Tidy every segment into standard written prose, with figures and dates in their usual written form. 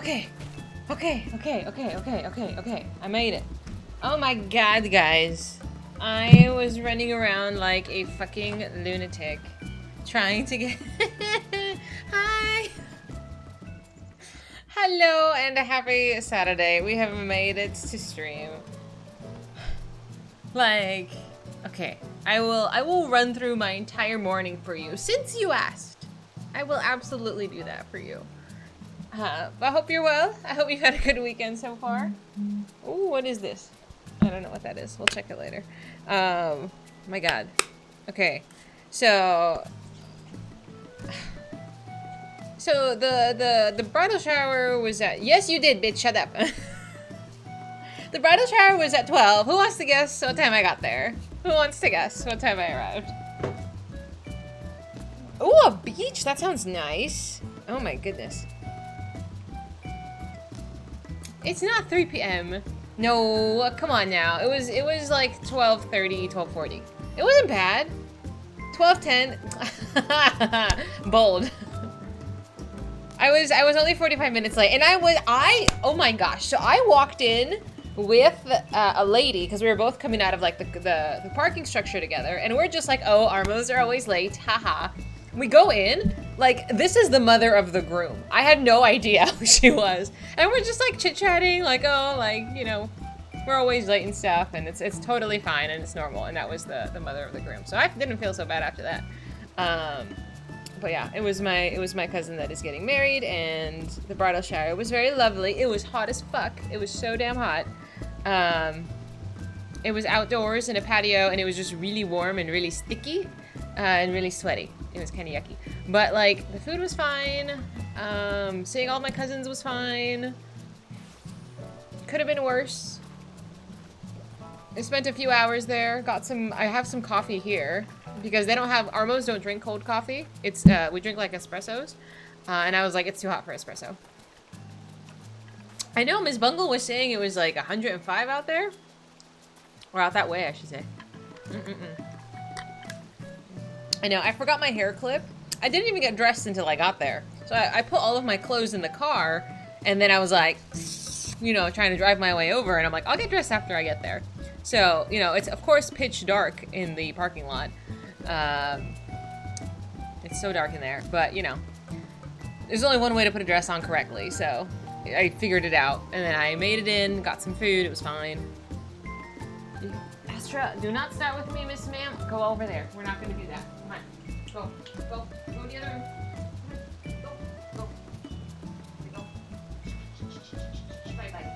Okay. Okay. I made it. Oh my god, guys. I was running around like a fucking lunatic. Trying to get... Hi! Hello and a happy Saturday. We have made it to stream. Like... Okay. I will run through my entire morning for you. Since you asked. I will absolutely do that for you. But I hope you're well. I hope you've had a good weekend so far. Ooh, what is this? I don't know what that is. We'll check it later. My god. Okay. So the bridal shower was at... Yes, you did, bitch. Shut up. The bridal shower was at 12. Who wants to guess what time I got there? Who wants to guess what time I arrived? Ooh, a beach? That sounds nice. Oh my goodness. It's not 3 p.m. No, come on now. It was like 12:30, 12:40. It wasn't bad. 12:10. Bold. I was only 45 minutes late, and oh my gosh. So I walked in with a lady because we were both coming out of like the parking structure together, and we're just like, oh, Armos are always late, haha. We go in, like, this is the mother of the groom. I had no idea who she was. And we're just, like, chit-chatting, like, oh, like, you know, we're always late and stuff, and it's totally fine, and it's normal. And that was the mother of the groom. So I didn't feel so bad after that. But yeah, it was my cousin that is getting married, and the bridal shower was very lovely. It was hot as fuck. It was so damn hot. It was outdoors in a patio, and it was just really warm and really sticky, and really sweaty. It was kind of yucky. But, like, the food was fine. Seeing all my cousins was fine. Could have been worse. I spent a few hours there. I have some coffee here. Because they don't have... Armos don't drink cold coffee. It's, we drink, like, espressos. And I was like, it's too hot for espresso. I know Ms. Bungle was saying it was, like, 105 out there. Or out that way, I should say. I know, I forgot my hair clip. I didn't even get dressed until I got there. So I put all of my clothes in the car, and then I was like, you know, trying to drive my way over, and I'm like, I'll get dressed after I get there. So, you know, it's of course pitch dark in the parking lot. It's so dark in there, but you know, there's only one way to put a dress on correctly, so I figured it out. And then I made it in, got some food, it was fine. Astra, do not start with me, Miss Ma'am. Go over there. We're not gonna do that. Come on. Go in the other room. Go. Bye.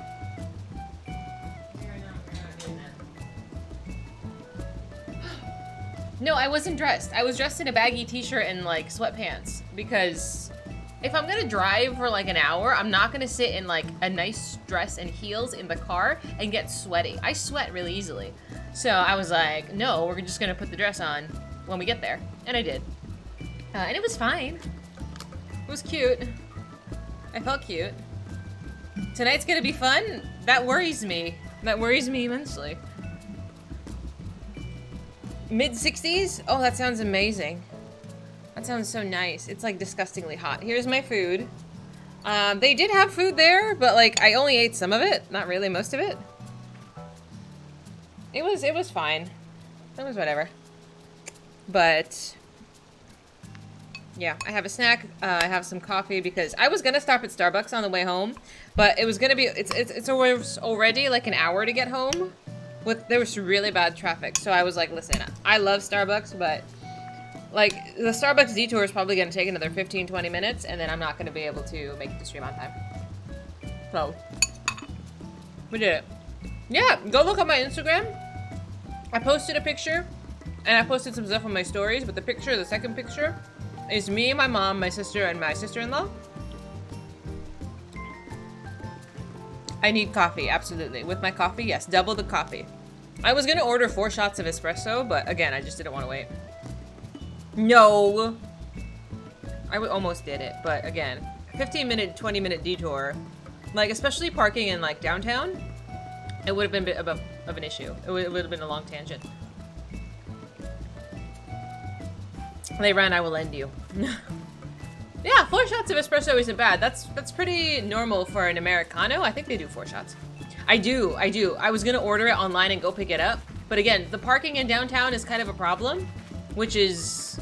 We're not doing that. No, I wasn't dressed. I was dressed in a baggy t-shirt and like sweatpants because if I'm gonna drive for like an hour, I'm not gonna sit in like a nice dress and heels in the car and get sweaty. I sweat really easily. So I was like, no, we're just gonna put the dress on when we get there. And I did. And it was fine. It was cute. I felt cute. Tonight's gonna be fun? That worries me. That worries me immensely. Mid-60s? Oh, that sounds amazing. That sounds so nice. It's like disgustingly hot. Here's my food. They did have food there, but like I only ate some of it. Not really, most of it. It was fine. It was whatever. But yeah, I have a snack. I have some coffee because I was gonna stop at Starbucks on the way home, but it was gonna be it's already like an hour to get home. There was really bad traffic, so I was like, listen, I love Starbucks, but like the Starbucks detour is probably gonna take another 15-20 minutes, and then I'm not gonna be able to make it to stream on time. So we did it. Yeah, go look at my Instagram. I posted a picture, and I posted some stuff on my stories, but the second picture, is me, my mom, my sister, and my sister-in-law. I need coffee, absolutely. With my coffee, yes, double the coffee. I was gonna order 4 shots of espresso, but again, I just didn't want to wait. No! I almost did it, but again, 15-minute, 20-minute detour, like, especially parking in, like, downtown, it would have been a bit of an issue. It would have been a long tangent. They ran, I will lend you. Yeah, 4 shots of espresso isn't bad. That's pretty normal for an Americano. I think they do 4 shots. I do. I was gonna order it online and go pick it up. But again, the parking in downtown is kind of a problem, which is,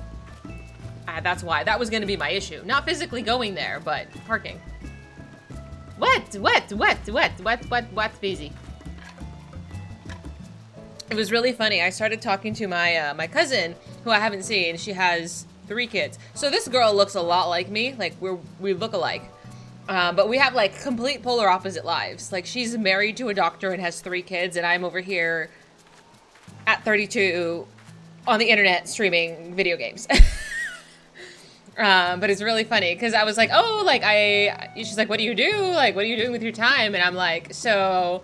that's why. That was gonna be my issue. Not physically going there, but parking. What, Fizy? It was really funny. I started talking to my my cousin, who I haven't seen. She has 3 kids. So this girl looks a lot like me. Like we look alike. But we have like complete polar opposite lives. Like she's married to a doctor and has 3 kids, and I'm over here at 32 on the internet streaming video games. But it's really funny because I was like, oh, like she's like, what do you do? Like, what are you doing with your time? And I'm like, so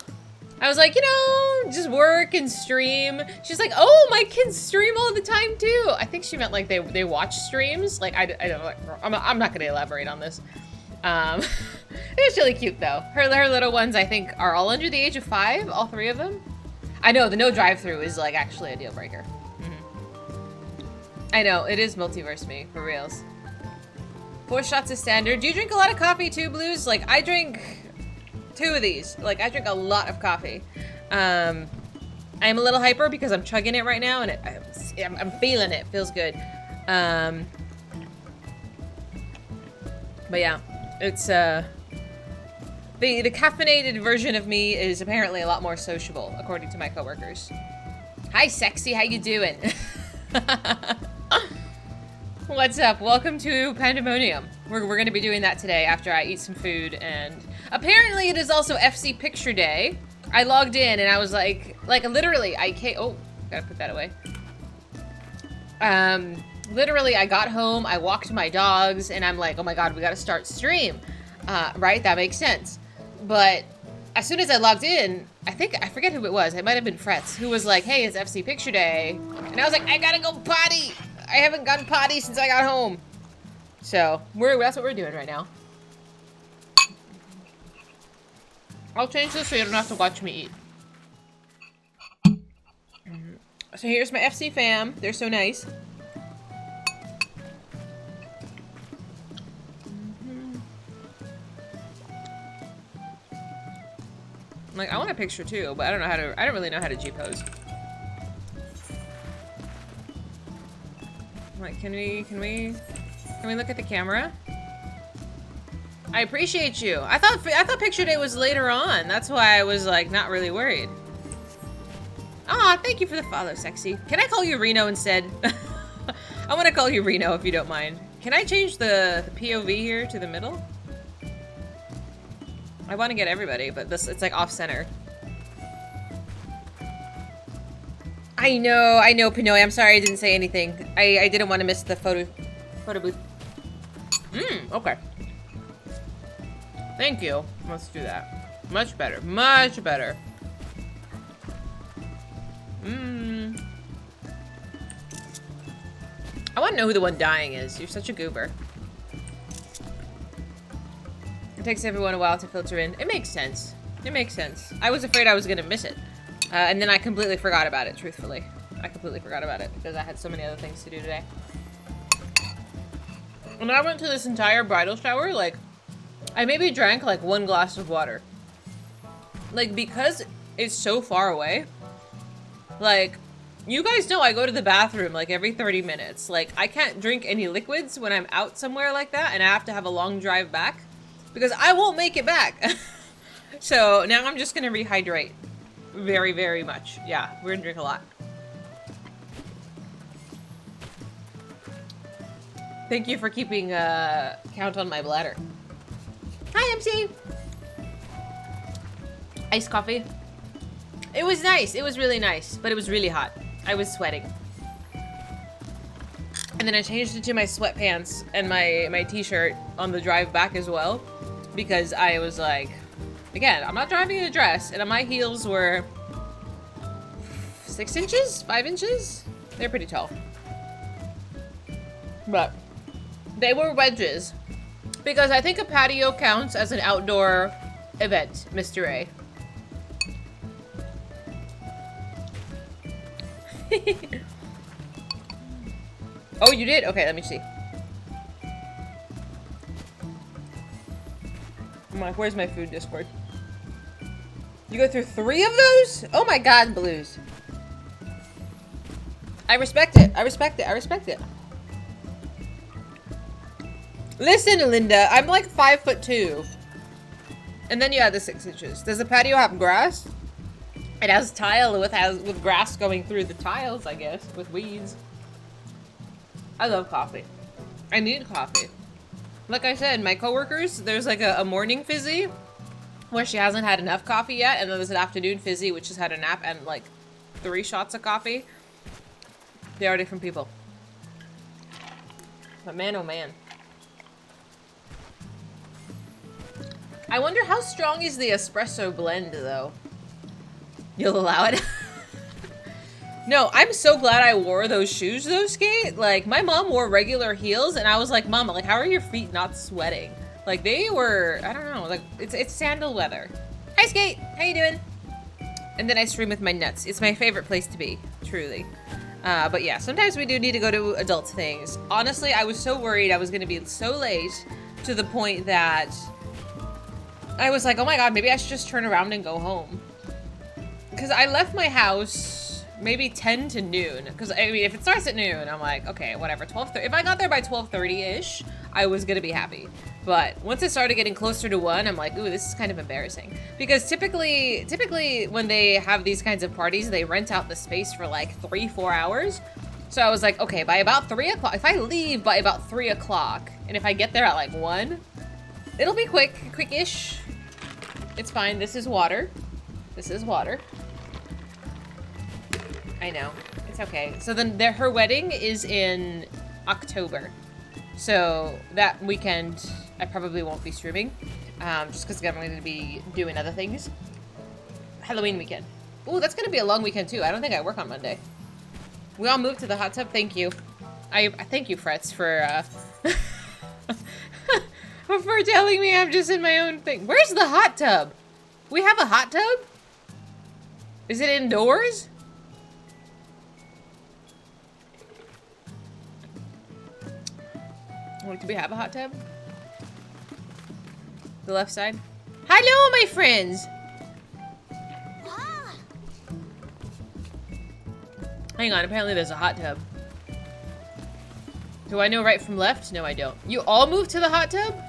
I was like, you know, just work and stream. She's like, oh, my kids stream all the time too. I think she meant like they watch streams. Like, I don't know. I'm not going to elaborate on this. It was really cute though. Her little ones, I think, are all under the age of 5, all 3 of them. I know, the no drive-through is like actually a deal breaker. I know, it is multiverse me, for reals. 4 shots is standard. Do you drink a lot of coffee too, Blues? Like, I drink 2 of these. Like, I drink a lot of coffee. I'm a little hyper because I'm chugging it right now, and I'm feeling it. Feels good. But yeah, it's, the caffeinated version of me is apparently a lot more sociable, according to my coworkers. Hi, sexy. How you doing? What's up? Welcome to Pandemonium. We're going to be doing that today after I eat some food, and apparently it is also FC Picture Day. I logged in and I was like literally I can't, oh, gotta put that away. Literally I got home, I walked my dogs, and I'm like, oh my god, we gotta start stream. Right? That makes sense. But as soon as I logged in, I forget who it was. It might have been Fretz, who was like, hey, it's FC Picture Day. And I was like, I gotta go potty. I haven't gone potty since I got home. So, that's what we're doing right now. I'll change this so you don't have to watch me eat. So here's my FC fam. They're so nice. Like, I want a picture too, but I don't really know how to G-pose. Like, can we look at the camera? I appreciate you. I thought Picture Day was later on. That's why I was like not really worried. Aw, thank you for the follow, sexy. Can I call you Reno instead? I want to call you Reno if you don't mind. Can I change the POV here to the middle? I want to get everybody, but it's like off center. I know, Pinoy. I'm sorry I didn't say anything. I didn't want to miss the photo booth. Okay. Thank you. Let's do that. Much better. Much better. I want to know who the one dying is. You're such a goober. It takes everyone a while to filter in. It makes sense. It makes sense. I was afraid I was going to miss it. And then I completely forgot about it, truthfully. I completely forgot about it because I had so many other things to do today. When I went to this entire bridal shower, like, I maybe drank like 1 glass of water. Like, because it's so far away, like, you guys know I go to the bathroom like every 30 minutes. Like, I can't drink any liquids when I'm out somewhere like that, and I have to have a long drive back because I won't make it back. So now I'm just gonna rehydrate very, very much. Yeah, we're gonna drink a lot. Thank you for keeping count on my bladder. Hi, MC. Iced coffee. It was nice. It was really nice, but it was really hot. I was sweating. And then I changed it to my sweatpants and my t-shirt on the drive back as well, because I was like, again, I'm not driving in a dress, and my heels were 6 inches? 5 inches? They're pretty tall. But they were wedges, because I think a patio counts as an outdoor event, Mr. A. Oh, you did? Okay, let me see. I'm like, where's my food Discord? You go through 3 of those? Oh my god, Blues. I respect it. I respect it. I respect it. Listen, Linda, I'm like 5'2". And then you add the 6 inches. Does the patio have grass? It has tile with grass going through the tiles, I guess, with weeds. I love coffee. I need coffee. Like I said, my coworkers, there's like a morning fizzy where she hasn't had enough coffee yet, and then there's an afternoon fizzy which has had a nap and like 3 shots of coffee. They are different people. But man, oh man. I wonder how strong is the espresso blend, though? You'll allow it? No, I'm so glad I wore those shoes, though, Skate. Like, my mom wore regular heels, and I was like, Mama, like, how are your feet not sweating? Like, they were, I don't know, like, it's sandal weather. Hi, Skate! How you doing? And then I stream with my nuts. It's my favorite place to be, truly. But yeah, sometimes we do need to go to adult things. Honestly, I was so worried I was going to be so late to the point that I was like, oh my god, maybe I should just turn around and go home. Because I left my house maybe 10 to noon. Because, I mean, if it starts at noon, I'm like, okay, whatever, 12:30. If I got there by 12:30-ish, I was going to be happy. But once it started getting closer to 1, I'm like, ooh, this is kind of embarrassing. Because typically when they have these kinds of parties, they rent out the space for like 3-4 hours. So I was like, okay, by about 3 o'clock, if I leave by about 3 o'clock, and if I get there at like 1, it'll be quick-ish. It's fine. This is water. This is water. I know. It's okay. So then her wedding is in October. So that weekend, I probably won't be streaming. Just because I'm going to be doing other things. Halloween weekend. Ooh, that's going to be a long weekend too. I don't think I work on Monday. We all moved to the hot tub. Thank you. I thank you, Frets, for for telling me I'm just in my own thing. Where's the hot tub? We have a hot tub? Is it indoors? Do we have a hot tub? The left side? Hello, my friends! Hang on, apparently there's a hot tub. Do I know right from left? No, I don't. You all moved to the hot tub?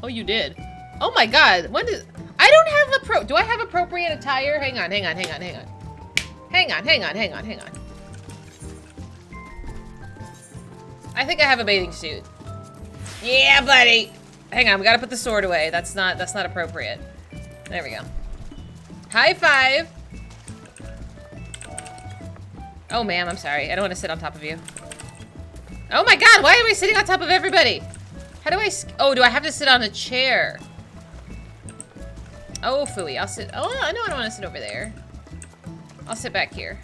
Oh, you did. Oh my god, when did... I don't have do I have appropriate attire? Hang on. Hang on. I think I have a bathing suit. Yeah, buddy! Hang on, we gotta put the sword away. That's not appropriate. There we go. High five! Oh, ma'am, I'm sorry. I don't want to sit on top of you. Oh my god, why am I sitting on top of everybody? How do I... Oh, do I have to sit on a chair? Oh, phooey. I'll sit... Oh, no, I don't want to sit over there. I'll sit back here.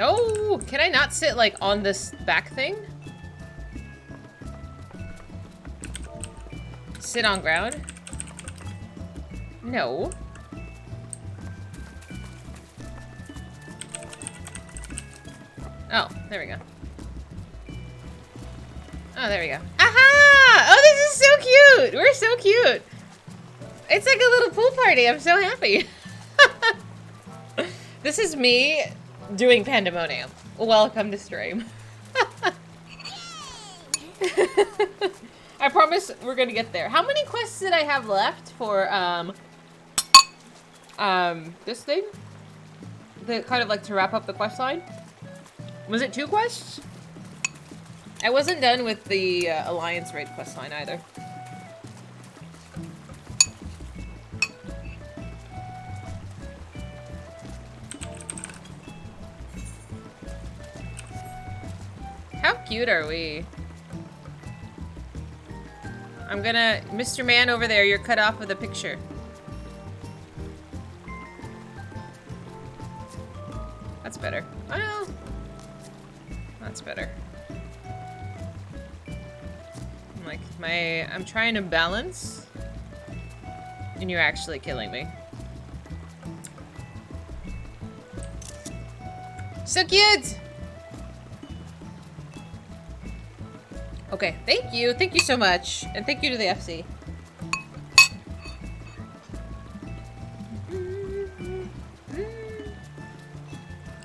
Oh, can I not sit, like, on this back thing? Sit on ground? No. Oh, there we go. Oh, there we go. Aha! Oh, this is so cute! We're so cute! It's like a little pool party. I'm so happy. This is me doing pandemonium. Welcome to stream. I promise we're gonna get there. How many quests did I have left for, this thing? The kind of like to wrap up the quest line? Was it 2 quests? I wasn't done with the Alliance raid quest line either. How cute are we? I'm gonna... Mr. Man over there, you're cut off with a picture. That's better. Oh no. That's better. I'm trying to balance, and you're actually killing me. So cute! Okay, thank you so much, and thank you to the FC.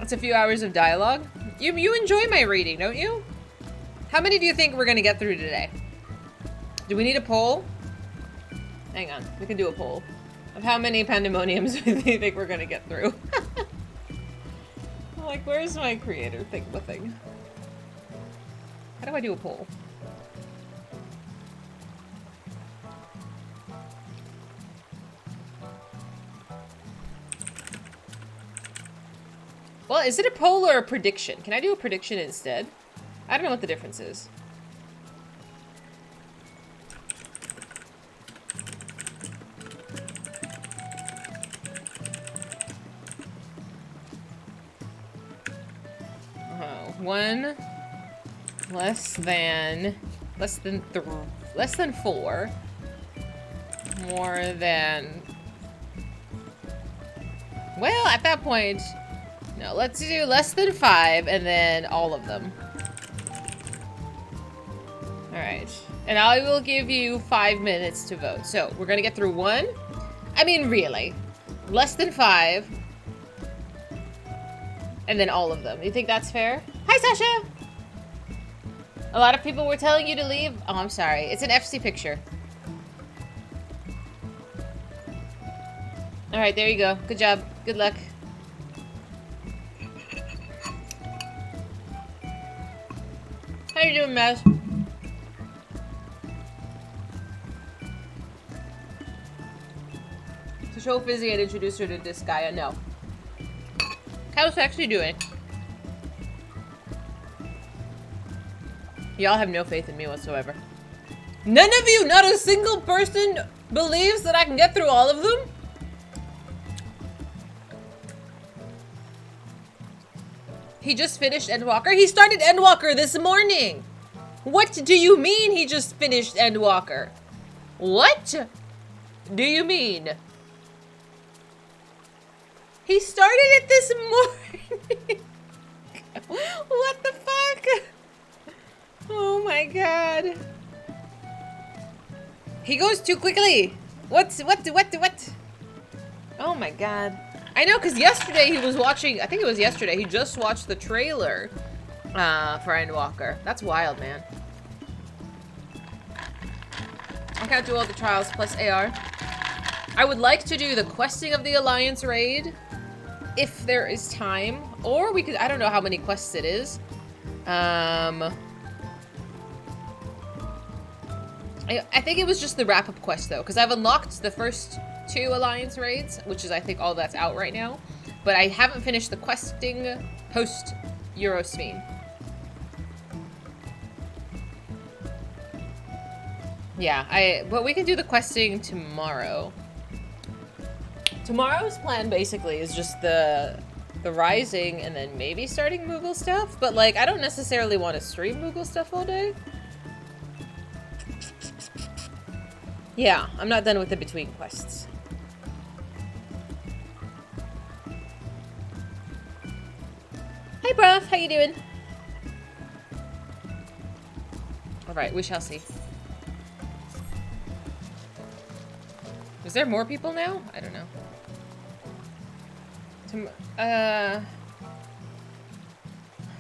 That's a few hours of dialogue. You enjoy my reading, don't you? How many do you think we're gonna get through today? Do we need a poll? Hang on, we can do a poll of how many pandemoniums do you think we're gonna get through. Like, where's my creator thing? How do I do a poll? Well, is it a poll or a prediction? Can I do a prediction instead? I don't know what the difference is. Oh, 1 less than 4 more than, well, at that point, no, let's do less than 5 and then all of them. All right, and I will give you 5 minutes to vote. So we're gonna get through 1. I mean, really, less than 5 and then all of them. You think that's fair? Hi, Sasha. A lot of people were telling you to leave. Oh, I'm sorry. It's an FC picture. All right, there you go. Good job. Good luck. How you doing, Maz? To show Fizy and introduce her to this guy. No. How's actually doing? Y'all have no faith in me whatsoever. None of you, not a single person believes that I can get through all of them? He just finished Endwalker? He started Endwalker this morning! What do you mean he just finished Endwalker? What do you mean? He started it this morning! What the fuck? Oh my god. He goes too quickly. What? Oh my god. I know, because yesterday he was watching, I think it was yesterday, he just watched the trailer for Endwalker. That's wild, man. I can't do all the trials plus AR. I would like to do the questing of the Alliance raid, if there is time. Or we could, I don't know how many quests it is. I think it was just the wrap-up quest, though, because I've unlocked the first 2 Alliance raids, which is, I think, all that's out right now. But I haven't finished the questing post-Eurosveen. Yeah, but we can do the questing tomorrow. Tomorrow's plan, basically, is just the Rising and then maybe starting Moogle stuff. But, like, I don't necessarily want to stream Moogle stuff all day. Yeah, I'm not done with the between quests. Hey, bruv, how you doing? Alright, we shall see. Is there more people now? I don't know.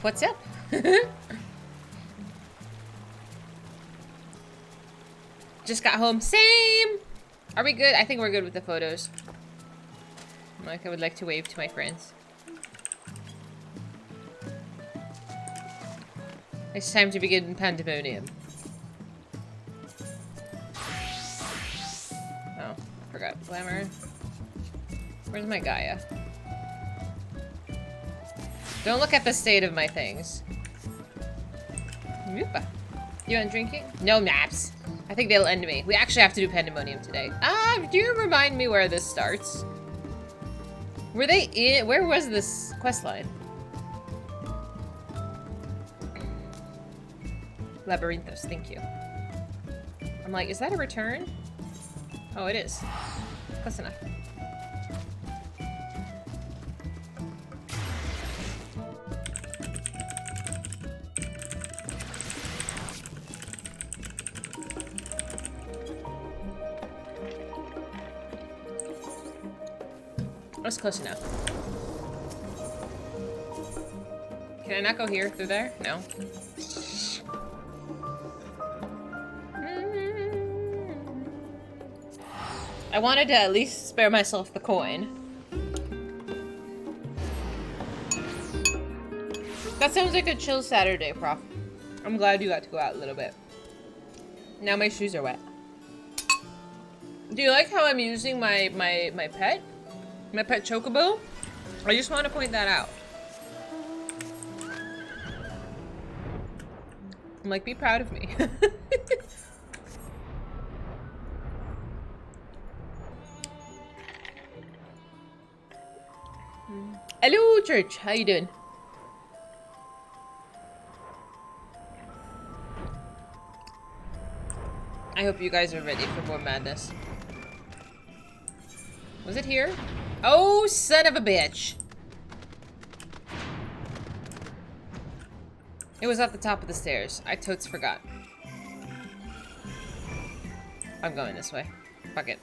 What's up? Just got home. Same! Are we good? I think we're good with the photos. Like, I would like to wave to my friends. It's time to begin Pandemonium. Oh, I forgot. Glamour. Where's my Gaia? Don't look at the state of my things. Yoopa. You want drinking? No naps. I think they'll end me. We actually have to do Pandemonium today. Do you remind me where this starts? Were they in? Where was this quest line? Labyrinthos, thank you. I'm like, is that a return? Oh, it is. Close enough. That's close enough. Can I not go here through there? No. I wanted to at least spare myself the coin. That sounds like a chill Saturday, Prof. I'm glad you got to go out a little bit. Now my shoes are wet. Do you like how I'm using my pet? My pet chocobo? I just want to point that out. I'm like, be proud of me. Hello, Church. How you doing? I hope you guys are ready for more madness. Was it here? Oh, son of a bitch. It was at the top of the stairs. I totes forgot. I'm going this way. Fuck it.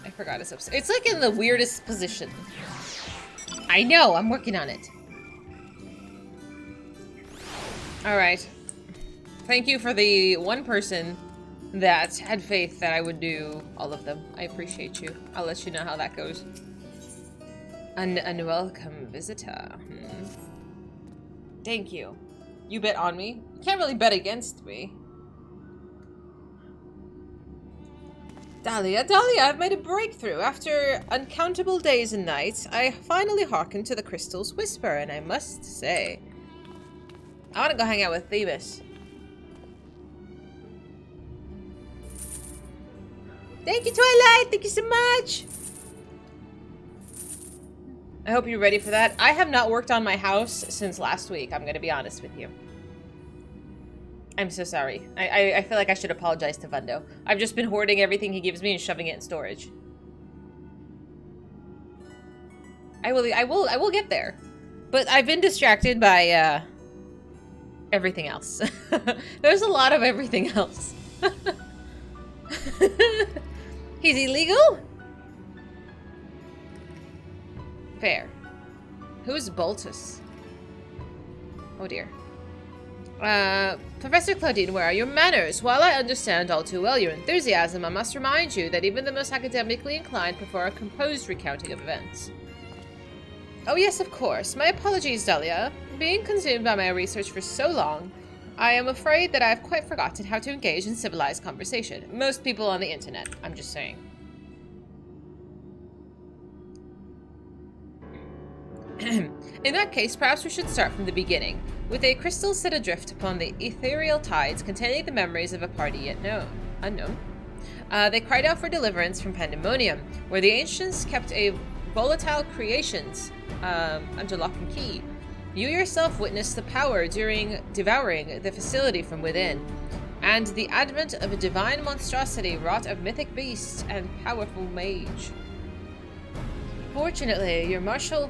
I forgot it's upstairs. It's like in the weirdest position. I know, I'm working on it. Alright. Thank you for the one person that had faith that I would do all of them. I appreciate you. I'll let you know how that goes. An unwelcome visitor. Thank you. You bet on me? You can't really bet against me. Dahlia, I've made a breakthrough. After uncountable days and nights, I finally hearkened to the crystal's whisper, and I must say, I want to go hang out with Phoebus. Thank you, Twilight! Thank you so much! I hope you're ready for that. I have not worked on my house since last week, I'm gonna be honest with you. I'm so sorry. I feel like I should apologize to Vundo. I've just been hoarding everything he gives me and shoving it in storage. I will get there. But I've been distracted by everything else. There's a lot of everything else. He's illegal? Fair. Who's Boltus? Oh dear. Professor Claudine, where are your manners? While I understand all too well your enthusiasm, I must remind you that even the most academically inclined prefer a composed recounting of events. Oh yes, of course. My apologies, Dahlia. Being consumed by my research for so long, I am afraid that I've quite forgotten how to engage in civilized conversation. Most people on the internet, I'm just saying. In that case, perhaps we should start from the beginning, with a crystal set adrift upon the ethereal tides containing the memories of a party yet unknown. They cried out for deliverance from pandemonium, where the ancients kept a volatile creations under lock and key. You yourself witnessed the power during devouring the facility from within, and the advent of a divine monstrosity wrought of mythic beast and powerful mage. Fortunately, your martial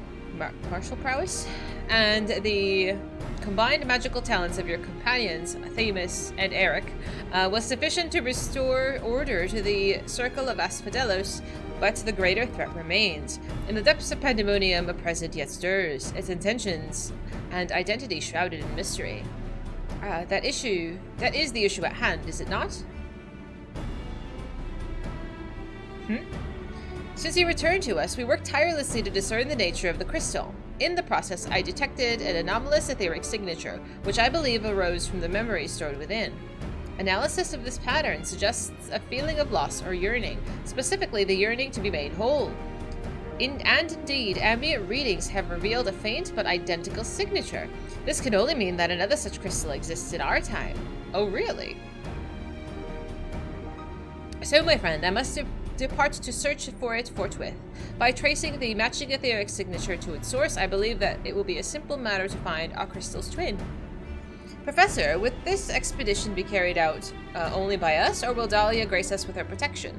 prowess and the combined magical talents of your companions, Themis and Eric, was sufficient to restore order to the circle of Asphodelos, but the greater threat remains. In the depths of pandemonium, a present yet stirs, its intentions and identity shrouded in mystery. That is the issue at hand, is it not? Since you returned to us, we worked tirelessly to discern the nature of the crystal. In the process, I detected an anomalous etheric signature, which I believe arose from the memories stored within. Analysis of this pattern suggests a feeling of loss or yearning, specifically the yearning to be made whole. Indeed, ambient readings have revealed a faint but identical signature. This could only mean that another such crystal exists in our time. Oh, really? So, my friend, I must depart to search for it forthwith. By tracing the matching etheric signature to its source, I believe that it will be a simple matter to find our crystal's twin. Professor, would this expedition be carried out only by us, or will Dahlia grace us with her protection?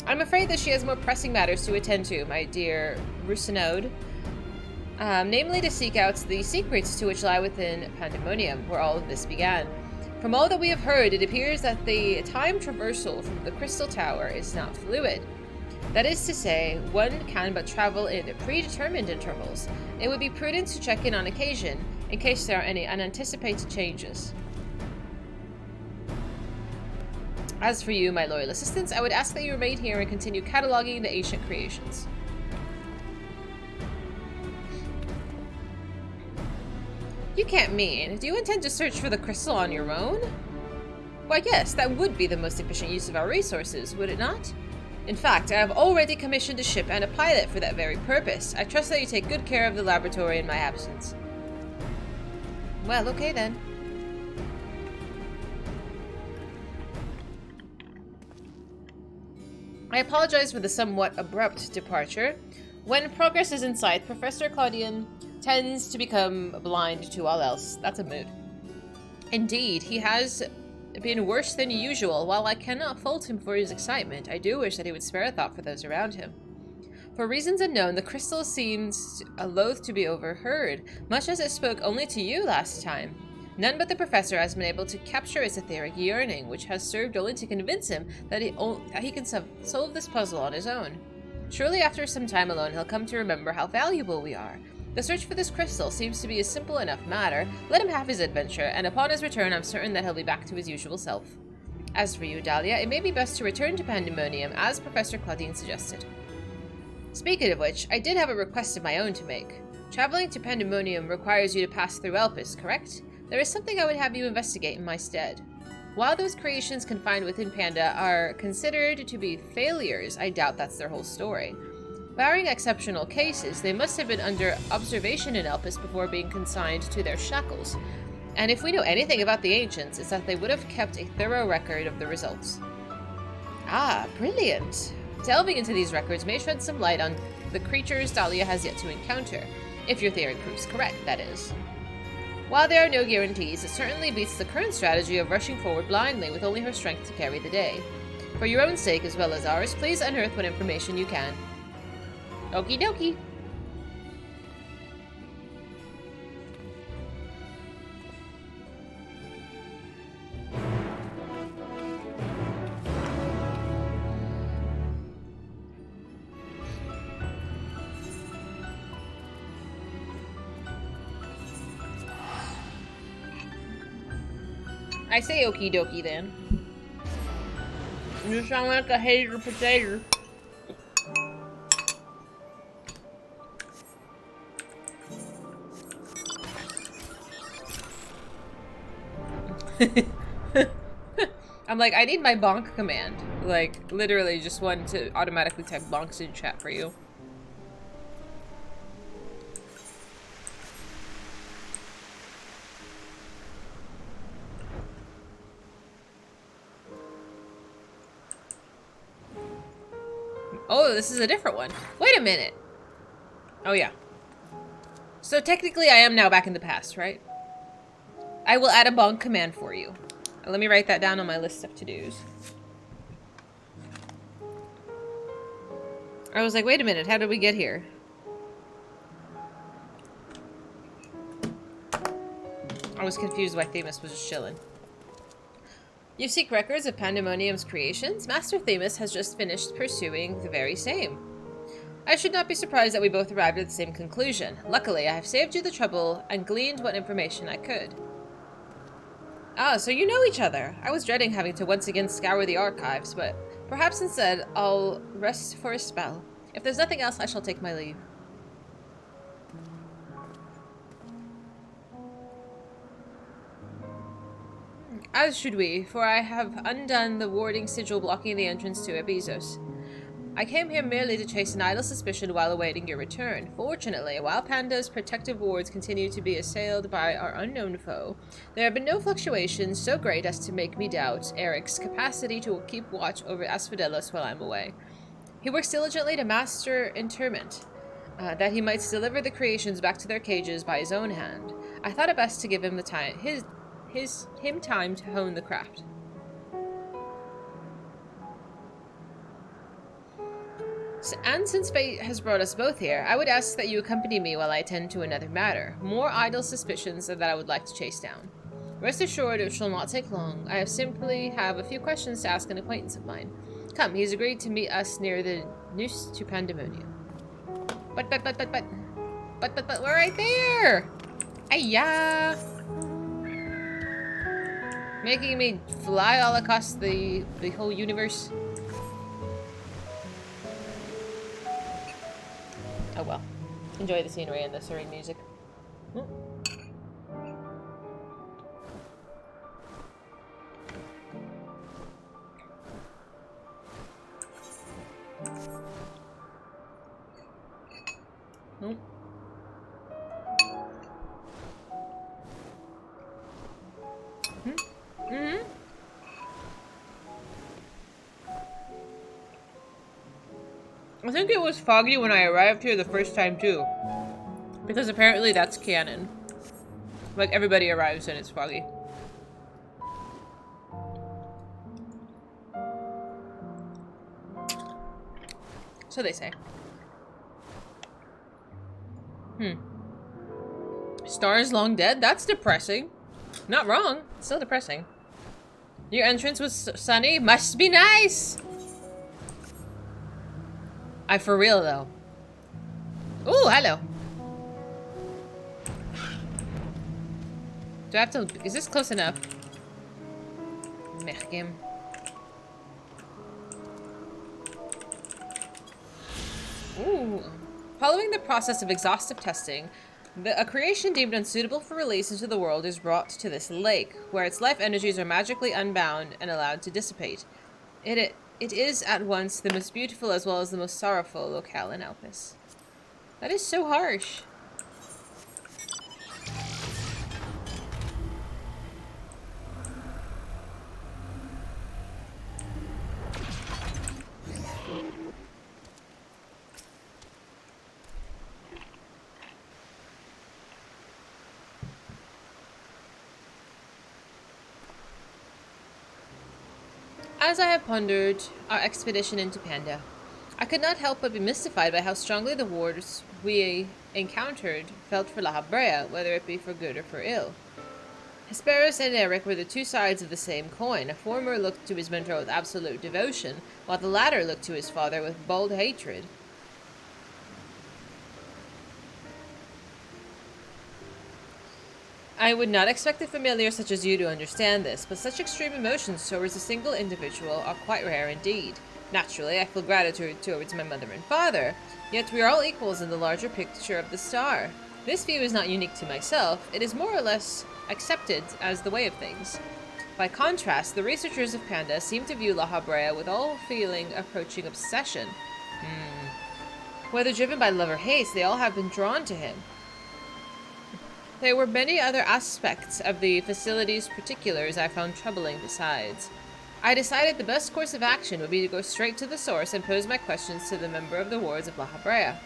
I'm afraid that she has more pressing matters to attend to, my dear Rusinode. Namely to seek out the secrets to which lie within Pandemonium, where all of this began. From all that we have heard, it appears that the time traversal from the Crystal Tower is not fluid. That is to say, one can but travel in predetermined intervals. It would be prudent to check in on occasion, in case there are any unanticipated changes. As for you, my loyal assistants, I would ask that you remain here and continue cataloging the ancient creations. You can't mean. Do you intend to search for the crystal on your own? Why, yes, that would be the most efficient use of our resources, would it not? In fact, I have already commissioned a ship and a pilot for that very purpose. I trust that you take good care of the laboratory in my absence. Well, okay then. I apologize for the somewhat abrupt departure. When progress is in sight, Professor Claudian tends to become blind to all else. That's a mood. Indeed, he has been worse than usual. While I cannot fault him for his excitement, I do wish that he would spare a thought for those around him. For reasons unknown, the crystal seems loath to be overheard, much as it spoke only to you last time. None but the professor has been able to capture its etheric yearning, which has served only to convince him that he can solve this puzzle on his own. Surely after some time alone, he'll come to remember how valuable we are. The search for this crystal seems to be a simple enough matter. Let him have his adventure, and upon his return I'm certain that he'll be back to his usual self. As for you, Dahlia, it may be best to return to Pandemonium, as Professor Claudine suggested. Speaking of which, I did have a request of my own to make. Traveling to Pandemonium requires you to pass through Elpis, correct? There is something I would have you investigate in my stead. While those creations confined within Panda are considered to be failures, I doubt that's their whole story. Barring exceptional cases, they must have been under observation in Elpis before being consigned to their shackles. And if we know anything about the ancients, it's that they would have kept a thorough record of the results. Ah, brilliant! Delving into these records may shed some light on the creatures Dahlia has yet to encounter, if your theory proves correct, that is. While there are no guarantees, it certainly beats the current strategy of rushing forward blindly with only her strength to carry the day. For your own sake as well as ours, please unearth what information you can. Okie dokie. I say okie dokie then. You sound like a hater potato. I'm like, I need my bonk command. Like, literally just one to automatically type bonks in chat for you. Oh, this is a different one. Wait a minute. Oh, yeah. So technically I am now back in the past, right? I will add a bonk command for you. Let me write that down on my list of to-dos. I was like, wait a minute, how did we get here? I was confused why Themis was just chilling. You seek records of Pandemonium's creations? Master Themis has just finished pursuing the very same. I should not be surprised that we both arrived at the same conclusion. Luckily, I have saved you the trouble and gleaned what information I could. Ah, so you know each other. I was dreading having to once again scour the archives, but perhaps instead I'll rest for a spell. If there's nothing else, I shall take my leave. As should we, for I have undone the warding sigil blocking the entrance to Abizos. I came here merely to chase an idle suspicion while awaiting your return. Fortunately, while Panda's protective wards continue to be assailed by our unknown foe, there have been no fluctuations so great as to make me doubt Eric's capacity to keep watch over Asphodelos while I'm away. He works diligently to master interment, that he might deliver the creations back to their cages by his own hand. I thought it best to give him the time, him time to hone the craft. And since fate has brought us both here, I would ask that you accompany me while I attend to another matter. More idle suspicions that I would like to chase down. Rest assured it shall not take long. I simply have a few questions to ask an acquaintance of mine. Come, he's agreed to meet us near the noose to Pandemonium. But, we're right there! Ayah! Making me fly all across the whole universe. Oh well. Enjoy the scenery and the serene music. Oh. Nope. Mm-hmm. I think it was foggy when I arrived here the first time too. Because apparently that's canon. Like everybody arrives and it's foggy. So they say. Stars long dead? That's depressing. Not wrong. It's still depressing. Your entrance was sunny? Must be nice! I for real though. Ooh, hello. Do I have to... Is this close enough? Mechgim. Ooh. Following the process of exhaustive testing, a creation deemed unsuitable for release into the world is brought to this lake, where its life energies are magically unbound and allowed to dissipate. It is at once the most beautiful as well as the most sorrowful locale in Elpis. That is so harsh. As I have pondered our expedition into Panda, I could not help but be mystified by how strongly the wards we encountered felt for La Habrea, whether it be for good or for ill. Hesperus and Eric were the two sides of the same coin. A former looked to his mentor with absolute devotion, while the latter looked to his father with bold hatred. I would not expect a familiar such as you to understand this, but such extreme emotions towards a single individual are quite rare indeed. Naturally, I feel gratitude towards my mother and father, yet we are all equals in the larger picture of the star. This view is not unique to myself, it is more or less accepted as the way of things. By contrast, the researchers of Panda seem to view La Habrea with all feeling approaching obsession. Whether driven by love or hate, they all have been drawn to him. There were many other aspects of the facility's particulars I found troubling besides. I decided the best course of action would be to go straight to the source and pose my questions to the member of the wards of La Habrea.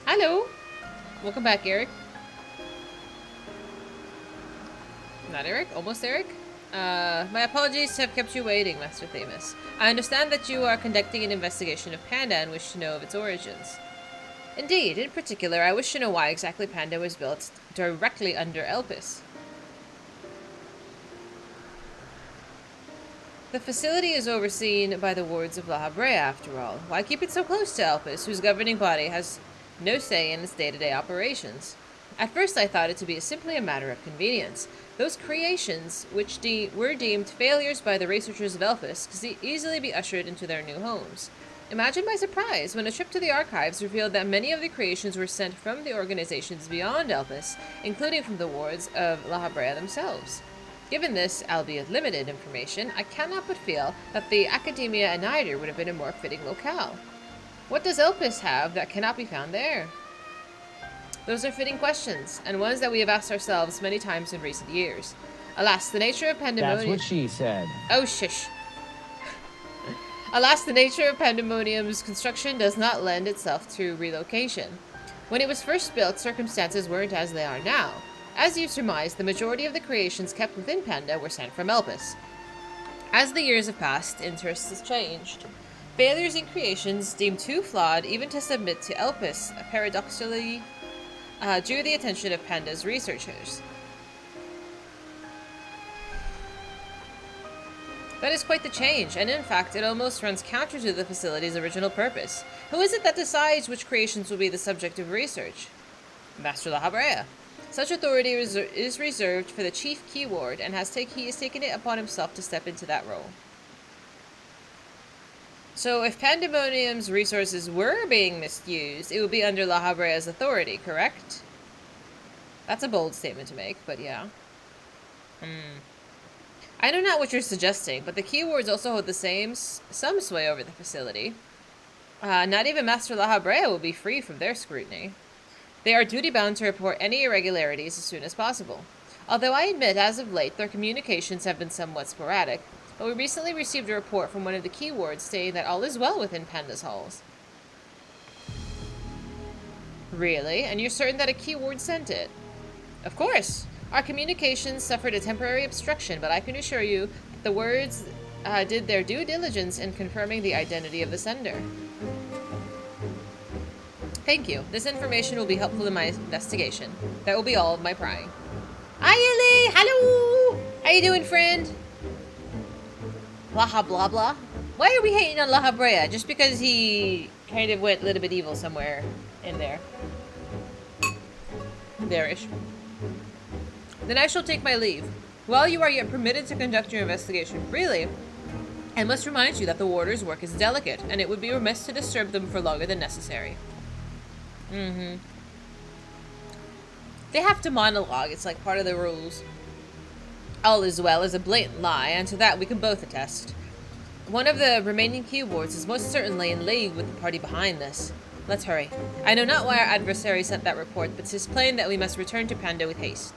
Hello! Welcome back, Eric. Not Eric? Almost Eric? My apologies to have kept you waiting, Master Themis. I understand that you are conducting an investigation of Panda and wish to know of its origins. Indeed, in particular, I wish to know why exactly Panda was built directly under Elpis. The facility is overseen by the wards of La Habrea, after all. Why keep it so close to Elpis, whose governing body has no say in its day-to-day operations? At first I thought it to be simply a matter of convenience. Those creations, which were deemed failures by the researchers of Elpis, could easily be ushered into their new homes. Imagine my surprise when a trip to the archives revealed that many of the creations were sent from the organizations beyond Elpis, including from the wards of La Habrea themselves. Given this, albeit limited information, I cannot but feel that the Academia Annider would have been a more fitting locale. What does Elpis have that cannot be found there? Those are fitting questions, and ones that we have asked ourselves many times in recent years. Alas, the nature of Pandemonium... That's what she said. Oh, shush. Alas, the nature of Pandemonium's construction does not lend itself to relocation. When it was first built, circumstances weren't as they are now. As you surmised, the majority of the creations kept within Panda were sent from Elpis. As the years have passed, interests have changed. Failures in creations deemed too flawed even to submit to Elpis, drew the attention of Panda's researchers. That is quite the change, and in fact, it almost runs counter to the facility's original purpose. Who is it that decides which creations will be the subject of research? Master La Habrea. Such authority is reserved for the chief keyword, and he has taken it upon himself to step into that role. So if Pandemonium's resources were being misused, it would be under La Habrea's authority, correct? That's a bold statement to make, but yeah. I know not what you're suggesting, but the keywords also hold some sway over the facility. Not even Master La Habrea will be free from their scrutiny. They are duty-bound to report any irregularities as soon as possible. Although I admit, as of late, their communications have been somewhat sporadic, but we recently received a report from one of the keywords stating that all is well within Panda's halls. Really? And you're certain that a keyword sent it? Of course! Our communications suffered a temporary obstruction, but I can assure you that the words did their due diligence in confirming the identity of the sender. Thank you. This information will be helpful in my investigation. That will be all of my prying. Hi, Ellie! Hello! How you doing, friend? Blah blah blah. Why are we hating on La Habrea? Just because he kind of went a little bit evil somewhere in there. There-ish. Then I shall take my leave. While you are yet permitted to conduct your investigation freely, I must remind you that the warder's work is delicate, and it would be remiss to disturb them for longer than necessary. They have to monologue. It's like part of the rules. All is well is a blatant lie, and to that we can both attest. One of the remaining keywords is most certainly in league with the party behind this. Let's hurry. I know not why our adversary sent that report, but 'tis plain that we must return to Panda with haste.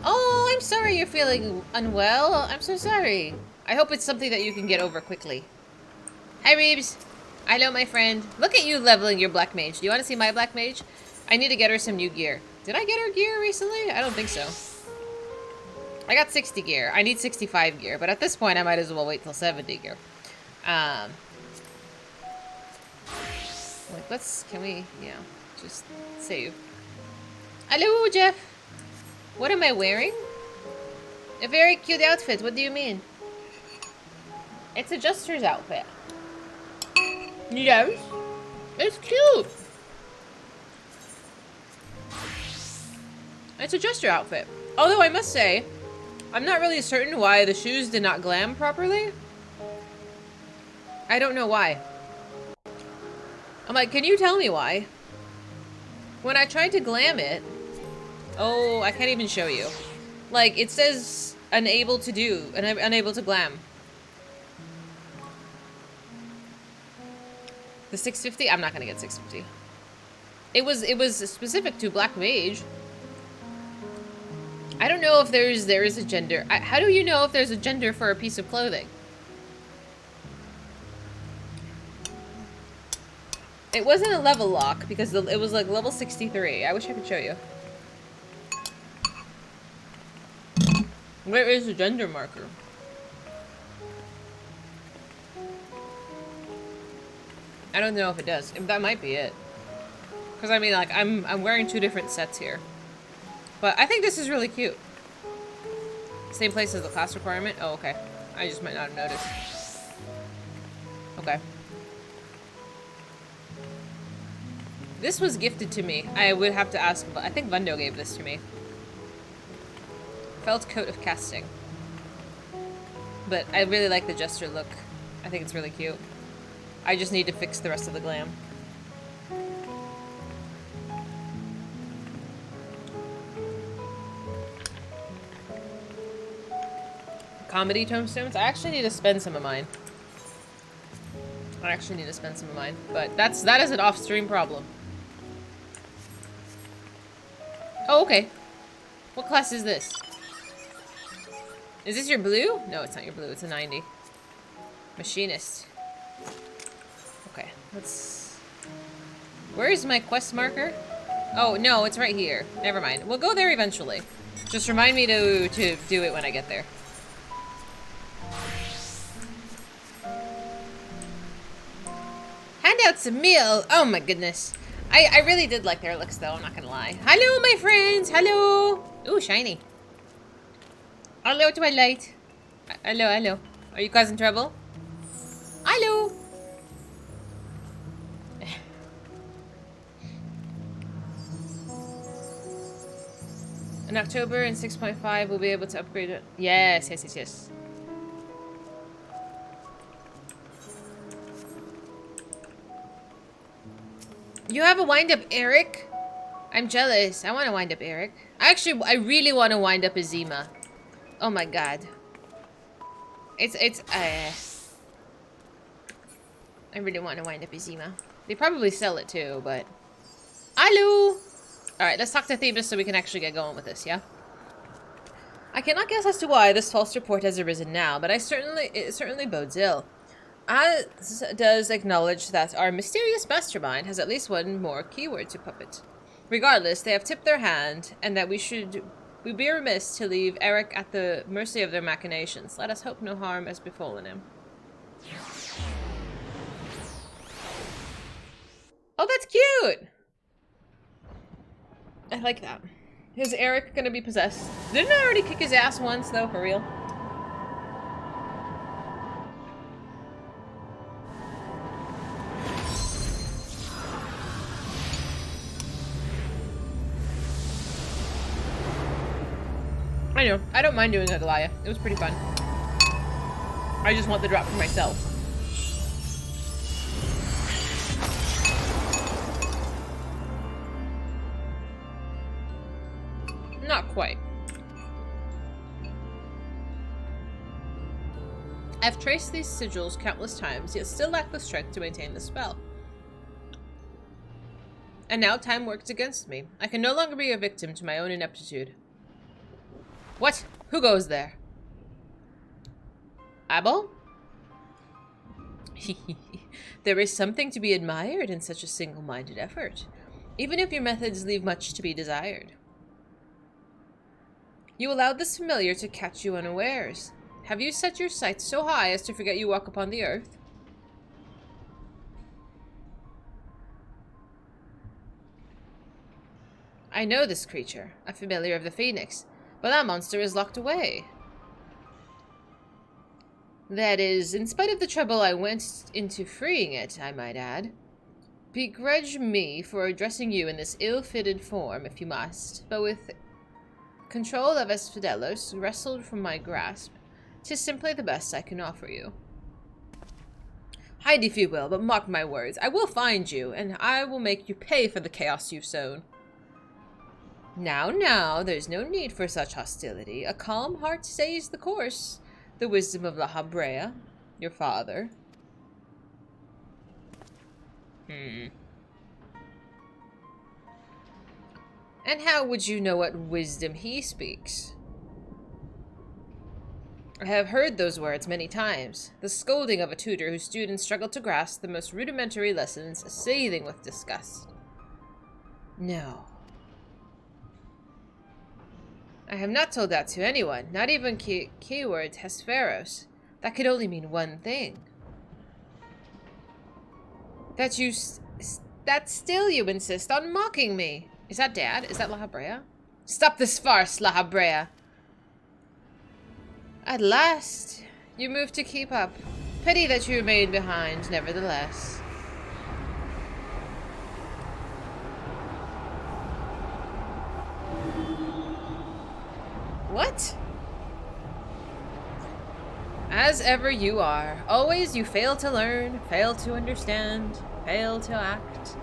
Oh, I'm sorry you're feeling unwell. I'm so sorry. I hope it's something that you can get over quickly. Hi, Reeves. Hello, my friend. Look at you leveling your Black Mage. Do you want to see my Black Mage? I need to get her some new gear. Did I get her gear recently? I don't think so. I got 60 gear. I need 65 gear, but at this point I might as well wait till 70 gear. Like, can we, just save. Hello, Jeff. What am I wearing? A very cute outfit. What do you mean? It's a Jester's outfit. Yes. It's cute. It's a Jester outfit. Although I must say, I'm not really certain why the shoes did not glam properly. I don't know why. I'm like, can you tell me why? When I tried to glam it... Oh, I can't even show you. Like, it says unable to do, and I'm unable to glam. The 650? I'm not gonna get 650. It was specific to Black Mage. I don't know if there is a gender. How do you know if there's a gender for a piece of clothing? It wasn't a level lock because it was like level 63. I wish I could show you. Where is the gender marker? I don't know if it does. That might be it. Because I mean, like, I'm wearing two different sets here. But I think this is really cute. Same place as the class requirement? Oh, okay. I just might not have noticed. Okay. This was gifted to me. I would have to ask, but I think Vundo gave this to me. Felt coat of casting. But I really like the Jester look. I think it's really cute. I just need to fix the rest of the glam. Comedy tombstones? I actually need to spend some of mine. But that is an off-stream problem. Oh, okay. What class is this? Is this your blue? No, it's not your blue. It's a 90. Machinist. Okay, let's... Where is my quest marker? Oh, no, it's right here. Never mind. We'll go there eventually. Just remind me to do it when I get there. Hand out some meal. Oh my goodness. I really did like their looks, though. I'm not gonna lie. Hello, my friends. Hello. Ooh, shiny. Hello, Twilight. Hello, hello. Are you causing trouble? Hello. In October in 6.5, we'll be able to upgrade it. Yes, yes, yes, yes. You have a wind-up Eric? I'm jealous. I want to wind up Eric. Actually, I really want to wind up Azima. Oh my god. I really want to wind up Azima. They probably sell it too, but... Hello! Alright, let's talk to Thebus so we can actually get going with this, yeah? I cannot guess as to why this false report has arisen now, but it certainly bodes ill. As does acknowledge that our mysterious mastermind has at least one more keyword to puppet. Regardless, they have tipped their hand, and that we'd be remiss to leave Eric at the mercy of their machinations. Let us hope no harm has befallen him. Oh, that's cute! I like that. Is Eric gonna be possessed? Didn't I already kick his ass once, though, for real? I know. I don't mind doing a Goliath. It was pretty fun. I just want the drop for myself. Not quite. I've traced these sigils countless times, yet still lack the strength to maintain the spell. And now time works against me. I can no longer be a victim to my own ineptitude. What? Who goes there? Abel? There is something to be admired in such a single-minded effort, even if your methods leave much to be desired. You allowed this familiar to catch you unawares. Have you set your sights so high as to forget you walk upon the earth? I know this creature, a familiar of the Phoenix, but that monster is locked away. That is, in spite of the trouble I went into freeing it, I might add. Begrudge me for addressing you in this ill-fitted form, if you must, but with control of Esfidelos wrestled from my grasp, 'tis simply the best I can offer you. Hide if you will, but mark my words, I will find you, and I will make you pay for the chaos you've sown. Now, there's no need for such hostility. A calm heart stays the course. The wisdom of La Habrea, your father. And how would you know what wisdom he speaks? I have heard those words many times. The scolding of a tutor whose students struggle to grasp the most rudimentary lessons, seething with disgust. No. I have not told that to anyone, not even keyword Hesperos. That could only mean one thing. That still you insist on mocking me. Is that Dad? Is that La Habrea? Stop this farce, La Habrea. At last, you moved to keep up. Pity that you remained behind, nevertheless. What? As ever you are. Always you fail to learn, fail to understand, fail to act.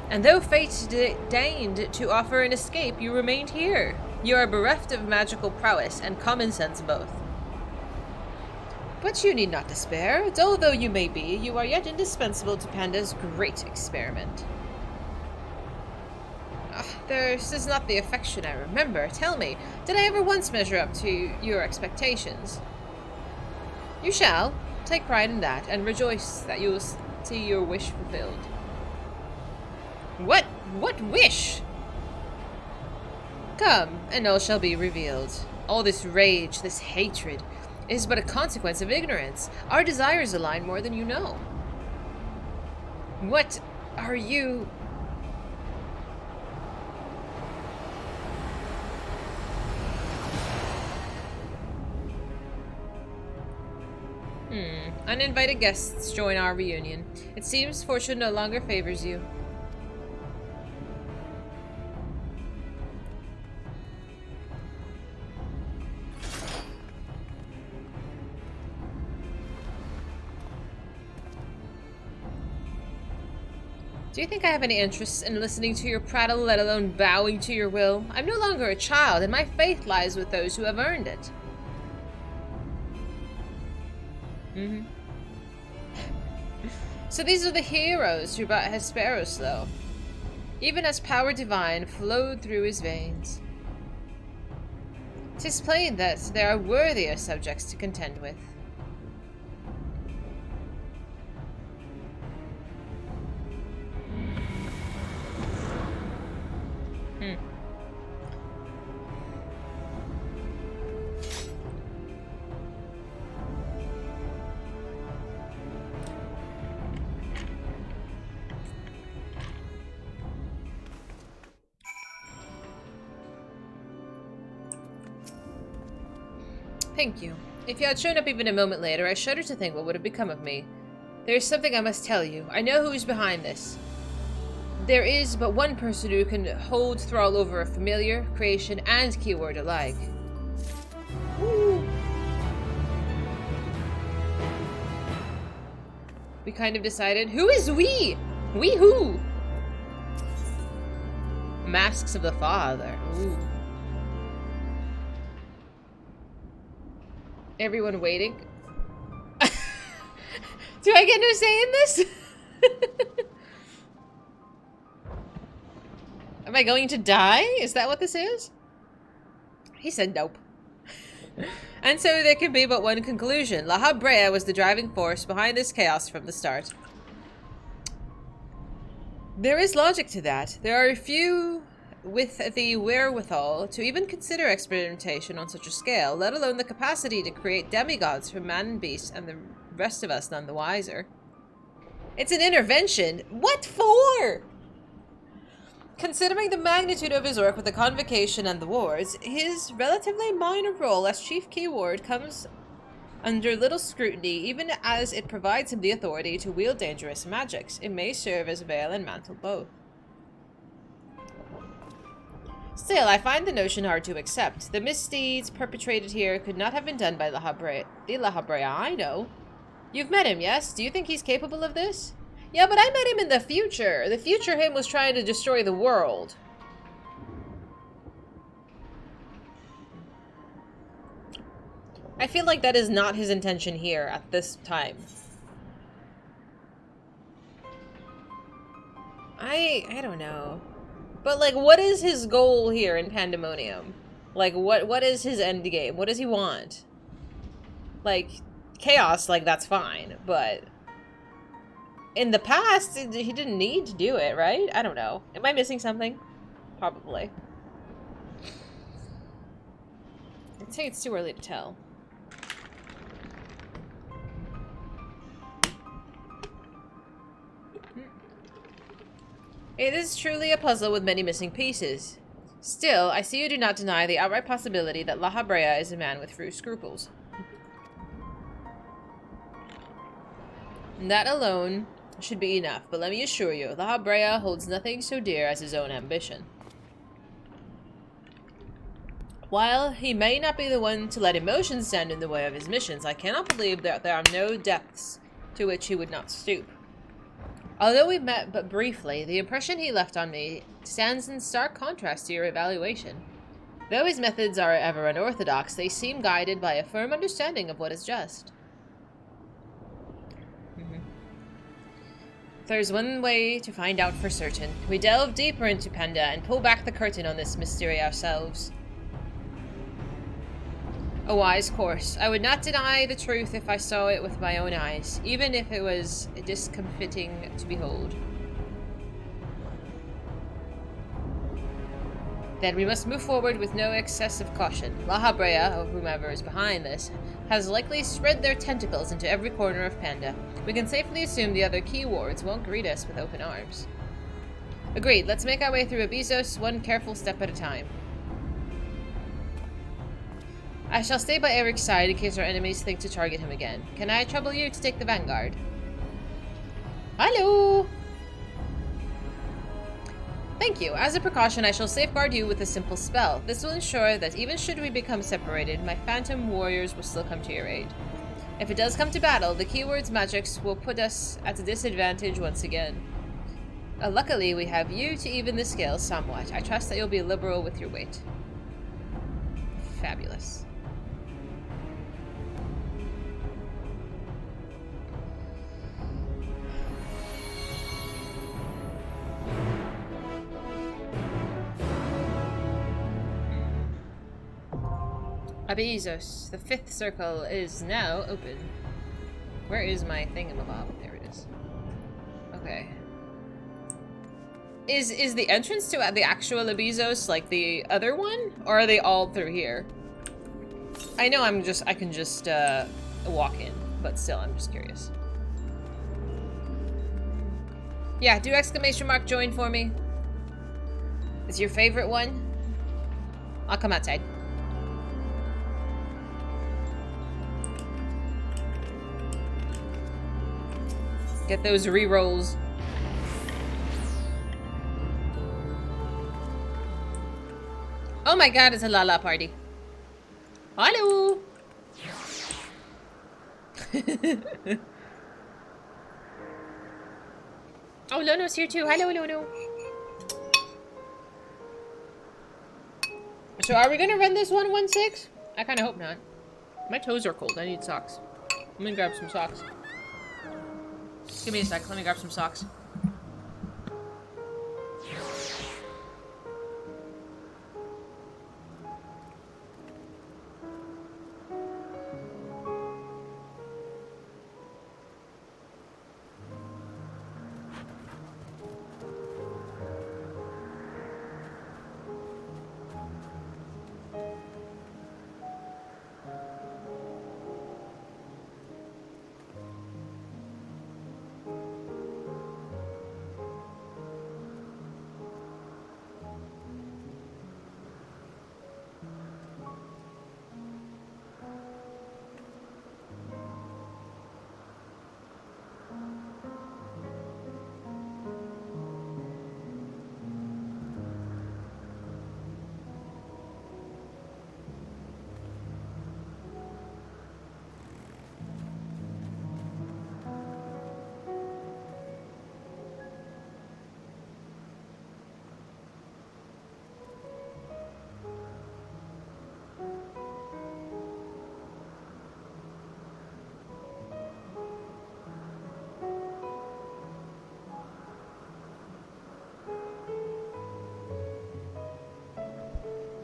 And though fate deigned to offer an escape, you remained here. You are bereft of magical prowess and common sense both. But you need not despair. Dull though you may be, you are yet indispensable to Panda's great experiment. This is not the affection I remember. Tell me, did I ever once measure up to your expectations? You shall. Take pride in that, and rejoice that you will see your wish fulfilled. What wish? Come, and all shall be revealed. All this rage, this hatred, is but a consequence of ignorance. Our desires align more than you know. What are you... Uninvited guests join our reunion. It seems fortune no longer favors you. Do you think I have any interest in listening to your prattle, let alone bowing to your will? I'm no longer a child, and my faith lies with those who have earned it. So these are the heroes who brought Hesperos, though. Even as power divine flowed through his veins. 'Tis plain that there are worthier subjects to contend with. Thank you. If you had shown up even a moment later, I shudder to think what would have become of me. There is something I must tell you. I know who is behind this. There is but one person who can hold thrall over a familiar, creation, and keyword alike. Woo. We kind of decided. Who is we? We who? Masks of the Father. Ooh. Everyone waiting. Do I get no say in this? Am I going to die? Is that what this is? He said nope. And so there can be but one conclusion. La Habrea was the driving force behind this chaos from the start. There is logic to that. There are a few with the wherewithal to even consider experimentation on such a scale, let alone the capacity to create demigods from man and beast, and the rest of us none the wiser. It's an intervention. What for? Considering the magnitude of his work with the Convocation and the wars, his relatively minor role as chief keyword comes under little scrutiny, even as it provides him the authority to wield dangerous magics. It may serve as veil and mantle both. Still, I find the notion hard to accept. The misdeeds perpetrated here could not have been done by La Habrea. The La Habrea I know. You've met him, yes? Do you think he's capable of this? Yeah, but I met him in the future. The future him was trying to destroy the world. I feel like that is not his intention here at this time. I don't know. But, like, what is his goal here in Pandemonium? Like, what is his end game? What does he want? Like, chaos, like, that's fine, but in the past, he didn't need to do it, right? I don't know. Am I missing something? Probably. I'd say it's too early to tell. It is truly a puzzle with many missing pieces. Still, I see you do not deny the outright possibility that La Habrea is a man with few scruples. That alone should be enough, but let me assure you, La Habrea holds nothing so dear as his own ambition. While he may not be the one to let emotions stand in the way of his missions, I cannot believe that there are no depths to which he would not stoop. Although we met but briefly, the impression he left on me stands in stark contrast to your evaluation. Though his methods are ever unorthodox, they seem guided by a firm understanding of what is just. There's one way to find out for certain. We delve deeper into Panda and pull back the curtain on this mystery ourselves. A wise course. I would not deny the truth if I saw it with my own eyes, even if it was discomfiting to behold. Then we must move forward with no excessive caution. La Habrea, or whomever is behind this, has likely spread their tentacles into every corner of Panda. We can safely assume the other keywords won't greet us with open arms. Agreed. Let's make our way through Abyssos, one careful step at a time. I shall stay by Eric's side in case our enemies think to target him again. Can I trouble you to take the vanguard? Hello! Thank you. As a precaution, I shall safeguard you with a simple spell. This will ensure that even should we become separated, my phantom warriors will still come to your aid. If it does come to battle, the keyword's magics will put us at a disadvantage once again. Luckily, we have you to even the scales somewhat. I trust that you'll be liberal with your weight. Fabulous. Abizos, the 5th circle is now open. Where is my thingamabob? There it is. Okay. Is the entrance to the actual Abizos like the other one? Or are they all through here? I know I can just walk in, but still, I'm just curious. Yeah, do exclamation mark join for me. Is your favorite one? I'll come outside. Get those re-rolls. Oh my god, it's a Lala party. Hello! Oh, Lono's here too. Hello, Lono. So are we gonna run this 116? I kinda hope not. My toes are cold. I need socks. Let me grab some socks. Give me a sec. Let me grab some socks.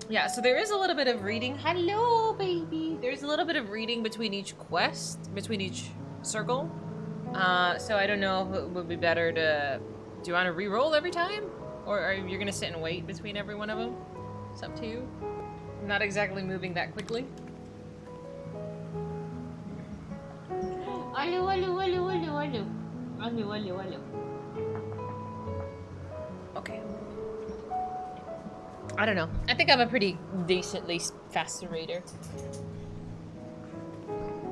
Yeah, so there is a little bit of reading. Hello, baby. There's a little bit of reading between each quest, between each circle. So I don't know if it would be better to... Do you want to re-roll every time? Or are you going to sit and wait between every one of them? It's up to you. I'm not exactly moving that quickly. Hello, hello, hello, hello, hello. Hello, hello, hello. Okay. I don't know. I think I'm a pretty decently fast reader.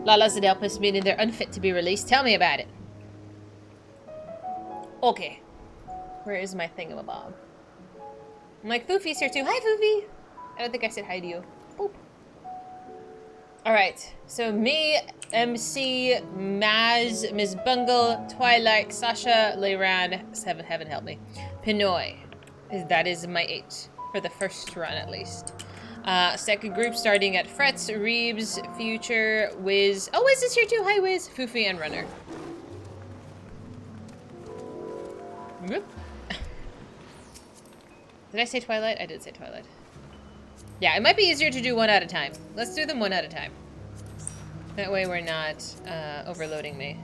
Lala's and Elpis meaning they're unfit to be released. Tell me about it. Okay. Where is my thingamabob? I'm like, Foofy's here too. Hi, Foofy! I don't think I said hi to you. Boop. Alright. So me, MC, Maz, Ms. Bungle, Twilight, Sasha, Leiran, Heaven help me. Pinoy. That is my 8. For the first run, at least. Second group starting at Frets, Reeves, Future, Wiz. Oh, Wiz is here too. Hi, Wiz. Foofy and Runner. Whoop. Did I say Twilight? I did say Twilight. Yeah, it might be easier to do one at a time. Let's do them one at a time. That way we're not overloading me.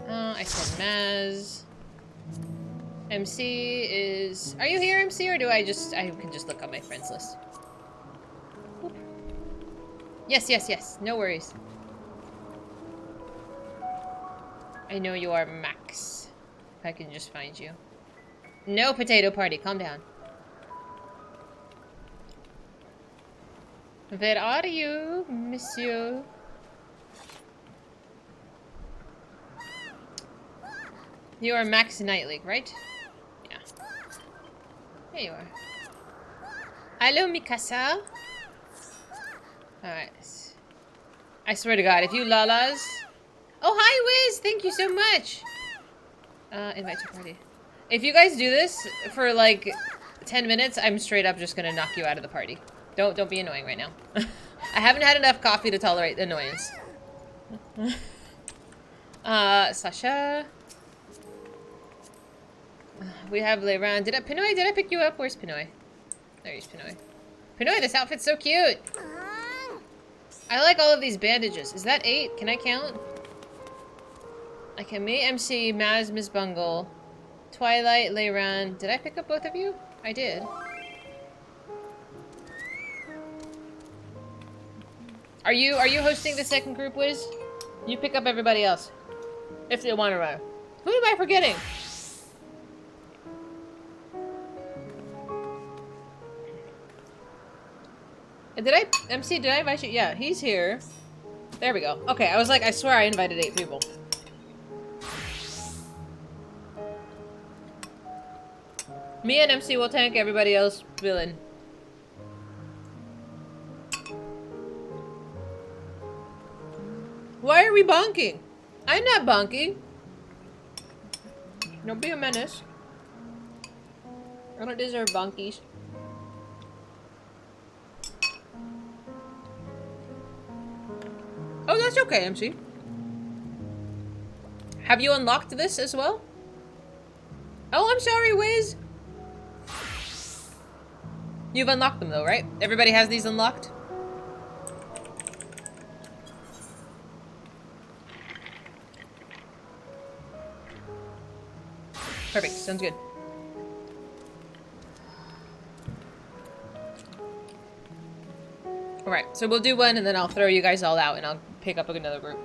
I said Maz. MC is... Are you here, MC, or do I can just look on my friends list? Whoop. Yes, yes, yes. No worries. I know you are Max. If I can just find you. No potato party. Calm down. Where are you, monsieur? You are Max Night League, right? Yeah. There you are. Hello, Mikasa. Alright. I swear to God, if you lalas... Oh, hi, Wiz! Thank you so much! Invite to party. If you guys do this for, like, 10 minutes, I'm straight up just gonna knock you out of the party. Don't be annoying right now. I haven't had enough coffee to tolerate the annoyance. Sasha... We have Leiran. Pinoy, did I pick you up? Where's Pinoy? There's Pinoy. Pinoy, this outfit's so cute! I like all of these bandages. Is that 8? Can I count? I can meet MC, Maz, Miss Bungle, Twilight, Leiran. Did I pick up both of you? I did. Are you hosting the second group, Wiz? You pick up everybody else. If they want to run. Who am I forgetting? Did I invite you? Yeah, he's here. There we go. Okay, I was like, I swear I invited 8 people. Me and MC will tank, everybody else fill in. Why are we bonking? I'm not bonking. Don't be a menace. I don't deserve bonkies. Oh, that's okay, MC. Have you unlocked this as well? Oh, I'm sorry, Wiz. You've unlocked them though, right? Everybody has these unlocked? Perfect, sounds good. Alright, so we'll do one and then I'll throw you guys all out and I'll pick up another group.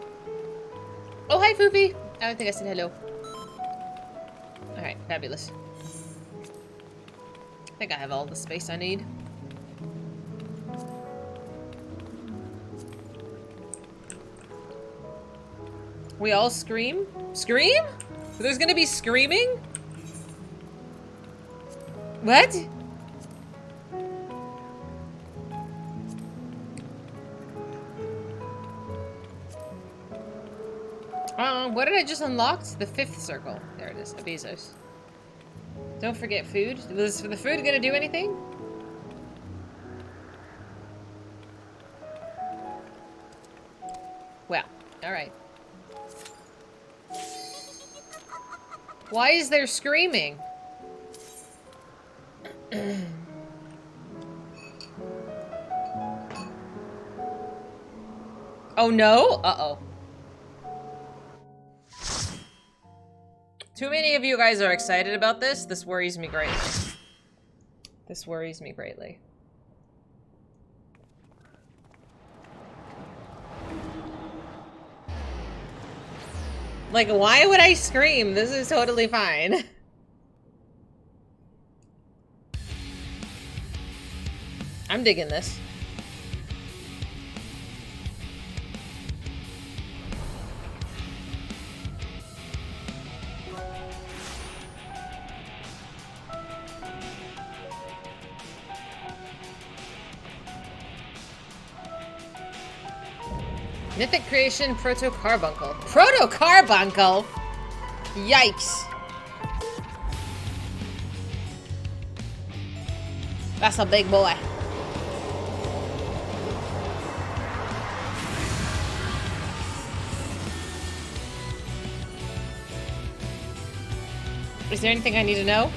Oh, hi, Foofy! I don't think I said hello. Alright, fabulous. I think I have all the space I need. We all scream? Scream? There's gonna be screaming? What? What did I just unlock? The 5th circle. There it is, Bezos. Don't forget food. Was the food gonna do anything? Well, alright. Why is there screaming? Oh no? Uh-oh. Too many of you guys are excited about this. This worries me greatly. This worries me greatly. Like, why would I scream? This is totally fine. I'm digging this. Mythic creation, Proto-Carbuncle. Proto-Carbuncle? Yikes. That's a big boy. Is there anything I need to know?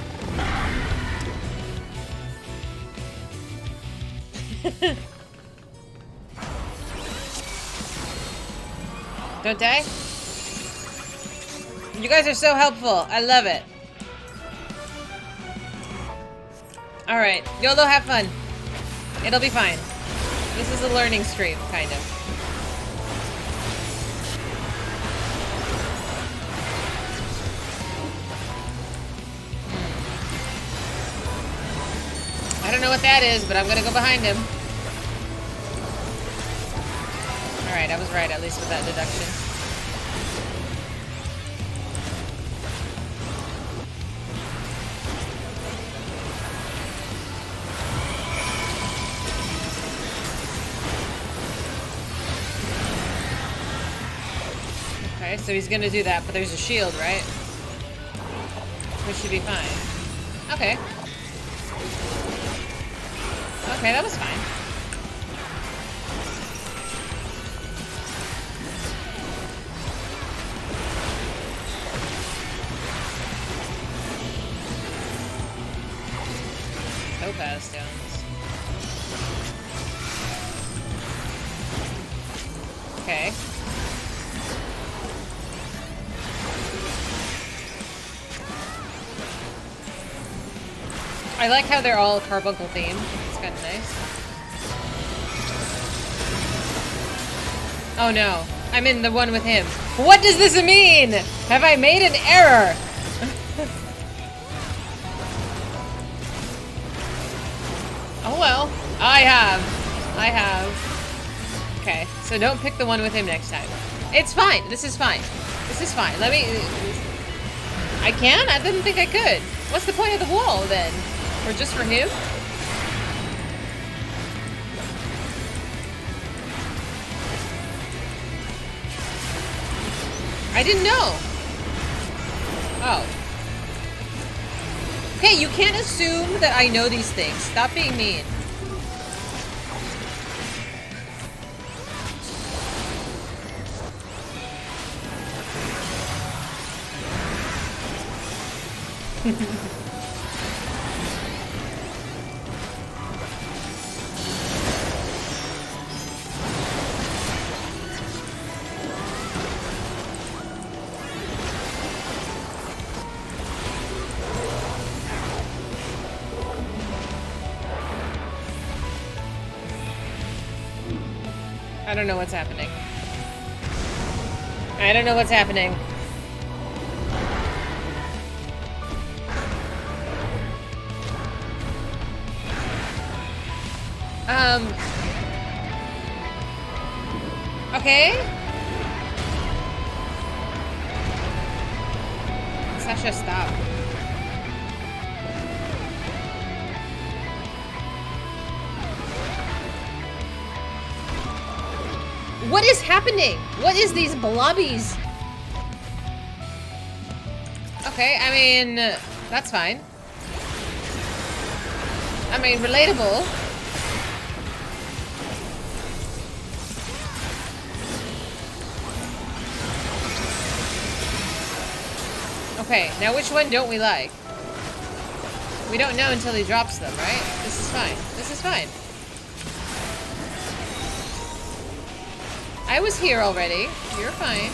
Don't die? You guys are so helpful. I love it. Alright. YOLO, have fun. It'll be fine. This is a learning stream, kind of. I don't know what that is, but I'm gonna go behind him. Alright, I was right, at least with that deduction. Okay, so he's gonna do that, but there's a shield, right? Which should be fine. Okay. Okay, that was fine. Topaz stones. Okay. I like how they're all carbuncle themed. It's kind of nice. Oh no, I'm in the one with him. What does this mean? Have I made an error? Oh well, I have. Okay, so don't pick the one with him next time. It's fine, this is fine. This is fine, let me... I can? I didn't think I could. What's the point of the wall then? Or just for him? I didn't know. Oh. Okay, you can't assume that I know these things. Stop being mean. I don't know what's happening. I don't know what's happening. Okay. Sasha, stop. What is happening? What is these blobbies? Okay, I mean, that's fine. I mean, relatable. Okay, now which one don't we like? We don't know until he drops them, right? This is fine. This is fine. I was here already. You're fine.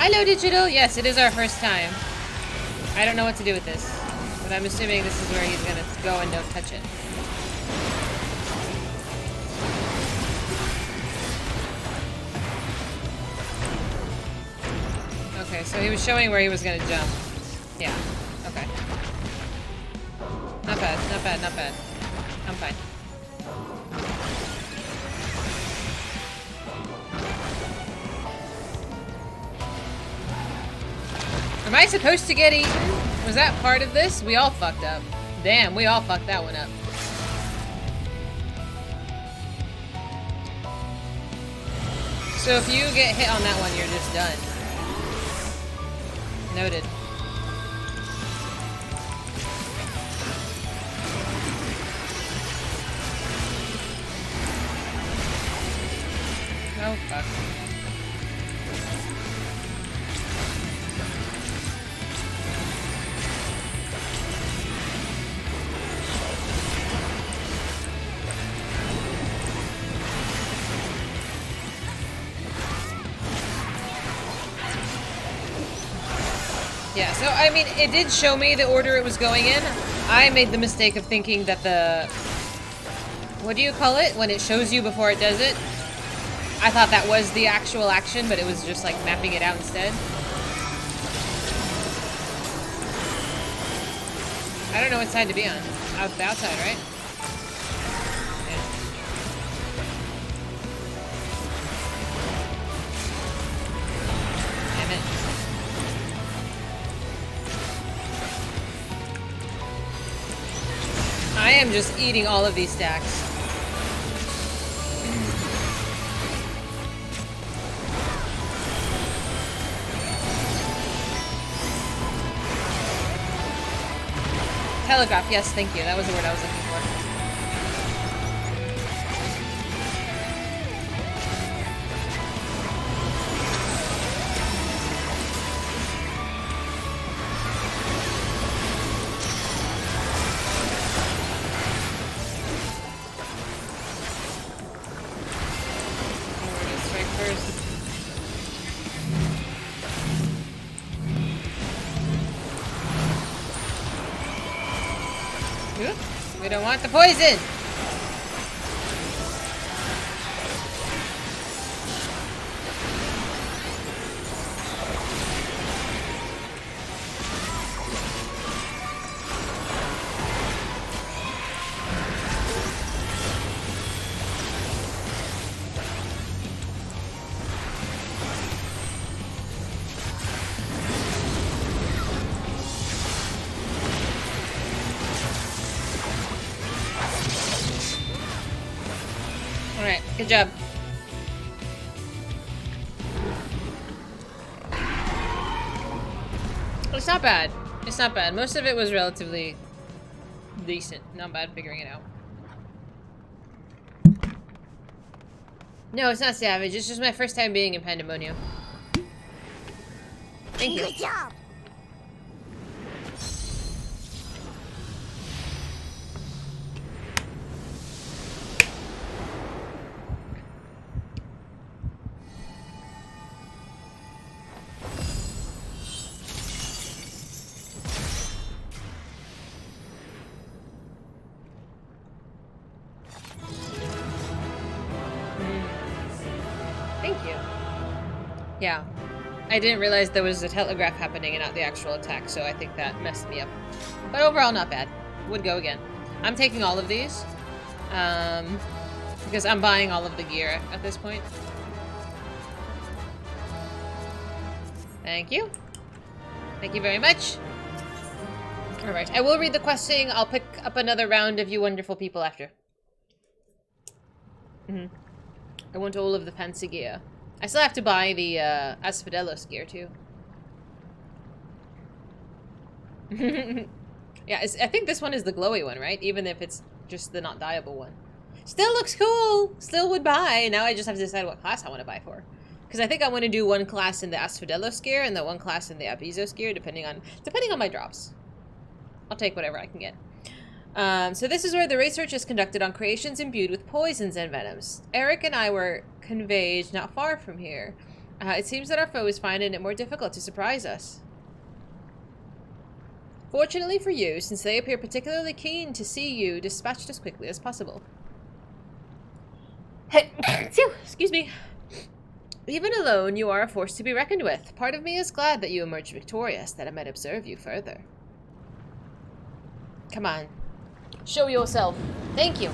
Hello, Digital. Yes, it is our first time. I don't know what to do with this, but I'm assuming this is where he's gonna go and don't touch it. Okay, so he was showing where he was gonna jump. Yeah, okay. bad, not bad, not bad. I'm fine. Am I supposed to get eaten? Was that part of this? We all fucked up. Damn, we all fucked that one up. So if you get hit on that one, you're just done. Noted. Oh, fuck. Yeah, so, I mean, it did show me the order it was going in. I made the mistake of thinking that the... What do you call it? When it shows you before it does it? I thought that was the actual action, but it was just, like, mapping it out instead. I don't know what side to be on. The outside, right? Yeah. Damn it. I am just eating all of these stacks. Telegraph, yes, thank you. That was the word I was looking for. We're gonna strike first. We don't want the poison! Alright, good job. It's not bad. It's not bad. Most of it was relatively decent. Not bad figuring it out. No, it's not savage. It's just my first time being in Pandemonium. Thank you. Good job. Thank you. Yeah. I didn't realize there was a telegraph happening and not the actual attack, so I think that messed me up. But overall, not bad. Would go again. I'm taking all of these. Because I'm buying all of the gear at this point. Thank you. Thank you very much. Alright, I will read the questing. I'll pick up another round of you wonderful people after. I want all of the fancy gear. I still have to buy the Asphodelos gear too. Yeah, I think this one is the glowy one, right? Even if it's just the not dyeable one. Still looks cool! Still would buy. Now I just have to decide what class I want to buy for. Because I think I want to do one class in the Asphodelos gear and the one class in the Abizos gear, depending on my drops. I'll take whatever I can get. So this is where the research is conducted on creations imbued with poisons and venoms. Eric and I were conveyed not far from here. It seems that our foes find it more difficult to surprise us. Fortunately for you, since they appear particularly keen to see you dispatched as quickly as possible. Excuse me. Even alone, you are a force to be reckoned with. Part of me is glad that you emerged victorious, that I might observe you further. Come on. Show yourself. Thank you.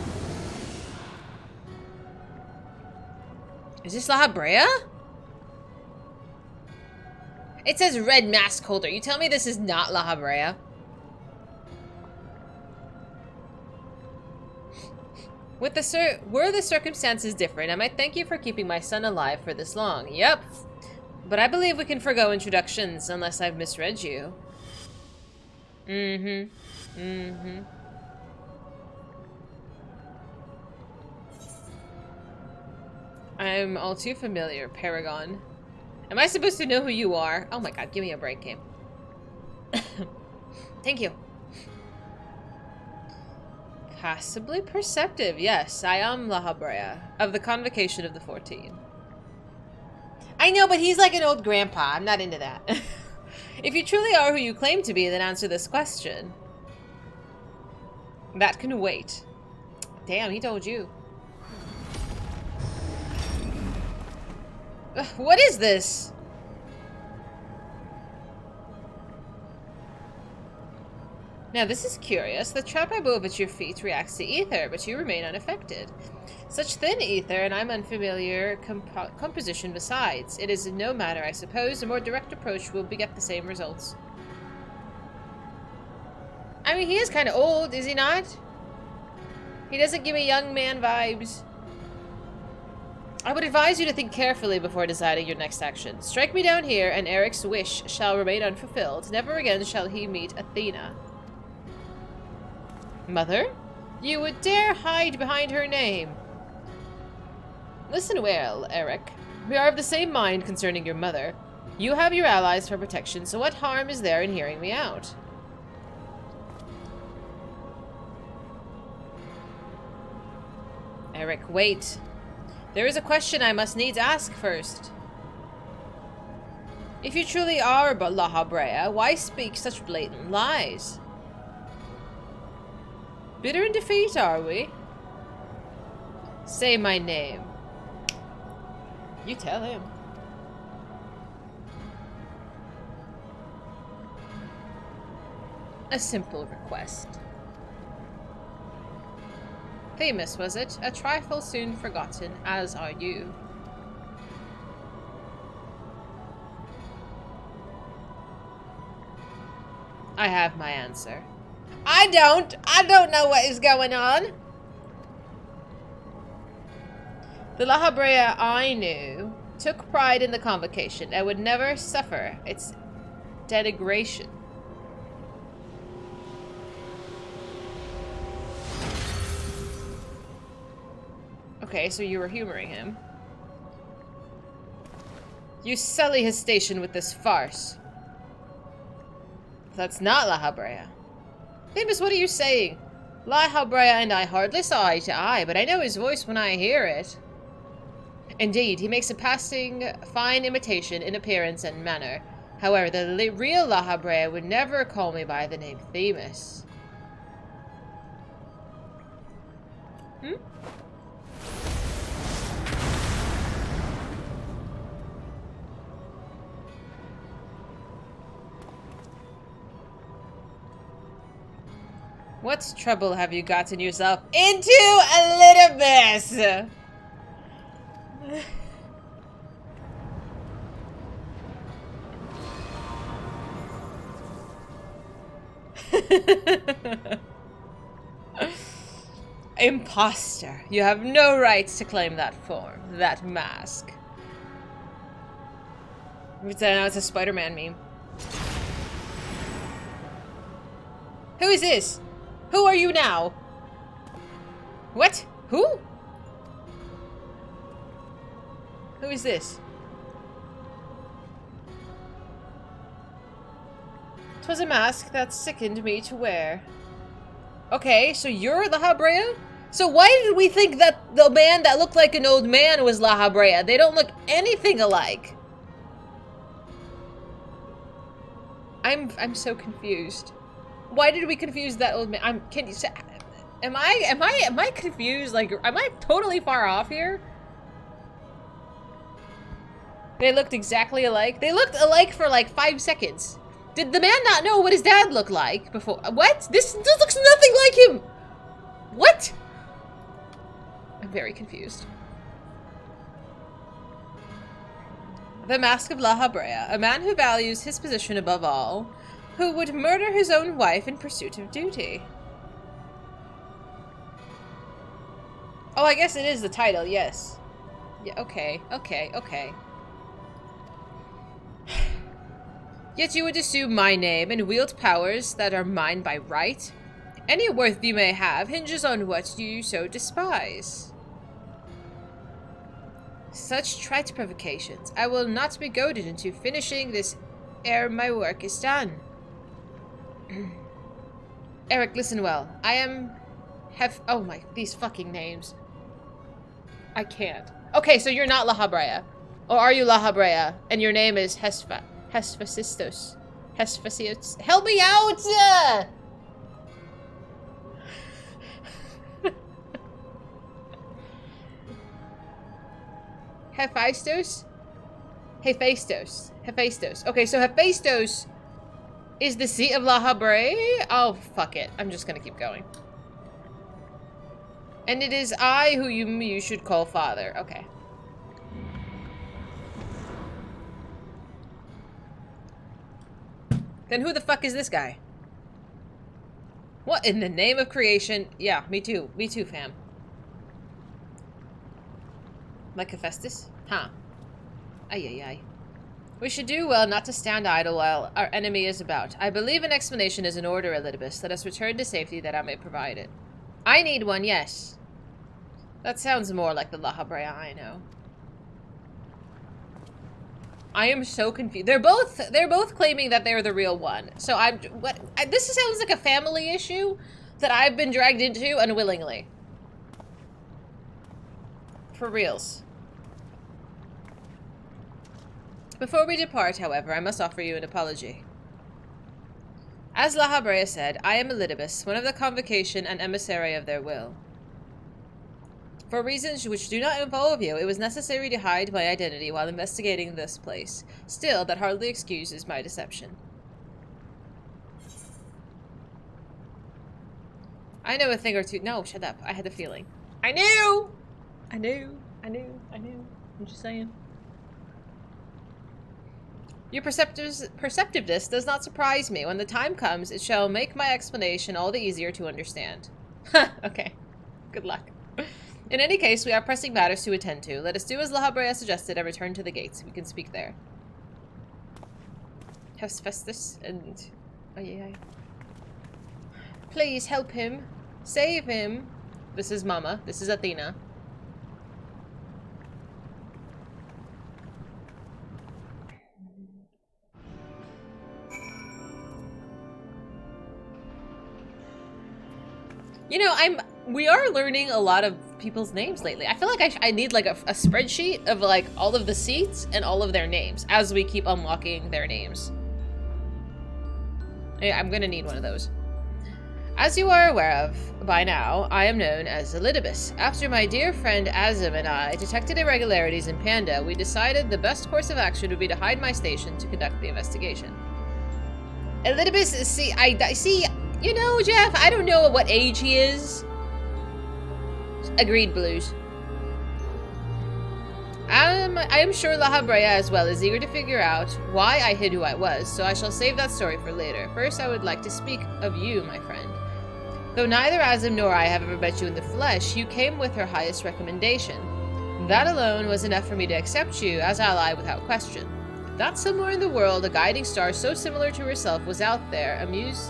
Is this La Habrea? It says red mask holder. You tell me this is not La Habrea? Were the circumstances different, I might thank you for keeping my son alive for this long. Yep. But I believe we can forgo introductions unless I've misread you. Mm-hmm. Mm-hmm. I'm all too familiar, Paragon. Am I supposed to know who you are? Oh my god, give me a break, game. Thank you. Passably perceptive, yes. I am La Habrea, of the Convocation of the 14. I know, but he's like an old grandpa. I'm not into that. If you truly are who you claim to be, then answer this question. That can wait. Damn, he told you. What is this? Now this is curious. The trap I wove at your feet reacts to ether, but you remain unaffected. Such thin ether, and I'm unfamiliar composition besides. It is no matter, I suppose. A more direct approach will beget the same results. I mean, he is kind of old, is he not? He doesn't give me young man vibes. I would advise you to think carefully before deciding your next action. Strike me down here, and Eric's wish shall remain unfulfilled. Never again shall he meet Athena. Mother? You would dare hide behind her name. Listen well, Eric. We are of the same mind concerning your mother. You have your allies for protection, so what harm is there in hearing me out? Eric, wait. There is a question I must needs ask first. If you truly are La Habrea, why speak such blatant lies? Bitter in defeat, are we? Say my name. You tell him. A simple request. Famous, was it? A trifle soon forgotten, as are you. I have my answer. I don't know what is going on. The La Habrea I knew took pride in the convocation and would never suffer its denigration. Okay, so you were humoring him. You sully his station with this farce. That's not La Habrea. Famous, what are you saying? La Habrea and I hardly saw eye to eye, but I know his voice when I hear it. Indeed, he makes a passing fine imitation in appearance and manner. However, the real La Habrea would never call me by the name Themis. Hmm? What trouble have you gotten yourself into, Elidibus? Imposter. You have no right to claim that form, that mask. Now it's a Spider-Man meme. Who is this? Who are you now? What? Who? Who is this? 'Twas a mask that sickened me to wear. Okay, so you're La Habrea? So why did we think that the man that looked like an old man was La Habrea? They don't look anything alike. I'm so confused. Why did we confuse that old man? Can you say, am I confused? Like, am I totally far off here? They looked exactly alike. They looked alike for like 5 seconds. Did the man not know what his dad looked like before? What? This looks nothing like him. What? I'm very confused. The Mask of La Habrea, a man who values his position above all, who would murder his own wife in pursuit of duty. Oh, I guess it is the title, yes. Yeah, okay. Yet you would assume my name and wield powers that are mine by right? Any worth you may have hinges on what you so despise. Such trite provocations. I will not be goaded into finishing this ere my work is done. Eric, listen well. I am... oh my, these fucking names. I can't. Okay, so you're not La Habrea. Or are you La Habrea? And your name is Hesphasistos. Hesphasios. Help me out! Hephaestus? Hephaestus. Okay, so Hephaestus is the seat of La Habrea? Oh, fuck it. I'm just gonna keep going. And it is I who you should call father. Okay. Then who the fuck is this guy? What in the name of creation? Yeah, me too. Me too, fam. Like Hephaestus? Huh. Ay. We should do well not to stand idle while our enemy is about. I believe an explanation is in order, Elidibus. Let us return to safety that I may provide it. I need one, yes. That sounds more like the La Habrea I know. I am so confused. They're both claiming that they're the real one. So this sounds like a family issue that I've been dragged into unwillingly. For reals. Before we depart, however, I must offer you an apology. As La Habrea said, I am Elidibus, one of the convocation and emissary of their will. For reasons which do not involve you, it was necessary to hide my identity while investigating this place. Still, that hardly excuses my deception. I know a thing or two. No, shut up. I had a feeling. I knew! I knew. I'm just saying. Your perceptiveness does not surprise me. When the time comes, it shall make my explanation all the easier to understand. Okay. Good luck. In any case, we have pressing matters to attend to. Let us do as La Habrea suggested and return to the gates. We can speak there. Hephaestus and... Ay. Please help him. Save him. This is Mama. This is Athena. You know, we are learning a lot of people's names lately. I feel like I need like a spreadsheet of like all of the seats and all of their names as we keep unlocking their names. Yeah, I'm gonna need one of those. As you are aware of by now, I am known as Elidibus. After my dear friend Azim and I detected irregularities in Panda, we decided the best course of action would be to hide my station to conduct the investigation. Elidibus, see, you know, Jeff, I don't know at what age he is. Agreed, Blues. I am sure La Habrea as well is eager to figure out why I hid who I was, so I shall save that story for later. First, I would like to speak of you, my friend. Though neither Azim nor I have ever met you in the flesh, you came with her highest recommendation. That alone was enough for me to accept you as ally without question. That somewhere in the world a guiding star so similar to herself was out there, amused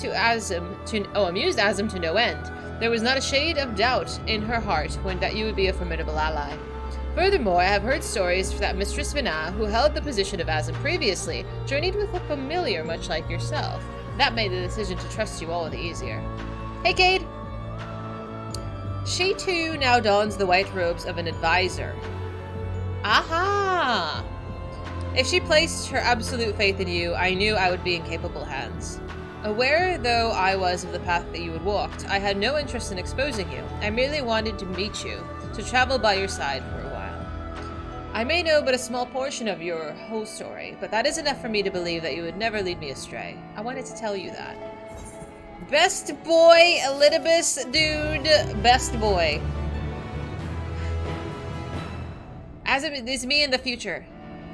Azim to no end. There was not a shade of doubt in her heart that you would be a formidable ally. Furthermore, I have heard stories that Mistress Vina, who held the position of Azim previously, journeyed with a familiar much like yourself. That made the decision to trust you all the easier. Hey, Cade! She too now dons the white robes of an advisor. Aha! If she placed her absolute faith in you, I knew I would be in capable hands. Aware though I was of the path that you had walked, I had no interest in exposing you. I merely wanted to meet you, to travel by your side for a while. I may know but a small portion of your whole story, but that is enough for me to believe that you would never lead me astray. I wanted to tell you that. Best boy, Elidibus, dude. Best boy. As it is me in the future.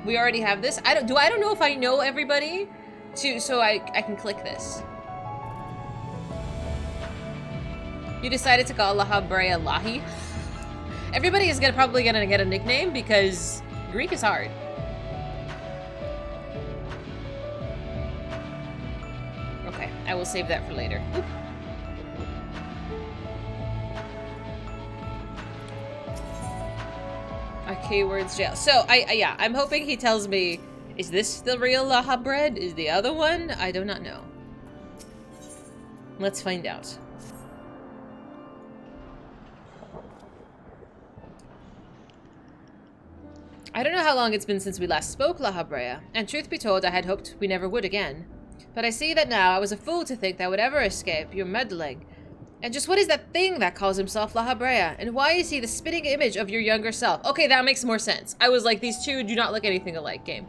We already have this. I don't know if I know everybody so I can click this. You decided to call La Brea Lahi. Everybody is probably gonna get a nickname because Greek is hard. Okay, I will save that for later. Oop. Keywords jail. So yeah, I'm hoping he tells me, is this the real Laha bread? Is the other one? I do not know. Let's find out. I don't know how long it's been since we last spoke, La Brea, and truth be told, I had hoped we never would again. But I see that now I was a fool to think that I would ever escape your meddling. And just what is that thing that calls himself La Brea? And why is he the spitting image of your younger self? Okay, that makes more sense. I was like, these two do not look anything alike, game.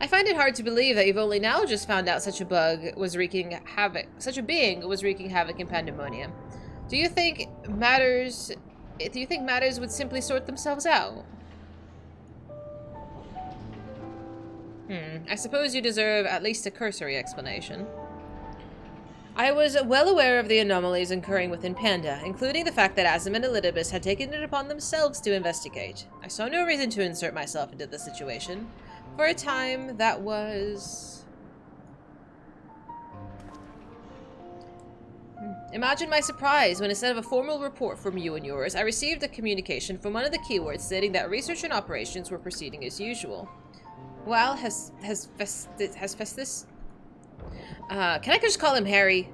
I find it hard to believe that you've only now just found out such a being was wreaking havoc in Pandemonium. Do you think matters would simply sort themselves out? I suppose you deserve at least a cursory explanation. I was well aware of the anomalies occurring within Panda, including the fact that Azim and Elidibus had taken it upon themselves to investigate. I saw no reason to insert myself into the situation. For a time, that was... Imagine my surprise when instead of a formal report from you and yours, I received a communication from one of the keywords stating that research and operations were proceeding as usual. Well, has Festus... can I just call him Harry?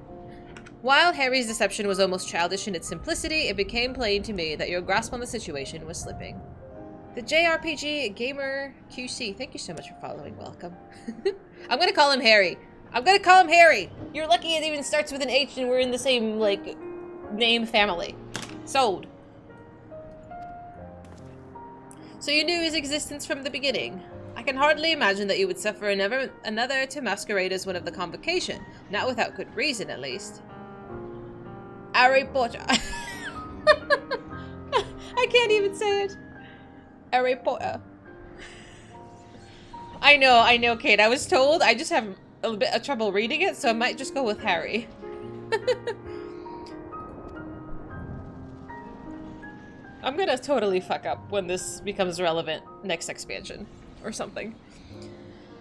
While Harry's deception was almost childish in its simplicity, it became plain to me that your grasp on the situation was slipping. The JRPG Gamer QC, thank you so much for following. Welcome. I'm gonna call him Harry. I'm gonna call him Harry. You're lucky it even starts with an H and we're in the same, like, name family. Sold. So you knew his existence from the beginning. I can hardly imagine that you would suffer another to masquerade as one of the convocation. Not without good reason, at least. Harry Potter. I can't even say it. Harry Potter. I know, Kate. I was told. I just have a little bit of trouble reading it, so I might just go with Harry. I'm gonna totally fuck up when this becomes relevant next expansion. Or something.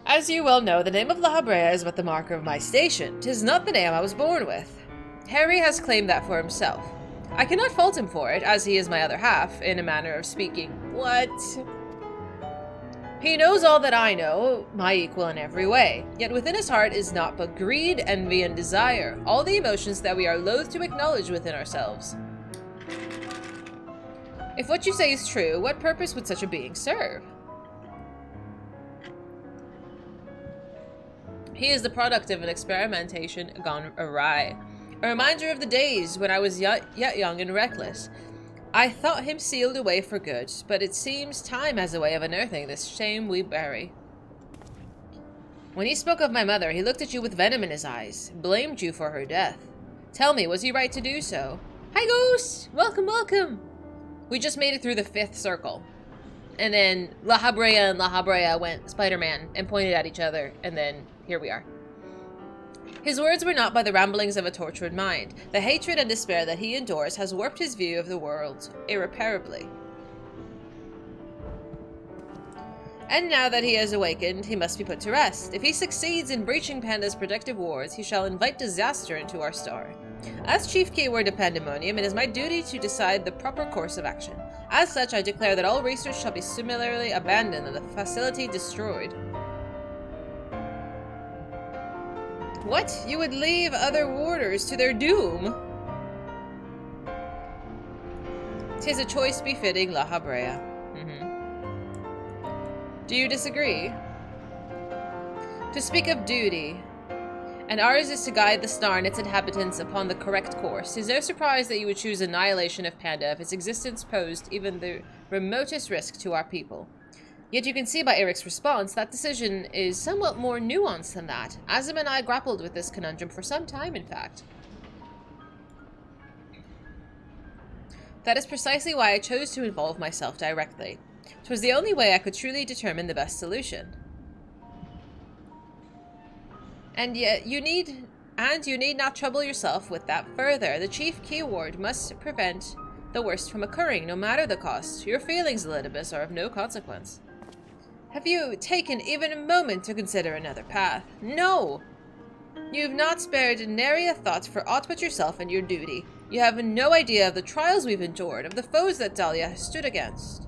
As you well know, the name of La Brea is but the marker of my station. 'Tis not the name I was born with. Harry has claimed that for himself. I cannot fault him for it, as he is my other half, in a manner of speaking. What? He knows all that I know, my equal in every way. Yet within his heart is naught but greed, envy, and desire, all the emotions that we are loath to acknowledge within ourselves. If what you say is true, what purpose would such a being serve? He is the product of an experimentation gone awry. A reminder of the days when I was yet young and reckless. I thought him sealed away for good, but it seems time has a way of unearthing this shame we bury. When he spoke of my mother, he looked at you with venom in his eyes, blamed you for her death. Tell me, was he right to do so? Hi, Ghost! Welcome, welcome! We just made it through the 5th circle. And then La Brea and La Brea went Spider-Man and pointed at each other, and then here we are. His words were not by the ramblings of a tortured mind. The hatred and despair that he endures has warped his view of the world irreparably. And now that he has awakened, he must be put to rest. If he succeeds in breaching Panda's protective wards, he shall invite disaster into our star. As chief keyword of Pandemonium, it is my duty to decide the proper course of action. As such, I declare that all research shall be similarly abandoned and the facility destroyed. What? You would leave other warders to their doom? 'Tis a choice befitting La Brea. Do you disagree? To speak of duty, and ours is to guide the star and its inhabitants upon the correct course. Is no surprise that you would choose annihilation of Panda if its existence posed even the remotest risk to our people. Yet you can see by Eric's response that decision is somewhat more nuanced than that. Azim and I grappled with this conundrum for some time, in fact. That is precisely why I chose to involve myself directly. It was the only way I could truly determine the best solution. And yet, you need not trouble yourself with that further. The chief keyword must prevent the worst from occurring, no matter the cost. Your feelings, Elidibus, are of no consequence. Have you taken even a moment to consider another path? No! You have not spared nary a thought for aught but yourself and your duty. You have no idea of the trials we've endured, of the foes that Dahlia has stood against.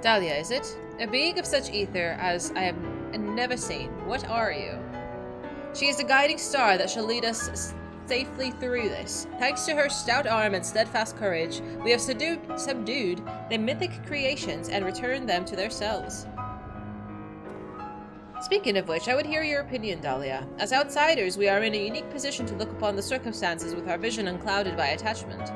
Dahlia, is it? A being of such ether as I have never seen. What are you? She is the guiding star that shall lead us safely through this. Thanks to her stout arm and steadfast courage, we have subdued the mythic creations and returned them to their selves. Speaking of which, I would hear your opinion, Dahlia. As outsiders, we are in a unique position to look upon the circumstances with our vision unclouded by attachment.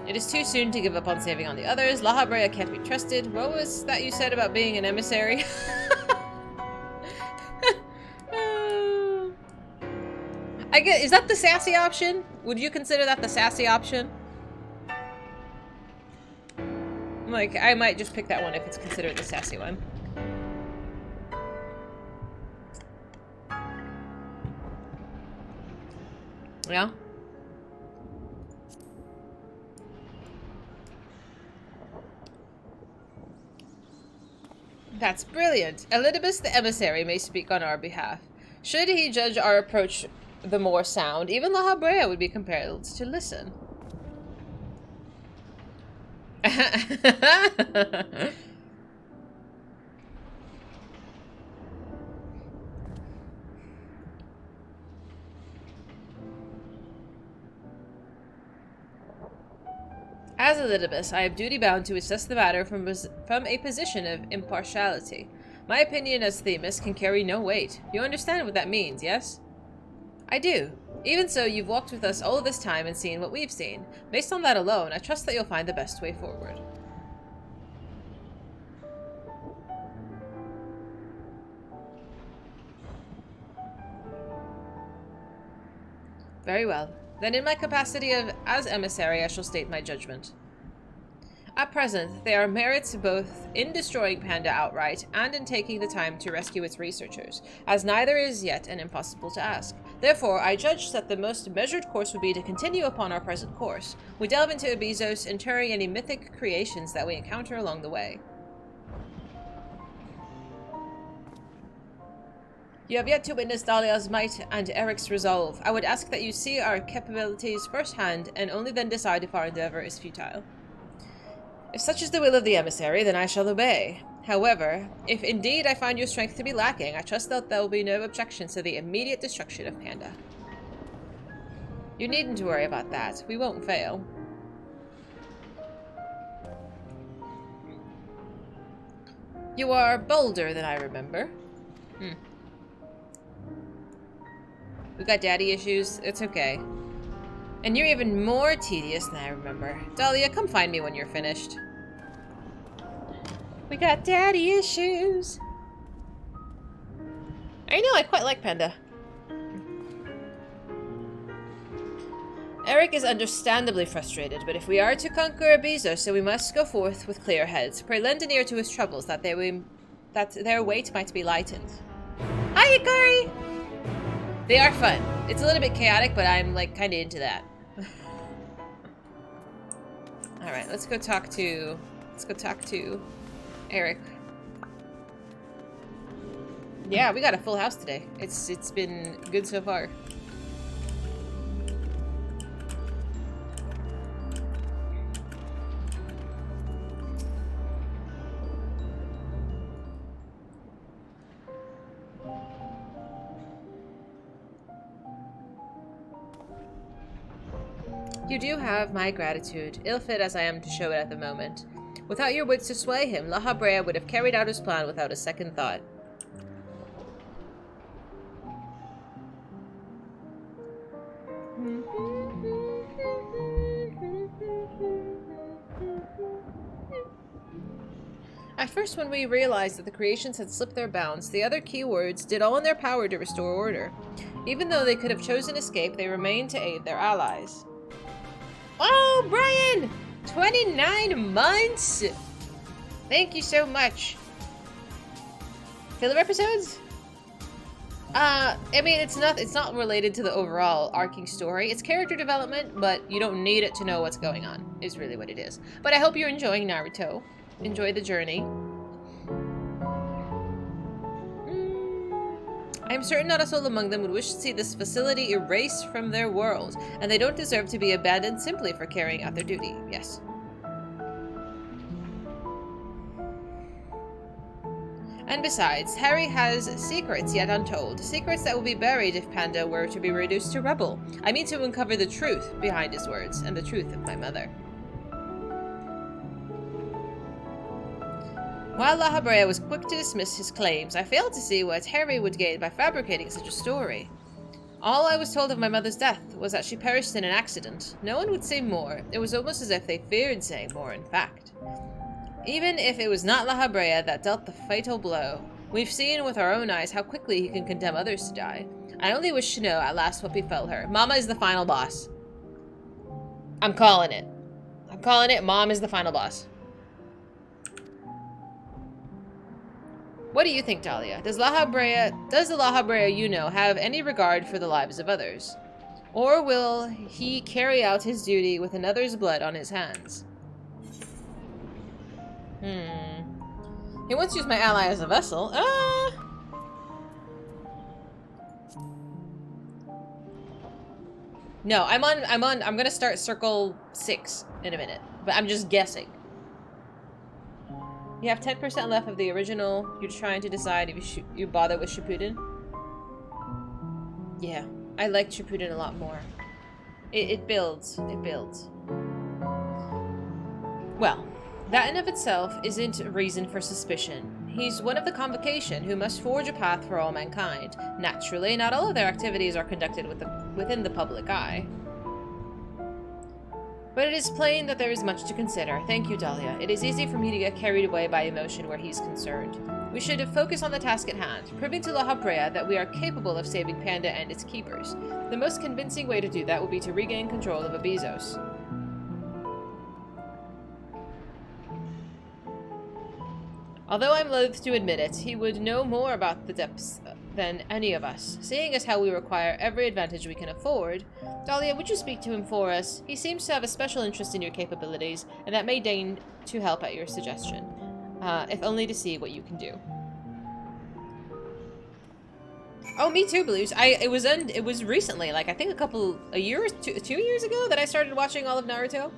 It is too soon to give up on saving on the others. La Habrea can't be trusted. What was that you said about being an emissary? I get, is that the sassy option? Would you consider that the sassy option? Like, I might just pick that one if it's considered the sassy one. Yeah? That's brilliant. Elidibus the emissary may speak on our behalf. Should he judge our approach the more sound, even La Habrea would be compelled to listen. As Elidibus, I have duty bound to assess the matter from a position of impartiality. My opinion as Themis can carry no weight. You understand what that means, yes? I do. Even so, you've walked with us all this time and seen what we've seen. Based on that alone, I trust that you'll find the best way forward. Very well. Then in my capacity as emissary, I shall state my judgment. At present, there are merits both in destroying Panda outright and in taking the time to rescue its researchers, as neither is yet an impossible to ask. Therefore, I judge that the most measured course would be to continue upon our present course. We delve into Abizos, interring any mythic creations that we encounter along the way. You have yet to witness Dahlia's might and Eric's resolve. I would ask that you see our capabilities firsthand, and only then decide if our endeavor is futile. If such is the will of the emissary, then I shall obey. However, if indeed I find your strength to be lacking, I trust that there will be no objections to the immediate destruction of Panda. You needn't worry about that. We won't fail. You are bolder than I remember. We got daddy issues. It's okay. And you're even more tedious than I remember. Dahlia, come find me when you're finished. We got daddy issues. I know, I quite like Panda. Eric is understandably frustrated, but if we are to conquer Abizos, so we must go forth with clear heads. Pray lend an ear to his troubles, that their weight might be lightened. Hi, Ikari! They are fun. It's a little bit chaotic, but I'm, like, kinda into that. Alright, let's go talk to Eric. Yeah, we got a full house today. It's been good so far. You do have my gratitude, ill-fit as I am to show it at the moment. Without your wits to sway him, La Habrea would have carried out his plan without a second thought. At first, when we realized that the creations had slipped their bounds, the other keywords did all in their power to restore order. Even though they could have chosen escape, they remained to aid their allies. Oh, Brian! 29 months! Thank you so much. Filler episodes? I mean, it's not related to the overall arcing story. It's character development, but you don't need it to know what's going on, is really what it is. But I hope you're enjoying Naruto. Enjoy the journey. I am certain not a soul among them would wish to see this facility erased from their world, and they don't deserve to be abandoned simply for carrying out their duty. Yes. And besides, Harry has secrets yet untold. Secrets that will be buried if Panda were to be reduced to rubble. I mean to uncover the truth behind his words, and the truth of my mother. While La Habrea was quick to dismiss his claims, I failed to see what Harry would gain by fabricating such a story. All I was told of my mother's death was that she perished in an accident. No one would say more. It was almost as if they feared saying more, in fact. Even if it was not La Habrea that dealt the fatal blow, we've seen with our own eyes how quickly he can condemn others to die. I only wish to know at last what befell her. Mama is the final boss. I'm calling it. I'm calling it. Mom is the final boss. What do you think, Dahlia? Does the La Habrea you know have any regard for the lives of others? Or will he carry out his duty with another's blood on his hands? He wants to use my ally as a vessel. No, I'm gonna start circle 6 in a minute, but I'm just guessing. You have 10% left of the original. You're trying to decide if you bother with Shippuden. Yeah, I like Shippuden a lot more. It builds. It builds. Well, that in of itself isn't a reason for suspicion. He's one of the convocation who must forge a path for all mankind. Naturally, not all of their activities are conducted within the public eye. But it is plain that there is much to consider. Thank you, Dahlia. It is easy for me to get carried away by emotion where he's concerned. We should focus on the task at hand, proving to La Habrea that we are capable of saving Panda and its keepers. The most convincing way to do that will be to regain control of Abizos. Although I'm loath to admit it, he would know more about the depths than any of us. Seeing as how we require every advantage we can afford, Dahlia, would you speak to him for us? He seems to have a special interest in your capabilities, and that may deign to help at your suggestion, if only to see what you can do. Oh, me too, Blues. It was recently, like I think a year or 2 years ago that I started watching all of Naruto.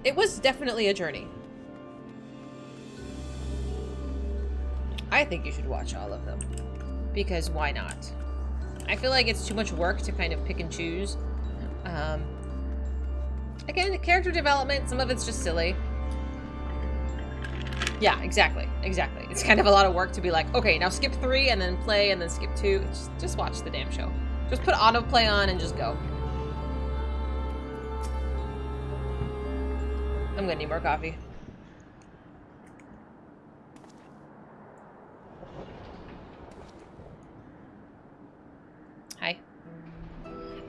It was definitely a journey. I think you should watch all of them. Because why not? I feel like it's too much work to kind of pick and choose. Again, character development, some of it's just silly. Yeah, exactly. Exactly. It's kind of a lot of work to be like, okay, now skip 3 and then play and then skip 2. Just watch the damn show. Just put autoplay on and just go. I'm gonna need more coffee. Hi.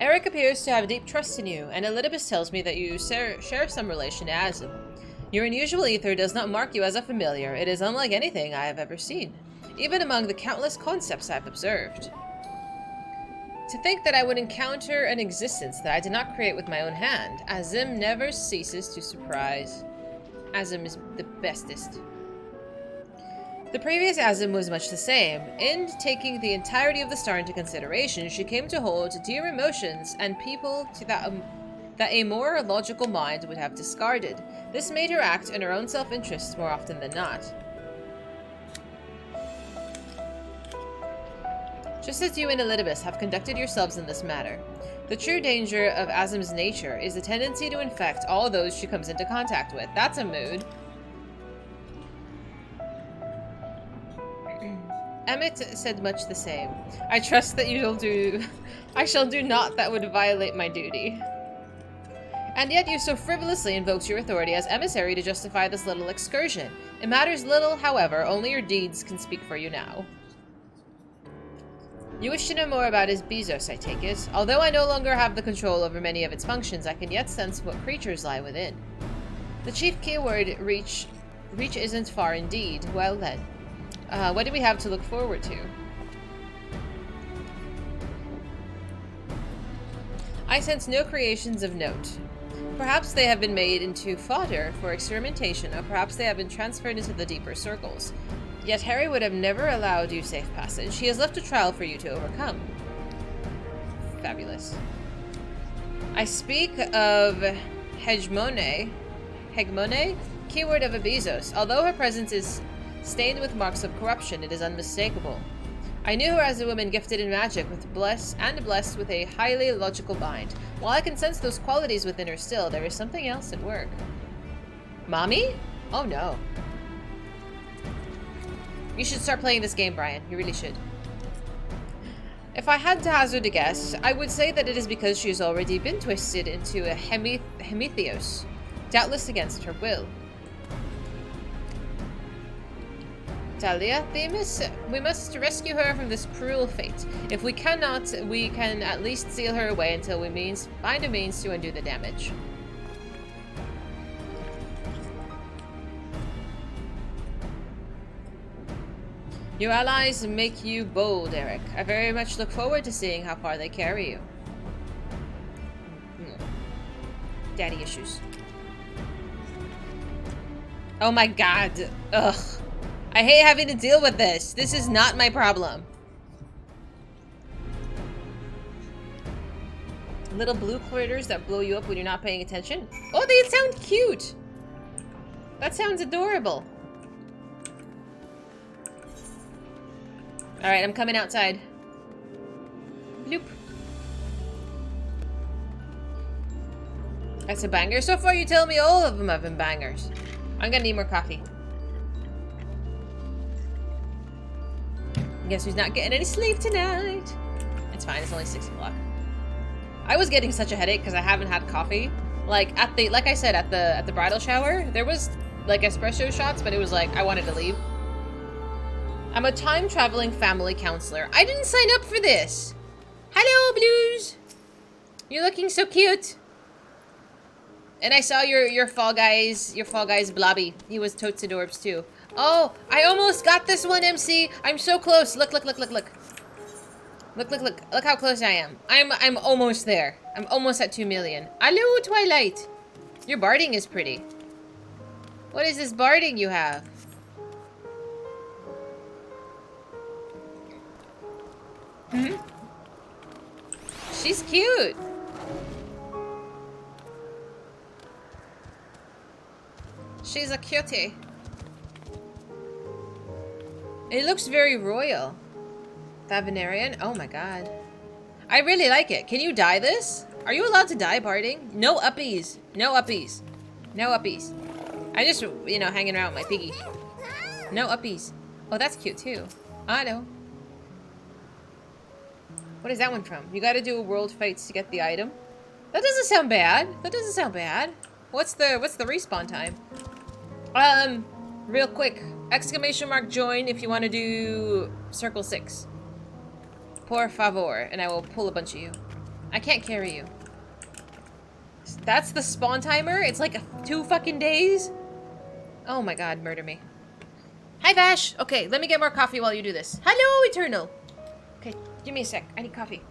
Eric appears to have deep trust in you, and Elidibus tells me that you share some relation to Azim. Your unusual ether does not mark you as a familiar. It is unlike anything I have ever seen, even among the countless concepts I've observed. To think that I would encounter an existence that I did not create with my own hand. Azim never ceases to surprise. Azim is the bestest. The previous Azim was much the same. In taking the entirety of the star into consideration, she came to hold dear emotions and people to that a more logical mind would have discarded. This made her act in her own self-interest more often than not. Just as you and Elidibus have conducted yourselves in this matter. The true danger of Azim's nature is the tendency to infect all those she comes into contact with. That's a mood. Emmett said much the same. I trust that I shall do naught that would violate my duty. And yet you so frivolously invoked your authority as emissary to justify this little excursion. It matters little, however, only your deeds can speak for you now. You wish to know more about his Bezos, I take it. Although I no longer have the control over many of its functions, I can yet sense what creatures lie within. The chief keyword, reach isn't far indeed. Well then, what do we have to look forward to? I sense no creations of note. Perhaps they have been made into fodder for experimentation, or perhaps they have been transferred into the deeper circles. Yet Harry would have never allowed you safe passage. He has left a trial for you to overcome. Fabulous. I speak of Hegemone, keyword of a Bezos. Although her presence is stained with marks of corruption, it is unmistakable. I knew her as a woman gifted in magic, blessed with a highly logical mind. While I can sense those qualities within her still, there is something else at work. Mommy? Oh no. You should start playing this game, Brian. You really should. If I had to hazard a guess, I would say that it is because she has already been twisted into a Hemitheos, doubtless against her will. Talia, we must rescue her from this cruel fate. If we cannot, we can at least seal her away until we find a means to undo the damage. Your allies make you bold, Eric. I very much look forward to seeing how far they carry you. Daddy issues. Oh my god. Ugh. I hate having to deal with this. This is not my problem. Little blue critters that blow you up when you're not paying attention. Oh, they sound cute. That sounds adorable. Alright, I'm coming outside. Bloop. That's a banger. So far, you tell me all of them have been bangers. I'm gonna need more coffee. Guess who's not getting any sleep tonight? It's fine, it's only 6 o'clock. I was getting such a headache because I haven't had coffee. Like I said, at the bridal shower, there was like espresso shots, but it was like I wanted to leave. I'm a time-traveling family counselor. I didn't sign up for this. Hello, Blues. You're looking so cute. And I saw your Fall Guys Blobby. He was totes adorbs too. Oh, I almost got this one, MC. I'm so close. Look. Look how close I am. I'm almost there. I'm almost at 2 million. Hello, Twilight. Your barding is pretty. What is this barding you have? She's cute. She's a cutie. It looks very royal. Favinarian? Oh my god. I really like it. Can you dye this? Are you allowed to dye barding? No uppies. No uppies. No uppies. I just, you know, hanging around with my piggy. No uppies. Oh, that's cute too. I know. What is that one from? You gotta do a world fights to get the item. That doesn't sound bad. That doesn't sound bad. What's the respawn time? Real quick. Exclamation mark join if you want to do circle 6. Por favor. And I will pull a bunch of you. I can't carry you. That's the spawn timer? It's like 2 fucking days? Oh my god, murder me. Hi, Vash. Okay, let me get more coffee while you do this. Hello, Eternal. Okay, give me a sec. I need coffee.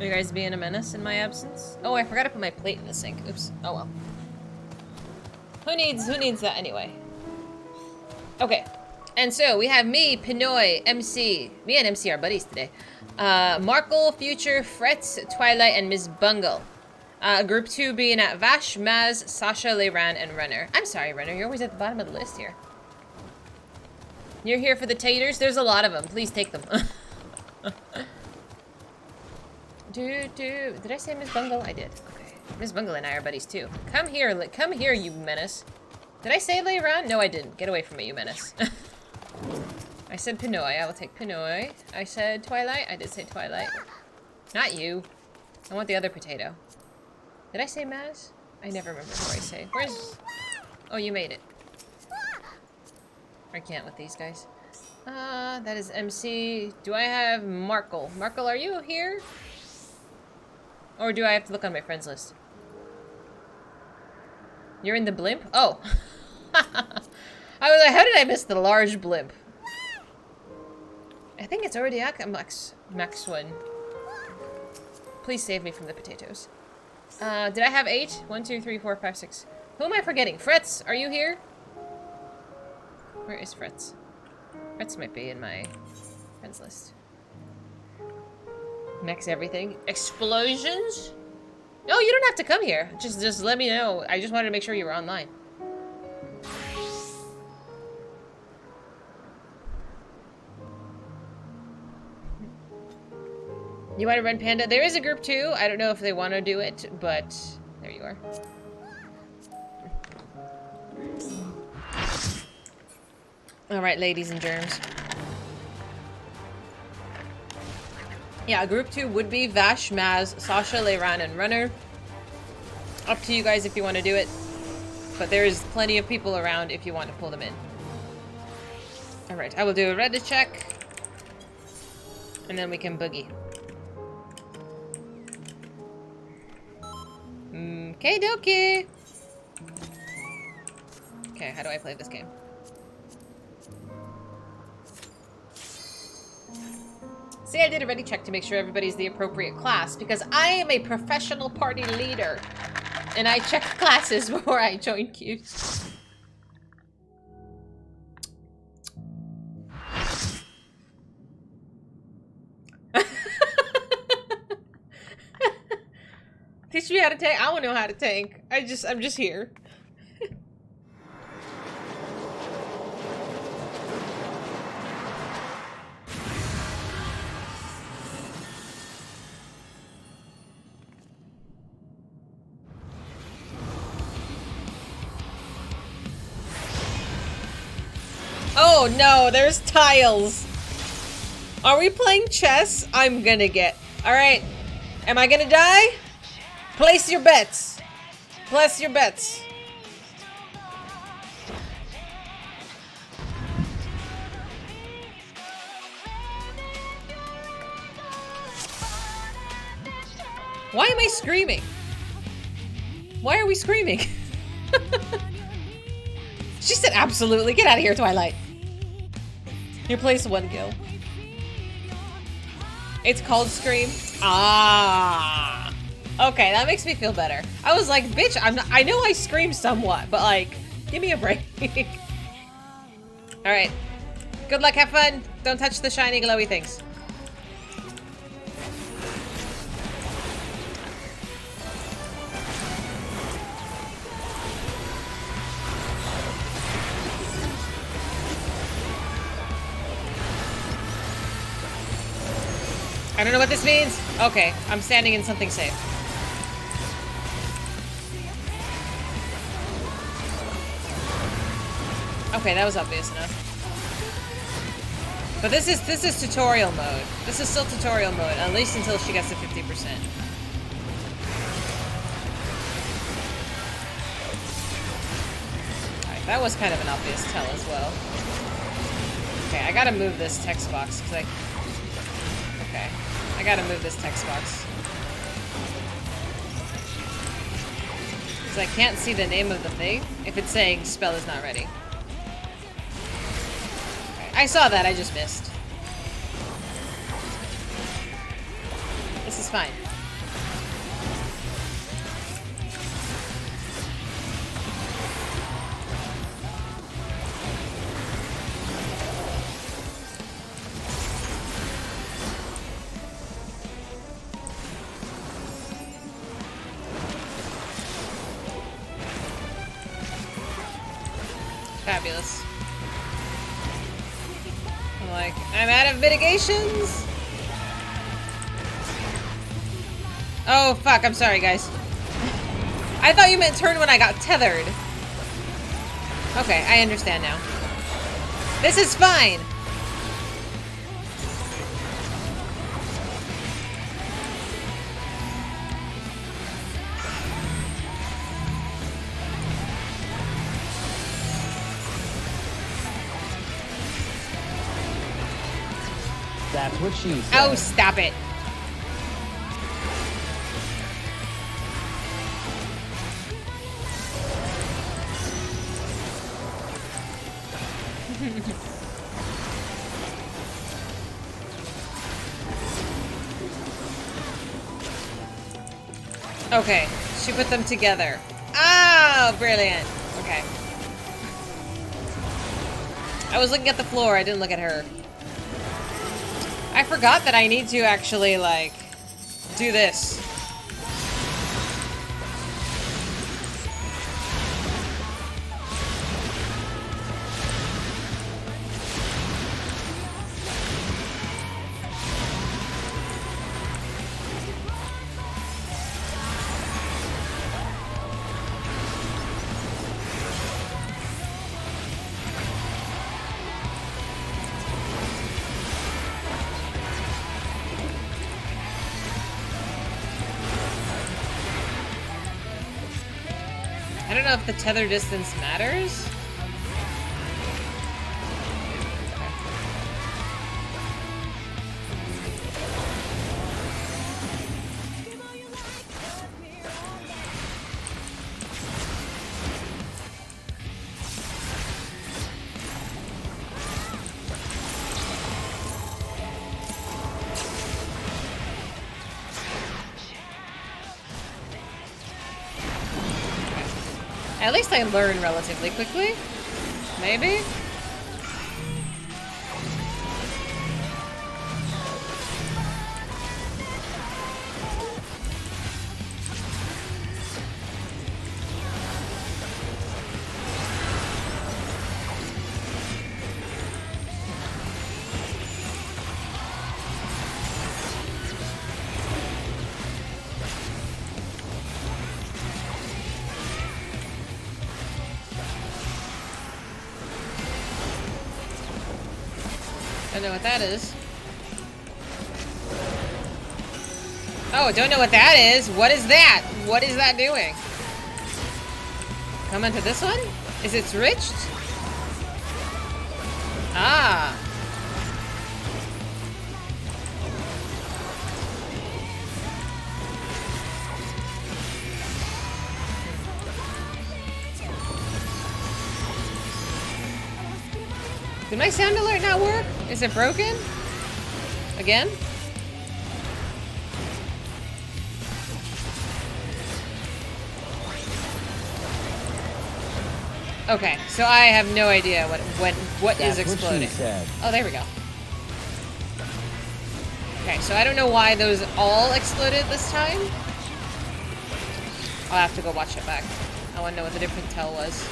Are you guys being a menace in my absence? Oh, I forgot to put my plate in the sink. Oops. Oh well. Who needs that anyway? Okay. And so we have me, Pinoy, MC. Me and MC are buddies today. Markle, Future, Fretz, Twilight, and Miss Bungle. Group 2 being at Vash, Maz, Sasha, Leyran, and Runner. I'm sorry, Runner. You're always at the bottom of the list here. You're here for the taters? There's a lot of them. Please take them. Did I say Miss Bungle? I did. Okay. Miss Bungle and I are buddies too. Come here, you menace. Did I say Leyran? No, I didn't. Get away from me, you menace. I said Pinoy. I will take Pinoy. I said Twilight. I did say Twilight. Not you. I want the other potato. Did I say Maz? I never remember who I say. Where's... Oh, you made it. I can't with these guys. That is MC. Do I have Markle? Markle, are you here? Or do I have to look on my friends list? You're in the blimp? Oh. I was like, how did I miss the large blimp? I think it's already at max one. Please save me from the potatoes. Did I have 8? 1, 2, 3, 4, 5, 6. Who am I forgetting? Fretz, are you here? Where is Fretz? Fretz might be in my friends list. Max everything. Explosions? No, you don't have to come here. Just let me know. I just wanted to make sure you were online. You want to run Panda? There is a group 2. I don't know if they want to do it, but there you are. Alright, ladies and germs. Yeah, group 2 would be Vash, Maz, Sasha, Leyran, and Runner. Up to you guys if you want to do it. But there is plenty of people around if you want to pull them in. Alright, I will do a Reddit check. And then we can boogie. Okay, dokie. Okay, how do I play this game? See, I did a ready check to make sure everybody's the appropriate class because I am a professional party leader. And I check classes before I join queues. Teach me how to tank. I want to know how to tank. I'm just here. Oh no, there's tiles. Are we playing chess? I'm gonna get. Alright. Am I gonna die? Place your bets. Place your bets. Why am I screaming? Why are we screaming? She said absolutely. Get out of here, Twilight. You place 1 gil. It's called Scream. Ah. Okay, that makes me feel better. I was like, bitch, I know I scream somewhat, but like, give me a break. Alright. Good luck, have fun. Don't touch the shiny glowy things. I don't know what this means. Okay, I'm standing in something safe. Okay, that was obvious enough. But this is tutorial mode. This is still tutorial mode, at least until she gets to 50%. Alright, that was kind of an obvious tell as well. Okay, I gotta move this text box, because Okay, I gotta move this text box. Because I can't see the name of the thing if it's saying spell is not ready. I saw that, I just missed. This is fine. Fabulous. I'm like, I'm out of mitigations. Oh, fuck. I'm sorry, guys. I thought you meant turn when I got tethered. Okay, I understand now. This is fine. That's what she said. Oh, stop it. Okay, she put them together. Oh, brilliant. Okay. I was looking at the floor, I didn't look at her. I forgot that I need to actually, like, do this. I don't know if the tether distance matters. At least I learn relatively quickly. Maybe? Don't know what that is. Oh, don't know what that is. What is that? What is that doing? Come into this one? Is it switched? Ah. Did my sound alert not work? Is it broken? Again? Okay, so I have no idea what is exploding. What she said. Oh, there we go. Okay, so I don't know why those all exploded this time. I'll have to go watch it back. I want to know what the different tell was.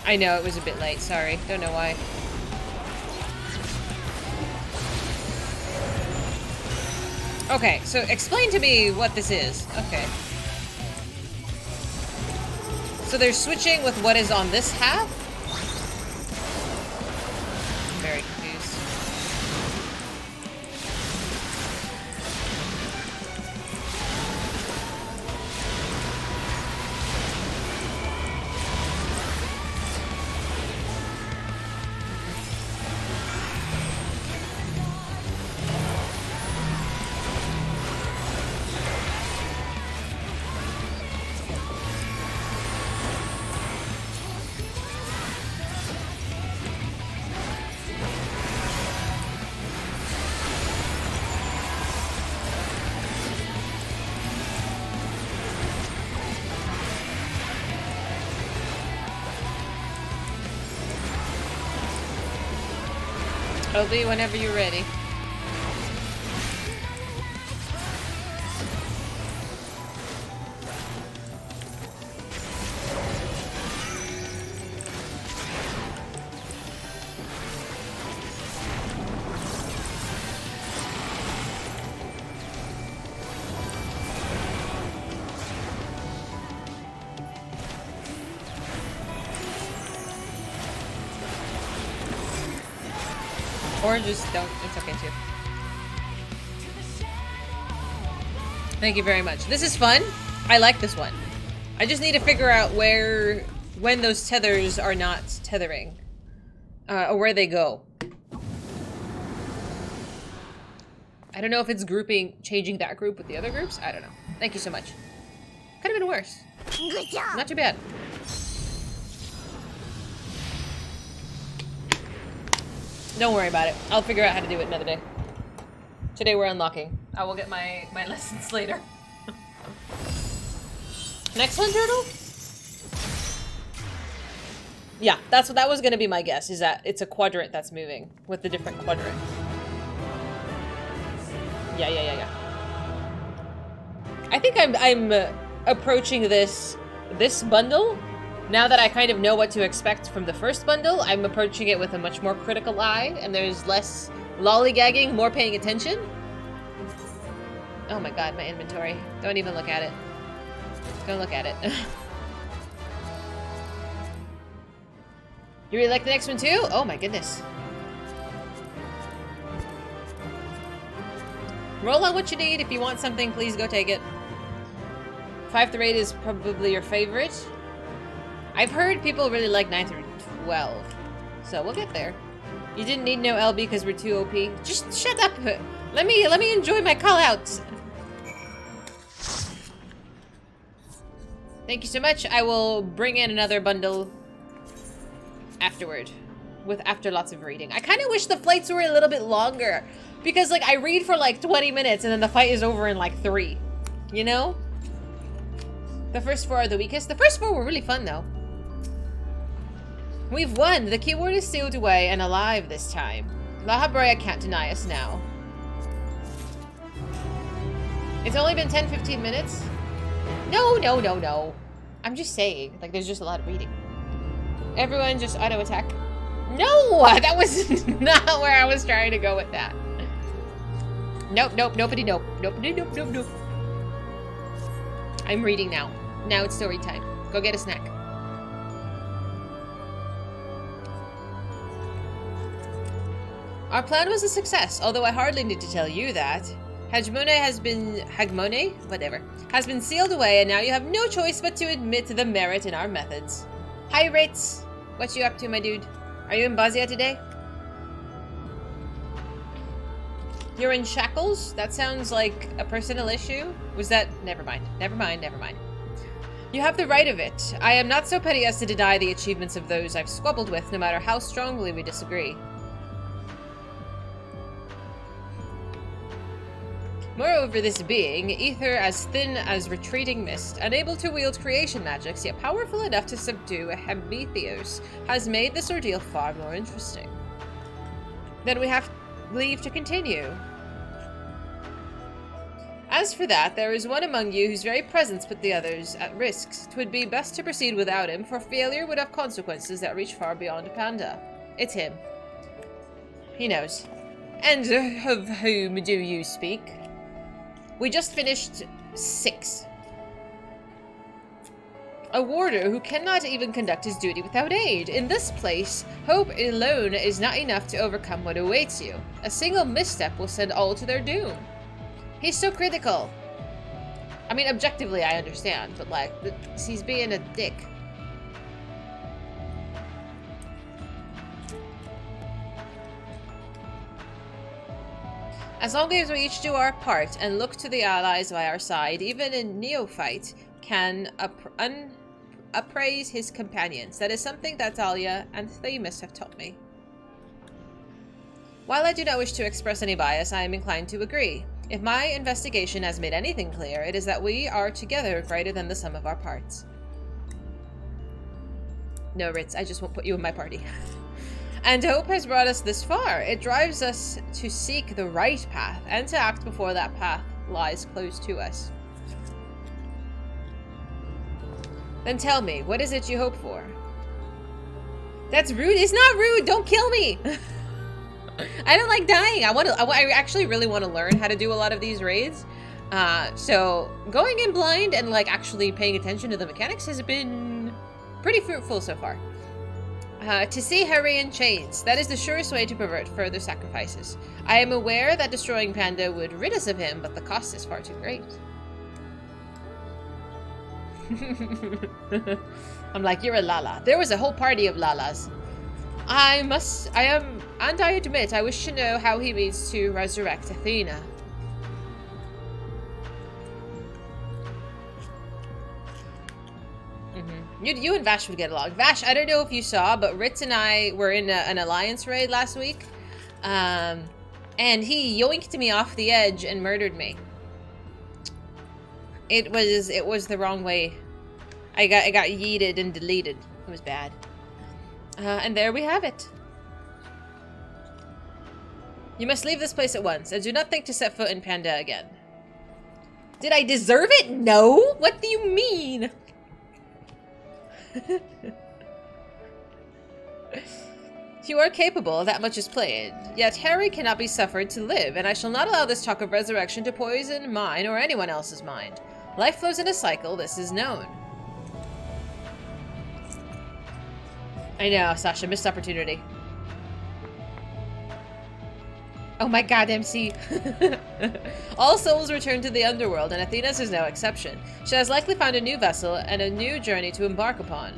I know, it was a bit late, sorry. Don't know why. Okay, so explain to me what this is. Okay. So they're switching with what is on this half? I'm very confused. Obi, whenever you're ready. Or just don't. It's okay too. Thank you very much. This is fun. I like this one. I just need to figure out when those tethers are not tethering. Or where they go. I don't know if it's changing that group with the other groups. I don't know. Thank you so much. Could have been worse. Good job. Not too bad. Don't worry about it. I'll figure out how to do it another day. Today we're unlocking. I will get my lessons later. Next one, Turtle? Yeah, that was gonna be my guess, is that it's a quadrant that's moving with the different quadrant. Yeah. I think I'm approaching this bundle. Now that I kind of know what to expect from the first bundle, I'm approaching it with a much more critical eye, and there's less lollygagging, more paying attention. Oh my god, my inventory. Don't even look at it. Don't look at it. You really like the next one too? Oh my goodness. Roll on what you need. If you want something, please go take it. 5 through 8 is probably your favorite. I've heard people really like 9 through 12. So we'll get there. You didn't need no LB because we're too OP. Just shut up. Let me enjoy my call-outs. Thank you so much. I will bring in another bundle afterward. After lots of reading. I kind of wish the flights were a little bit longer. Because, like, I read for, like, 20 minutes and then the fight is over in, like, 3. You know? The first 4 are the weakest. The first 4 were really fun, though. We've won. The keyword is sealed away and alive this time. La Habrea can't deny us now. It's only been 10-15 minutes. No. I'm just saying. Like, there's just a lot of reading. Everyone just auto-attack. No! That was not where I was trying to go with that. Nope. Nobody, nope. I'm reading now. Now it's story time. Go get a snack. Our plan was a success, although I hardly need to tell you that. Hagmone has been sealed away, and now you have no choice but to admit the merit in our methods. Hi, Ritz. What you up to, my dude? Are you in Bosnia today? You're in shackles? That sounds like a personal issue. Was that? Never mind. You have the right of it. I am not so petty as to deny the achievements of those I've squabbled with, no matter how strongly we disagree. Moreover, this being, ether as thin as retreating mist, unable to wield creation magics, yet powerful enough to subdue a Hebetheos, has made this ordeal far more interesting. Then we have leave to continue. As for that, there is one among you whose very presence put the others at risk. 'Twould be best to proceed without him, for failure would have consequences that reach far beyond Panda. It's him. He knows. And of whom do you speak? We just finished 6. A warder who cannot even conduct his duty without aid. In this place, hope alone is not enough to overcome what awaits you. A single misstep will send all to their doom. He's so critical. I mean, objectively, I understand, but, like, he's being a dick. As long as we each do our part and look to the allies by our side, even a neophyte can appraise his companions. That is something that Talia and Themis have taught me. While I do not wish to express any bias, I am inclined to agree. If my investigation has made anything clear, it is that we are together greater than the sum of our parts. No, Ritz, I just won't put you in my party. And hope has brought us this far. It drives us to seek the right path and to act before that path lies close to us. Then tell me, what is it you hope for? That's rude. It's not rude. Don't kill me. I don't like dying. I actually really want to learn how to do a lot of these raids. So going in blind and like actually paying attention to the mechanics has been pretty fruitful so far. To see Harry in chains. That is the surest way to prevent further sacrifices. I am aware that destroying Panda would rid us of him, but the cost is far too great. I'm like, you're a Lala. There was a whole party of Lalas. I admit, I wish to know how he means to resurrect Athena. You and Vash would get along. Vash, I don't know if you saw, but Ritz and I were in an alliance raid last week. And he yoinked me off the edge and murdered me. It was the wrong way. I got yeeted and deleted. It was bad. And there we have it. You must leave this place at once, and do not think to set foot in Panda again. Did I deserve it? No? What do you mean? You are capable, that much is plain. Yet Harry cannot be suffered to live, and I shall not allow this talk of resurrection to poison mine or anyone else's mind. Life flows in a cycle, this is known. I know, Sasha, missed opportunity. Oh my god, MC. All souls return to the underworld, and Athena's is no exception. She has likely found a new vessel and a new journey to embark upon.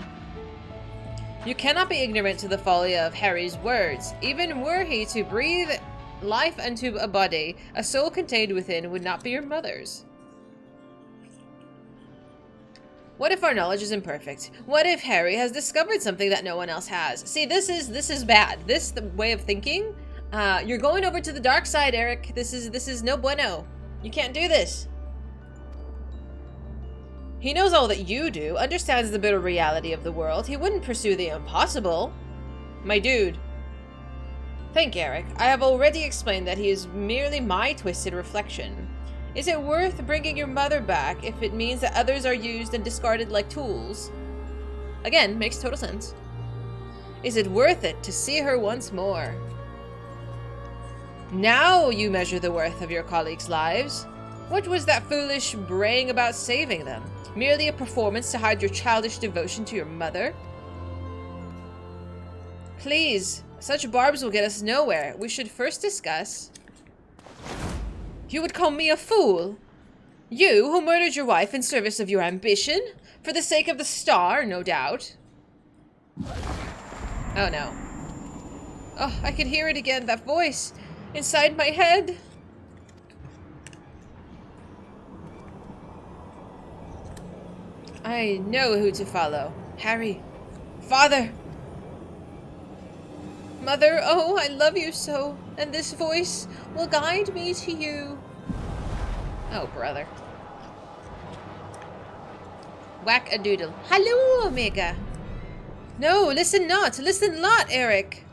You cannot be ignorant to the folly of Harry's words. Even were he to breathe life into a body, a soul contained within would not be your mother's. What if our knowledge is imperfect? What if Harry has discovered something that no one else has? See, this is bad. The way of thinking. You're going over to the dark side, Eric. This is no bueno. You can't do this. He knows all that you do, understands the bitter reality of the world. He wouldn't pursue the impossible. My dude. Think, Eric. I have already explained that he is merely my twisted reflection. Is it worth bringing your mother back if it means that others are used and discarded like tools? Again, makes total sense. Is it worth it to see her once more? Now you measure the worth of your colleagues' lives. What was that foolish braying about saving them? Merely a performance to hide your childish devotion to your mother? Please, such barbs will get us nowhere. We should first discuss... You would call me a fool? You, who murdered your wife in service of your ambition? For the sake of the star, no doubt. Oh no. Oh, I could hear it again, that voice. Inside my head. I know who to follow. Harry. Father. Mother, oh, I love you so. And this voice will guide me to you. Oh, brother. Whack-a-doodle. Hello, Omega. No, listen not. Listen not, Eric.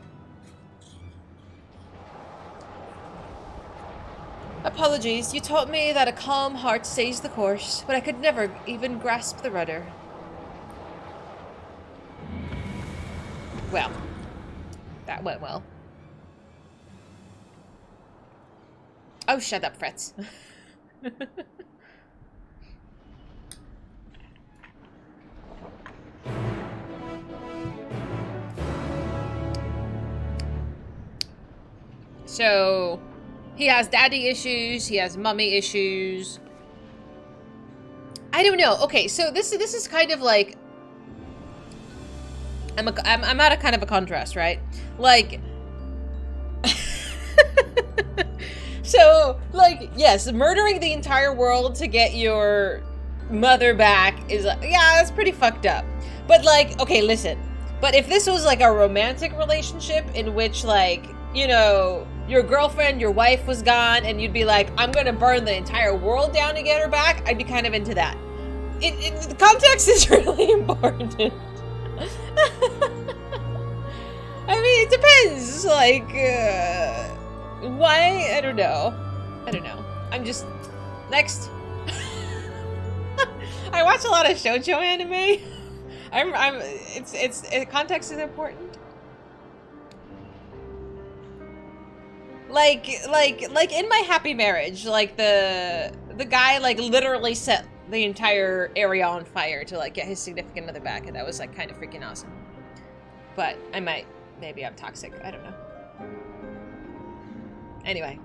Apologies, you taught me that a calm heart stays the course, but I could never even grasp the rudder. Well, that went well. Oh, shut up, Fretz. So... he has daddy issues, he has mummy issues. I don't know. Okay, so this is kind of like I'm at a kind of a contrast, right? Like so like yes, murdering the entire world to get your mother back is like, yeah, that's pretty fucked up. But like, okay, listen. But if this was like a romantic relationship in which like, you know, your girlfriend, your wife was gone, and you'd be like, I'm gonna burn the entire world down to get her back, I'd be kind of into that. The context is really important. I mean, it depends. Like, why? I don't know. I'm just... Next. I watch a lot of shoujo anime. Context is important. Like in My Happy Marriage, like the guy like literally set the entire area on fire to like get his significant other back, and that was like kind of freaking awesome. But I might. Maybe I'm toxic. I don't know. Anyway.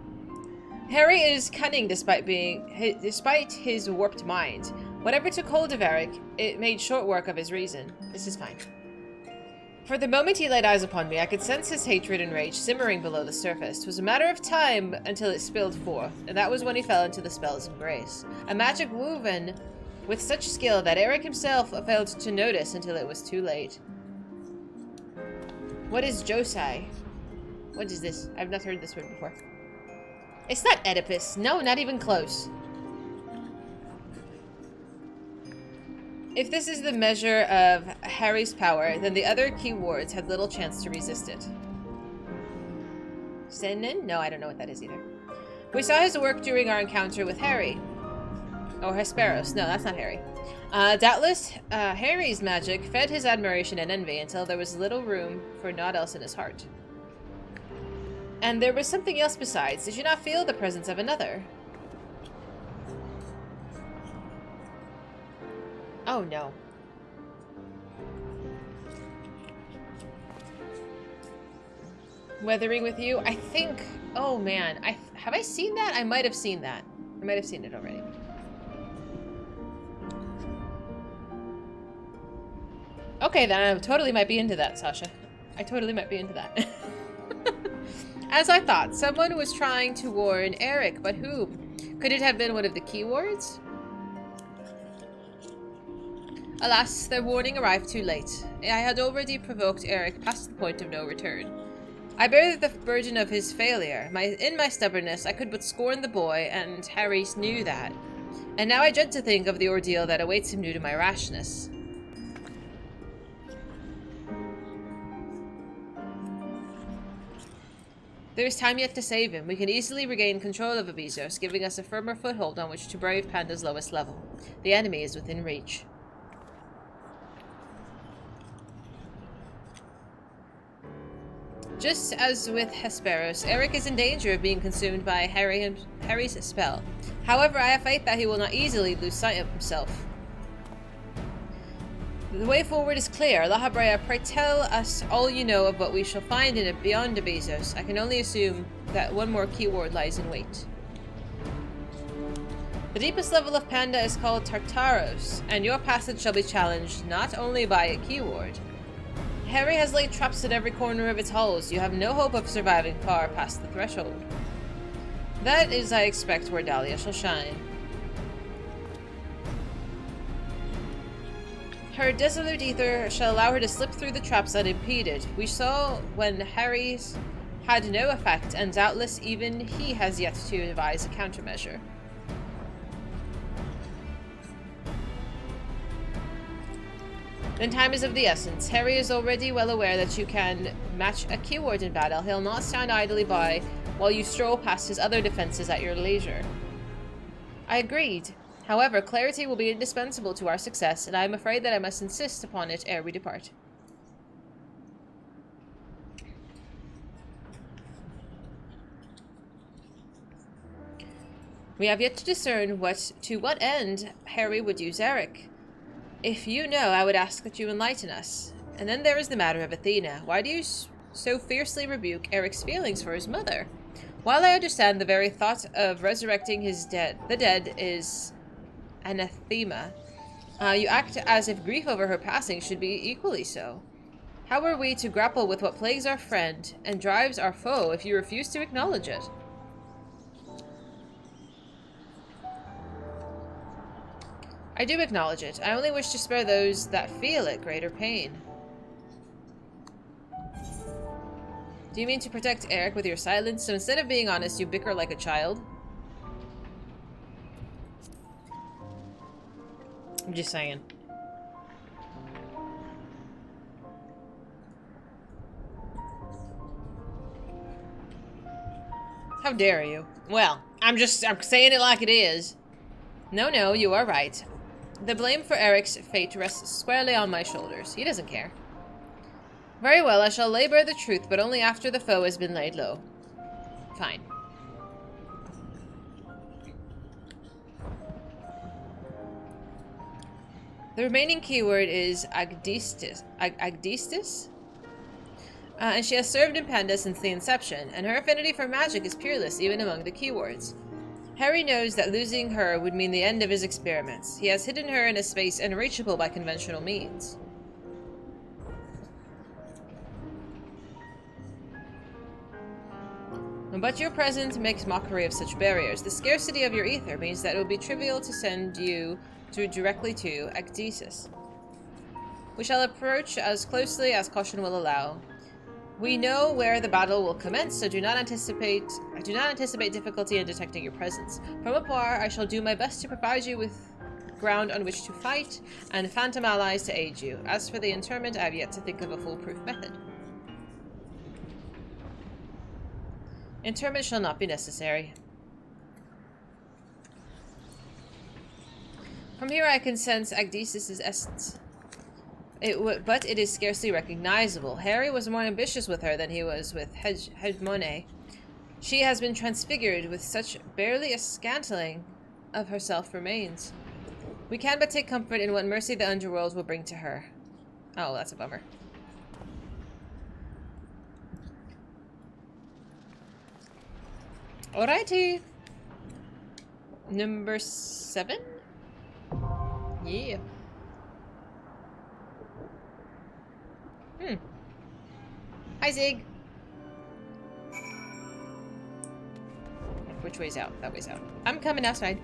Harry is cunning despite his warped mind. Whatever took hold of Eric, it made short work of his reason. This is fine. For the moment he laid eyes upon me, I could sense his hatred and rage simmering below the surface. 'Twas a matter of time until it spilled forth, and that was when he fell into the spell's embrace. A magic woven with such skill that Eric himself failed to notice until it was too late. What is Josai? What is this? I've not heard this word before. It's not Oedipus. No, not even close. If this is the measure of Harry's power, then the other keywords had little chance to resist it. Senin? No, I don't know what that is either. We saw his work during our encounter with Harry. Or Hesperos. No, that's not Harry. Doubtless, Harry's magic fed his admiration and envy until there was little room for naught else in his heart. And there was something else besides. Did you not feel the presence of another? Oh no. Weathering with you? I think... Oh man. Have I seen that? I might have seen that. I might have seen it already. Okay, then I totally might be into that, Sasha. I totally might be into that. As I thought, someone was trying to warn Eric, but whom? Could it have been one of the keywords? Alas, their warning arrived too late. I had already provoked Eric past the point of no return. I bear the burden of his failure. In my stubbornness, I could but scorn the boy, and Harry knew that. And now I dread to think of the ordeal that awaits him due to my rashness. There is time yet to save him. We can easily regain control of Bezos, giving us a firmer foothold on which to brave Panda's lowest level. The enemy is within reach. Just as with Hesperos, Eric is in danger of being consumed by Harry's spell. However, I have faith that he will not easily lose sight of himself. The way forward is clear. Lahabrea, pray tell us all you know of what we shall find in it beyond Bezos. I can only assume that one more keyword lies in wait. The deepest level of Panda is called Tartaros, and your passage shall be challenged not only by a keyword. Harry has laid traps at every corner of its halls. You have no hope of surviving far past the threshold. That is, I expect, where Dahlia shall shine. Her dissolute ether shall allow her to slip through the traps unimpeded. We saw when Harry's had no effect, and doubtless even he has yet to devise a countermeasure. Then time is of the essence. Harry is already well aware that you can match a keyword in battle. He'll not stand idly by while you stroll past his other defenses at your leisure. I agreed. However, clarity will be indispensable to our success, and I am afraid that I must insist upon it ere we depart. We have yet to discern to what end Harry would use Eric. If you know, I would ask that you enlighten us. And then there is the matter of Athena. Why do you so fiercely rebuke Eric's feelings for his mother? While I understand the very thought of resurrecting the dead is anathema, you act as if grief over her passing should be equally so. How are we to grapple with what plagues our friend and drives our foe if you refuse to acknowledge it? I do acknowledge it. I only wish to spare those that feel it greater pain. Do you mean to protect Eric with your silence? So instead of being honest, you bicker like a child? I'm just saying. How dare you? Well, I'm saying it like it is. No, you are right. The blame for Eric's fate rests squarely on my shoulders. He doesn't care. Very well, I shall lay bare the truth, but only after the foe has been laid low. Fine. The remaining keyword is agdistis. Agdistis? And she has served in Panda since the inception, and her affinity for magic is peerless even among the keywords. Harry knows that losing her would mean the end of his experiments. He has hidden her in a space unreachable by conventional means. But your presence makes mockery of such barriers. The scarcity of your ether means that it would be trivial to send you directly to Ecdysis. We shall approach as closely as caution will allow. We know where the battle will commence, so do not anticipate difficulty in detecting your presence. From afar, I shall do my best to provide you with ground on which to fight, and phantom allies to aid you. As for the interment, I have yet to think of a foolproof method. Interment shall not be necessary. From here I can sense Ecdysis' essence. But it is scarcely recognizable. Harry was more ambitious with her than he was with Hedmone. She has been transfigured with such barely a scantling of herself remains. We can but take comfort in what mercy the underworld will bring to her. Oh, that's a bummer. Alrighty. Number 7? Yeah. Hi, Zig. Which way's out? That way's out. I'm coming outside.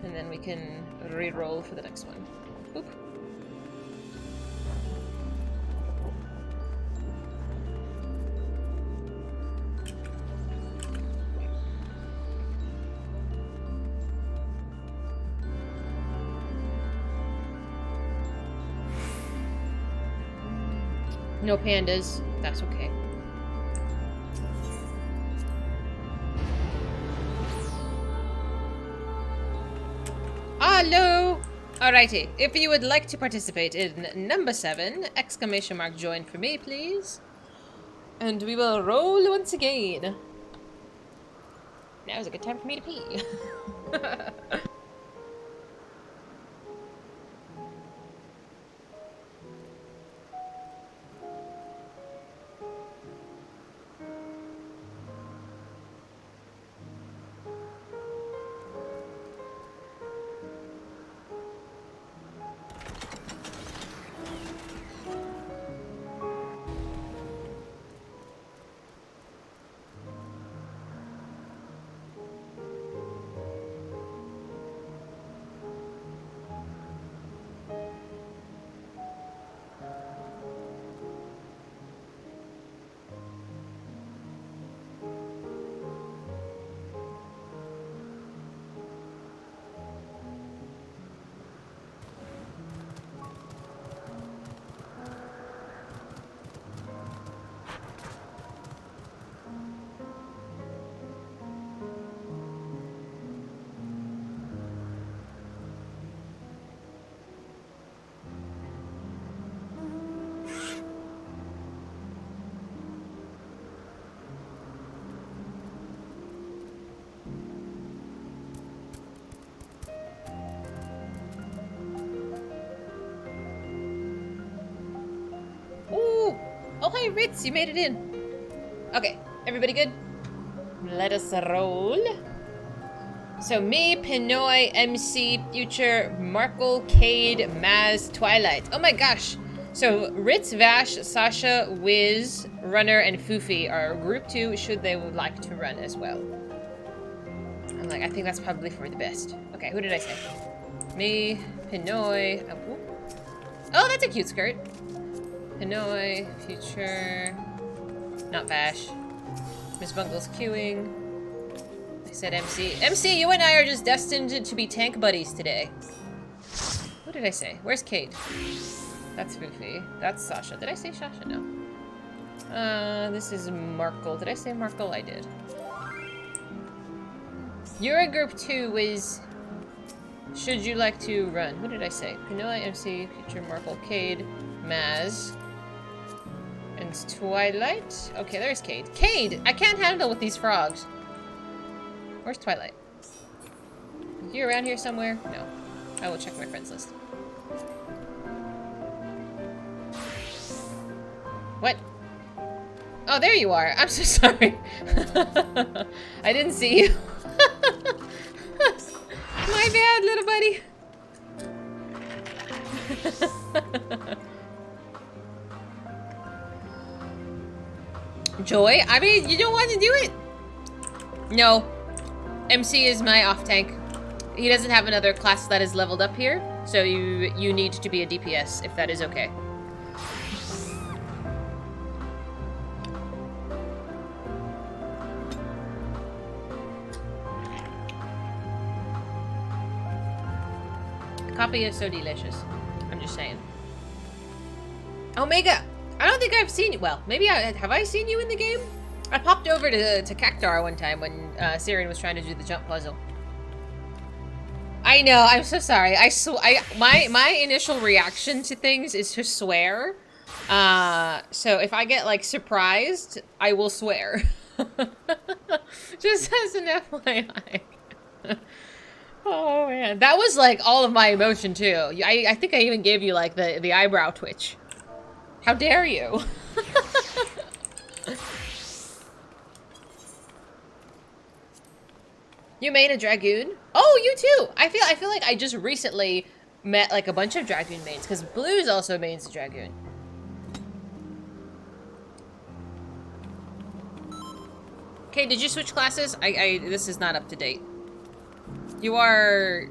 And then we can re-roll for the next one. Oop. No pandas. That's okay. Hello! Alrighty. If you would like to participate in number 7, exclamation mark join for me, please. And we will roll once again. Now is a good time for me to pee. Oh, hi, Ritz, you made it in. Okay, everybody good? Let us roll. So me, Pinoy, MC, Future, Markle, Cade, Maz, Twilight. Oh my gosh. So Ritz, Vash, Sasha, Wiz, Runner, and Foofy are group 2 should they would like to run as well. I'm like, I think that's probably for the best. Okay, who did I say? Me, Pinoy. Oh, that's a cute skirt. Pinoy, Future, not Vash. Miss Bungle's queuing. I said MC. MC, you and I are just destined to be tank buddies today. What did I say? Where's Kate? That's Foofy. That's Sasha. Did I say Sasha? No. This is Markle. Did I say Markle? I did. You're a group 2, Wiz. Should you like to run? What did I say? Pinoy, MC, Future, Markle, Cade, Maz. And Twilight? Okay, there's Cade. Cade! I can't handle with these frogs. Where's Twilight? Is you around here somewhere? No. I will check my friends list. What? Oh, there you are. I'm so sorry. I didn't see you. My bad, little buddy. Joy? I mean, you don't want to do it? No. MC is my off tank. He doesn't have another class that is leveled up here, so you need to be a DPS if that is okay. Coffee is so delicious. I'm just saying. Omega! I don't think I've seen you. Well, maybe have I seen you in the game? I popped over to Cactar one time when Siren was trying to do the jump puzzle. I know, I'm so sorry. My initial reaction to things is to swear. So if I get like surprised, I will swear. Just as an FYI. Oh man, that was like all of my emotion too. I think I even gave you like the eyebrow twitch. How dare you? You made a Dragoon? Oh, you too! I feel like I just recently met like a bunch of Dragoon mains, because Blues also mains a Dragoon. Okay, did you switch classes? This is not up to date. You are...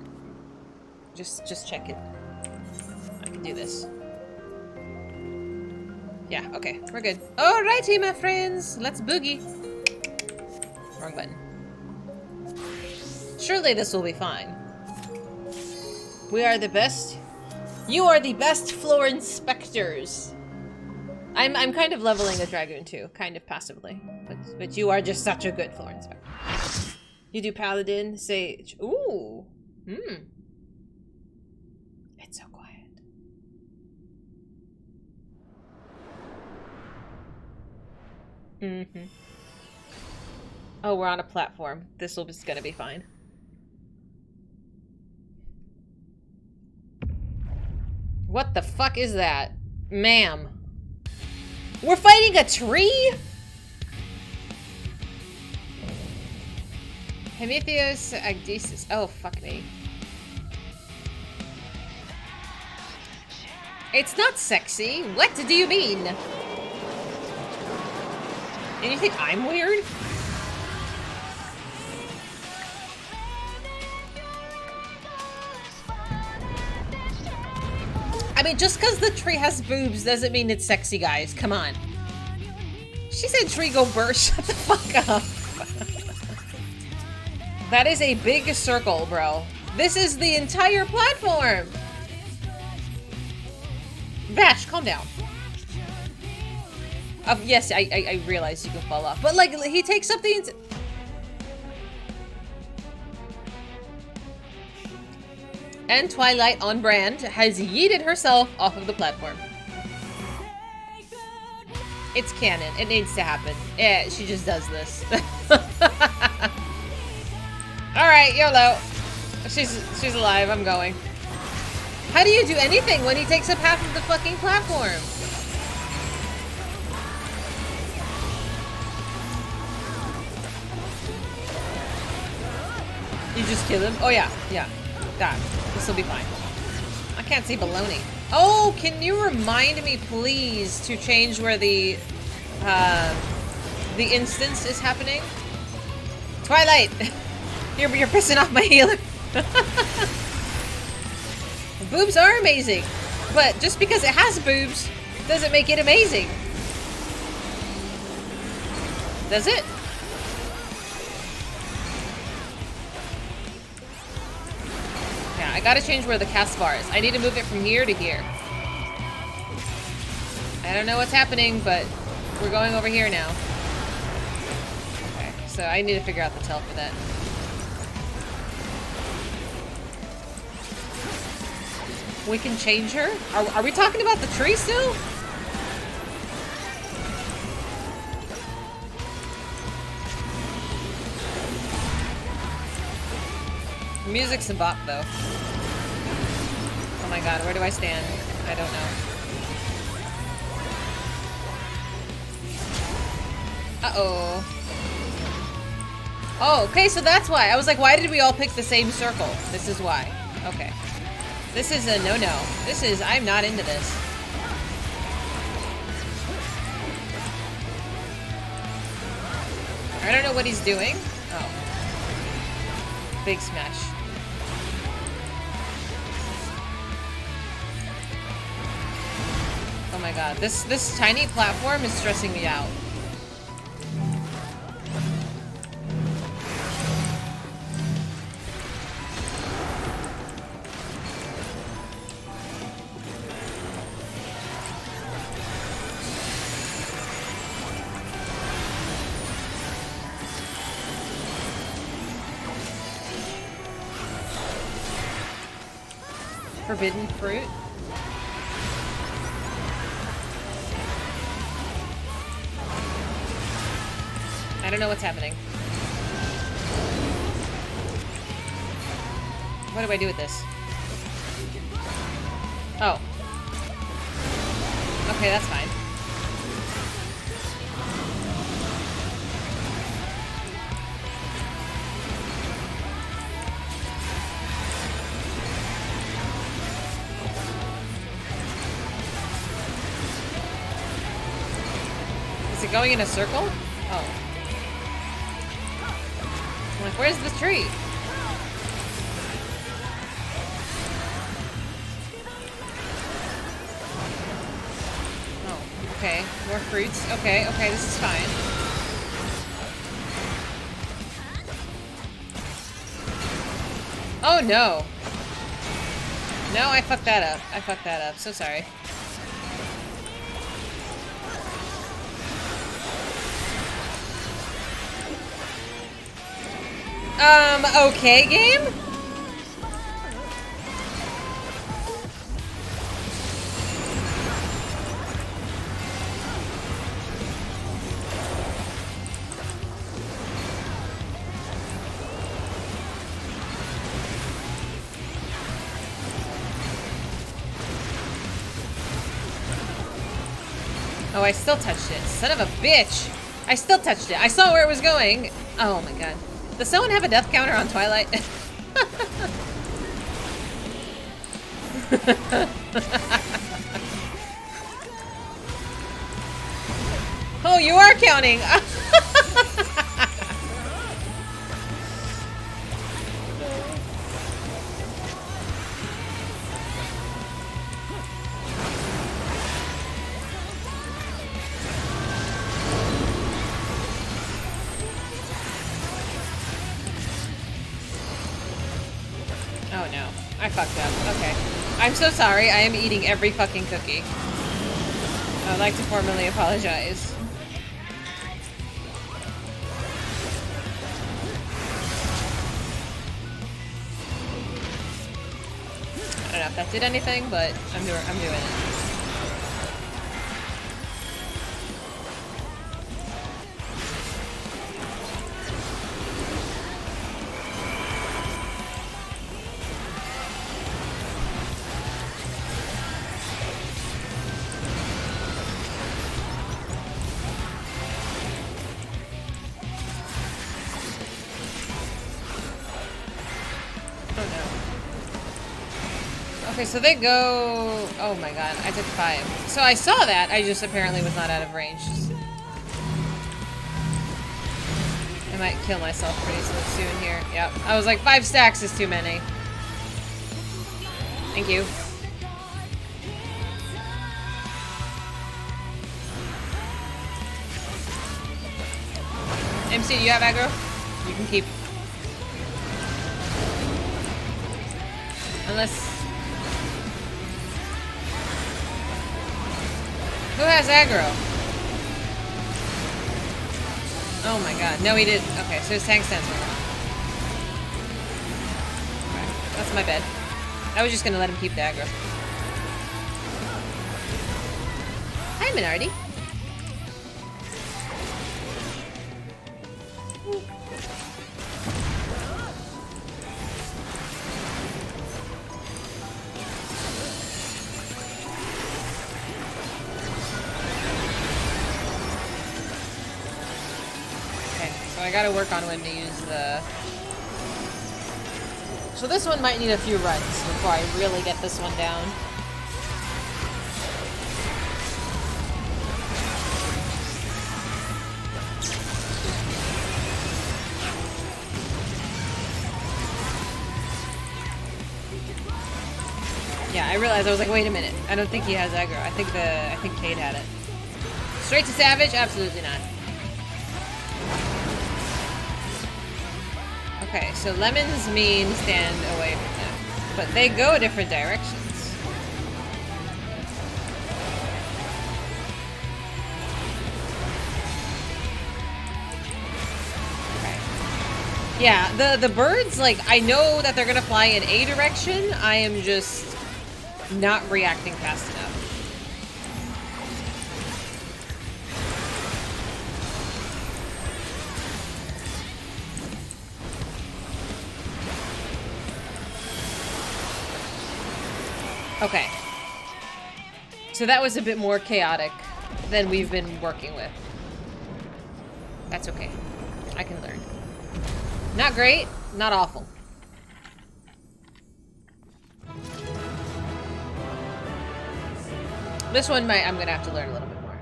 Just check it. I can do this. Yeah, okay, we're good. Alrighty, my friends, let's boogie. Wrong button. Surely this will be fine. We are the best. You are the best floor inspectors. I'm kind of leveling a Dragoon too, kind of passively. But you are just such a good floor inspector. You do Paladin, Sage. Ooh. It's so quiet. Oh, we're on a platform. This will just gonna be fine. What the fuck is that? Ma'am. We're fighting a tree? Prometheus Agdesis. Oh, fuck me. It's not sexy. What do you mean? And you think I'm weird? I mean, just because the tree has boobs doesn't mean it's sexy, guys. Come on. She said tree go burst. Shut the fuck up. That is a big circle, bro. This is the entire platform. Vash, calm down. Yes, I realize you can fall off. But, like, he takes up the... And Twilight on brand has yeeted herself off of the platform. It's canon. It needs to happen. Yeah, she just does this. Alright, YOLO. She's alive. I'm going. How do you do anything when he takes up half of the fucking platform? You just kill him? Oh yeah, yeah. That. This will be fine. I can't see baloney. Oh, can you remind me, please, to change where the instance is happening? Twilight! You're pissing off my healer. Boobs are amazing, but just because it has boobs doesn't make it amazing. Does it? Yeah, I gotta change where the cast bar is. I need to move it from here to here. I don't know what's happening, but we're going over here now. Okay, so I need to figure out the tell for that. We can change her? Are we talking about the tree still? Music's a bop, though. Oh my god, where do I stand? I don't know. Uh-oh. Oh, okay, so that's why. I was like, why did we all pick the same circle? This is why. Okay. This is a no-no. I'm not into this. I don't know what he's doing. Oh. Big smash. Oh my god, this tiny platform is stressing me out. Forbidden fruit. I don't know what's happening. What do I do with this? Oh. Okay, that's fine. Is it going in a circle? Oh. I'm like, where's the tree? Oh, okay. More fruits. Okay, okay, this is fine. Oh no. No, I fucked that up. I fucked that up. So sorry. Okay, game? Oh, I still touched it. Son of a bitch! I still touched it. I saw where it was going. Oh my god. Does someone have a death counter on Twilight? Oh, you are counting! Oh no, I fucked up. Okay. I'm so sorry, I am eating every fucking cookie. I would like to formally apologize. I don't know if that did anything, but I'm doing it. Okay, so they go... Oh my god, I took 5. So I saw that, I just apparently was not out of range. I might kill myself pretty soon here. Yep, I was like, 5 stacks is too many. Thank you. MC, do you have aggro? You can keep. Unless... Who has aggro? Oh my god. No, he did. Okay, so his tank stands for him. Okay, that's my bad. I was just gonna let him keep the aggro. Hi, Minardi. gotta work on when to use the... So this one might need a few runs before I really get this one down. Yeah, I realized, I was like, wait a minute. I don't think he has aggro. I think Cade had it. Straight to Savage? Absolutely not. Okay, so lemons mean stand away from them. But they go different directions. Okay. Yeah, the birds, like, I know that they're gonna fly in a direction. I am just not reacting fast enough. Okay. So that was a bit more chaotic than we've been working with. That's okay. I can learn. Not great, not awful. This one I'm gonna have to learn a little bit more.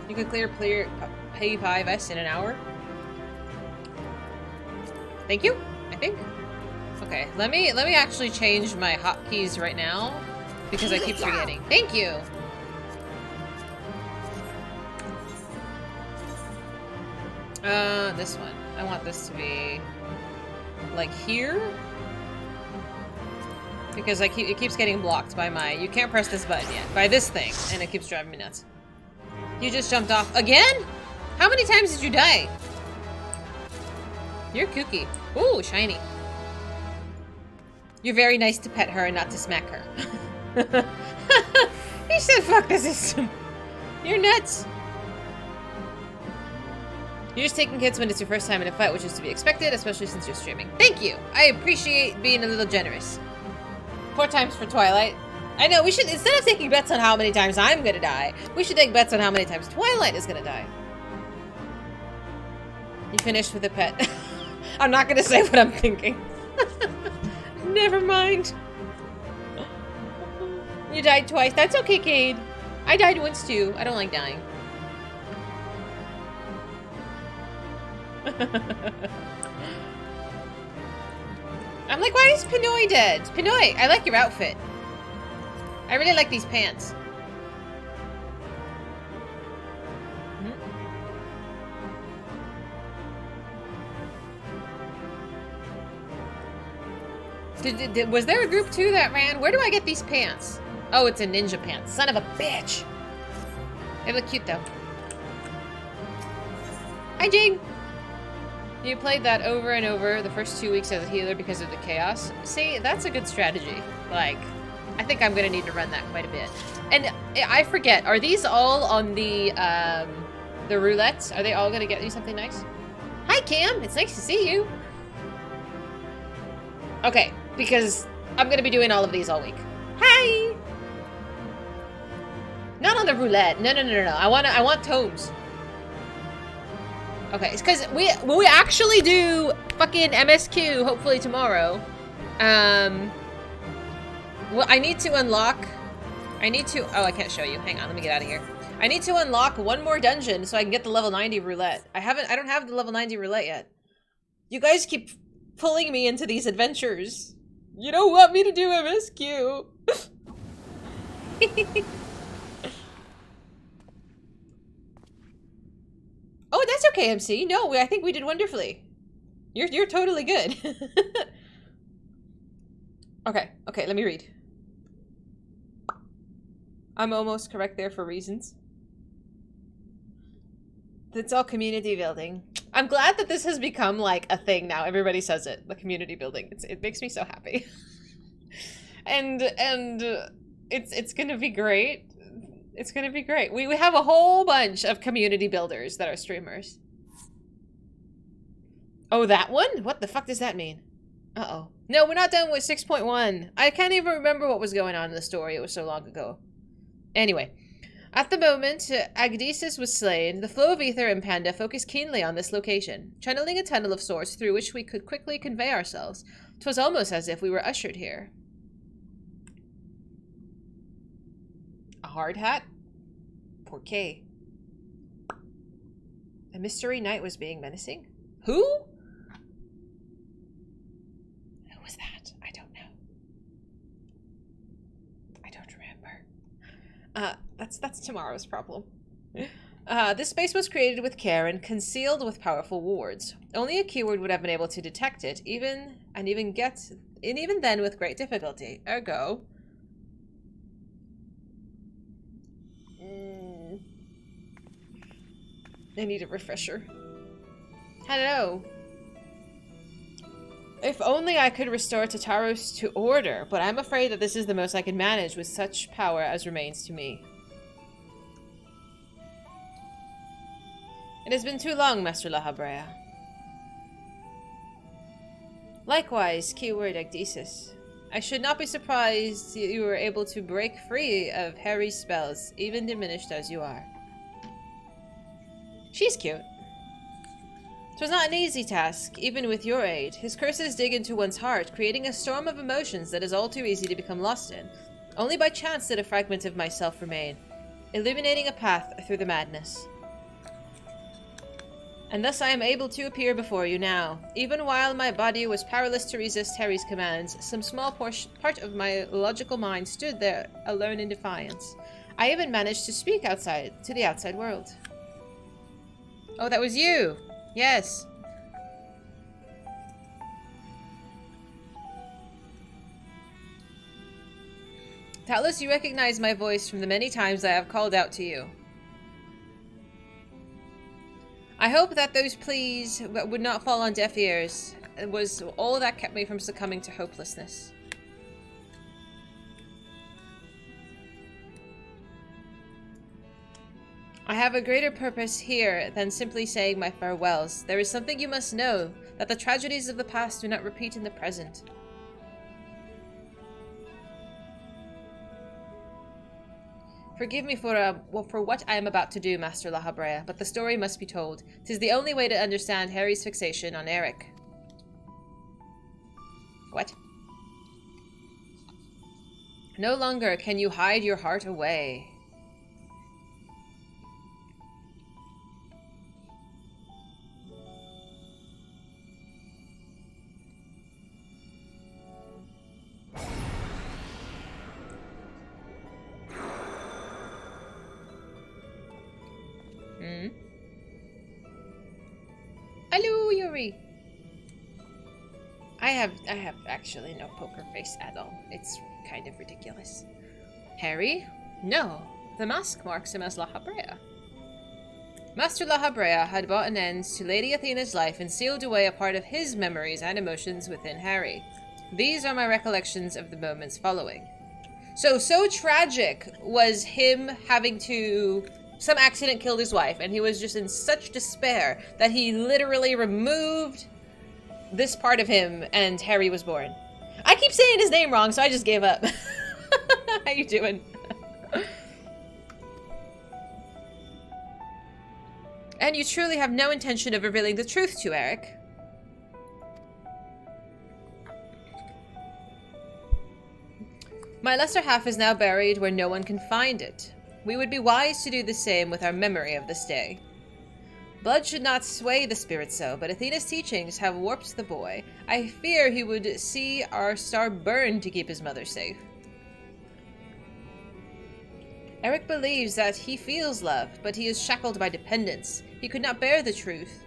You can clear pay 5S in an hour. Thank you, I think. Okay, let me actually change my hotkeys right now because I keep forgetting. Thank you. This one. I want this to be like here because it keeps getting blocked by my. You can't press this button yet by this thing, and it keeps driving me nuts. You just jumped off again? How many times did you die? You're kooky. Ooh, shiny. You're very nice to pet her and not to smack her. He said fuck the system. You're nuts. You're just taking hits when it's your first time in a fight, which is to be expected, especially since you're streaming. Thank you. I appreciate being a little generous. 4 times for Twilight. I know, we should, instead of taking bets on how many times I'm gonna die, we should take bets on how many times Twilight is gonna die. You finished with a pet. I'm not gonna say what I'm thinking. Never mind. You died twice. That's okay, Cade. I died once too. I don't like dying. I'm like, why is Pinoy dead? Pinoy, I like your outfit. I really like these pants. Was there a group 2 that ran? Where do I get these pants? Oh, it's a ninja pants. Son of a bitch. They look cute though. Hi, Jing. You played that over and over the first 2 weeks as a healer because of the chaos. See, that's a good strategy. Like, I think I'm gonna need to run that quite a bit. And I forget, are these all on the roulettes? Are they all gonna get you something nice? Hi, Cam. It's nice to see you. Okay, because I'm gonna be doing all of these all week. Hi. Not on the roulette. No. I want tomes. Okay, it's because we actually do fucking MSQ hopefully tomorrow. Well, I need to unlock. Oh, I can't show you. Hang on, let me get out of here. I need to unlock one more dungeon so I can get the level 90 roulette. I don't have the level 90 roulette yet. You guys keep pulling me into these adventures. You don't want me to do MSQ. Oh, that's okay, MC. No, I think we did wonderfully. You're totally good. Okay, let me read. I'm almost correct there for reasons. It's all community building. I'm glad that this has become like a thing now. Everybody says it. The community building. It makes me so happy. and it's gonna be great. It's gonna be great. We have a whole bunch of community builders that are streamers. Oh, that one? What the fuck does that mean? Uh-oh. No, we're not done with 6.1. I can't even remember what was going on in the story. It was so long ago. Anyway. At the moment Agdesis was slain, the flow of ether and Panda focused keenly on this location, channeling a tunnel of sorts through which we could quickly convey ourselves. 'Twas almost as if we were ushered here. A hard hat? Por qué? A mystery knight was being menacing? Who? Who was that? I don't know. I don't remember. That's tomorrow's problem. This space was created with care and concealed with powerful wards. Only a keyword would have been able to detect it, even then with great difficulty. Ergo. I need a refresher. Hello. If only I could restore Tataros to order, but I'm afraid that this is the most I can manage with such power as remains to me. It has been too long, Master La Habrea. Likewise, keyword Agdesis. I should not be surprised you were able to break free of Harry's spells, even diminished as you are. She's cute. It was not an easy task, even with your aid. His curses dig into one's heart, creating a storm of emotions that is all too easy to become lost in. Only by chance did a fragment of myself remain, illuminating a path through the madness. And thus I am able to appear before you now. Even while my body was powerless to resist Harry's commands, some small part of my logical mind stood there, alone in defiance. I even managed to speak to the outside world. Oh, that was you! Yes. Doubtless you recognize my voice from the many times I have called out to you. I hope that those pleas would not fall on deaf ears. It was all that kept me from succumbing to hopelessness. I have a greater purpose here than simply saying my farewells. There is something you must know, that the tragedies of the past do not repeat in the present. Forgive me for what I am about to do, Master La Habrea, but the story must be told. 'Tis the only way to understand Harry's fixation on Eric. What? No longer can you hide your heart away. Hello, Yuri. I have actually no poker face at all. It's kind of ridiculous. Harry? No. The mask marks him as La Habrea. Master La Habrea had brought an end to Lady Athena's life and sealed away a part of his memories and emotions within Harry. These are my recollections of the moments following. So tragic was him having to... Some accident killed his wife, and he was just in such despair that he literally removed this part of him, and Harry was born. I keep saying his name wrong, so I just gave up. How you doing? And you truly have no intention of revealing the truth to Eric. My lesser half is now buried where no one can find it. We would be wise to do the same with our memory of this day. Blood should not sway the spirit so, but Athena's teachings have warped the boy. I fear he would see our star burn to keep his mother safe. Eric believes that he feels love, but he is shackled by dependence. He could not bear the truth.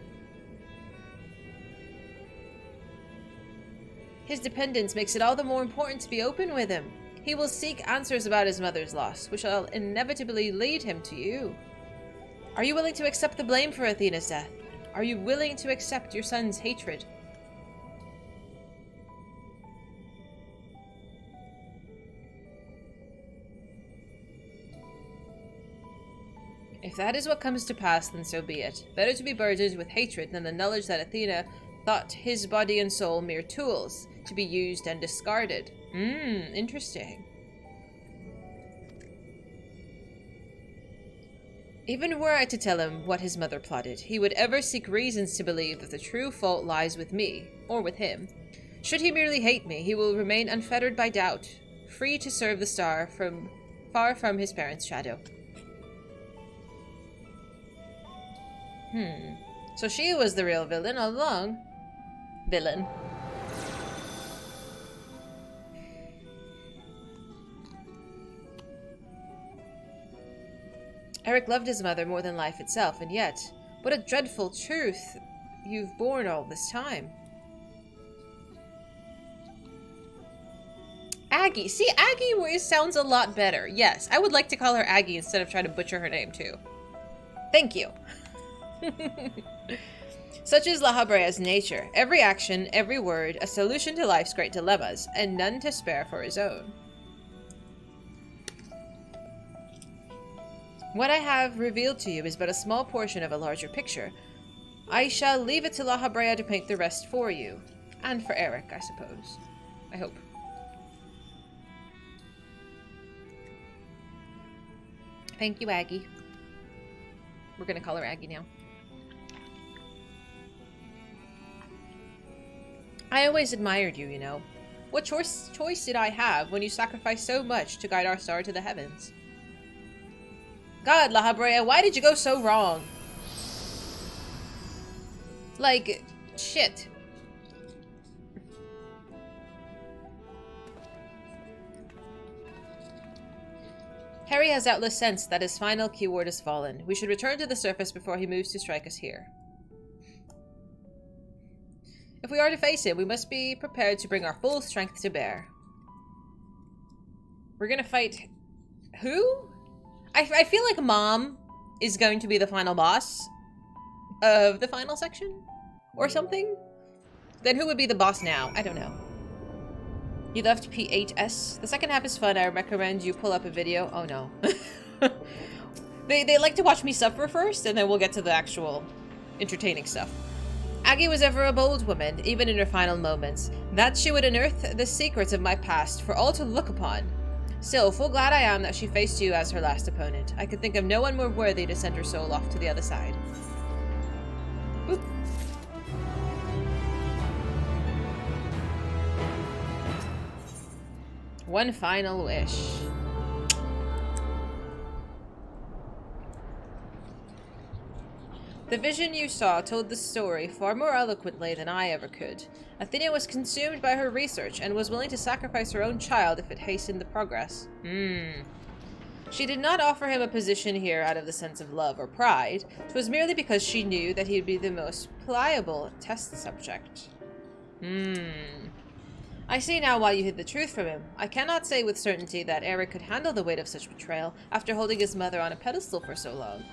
His dependence makes it all the more important to be open with him. He will seek answers about his mother's loss, which will inevitably lead him to you. Are you willing to accept the blame for Athena's death? Are you willing to accept your son's hatred? If that is what comes to pass, then so be it. Better to be burdened with hatred than the knowledge that Athena thought his body and soul mere tools, to be used and discarded. Interesting. Even were I to tell him what his mother plotted, he would ever seek reasons to believe that the true fault lies with me, or with him. Should he merely hate me, he will remain unfettered by doubt, free to serve the star far from his parents' shadow. So she was the real villain all along. Villain. Eric loved his mother more than life itself, and yet, what a dreadful truth you've borne all this time. Aggie. See, Aggie sounds a lot better. Yes, I would like to call her Aggie instead of trying to butcher her name, too. Thank you. Such is La Habrea's nature. Every action, every word, a solution to life's great dilemmas, and none to spare for his own. What I have revealed to you is but a small portion of a larger picture. I shall leave it to La Habrea to paint the rest for you. And for Eric, I suppose. I hope. Thank you, Aggie. We're gonna call her Aggie now. I always admired you, you know. What choice did I have when you sacrificed so much to guide our star to the heavens? God, La Habrea, why did you go so wrong? Like, shit. Harry has doubtless sensed that his final keyword has fallen. We should return to the surface before he moves to strike us here. If we are to face him, we must be prepared to bring our full strength to bear. We're gonna fight... who? I feel like Mom is going to be the final boss of the final section or something. Then who would be the boss now? I don't know. You left P8S. The second half is fun. I recommend you pull up a video. Oh no. They like to watch me suffer first, and then we'll get to the actual entertaining stuff. Aggie was ever a bold woman, even in her final moments. That she would unearth the secrets of my past for all to look upon. Still, full glad I am that she faced you as her last opponent. I could think of no one more worthy to send her soul off to the other side. Oop. One final wish. The vision you saw told the story far more eloquently than I ever could. Athena was consumed by her research and was willing to sacrifice her own child if it hastened the progress. She did not offer him a position here out of the sense of love or pride. 'Twas merely because she knew that he would be the most pliable test subject. I see now why you hid the truth from him. I cannot say with certainty that Eric could handle the weight of such betrayal after holding his mother on a pedestal for so long.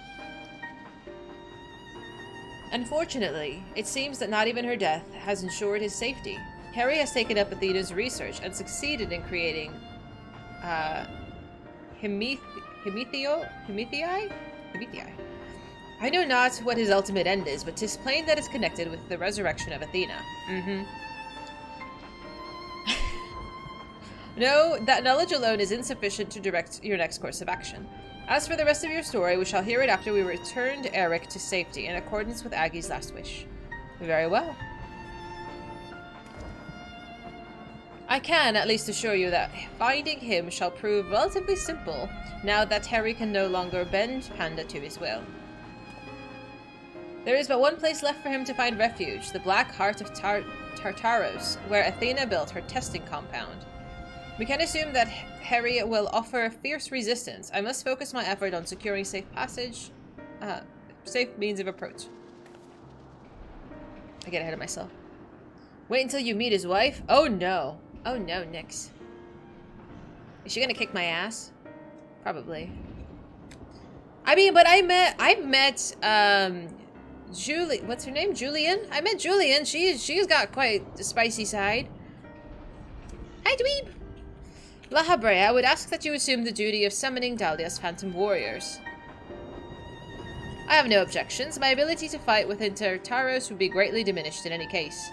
Unfortunately, it seems that not even her death has ensured his safety. Harry has taken up Athena's research and succeeded in creating Hemithii? I know not what his ultimate end is, but 'tis plain that it's connected with the resurrection of Athena. No, that knowledge alone is insufficient to direct your next course of action. As for the rest of your story, we shall hear it after we returned Eric to safety, in accordance with Aggie's last wish. Very well. I can at least assure you that finding him shall prove relatively simple, now that Harry can no longer bend Panda to his will. There is but one place left for him to find refuge, the Black Heart of Tartaros, where Athena built her testing compound. We can assume that Harry will offer fierce resistance. I must focus my effort on securing safe means of approach. I get ahead of myself. Wait until you meet his wife? Oh no. Oh no, Nix. Is she gonna kick my ass? Probably. I mean, but I've met, Julie, what's her name? Julian? I met Julian. She's got quite a spicy side. Hi, dweeb! La Habrea, I would ask that you assume the duty of summoning Dahlia's phantom warriors. I have no objections. My ability to fight within Tartaros would be greatly diminished in any case.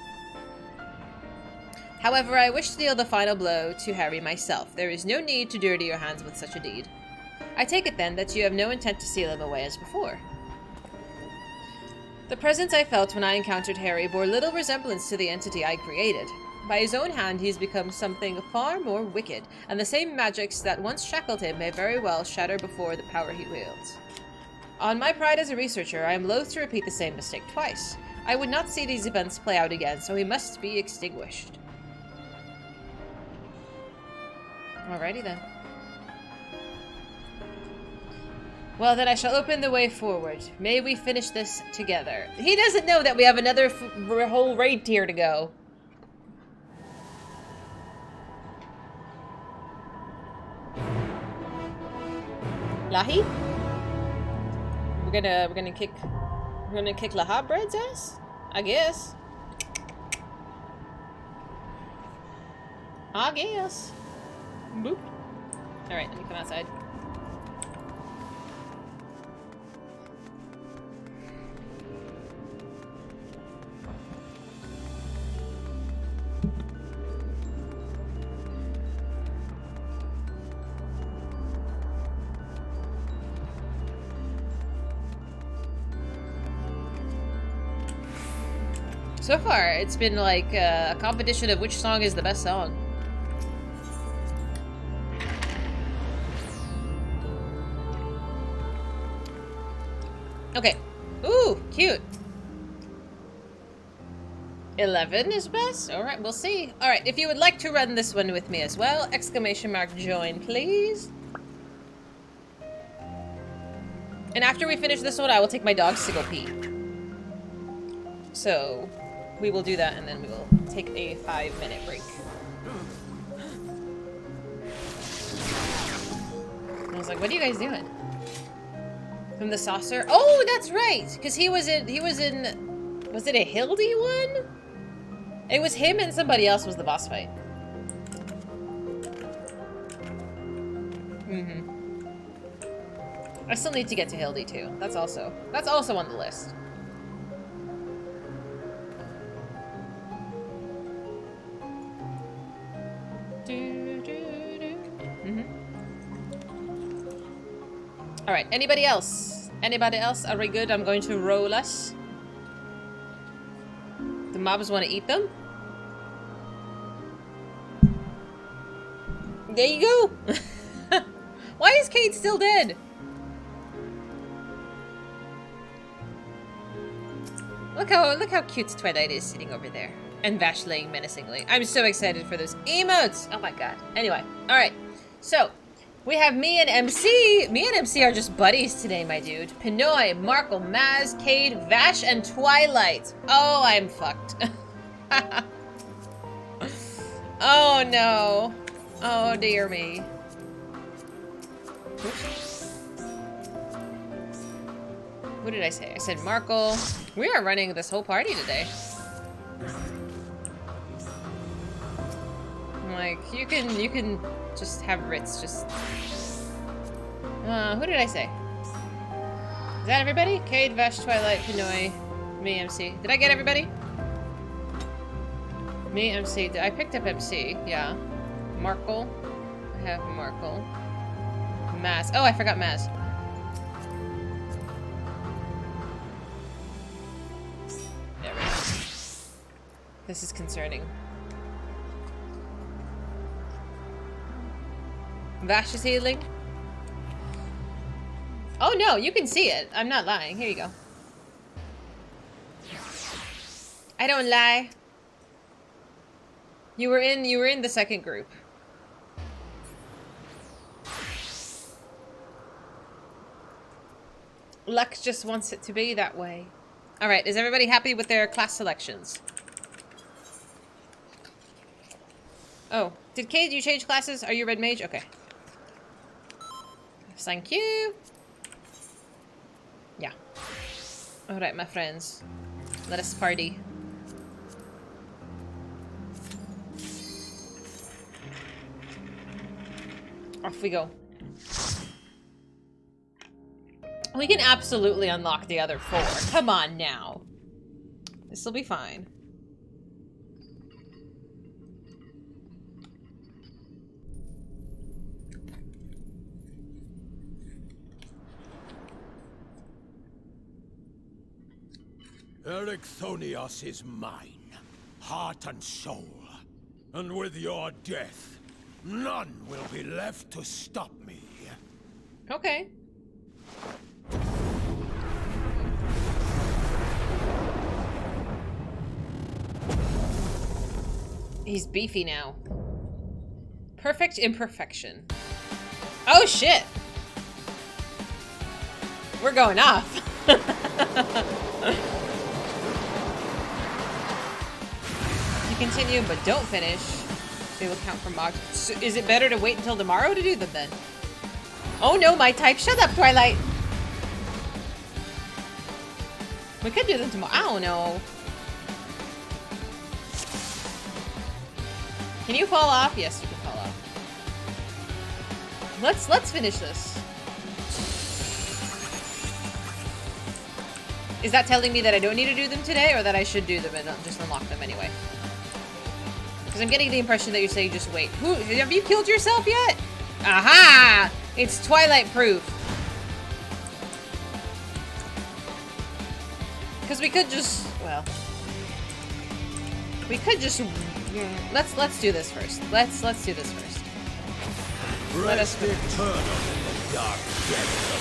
However, I wish to deal the final blow to Harry myself. There is no need to dirty your hands with such a deed. I take it then that you have no intent to seal him away as before. The presence I felt when I encountered Harry bore little resemblance to the entity I created. By his own hand, he has become something far more wicked, and the same magics that once shackled him may very well shatter before the power he wields. On my pride as a researcher, I am loath to repeat the same mistake twice. I would not see these events play out again, so he must be extinguished. Alrighty then. Well, then I shall open the way forward. May we finish this together. He doesn't know that we have another whole raid tier to go. Lahi? We're gonna kick Laha Bread's ass? I guess. Boop. Alright, let me come outside. So far, it's been like a competition of which song is the best song. Okay. Ooh, cute. 11 is best? Alright, we'll see. Alright, if you would like to run this one with me as well, exclamation mark join, please. And after we finish this one, I will take my dogs to go pee. So, we will do that and then we will take a 5-minute break. I was like, what are you guys doing? From the saucer? Oh, that's right! Because he was in, was it a Hildy one? It was him and somebody else was the boss fight. I still need to get to Hildy too. That's also on the list. Alright, anybody else? Anybody else? Are we good? I'm going to roll us. The mobs want to eat them? There you go! Why is Kate still dead? Look how cute Twilight is sitting over there. And Vash laying menacingly. I'm so excited for those emotes! Oh my god. Anyway, alright. So, we have me and MC. Me and MC are just buddies today, my dude. Pinoy, Markle, Maz, Cade, Vash, and Twilight. Oh, I'm fucked. Oh no. Oh dear me. Oops. What did I say? I said Markle. We are running this whole party today. Like, you can just have Ritz just... who did I say? Is that everybody? Cade, Vash, Twilight, Pinoy, me, MC. Did I get everybody? Me, MC. I picked up MC, yeah. Markle. I have Markle. Maz. Oh, I forgot Maz. There we go. This is concerning. Vash is healing. Oh no, you can see it. I'm not lying. Here you go. I don't lie. You were in the second group. Luck just wants it to be that way. Alright, is everybody happy with their class selections? Oh, did Cade, you change classes? Are you red mage? Okay. Thank you. Yeah. Alright, my friends. Let us party. Off we go. We can absolutely unlock the other 4. Come on now. This will be fine. Ericthonios is mine, heart and soul. And with your death, none will be left to stop me. Okay. He's beefy now. Perfect imperfection. Oh shit! We're going off. You continue, but don't finish. They will count for mods. So is it better to wait until tomorrow to do them then? Oh no, my type. Shut up, Twilight. We could do them tomorrow. I don't know. Can you fall off? Yes, you can fall off. Let's finish this. Is that telling me that I don't need to do them today, or that I should do them and just unlock them anyway? Because I'm getting the impression that you're saying just wait. Who have you killed yourself yet? Aha! It's Twilight proof. Because we could just, well, we could just, let's do this first. Let's do this first. Let us Rest eternal in the dark depths of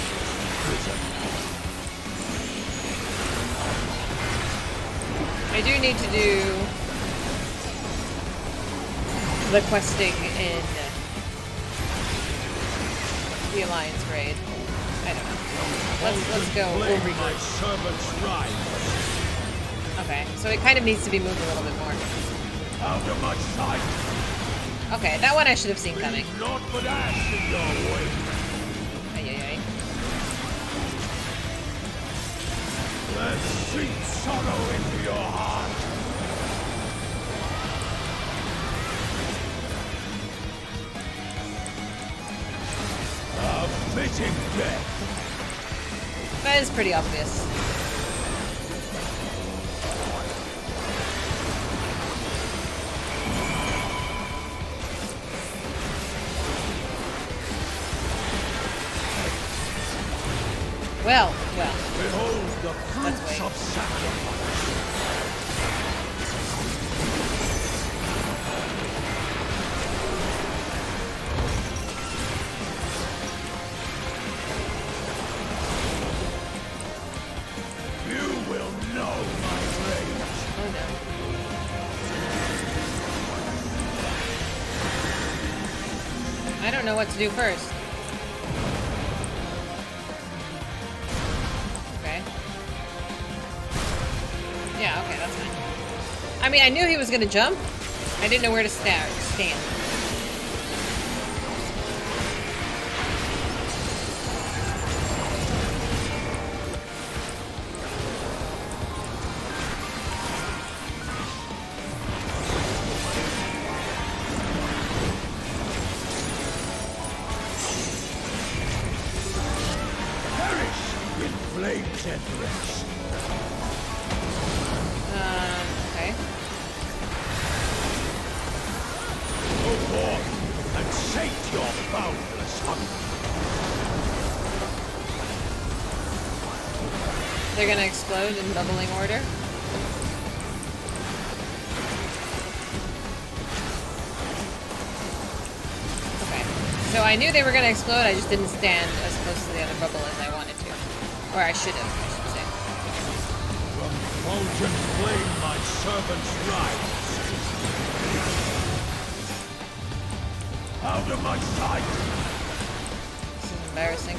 prison. I do need to do the questing in the Alliance raid. I don't know. Let's go over My servant's right. Okay, so it kind of needs to be moved a little bit more. Out of my sight. Okay, that one I should have seen coming. Leave naught but ash in your way. Ay, ay, ay. Let sweet sorrow into your heart. A fitting death. That is pretty obvious. Well. Behold the Let's fruits wait. of sacrifice. You will know my rage. Oh no. I don't know what to do first. Okay. Yeah, okay, that's fine. I mean, I knew he was gonna jump. I didn't know where to stand. Perish in flames and rest. Okay. Go forth and sate your boundless hunger. They're gonna explode in bubbling order. Okay. So I knew they were gonna explode, I just didn't stand as close to the other bubble as I wanted to. Or I should have, I should say. From fulgent flame my servants rise. Out of my sight! This is embarrassing.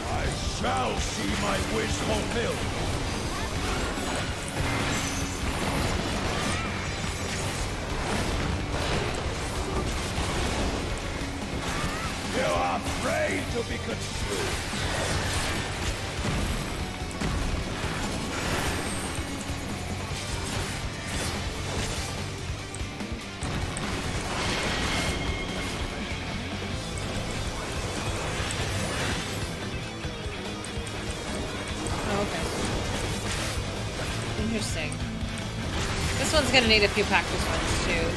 I shall see my wish fulfilled. You are afraid to be construed. Oh, okay. Interesting. This one's gonna need a few practice runs too.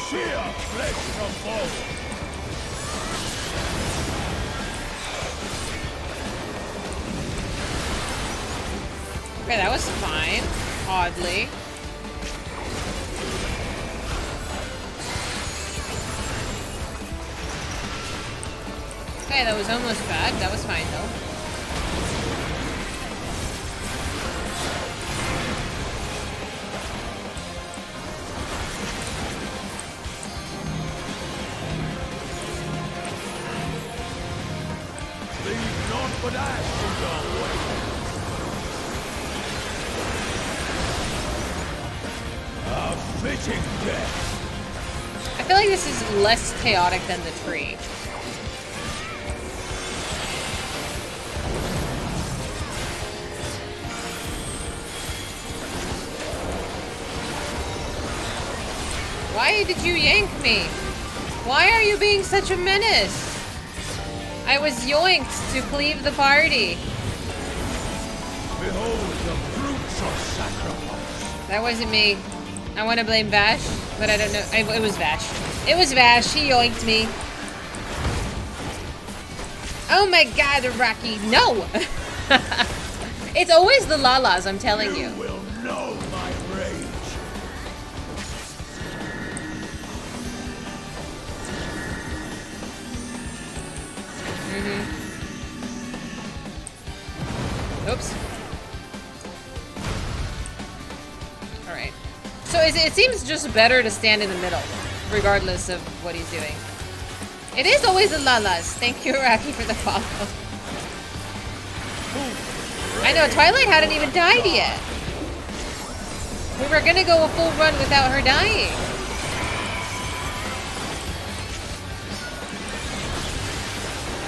Sheer flesh from bone. Okay, that was fine. Oddly. Okay, that was almost bad. That was fine though. Leave naught but ash in your way. A fitting death. I feel like this is less chaotic than the tree. Why did you yank me? Why are you being such a menace? I was yoinked to cleave the party. Behold the fruits of sacrifice. That wasn't me. I want to blame Vash, but I don't know. It was Vash. It was Vash. He yoinked me. Oh my god, Rocky. No! It's always the Lalas, I'm telling you. You will know my rage. Oops. Alright. So it seems just better to stand in the middle, regardless of what he's doing. It is always the Lalas. Thank you, Rocky, for the follow. I know, Twilight hadn't even died yet. We were gonna go a full run without her dying.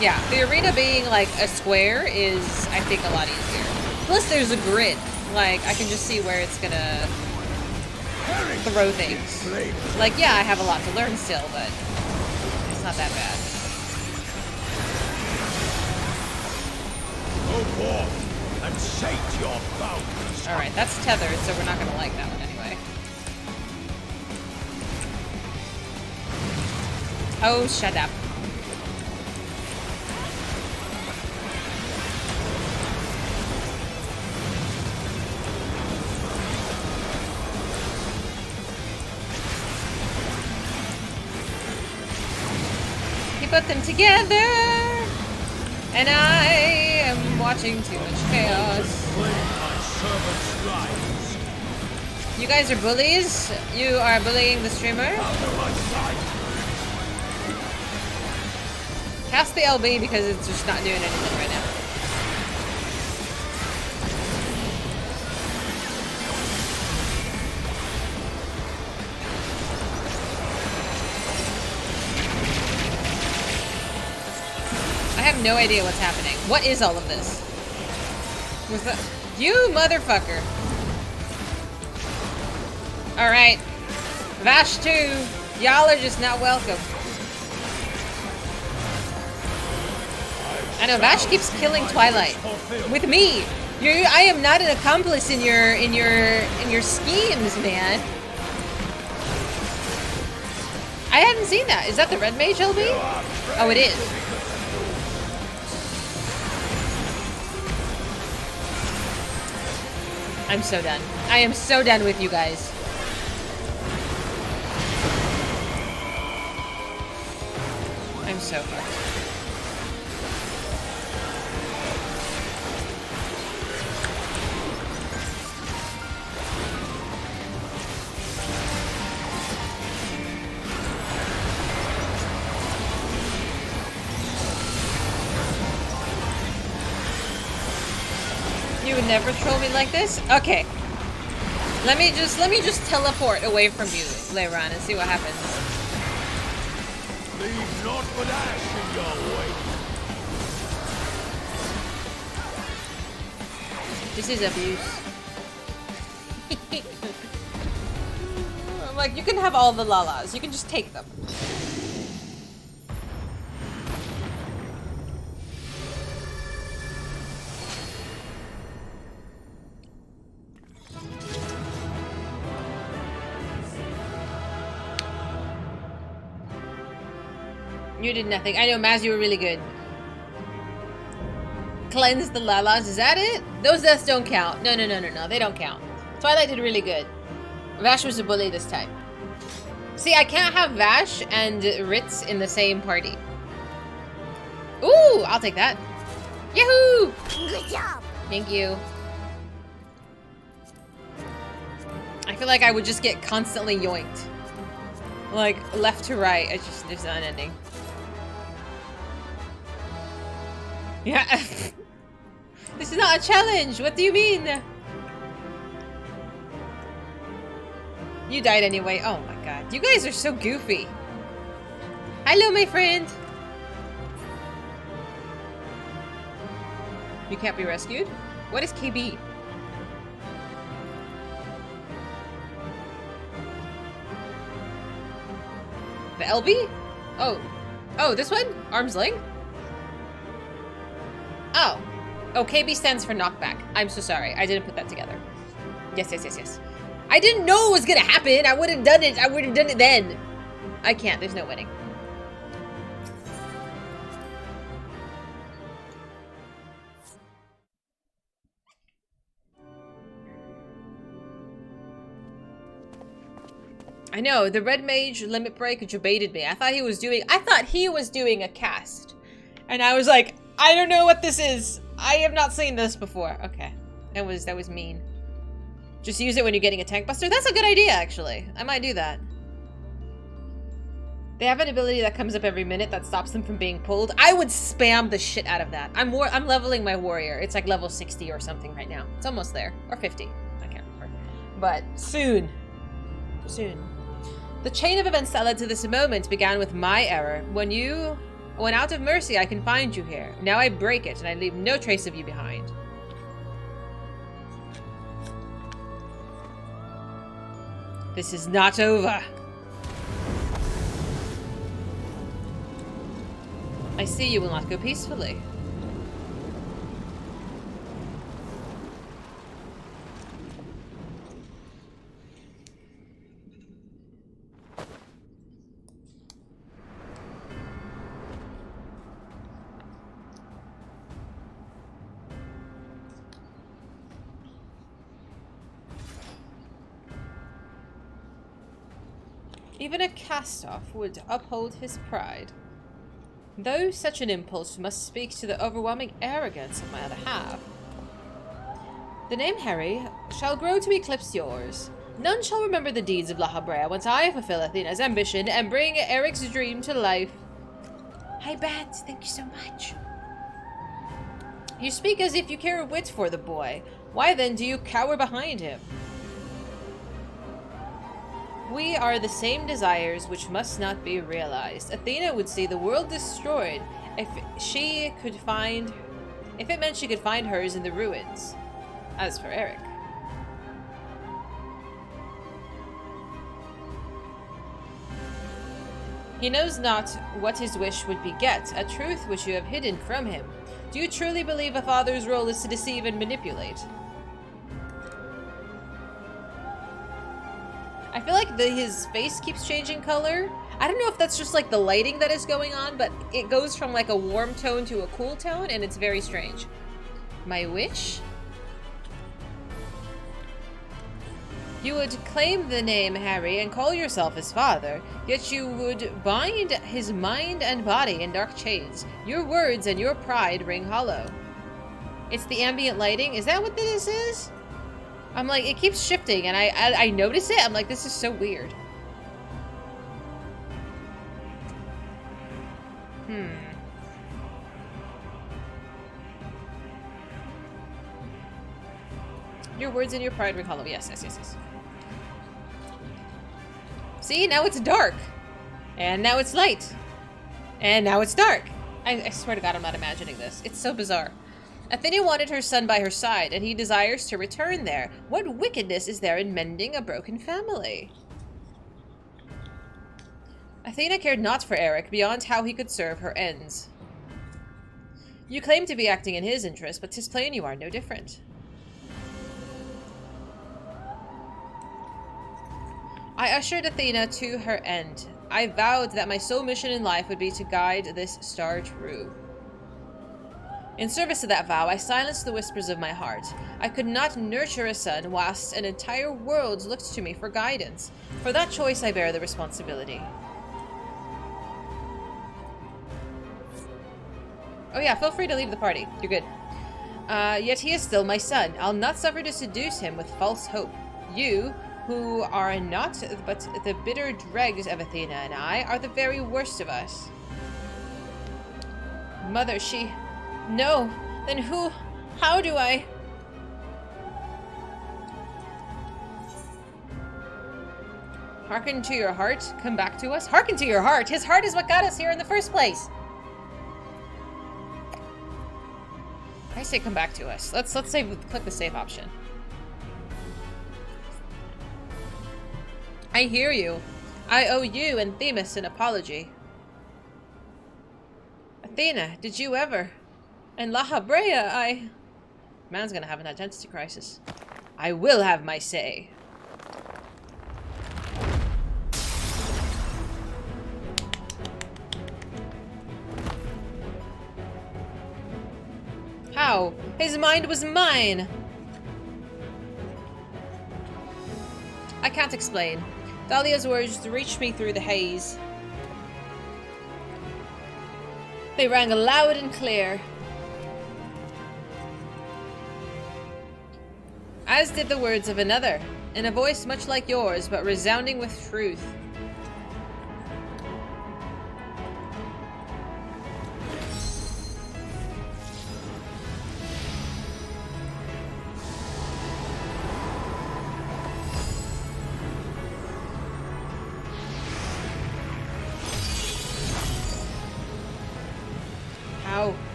Yeah, the arena being like a square is, I think, a lot easier. Plus, there's a grid. Like, I can just see where it's gonna throw things. Like, yeah, I have a lot to learn still, but it's not that bad. Go forth and sate your bounties. Alright, that's tethered, so we're not gonna like that one anyway. Oh, shut up. He put them together, and I am watching too much chaos. You guys are bullies? You are bullying the streamer? Cast the LB because it's just not doing anything right now. I have no idea what's happening. What is all of this? Was that you, motherfucker? Alright. Vash 2, y'all are just not welcome. I know Vash keeps killing Twilight. With me. I am not an accomplice in your schemes, man. I hadn't seen that. Is that the red mage LB? Oh, it is. I'm so done. I am so done with you guys. I'm so fucked. You would never troll me like this? Okay. Let me just teleport away from you, Leiron, and see what happens. Leave naught but ash in your way. This is abuse. I'm like, you can have all the lalas. You can just take them. You did nothing. I know, Maz, you were really good. Cleanse the lalas. Is that it? Those deaths don't count. No. They don't count. Twilight did really good. Vash was a bully this time. See, I can't have Vash and Ritz in the same party. Ooh, I'll take that. Yahoo! Good job. Thank you. I feel like I would just get constantly yoinked. Like, left to right. It's just, there's not an ending. Yeah. This is not a challenge. What do you mean? You died anyway. Oh my god. You guys are so goofy. Hello, my friend. You can't be rescued? What is KB? The LB? Oh. Oh, this one? Arm's length? Oh. Oh, KB stands for knockback. I'm so sorry. I didn't put that together. Yes. I didn't know it was gonna happen. I would have done it. I would have done it then. I can't. There's no winning. I know, the red mage limit break debated me. I thought he was doing a cast. And I was like, I don't know what this is. I have not seen this before. Okay. That was mean. Just use it when you're getting a tank buster. That's a good idea, actually. I might do that. They have an ability that comes up every minute that stops them from being pulled. I would spam the shit out of that. I'm leveling my warrior. It's like level 60 or something right now. It's almost there. Or 50. I can't remember. But soon. Soon. The chain of events that led to this moment began with my error. When out of mercy, I confined you here. Now I break it, and I leave no trace of you behind. This is not over. I see you will not go peacefully. Even a cast-off would uphold his pride. Though such an impulse must speak to the overwhelming arrogance of my other half. The name Harry shall grow to eclipse yours. None shall remember the deeds of La Habrea once I fulfill Athena's ambition and bring Eric's dream to life. Hi, Bat. Thank you so much. You speak as if you care a whit for the boy. Why then do you cower behind him? We are the same desires which must not be realized. Athena would see the world destroyed if it meant she could find hers in the ruins. As for Eric. He knows not what his wish would beget, a truth which you have hidden from him. Do you truly believe a father's role is to deceive and manipulate? I feel like his face keeps changing color. I don't know if that's just like the lighting that is going on, but it goes from like a warm tone to a cool tone, and it's very strange. My wish? You would claim the name Harry and call yourself his father, yet you would bind his mind and body in dark chains. Your words and your pride ring hollow. It's the ambient lighting? Is that what this is? I'm like, it keeps shifting, and I notice it. I'm like, this is so weird. Your words and your pride ring hollow. Yes. See, now it's dark. And now it's light. And now it's dark. I swear to God, I'm not imagining this. It's so bizarre. Athena wanted her son by her side, and he desires to return there. What wickedness is there in mending a broken family? Athena cared not for Eric beyond how he could serve her ends. You claim to be acting in his interest, but 'tis plain you are no different. I ushered Athena to her end. I vowed that my sole mission in life would be to guide this star true. In service to that vow, I silenced the whispers of my heart. I could not nurture a son whilst an entire world looked to me for guidance. For that choice, I bear the responsibility. Oh yeah, feel free to leave the party. You're good. Yet he is still my son. I'll not suffer to seduce him with false hope. You, who are not but the bitter dregs of Athena and I, are the very worst of us. Mother, she... No. Then who... How do I... Hearken to your heart, come back to us? Hearken to your heart? His heart is what got us here in the first place. I say come back to us. Let's click the save option. I hear you. I owe you and Themis an apology. Athena, did you ever? And La Habrea, Man's gonna have an identity crisis. I will have my say. How? His mind was mine! I can't explain. Dahlia's words reached me through the haze. They rang loud and clear. As did the words of another, in a voice much like yours, but resounding with truth.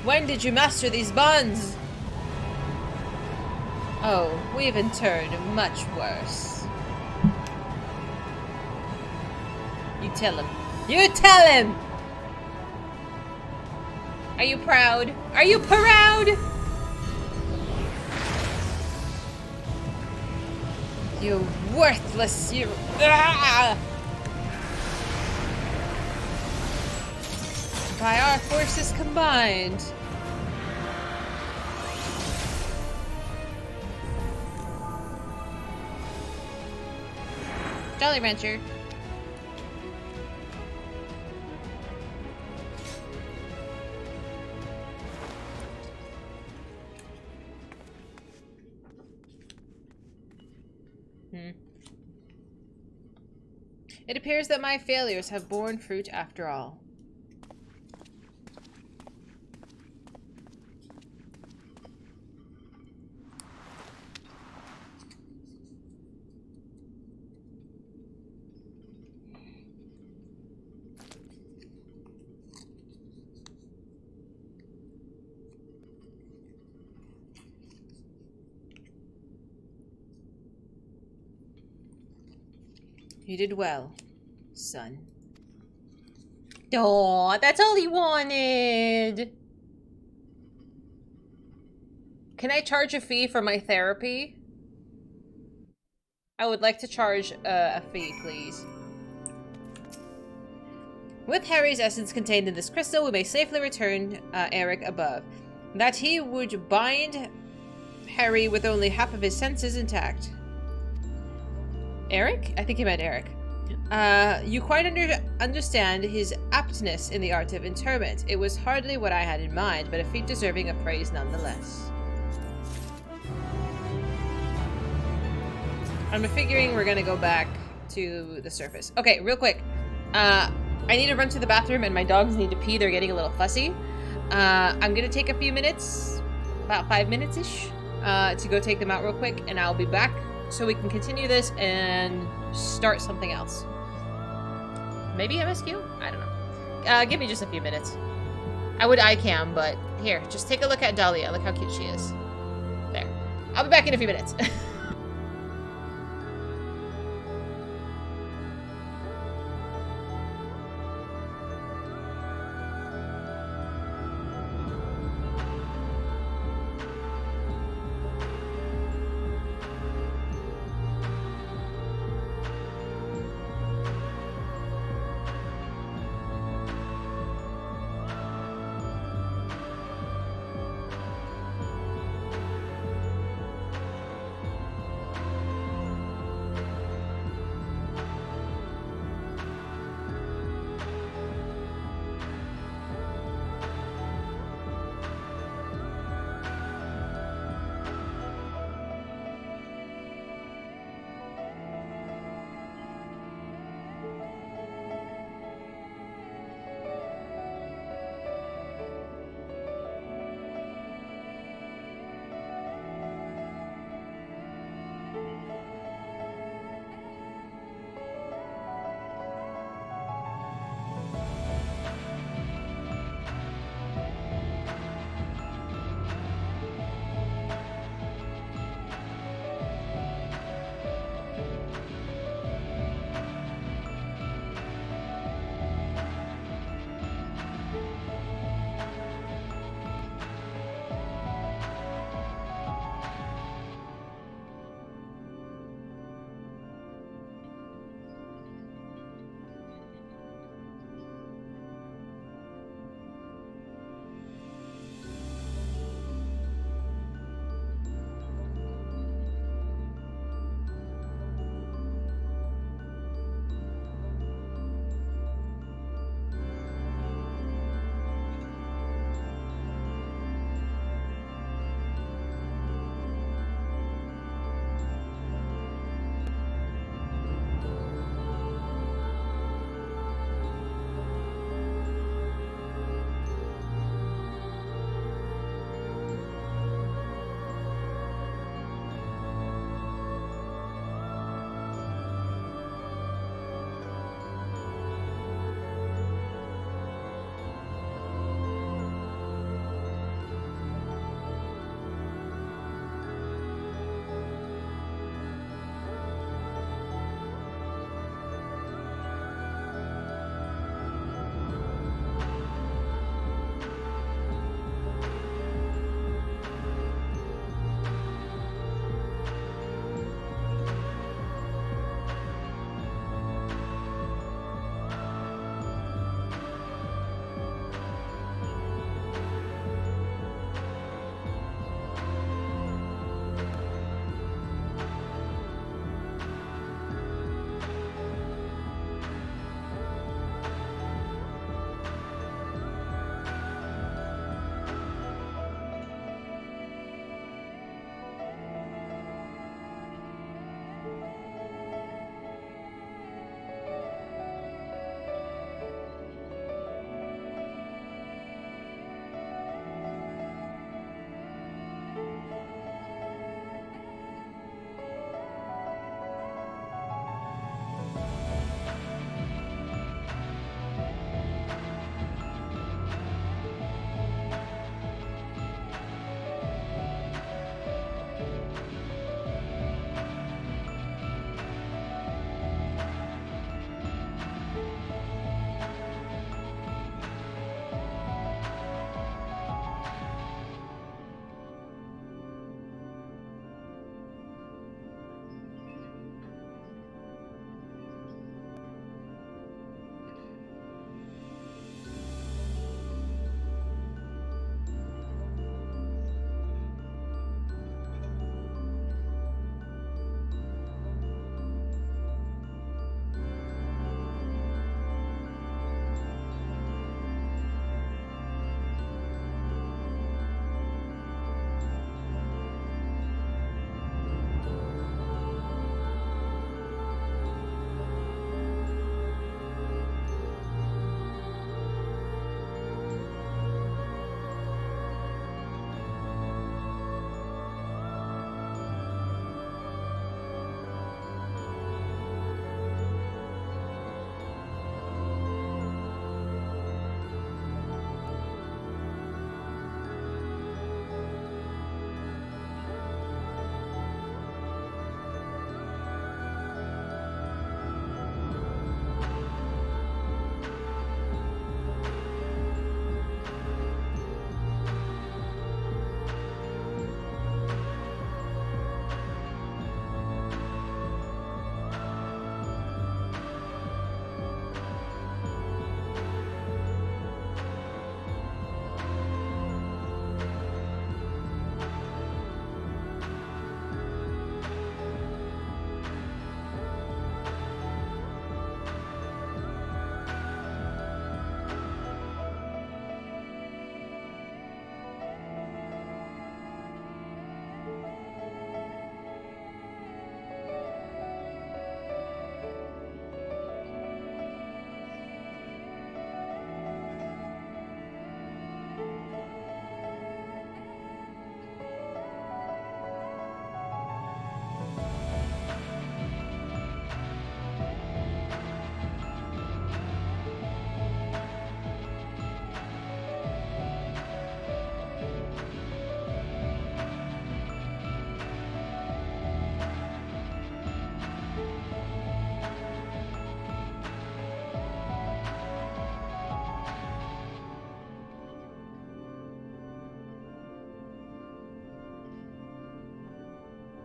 When did you master these bonds? Oh, we've interred much worse. You tell him. You tell him! Are you proud? Are you proud? You worthless, you... Ah! By our forces combined. Jolly Rancher. It appears that my failures have borne fruit after all. You did well, son. Aw, that's all he wanted. Can I charge a fee for my therapy? I would like to charge a fee, please. With Harry's essence contained in this crystal, we may safely return Eric above. That he would bind Harry with only half of his senses intact. Eric? I think he meant Eric. You quite understand his aptness in the art of interment. It was hardly what I had in mind, but a feat deserving of praise nonetheless. I'm figuring we're gonna go back to the surface. Okay, real quick. I need to run to the bathroom and my dogs need to pee. They're getting a little fussy. I'm gonna take a few minutes, about 5 minutes-ish, to go take them out real quick, and I'll be back so we can continue this and start something else. Maybe MSQ? I don't know. Give me just a few minutes. I would eye cam, but here, just take a look at Dahlia. Look how cute she is. There. I'll be back in a few minutes.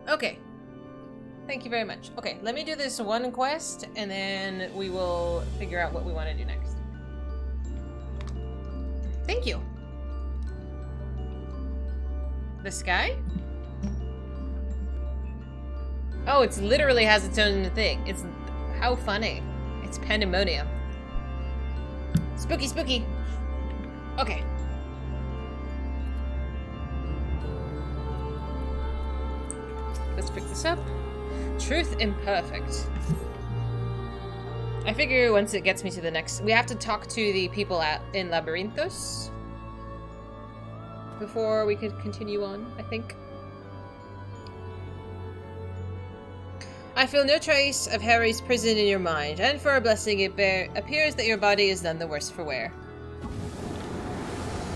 Okay. Thank you very much. Okay, let me do this one quest, and then we will figure out what we want to do next. Thank you. The sky? Oh, it's literally has its own thing. It's... How funny. It's pandemonium. Spooky, spooky. Okay. Let's pick this up. Truth imperfect. I figure once it gets me to the next... We have to talk to the people in Labyrinthos before we could continue on, I think. I feel no trace of Harry's prison in your mind, and for a blessing it appears that your body is none the worse for wear.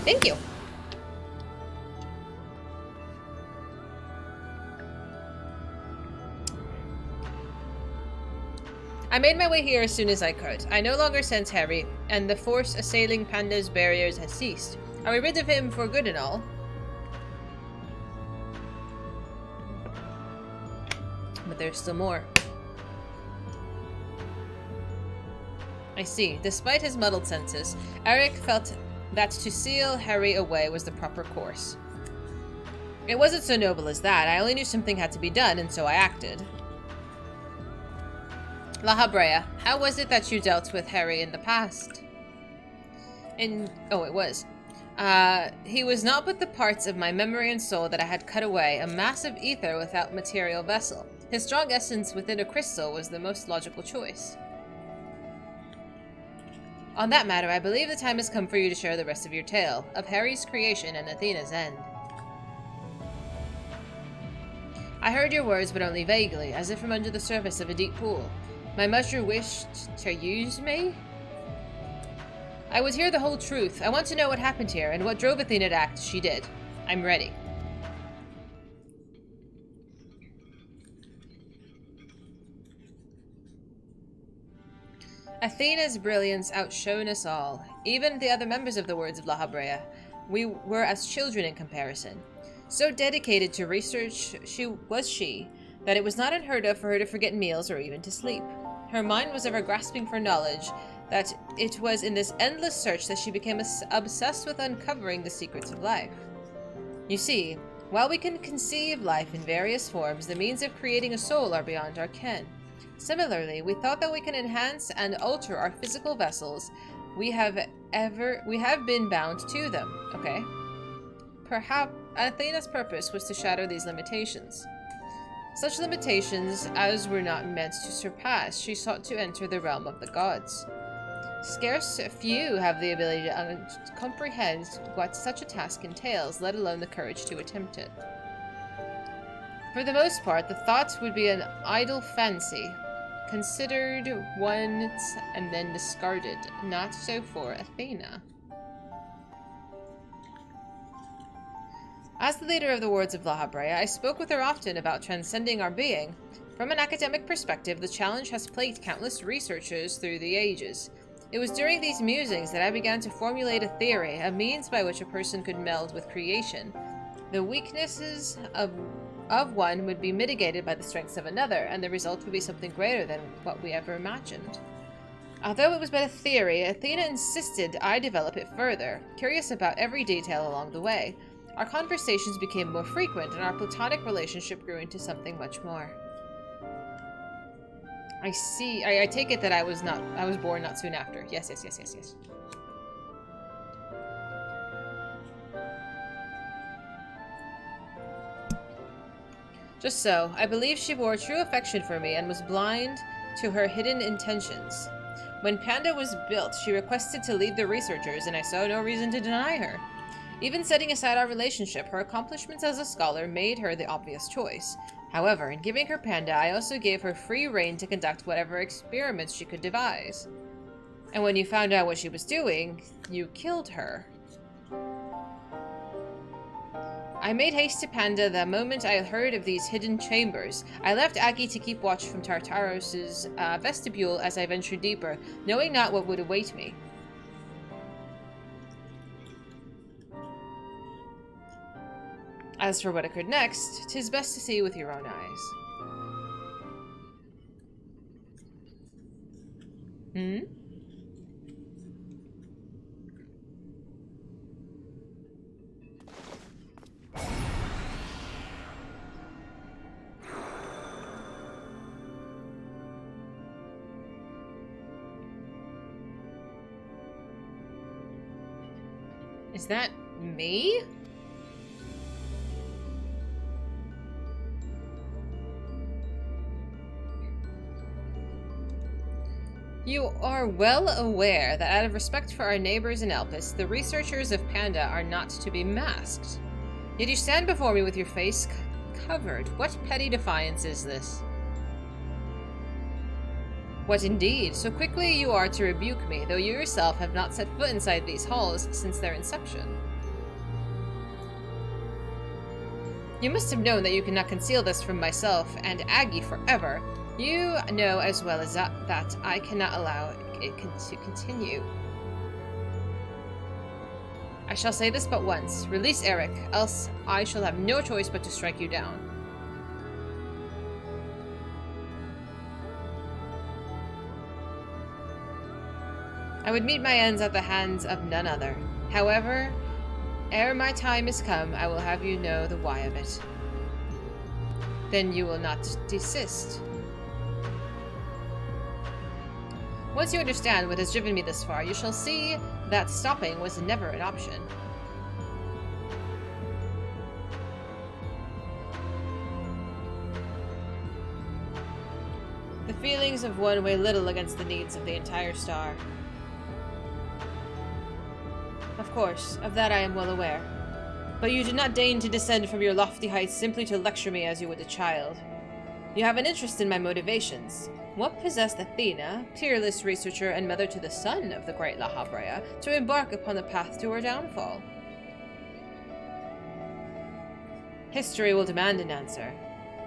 Thank you. I made my way here as soon as I could. I no longer sense Harry, and the force assailing Panda's barriers has ceased. Are we rid of him for good and all? But there's still more. I see. Despite his muddled senses, Eric felt that to seal Harry away was the proper course. It wasn't so noble as that. I only knew something had to be done, and so I acted. La Habrea, how was it that you dealt with Harry in the past? Oh, it was. He was not but the parts of my memory and soul that I had cut away, a massive ether without material vessel. His strong essence within a crystal was the most logical choice. On that matter, I believe the time has come for you to share the rest of your tale, of Harry's creation and Athena's end. I heard your words, but only vaguely, as if from under the surface of a deep pool. My mushroom wished to use me? I would hear the whole truth. I want to know what happened here, and what drove Athena to act as she did. I'm ready. Athena's brilliance outshone us all. Even the other members of the Words of La Habrea. We were as children in comparison. So dedicated to research was she, that it was not unheard of for her to forget meals or even to sleep. Her mind was ever grasping for knowledge, that it was in this endless search that she became obsessed with uncovering the secrets of life. You see, while we can conceive life in various forms, the means of creating a soul are beyond our ken. Similarly, we thought that we can enhance and alter our physical vessels. We have been bound to them, okay? Perhaps Athena's purpose was to shatter these limitations. Such limitations as were not meant to surpass, she sought to enter the realm of the gods. Scarce few have the ability to comprehend what such a task entails, let alone the courage to attempt it. For the most part, the thought would be an idle fancy, considered once and then discarded. Not so for Athena. As the leader of the Words of La Habrea, I spoke with her often about transcending our being. From an academic perspective, the challenge has plagued countless researchers through the ages. It was during these musings that I began to formulate a theory, a means by which a person could meld with creation. The weaknesses of one would be mitigated by the strengths of another, and the result would be something greater than what we ever imagined. Although it was but a theory, Athena insisted I develop it further, curious about every detail along the way. Our conversations became more frequent, and our platonic relationship grew into something much more. I see. I take it that I was born not soon after. Yes. Just so, I believe she bore true affection for me and was blind to her hidden intentions. When Panda was built, she requested to lead the researchers, and I saw no reason to deny her. Even setting aside our relationship, her accomplishments as a scholar made her the obvious choice. However, in giving her Panda, I also gave her free rein to conduct whatever experiments she could devise. And when you found out what she was doing, you killed her. I made haste to Panda the moment I heard of these hidden chambers. I left Aggie to keep watch from Tartaros's vestibule as I ventured deeper, knowing not what would await me. As for what occurred next, 'tis best to see with your own eyes. Hmm? Is that me? You are well aware that out of respect for our neighbors in Elpis, the researchers of Panda are not to be masked. Yet you stand before me with your face covered. What petty defiance is this? What indeed? So quickly you are to rebuke me, though you yourself have not set foot inside these halls since their inception. You must have known that you cannot conceal this from myself and Aggie forever. You know as well as that I cannot allow it to continue. I shall say this but once. Release Eric, else I shall have no choice but to strike you down. I would meet my ends at the hands of none other. However, ere my time is come, I will have you know the why of it. Then you will not desist. Once you understand what has driven me this far, you shall see that stopping was never an option. The feelings of one weigh little against the needs of the entire star. Of course, of that I am well aware. But you did not deign to descend from your lofty heights simply to lecture me as you would a child. You have an interest in my motivations. What possessed Athena, peerless researcher and mother to the son of the great La Habrea, to embark upon the path to her downfall? History will demand an answer,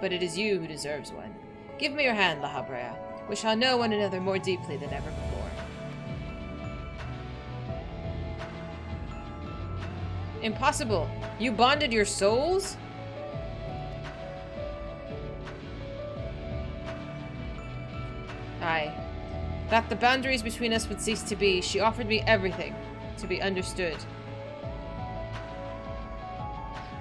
but it is you who deserves one. Give me your hand, La Habrea. We shall know one another more deeply than ever before. Impossible! You bonded your souls? Aye. That the boundaries between us would cease to be, she offered me everything, to be understood.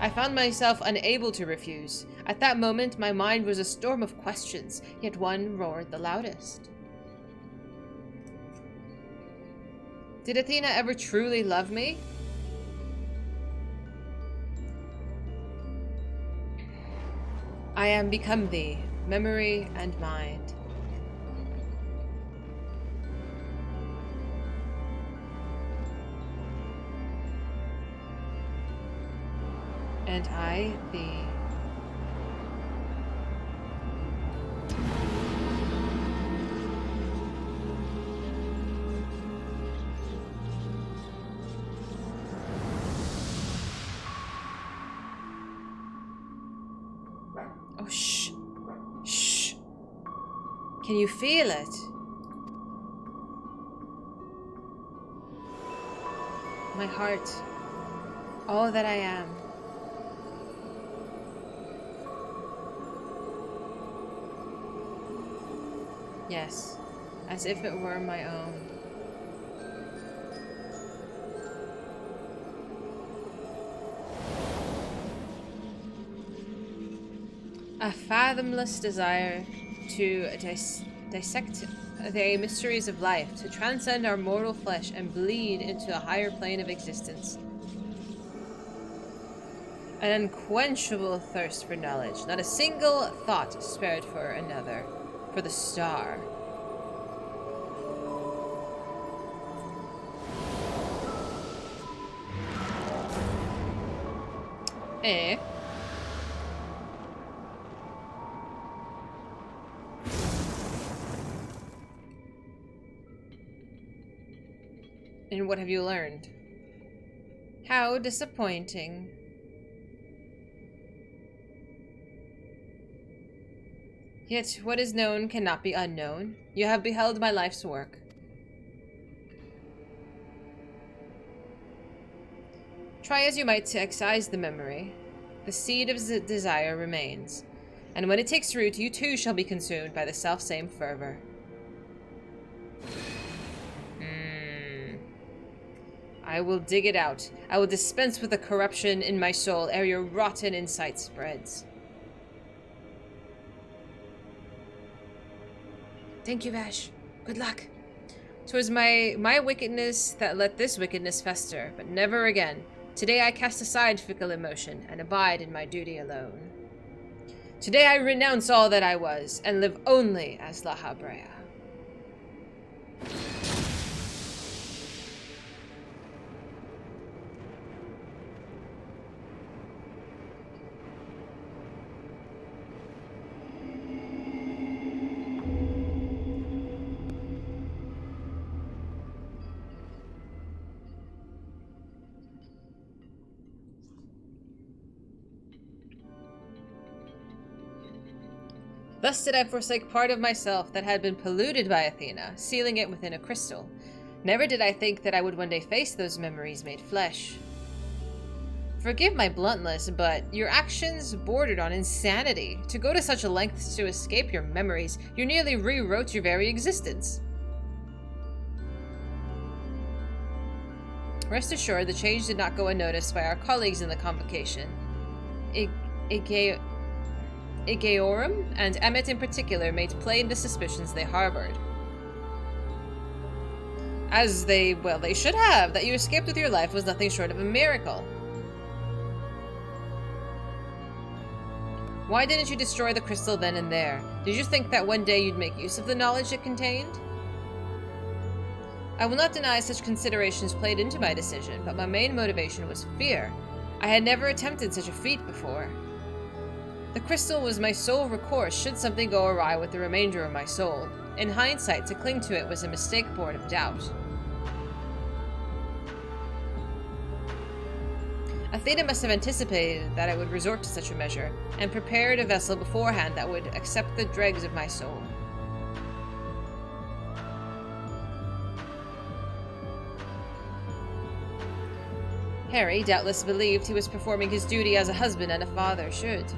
I found myself unable to refuse. At that moment, my mind was a storm of questions, yet one roared the loudest. Did Athena ever truly love me? I am become thee, memory and mind. And I thee. Oh, shh. Shh. Can you feel it? My heart. All that I am. Yes, as if it were my own. A fathomless desire to dissect the mysteries of life, to transcend our mortal flesh and bleed into a higher plane of existence. An unquenchable thirst for knowledge, not a single thought spared for another, for the star. Eh? And what have you learned? How disappointing. Yet what is known cannot be unknown. You have beheld my life's work. Try as you might to excise the memory. The seed of desire remains, and when it takes root, you too shall be consumed by the selfsame fervor. I will dig it out. I will dispense with the corruption in my soul ere your rotten insight spreads. Thank you, Vash. Good luck. 'Twas my wickedness that let this wickedness fester, but never again. Today I cast aside fickle emotion and abide in my duty alone. Today I renounce all that I was and live only as La Habrea. Thus did I forsake part of myself that had been polluted by Athena, sealing it within a crystal. Never did I think that I would one day face those memories made flesh. Forgive my bluntness, but your actions bordered on insanity. To go to such lengths to escape your memories, you nearly rewrote your very existence. Rest assured, the change did not go unnoticed by our colleagues in the convocation. Igaorum and Emmet in particular made plain the suspicions they harbored. As they should have. That you escaped with your life was nothing short of a miracle. Why didn't you destroy the crystal then and there? Did you think that one day you'd make use of the knowledge it contained? I will not deny such considerations played into my decision, but my main motivation was fear. I had never attempted such a feat before. The crystal was my sole recourse should something go awry with the remainder of my soul. In hindsight, to cling to it was a mistake born of doubt. Athena must have anticipated that I would resort to such a measure, and prepared a vessel beforehand that would accept the dregs of my soul. Harry doubtless believed he was performing his duty as a husband and a father should.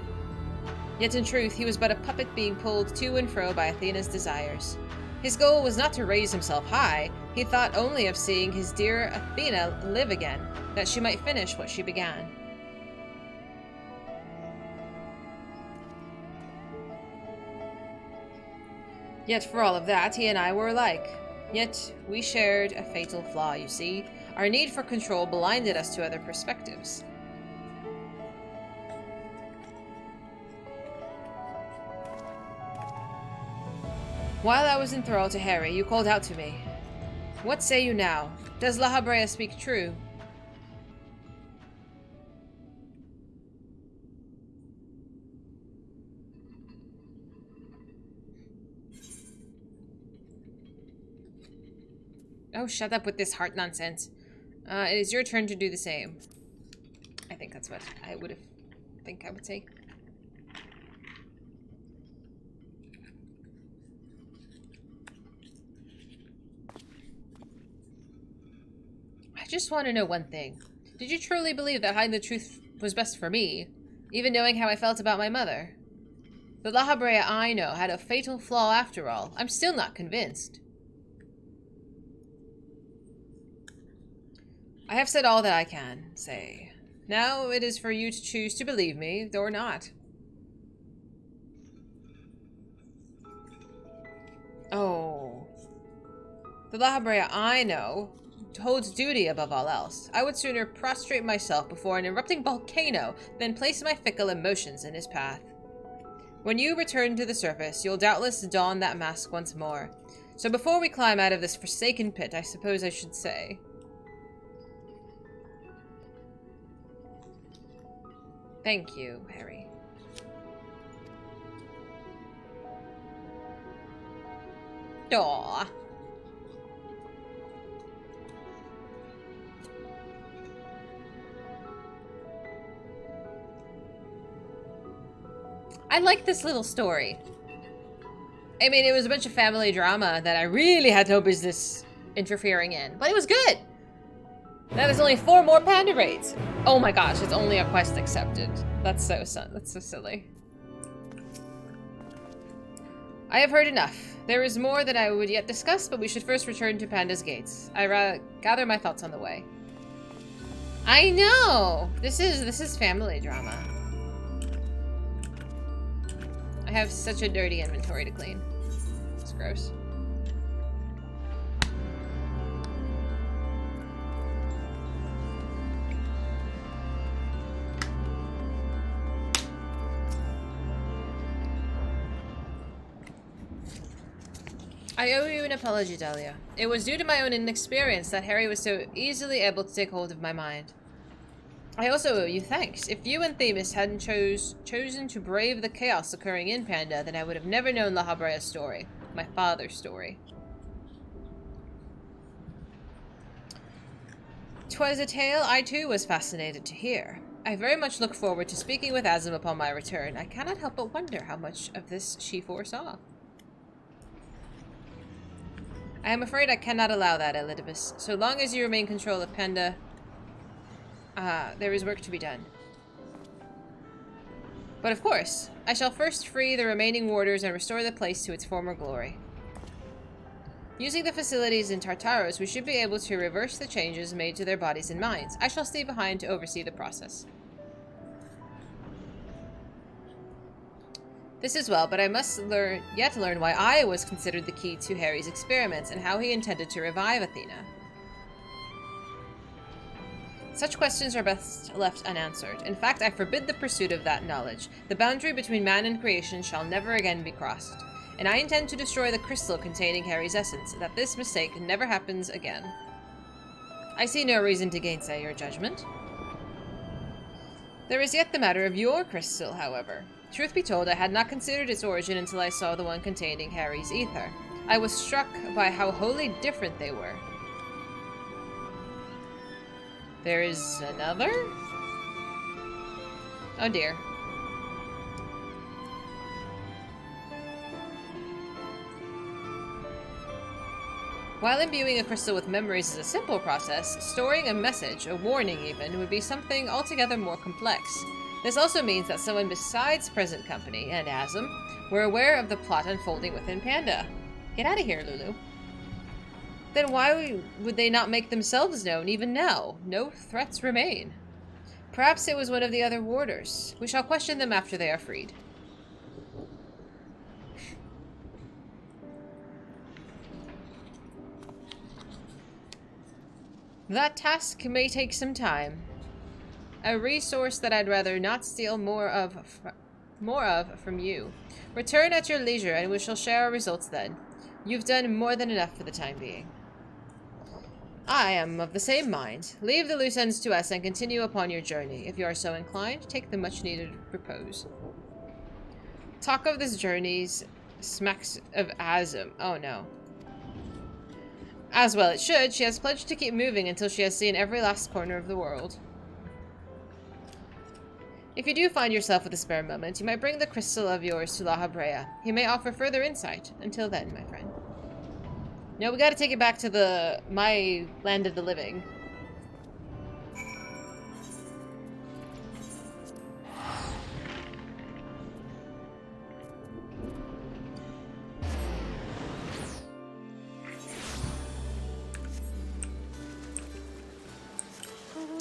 Yet in truth, he was but a puppet being pulled to and fro by Athena's desires. His goal was not to raise himself high, he thought only of seeing his dear Athena live again, that she might finish what she began. Yet for all of that, he and I were alike. Yet we shared a fatal flaw, you see. Our need for control blinded us to other perspectives. While I was enthralled to Harry, you called out to me. What say you now? Does La Habrea speak true? Oh, shut up with this heart nonsense. It is your turn to do the same. I think that's what I would say. I just want to know one thing. Did you truly believe that hiding the truth was best for me, even knowing how I felt about my mother? The La Habrea I know had a fatal flaw after all. I'm still not convinced. I have said all that I can say. Now it is for you to choose to believe me or not. Oh. The La Habrea I know holds duty above all else. I would sooner prostrate myself before an erupting volcano than place my fickle emotions in his path. When you return to the surface, you'll doubtless don that mask once more. So before we climb out of this forsaken pit, I suppose I should say... Thank you, Harry. Aww. I like this little story. I mean, it was a bunch of family drama that I really had no business interfering in, but it was good. Now there's only 4 more panda raids. Oh my gosh, it's only a quest accepted. That's so silly. I have heard enough. There is more that I would yet discuss, but we should first return to Panda's gates. I gather my thoughts on the way. I know! This is family drama. I have such a dirty inventory to clean. It's gross. I owe you an apology, Dahlia. It was due to my own inexperience that Harry was so easily able to take hold of my mind. I also owe you thanks. If you and Themis hadn't chosen to brave the chaos occurring in Panda, then I would have never known La Habrea's story. My father's story. 'Twas a tale I too was fascinated to hear. I very much look forward to speaking with Azim upon my return. I cannot help but wonder how much of this she foresaw. I am afraid I cannot allow that, Elidibus. So long as you remain in control of Panda, there is work to be done. But of course, I shall first free the remaining warders and restore the place to its former glory. Using the facilities in Tartaros, we should be able to reverse the changes made to their bodies and minds. I shall stay behind to oversee the process. This is well, but I must yet learn why I was considered the key to Harry's experiments and how he intended to revive Athena. Such questions are best left unanswered. In fact, I forbid the pursuit of that knowledge. The boundary between man and creation shall never again be crossed. And I intend to destroy the crystal containing Harry's essence, that this mistake never happens again. I see no reason to gainsay your judgment. There is yet the matter of your crystal, however. Truth be told, I had not considered its origin until I saw the one containing Harry's ether. I was struck by how wholly different they were. There is another? Oh dear. While imbuing a crystal with memories is a simple process, storing a message, a warning even, would be something altogether more complex. This also means that someone besides present company and Azim were aware of the plot unfolding within Panda. Get out of here, Lulu. Then why would they not make themselves known even now? No threats remain. Perhaps it was one of the other warders. We shall question them after they are freed. That task may take some time. A resource that I'd rather not steal more of from you. Return at your leisure and we shall share our results then. You've done more than enough for the time being. I am of the same mind. Leave the loose ends to us and continue upon your journey. If you are so inclined, take the much-needed repose. Talk of this journey's smacks of Azim. Oh no. As well it should. She has pledged to keep moving until she has seen every last corner of the world. If you do find yourself with a spare moment, you might bring the crystal of yours to La Habrea. He may offer further insight. Until then, my friend. No, we gotta take it back to my land of the living.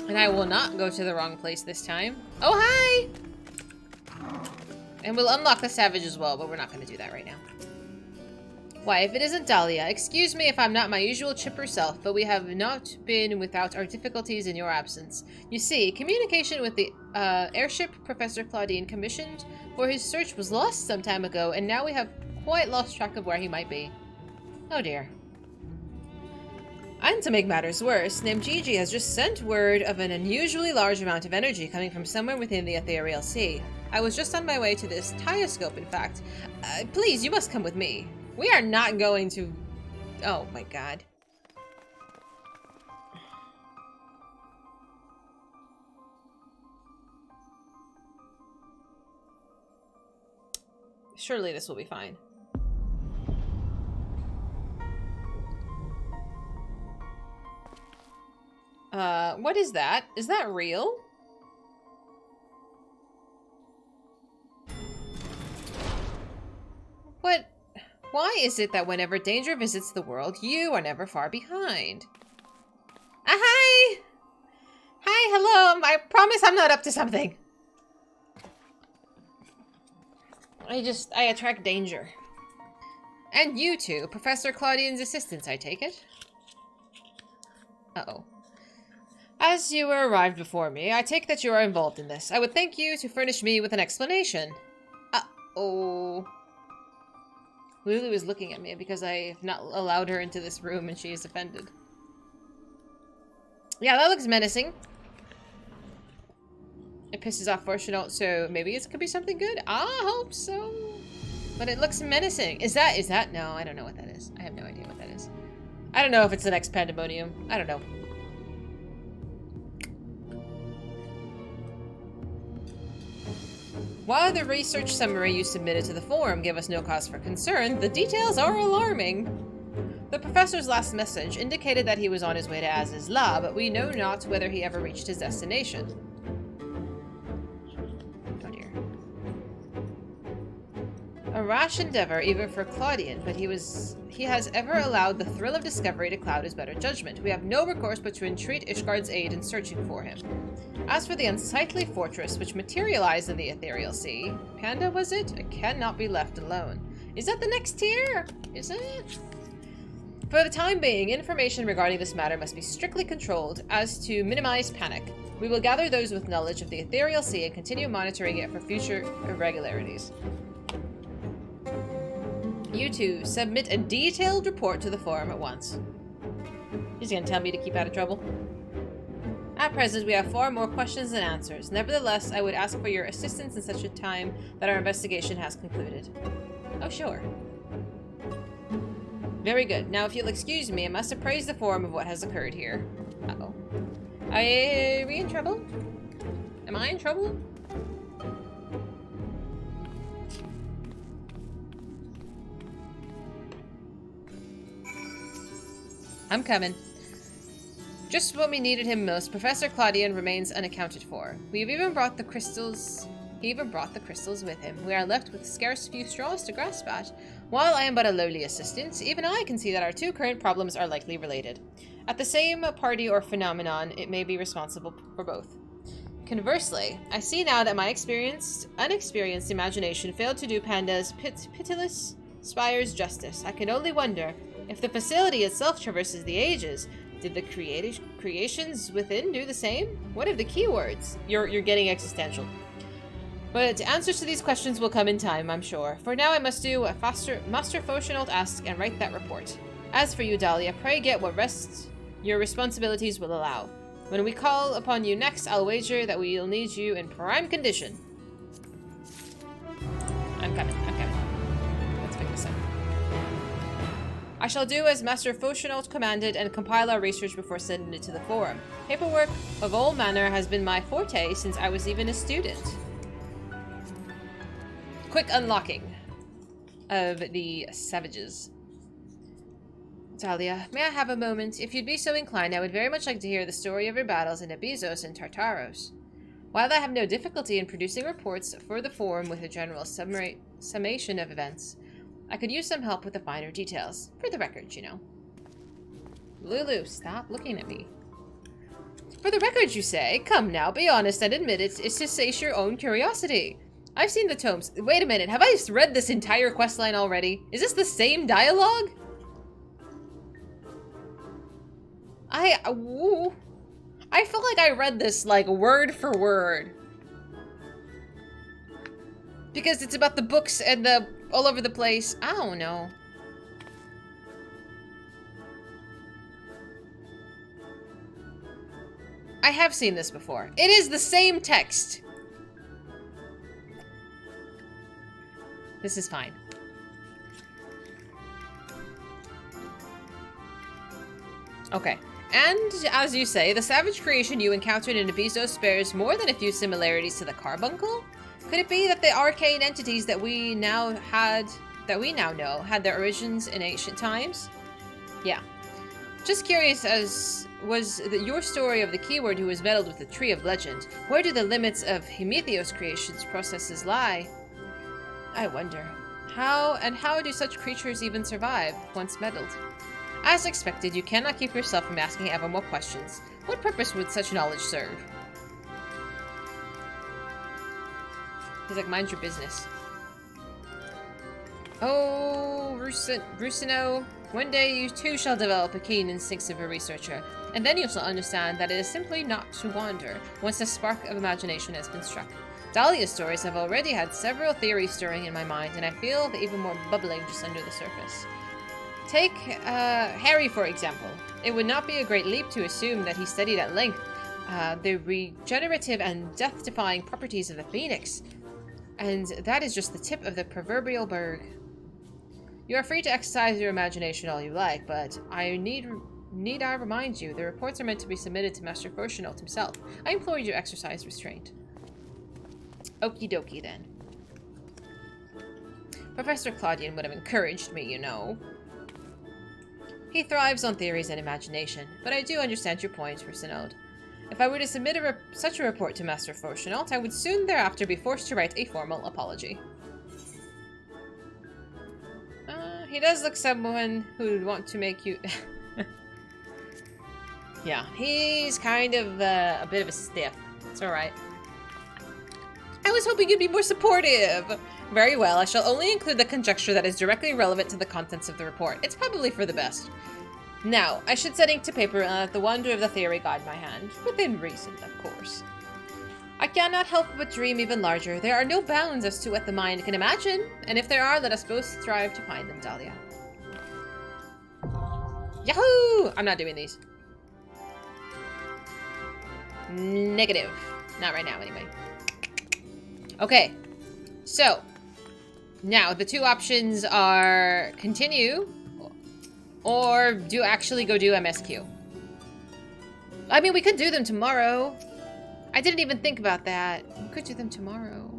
And I will not go to the wrong place this time. Oh, hi! And we'll unlock the Savage as well, but we're not going to do that right now. Why, if it isn't Dahlia, excuse me if I'm not my usual chipper self, but we have not been without our difficulties in your absence. You see, communication with the airship Professor Claudine commissioned for his search was lost some time ago, and now we have quite lost track of where he might be. Oh dear. And to make matters worse, Namgigi has just sent word of an unusually large amount of energy coming from somewhere within the ethereal sea. I was just on my way to this Tioscope, in fact. Please, you must come with me. We are not going to... Oh my god. Surely this will be fine. What is that? Is that real? What? Why is it that whenever danger visits the world, you are never far behind? Hi! Hi, hello. I promise I'm not up to something. I attract danger. And you two, Professor Claudian's assistants, I take it? Uh-oh. As you were arrived before me, I take that you are involved in this. I would thank you to furnish me with an explanation. Uh-oh. Lulu is looking at me because I have not allowed her into this room and she is offended. Yeah, that looks menacing. It pisses off Fortunate, so maybe it could be something good? I hope so. But it looks menacing. Is that? No, I don't know what that is. I have no idea what that is. I don't know if it's the next pandemonium. I don't know. While the research summary you submitted to the forum gave us no cause for concern, the details are alarming. The professor's last message indicated that he was on his way to Az's lab, but we know not whether he ever reached his destination. Oh dear. A rash endeavor even for Claudian, but he has ever allowed the thrill of discovery to cloud his better judgment. We have no recourse but to entreat Ishgard's aid in searching for him. As for the unsightly fortress which materialized in the ethereal sea, Panda was it? It cannot be left alone. Is that the next tier? Is it? For the time being, information regarding this matter must be strictly controlled as to minimize panic. We will gather those with knowledge of the ethereal sea and continue monitoring it for future irregularities. You two, submit a detailed report to the forum at once. He's gonna tell me to keep out of trouble. At present, we have far more questions than answers. Nevertheless, I would ask for your assistance in such a time that our investigation has concluded. Oh, sure. Very good. Now, if you'll excuse me, I must appraise the forum of what has occurred here. Uh-oh. Are we in trouble? Am I in trouble? I'm coming. Just when we needed him most, Professor Claudian remains unaccounted for. We've even brought the crystals. He even brought the crystals with him. We are left with scarce few straws to grasp at. While I am but a lowly assistant, even I can see that our two current problems are likely related. At the same party or phenomenon, it may be responsible for both. Conversely, I see now that my unexperienced imagination failed to do Panda's pitiless spires justice. I can only wonder if the facility itself traverses the ages. Did the creations within do the same? What are the keywords? You're getting existential. But answers to these questions will come in time, I'm sure. For now, I must do what Master Foshenalt asks and write that report. As for you, Dahlia, pray get what rest your responsibilities will allow. When we call upon you next, I'll wager that we'll need you in prime condition. I'm coming. Let's pick this up. I shall do as Master Foshenalt commanded and compile our research before sending it to the forum. Paperwork of all manner has been my forte since I was even a student. Quick unlocking of the savages. Dahlia, may I have a moment? If you'd be so inclined, I would very much like to hear the story of your battles in Abizos and Tartaros. While I have no difficulty in producing reports for the forum with a general summation of events, I could use some help with the finer details. For the record, you know. Lulu, stop looking at me. For the record, you say? Come now, be honest and admit it's to sate your own curiosity. I've seen the tomes. Wait a minute, have I read this entire questline already? Is this the same dialogue? I feel like I read this, like, word for word. Because it's about the books and the all over the place. I don't know. I have seen this before. It is the same text. This is fine. Okay. And, as you say, the savage creation you encountered in Abizos bears more than a few similarities to the carbuncle? Could it be that the arcane entities that we now know had their origins in ancient times? Yeah. Just curious, as was your story of the keyword who was meddled with the Tree of Legend. Where do the limits of Himethio's creation's processes lie? I wonder. How do such creatures even survive, once meddled? As expected, you cannot keep yourself from asking ever more questions. What purpose would such knowledge serve? He's like, mind your business. Oh, Rusino. One day you too shall develop a keen instincts of a researcher, and then you shall understand that it is simply not to wander, once the spark of imagination has been struck. Dahlia's stories have already had several theories stirring in my mind, and I feel even more bubbling just under the surface. Take Harry, for example. It would not be a great leap to assume that he studied at length the regenerative and death-defying properties of the phoenix. And that is just the tip of the proverbial berg. You are free to exercise your imagination all you like, but I need I remind you, the reports are meant to be submitted to Master Fortunault himself. I implore you to exercise restraint. Okie dokie then. Professor Claudian would have encouraged me, you know. He thrives on theories and imagination, but I do understand your point, Rusinaud. If I were to submit such a report to Master Fortunault, I would soon thereafter be forced to write a formal apology. He does look someone who would want to make you... Yeah, he's kind of a bit of a stiff. It's alright. I was hoping you'd be more supportive. Very well, I shall only include the conjecture that is directly relevant to the contents of the report. It's probably for the best. Now, I should set ink to paper and let the wonder of the theory guide my hand. Within reason, of course. I cannot help but dream even larger. There are no bounds as to what the mind can imagine. And if there are, let us both strive to find them, Dahlia. Yahoo! I'm not doing these. Negative. Not right now, anyway. Okay. So, now the two options are continue or actually go do MSQ. I mean, we could do them tomorrow. I didn't even think about that. We could do them tomorrow.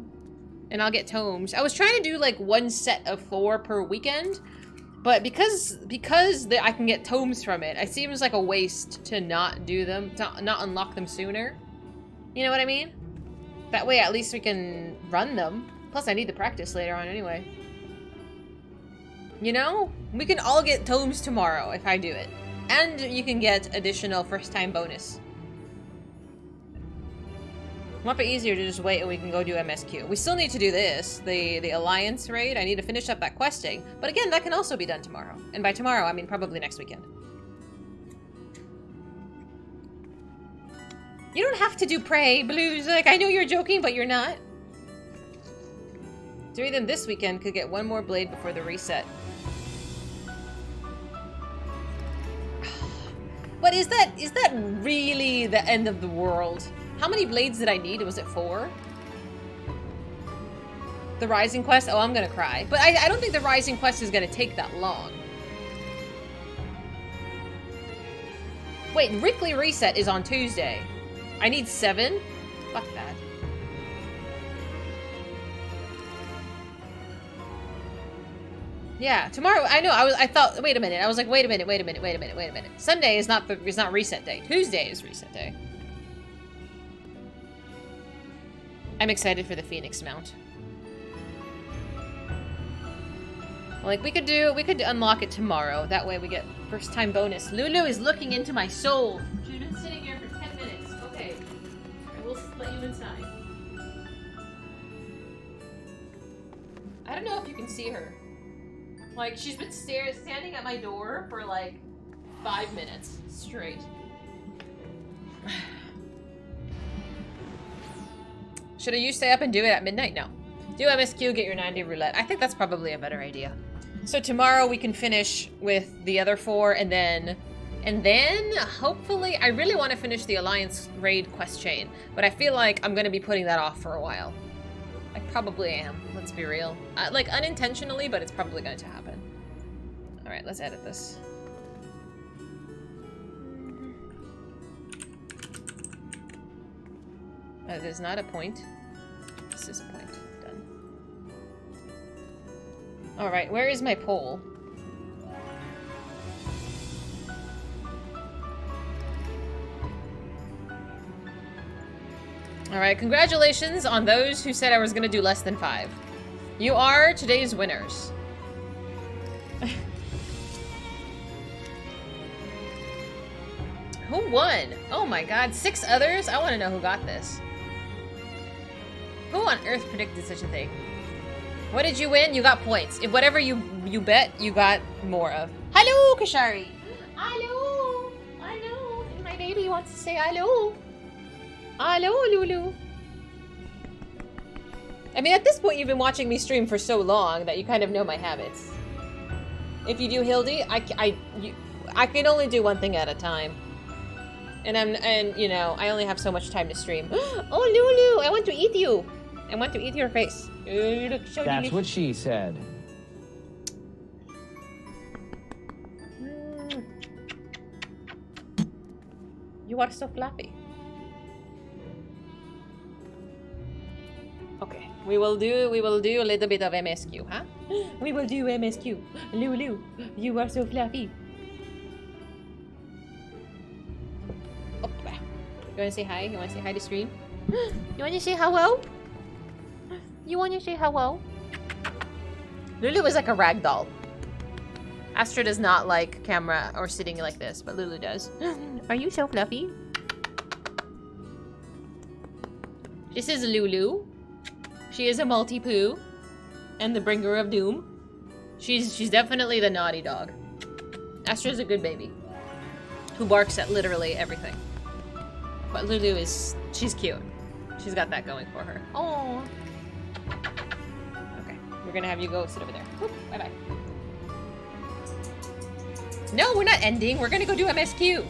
And I'll get tomes. I was trying to do like one set of 4 per weekend, but because I can get tomes from it, it seems like a waste to not do them, to not unlock them sooner. You know what I mean? That way at least we can run them. Plus I need the practice later on anyway. You know? We can all get tomes tomorrow if I do it. And you can get additional first time bonus. Might be easier to just wait and we can go do MSQ. We still need to do this, the Alliance raid. I need to finish up that questing. But again, that can also be done tomorrow. And by tomorrow, I mean probably next weekend. You don't have to do Prey, Blues. Like, I know you're joking, but you're not. Doing them this weekend could get one more blade before the reset. But is that really the end of the world? How many blades did I need? Was it 4? The Rising Quest? Oh, I'm gonna cry. But I don't think the Rising Quest is gonna take that long. Wait, Rickley Reset is on Tuesday. I need 7? Fuck that. Yeah, tomorrow, I know, I thought, wait a minute. I was like, wait a minute. Sunday is not reset day. Tuesday is reset day. I'm excited for the Phoenix mount. Like, we could unlock it tomorrow. That way we get first time bonus. Lulu is looking into my soul. She's been sitting here for 10 minutes. Okay. I will let you inside. I don't know if you can see her. Like, she's been standing at my door for like 5 minutes straight. Should you stay up and do it at midnight? No. Do MSQ, get your 90 roulette. I think that's probably a better idea. So tomorrow we can finish with the other 4 and then hopefully, I really want to finish the Alliance raid quest chain, but I feel like I'm going to be putting that off for a while. I probably am, let's be real. Like unintentionally, but it's probably going to happen. All right, let's edit this. There's not a point. This is a point. Done. Alright, where is my poll? Alright, congratulations on those who said I was gonna do less than 5. You are today's winners. Who won? Oh my god, 6 others? I want to know who got this. Who on earth predicted such a thing? What did you win? You got points. If whatever you bet, you got more of. Hello, Kashari! Hello. Hello. My baby wants to say hello. Hello, Lulu. I mean, at this point, you've been watching me stream for so long that you kind of know my habits. If you do Hildy, I can only do one thing at a time. And you know, I only have so much time to stream. Oh, Lulu, I want to eat you. I want to eat your face. You look so That's delicious. what she said. You are so fluffy. Okay, we will do a little bit of MSQ, huh? We will do MSQ. Lulu, you are so fluffy. You wanna say hi? You wanna say hi to stream? You wanna say hello? You wanna say hello? Lulu is like a rag doll. Astra does not like camera or sitting like this, but Lulu does. Are you so fluffy? This is Lulu. She is a multi-poo and the bringer of doom. She's definitely the naughty dog. Astra's a good baby who barks at literally everything. But Lulu she's cute. She's got that going for her. Oh. Okay, we're gonna have you go sit over there. Bye bye. No, we're not ending. We're gonna go do MSQ.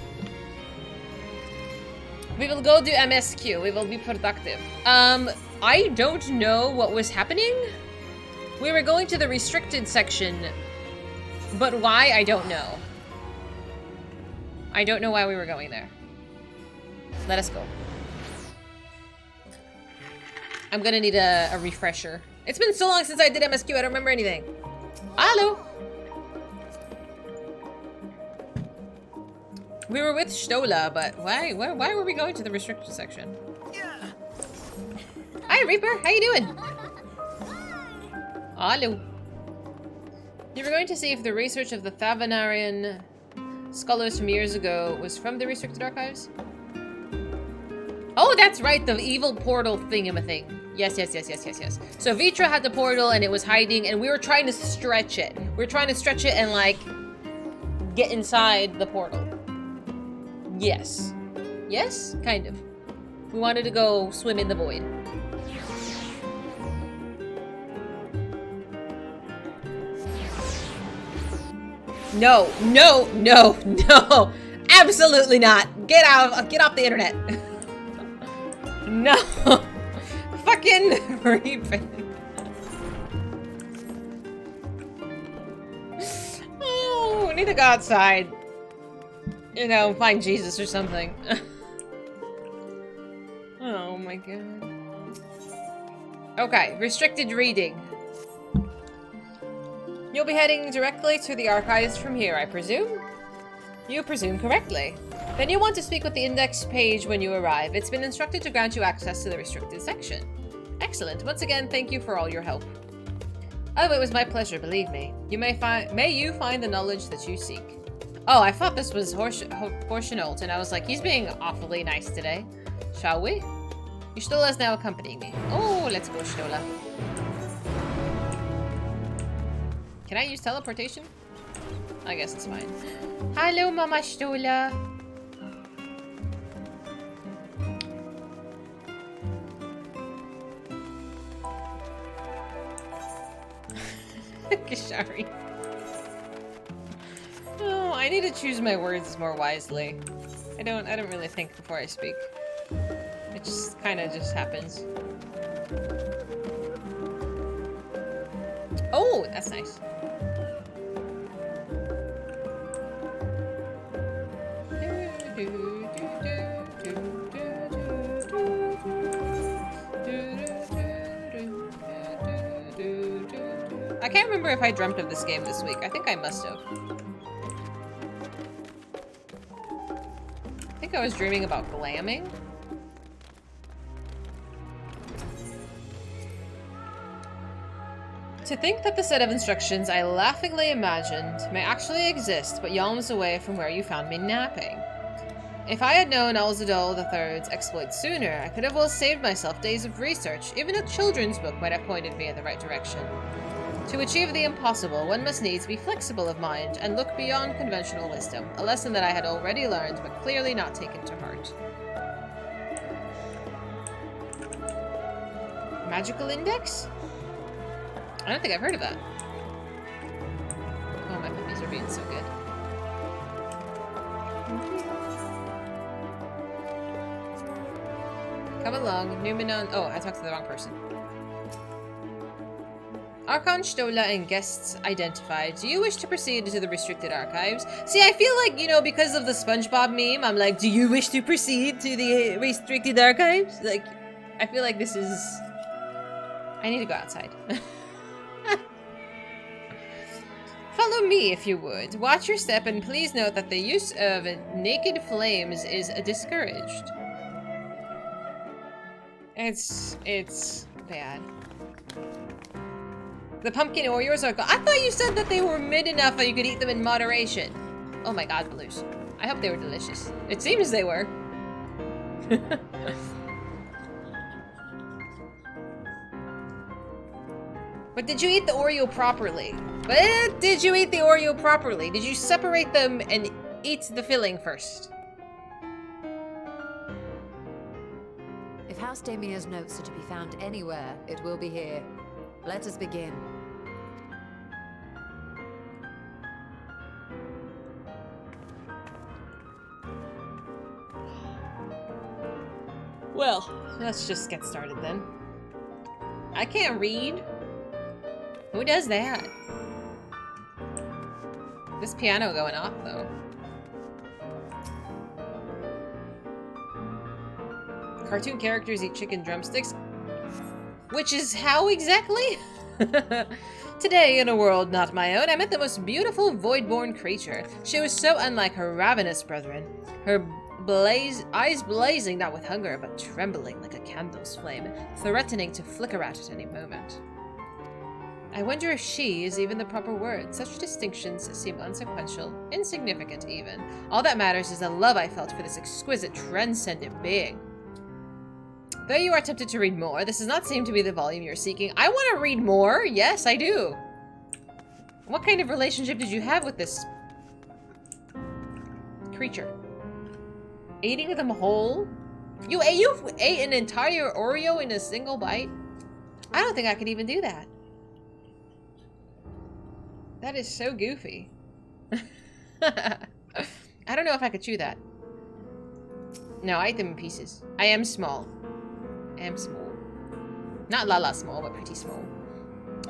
We will go do MSQ. We will be productive. I don't know what was happening. We were going to the restricted section, but why, I don't know. I don't know why we were going there. Let us go. I'm gonna need a refresher. It's been so long since I did MSQ, I don't remember anything. Hello! We were with Stola, but why were we going to the restricted section? Hi, Reaper, how you doing? Hello. You were going to see if the research of the Thavanarian scholars from years ago was from the restricted archives? Oh, that's right, the evil portal thingamathing. Yes. So Vitra had the portal and it was hiding and we were trying to stretch it. We were trying to stretch it and like get inside the portal. Yes. Yes? Kind of. We wanted to go swim in the void. No. Absolutely not. Get off the internet. No. Fucking Reaping. Oh, we need to go outside. You know, find Jesus or something. Oh my god. Okay, restricted reading. You'll be heading directly to the archives from here, I presume? You presume correctly. Then you'll want to speak with the index page when you arrive. It's been instructed to grant you access to the restricted section. Excellent. Once again, thank you for all your help. Oh, it was my pleasure, believe me. May you find the knowledge that you seek. Oh, I thought this was Horshinolt, and I was like, he's being awfully nice today. Shall we? Stola is now accompanying me. Oh, let's go, Stola. Can I use teleportation? I guess it's fine. Hello, Mama Stola. Kashari. Oh, I need to choose my words more wisely. I don't really think before I speak. It just kind of just happens. Oh, that's nice. I can't remember if I dreamt of this game this week. I think I must have. I think I was dreaming about glamming. To think that the set of instructions I laughingly imagined may actually exist, but yalms away from where you found me napping. If I had known Alzadol III's exploits sooner, I could have well saved myself days of research. Even a children's book might have pointed me in the right direction. To achieve the impossible, one must needs be flexible of mind and look beyond conventional wisdom, a lesson that I had already learned but clearly not taken to heart. Magical Index? I don't think I've heard of that. Oh, my puppies are being so good. Come along, Numenon. Oh, I talked to the wrong person. Archon, Stola, and guests identified. Do you wish to proceed to the restricted archives? See, I feel like, you know, because of the SpongeBob meme, I'm like, do you wish to proceed to the restricted archives? Like, I feel like this is... I need to go outside. Follow me, if you would. Watch your step, and please note that the use of naked flames is discouraged. It's bad. The pumpkin Oreos are I thought you said that they were mid enough that you could eat them in moderation. Oh my god, Blues. I hope they were delicious. It seems they were. But did you eat the Oreo properly? But did you eat the Oreo properly? Did you separate them and eat the filling first? If House Damien's notes are to be found anywhere, it will be here. Let us begin. Well, let's just get started then. I can't read. Who does that? This piano going off, though. Cartoon characters eat chicken drumsticks. Which is how exactly? Today, in a world not my own, I met the most beautiful void-born creature. She was so unlike her ravenous brethren. Her eyes blazing not with hunger, but trembling like a candle's flame, threatening to flicker out at any moment. I wonder if she is even the proper word. Such distinctions seem unsequential, insignificant even. All that matters is the love I felt for this exquisite, transcendent being. Though you are tempted to read more, this does not seem to be the volume you're seeking. I want to read more! Yes, I do! What kind of relationship did you have with this creature? Eating them whole? You ate an entire Oreo in a single bite? I don't think I could even do that. That is so goofy. I don't know if I could chew that. No, I ate them in pieces. I am small. I am small. Not la small, but pretty small.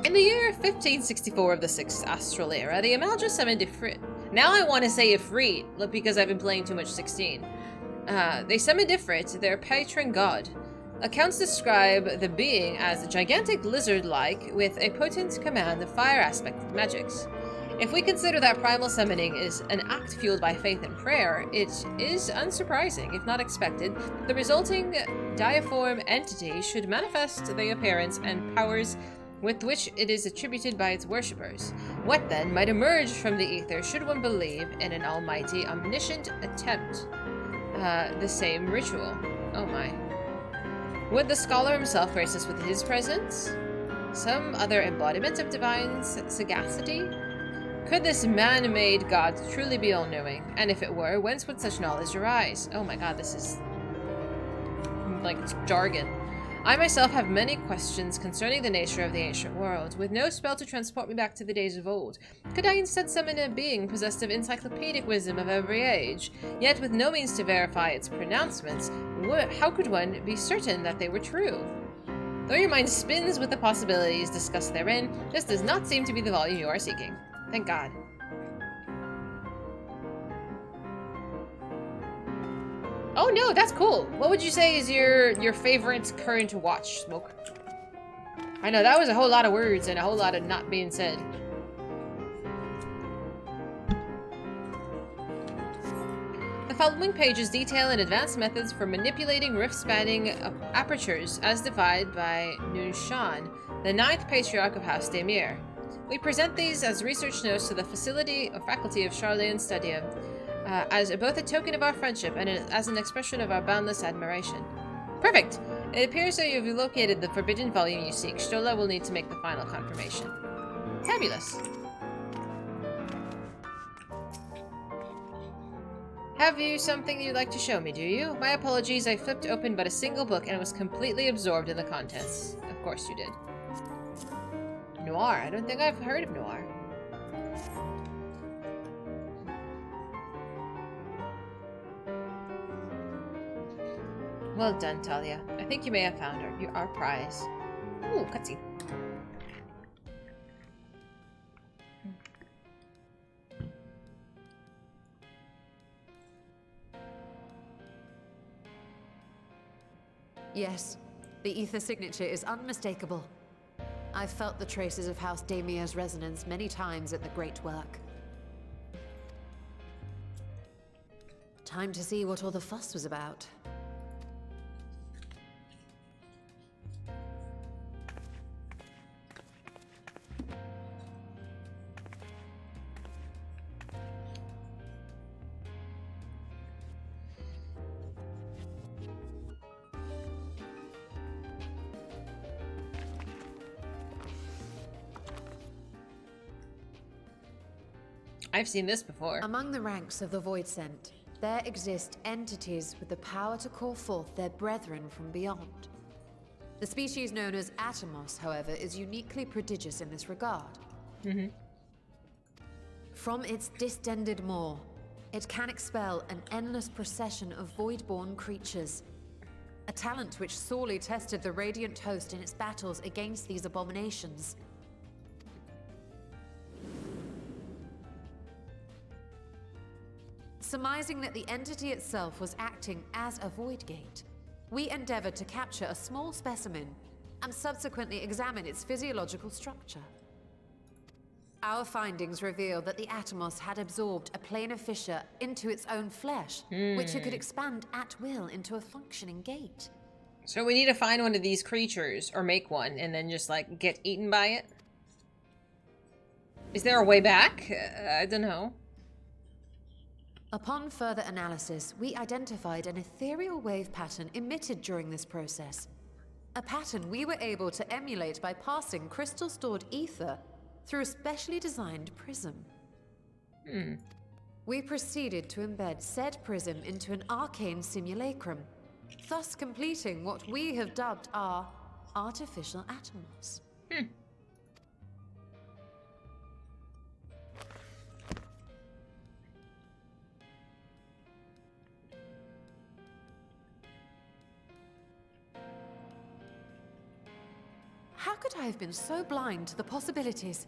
In the year 1564 of the 6th Astral Era, the Amalja summoned Ifrit. Now I want to say Ifrit, because I've been playing too much 16. They summoned Ifrit, their patron god. Accounts describe the being as a gigantic lizard-like with a potent command of fire aspect magics. If we consider that primal summoning is an act fueled by faith and prayer, it is unsurprising, if not expected, that the resulting diaform entity should manifest the appearance and powers with which it is attributed by its worshippers. What then might emerge from the ether should one believe in an almighty, omniscient attempt? The same ritual. Oh my. Would the scholar himself grace us with his presence? Some other embodiment of divine sagacity? Could this man-made god truly be all-knowing? And if it were, whence would such knowledge arise? Oh my god, this is... like jargon. I myself have many questions concerning the nature of the ancient world, with no spell to transport me back to the days of old. Could I instead summon a being possessed of encyclopedic wisdom of every age, yet with no means to verify its pronouncements? How could one be certain that they were true? Though your mind spins with the possibilities discussed therein, this does not seem to be the volume you are seeking. Thank God. Oh no, that's cool. What would you say is your favorite current watch, Smoke? I know, that was a whole lot of words and a whole lot of not being said. The following pages detail and advanced methods for manipulating rift-spanning apertures as defined by Nushan, the 9th Patriarch of House Daemir. We present these as research notes to the facility or faculty of Charlayan Studium, as both a token of our friendship and as an expression of our boundless admiration. Perfect! It appears that you've located the forbidden volume you seek. Stola will need to make the final confirmation. Fabulous! Have you something you'd like to show me, do you? My apologies, I flipped open but a single book and was completely absorbed in the contents. Of course you did. Noir. I don't think I've heard of Noir. Well done, Talia. I think you may have found her. You're our prize. Ooh, cutscene. Yes, the ether signature is unmistakable. I've felt the traces of House Daemir's resonance many times at the Great Work. Time to see what all the fuss was about. I've seen this before. Among the ranks of the Voidsent, there exist entities with the power to call forth their brethren from beyond. The species known as Atomos, however, is uniquely prodigious in this regard. From its distended maw, it can expel an endless procession of void-born creatures. A talent which sorely tested the Radiant Host in its battles against these abominations. Surmising that the entity itself was acting as a void gate, we endeavored to capture a small specimen and subsequently examine its physiological structure. Our findings revealed that the Atomos had absorbed a planar fissure into its own flesh, which it could expand at will into a functioning gate. So we need to find one of these creatures, or make one, and then just, like, get eaten by it? Is there a way back? I don't know. Upon further analysis, we identified an ethereal wave pattern emitted during this process. A pattern we were able to emulate by passing crystal-stored ether through a specially designed prism. We proceeded to embed said prism into an arcane simulacrum, thus completing what we have dubbed our artificial Atomos. How could I have been so blind to the possibilities?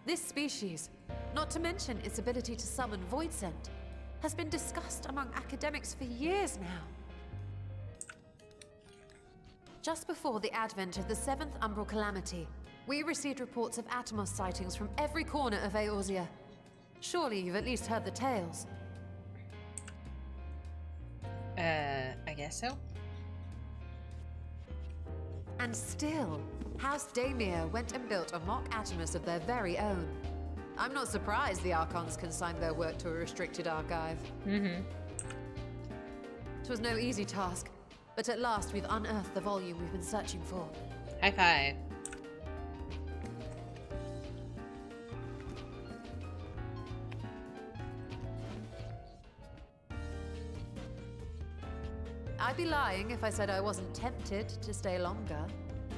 This species, not to mention its ability to summon Voidsent, has been discussed among academics for years now. Just before the advent of the 7th Umbral Calamity, we received reports of Atomos sightings from every corner of Eorzea. Surely you've at least heard the tales. I guess so. And still, House Daemir went and built a mock Atomos of their very own. I'm not surprised the Archons consigned their work to a restricted archive. It was no easy task, but at last we've unearthed the volume we've been searching for. High five. I'd be lying if I said I wasn't tempted to stay longer.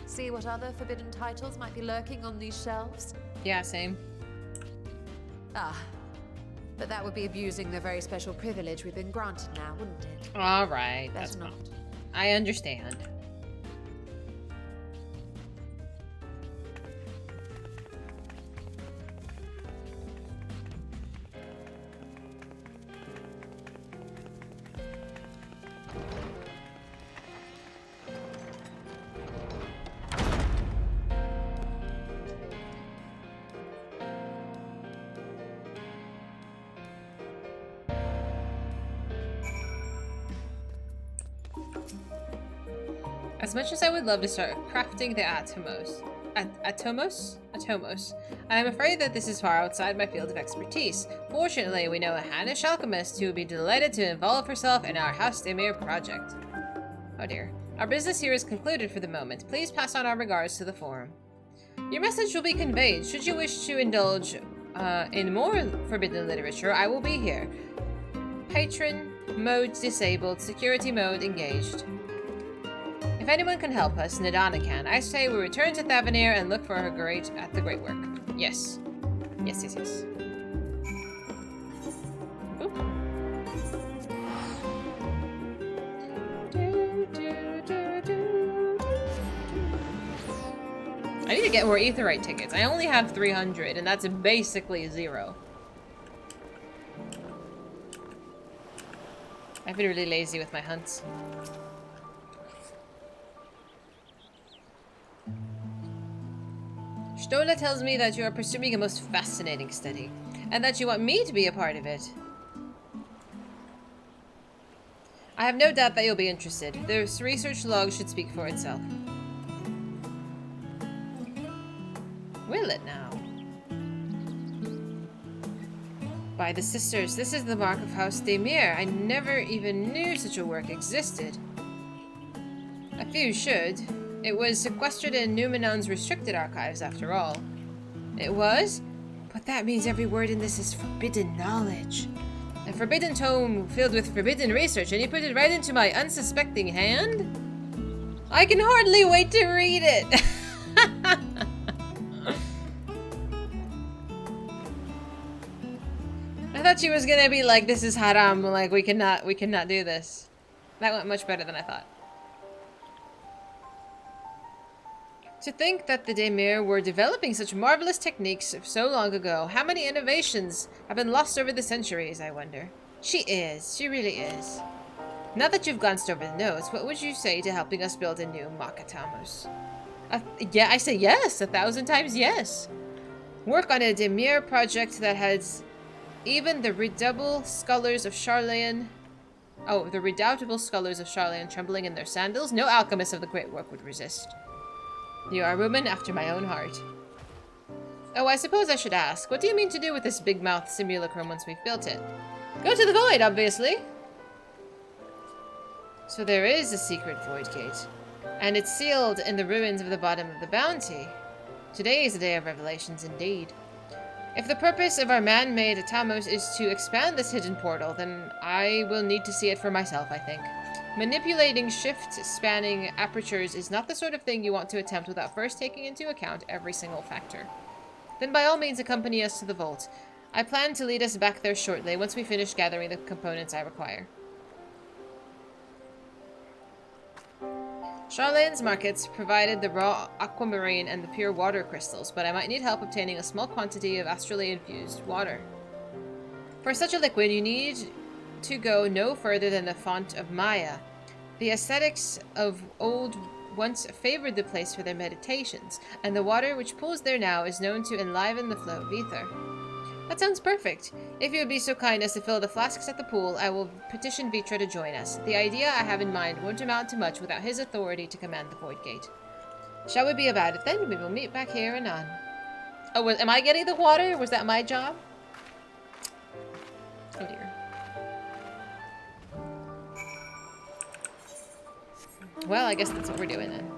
See what other forbidden titles might be lurking on these shelves? Yeah, same. But that would be abusing the very special privilege we've been granted now, wouldn't it? Alright, Better that's not. fine. I understand. As much as I would love to start crafting the Atomos, I am afraid that this is far outside my field of expertise. Fortunately, we know a Hannish alchemist who would be delighted to involve herself in our House Demir project. Oh dear. Our business here is concluded for the moment. Please pass on our regards to the forum. Your message will be conveyed. Should you wish to indulge in more forbidden literature, I will be here. Patron mode disabled, security mode engaged. If anyone can help us, Nadana can. I say we return to Thavanir and look for her at the great work. Yes. Yes, yes, yes. Oop. I need to get more Aetheryte tickets. I only have 300, and that's basically 0. I've been really lazy with my hunts. Stola tells me that you are pursuing a most fascinating study, and that you want me to be a part of it. I have no doubt that you'll be interested. This research log should speak for itself. Will it now? By the sisters, this is the mark of House Demir. I never even knew such a work existed. A few should. It was sequestered in Numenon's restricted archives, after all. It was? But that means every word in this is forbidden knowledge. A forbidden tome filled with forbidden research, and you put it right into my unsuspecting hand? I can hardly wait to read it! I thought she was gonna be like, this is haram, like, we cannot do this. That went much better than I thought. To think that the Demir were developing such marvelous techniques so long ago. How many innovations have been lost over the centuries, I wonder. She really is. Now that you've glanced over the notes, what would you say to helping us build a new Makatamos? Yeah, I say yes, 1,000 times yes. Work on a Demir project that has even the redoubtable scholars of Charlayan... Oh, the redoubtable scholars of Charlayan trembling in their sandals? No alchemist of the great work would resist. You are a woman after my own heart. Oh, I suppose I should ask, what do you mean to do with this big-mouthed simulacrum once we've built it? Go to the void, obviously! So there is a secret void gate, and it's sealed in the ruins of the bottom of the bounty. Today is a day of revelations indeed. If the purpose of our man-made Atamos is to expand this hidden portal, then I will need to see it for myself, I think. Manipulating shift-spanning apertures is not the sort of thing you want to attempt without first taking into account every single factor. Then by all means accompany us to the vault. I plan to lead us back there shortly, once we finish gathering the components I require. Charlane's markets provided the raw aquamarine and the pure water crystals, but I might need help obtaining a small quantity of astrally infused water. For such a liquid, you need to go no further than the font of Maya. The ascetics of old once favored the place for their meditations, and the water which pools there now is known to enliven the flow of ether. That sounds perfect. If you would be so kind as to fill the flasks at the pool, I will petition Vitra to join us. The idea I have in mind won't amount to much without his authority to command the Void Gate. Shall we be about it then? We will meet back here anon. Oh, am I getting the water? Was that my job? Oh dear. Well, I guess that's what we're doing then.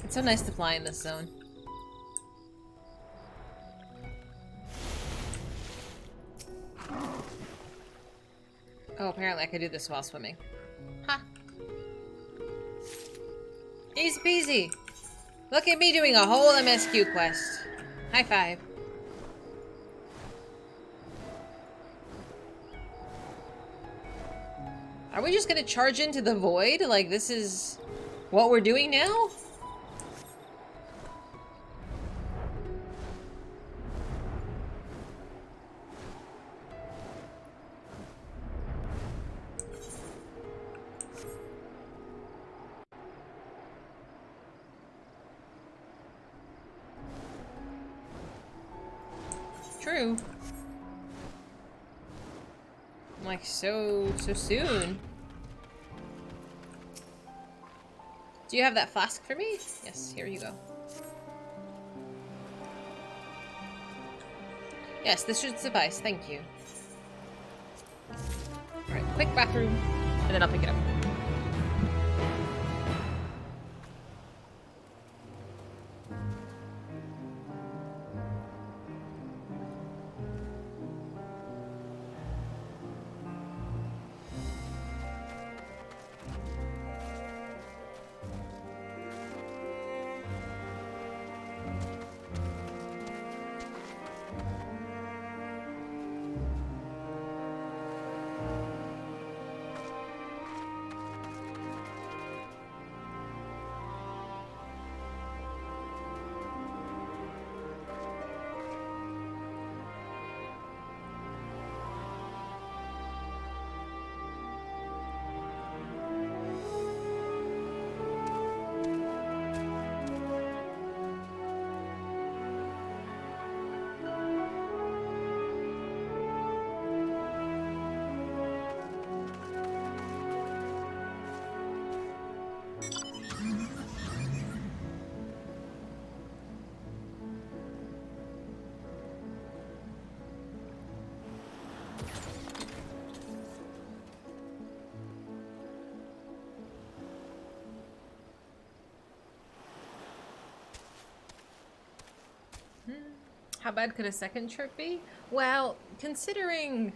It's so nice to fly in this zone. Oh, apparently I could do this while swimming. Ha! Easy peasy! Look at me doing a whole MSQ quest. High five. Are we just gonna charge into the void? Like, this is what we're doing now? True. Like, so soon. Do you have that flask for me? Yes, here you go. Yes, this should suffice, thank you. Alright, quick bathroom, and then I'll pick it up. How bad could a second trip be? Well, considering...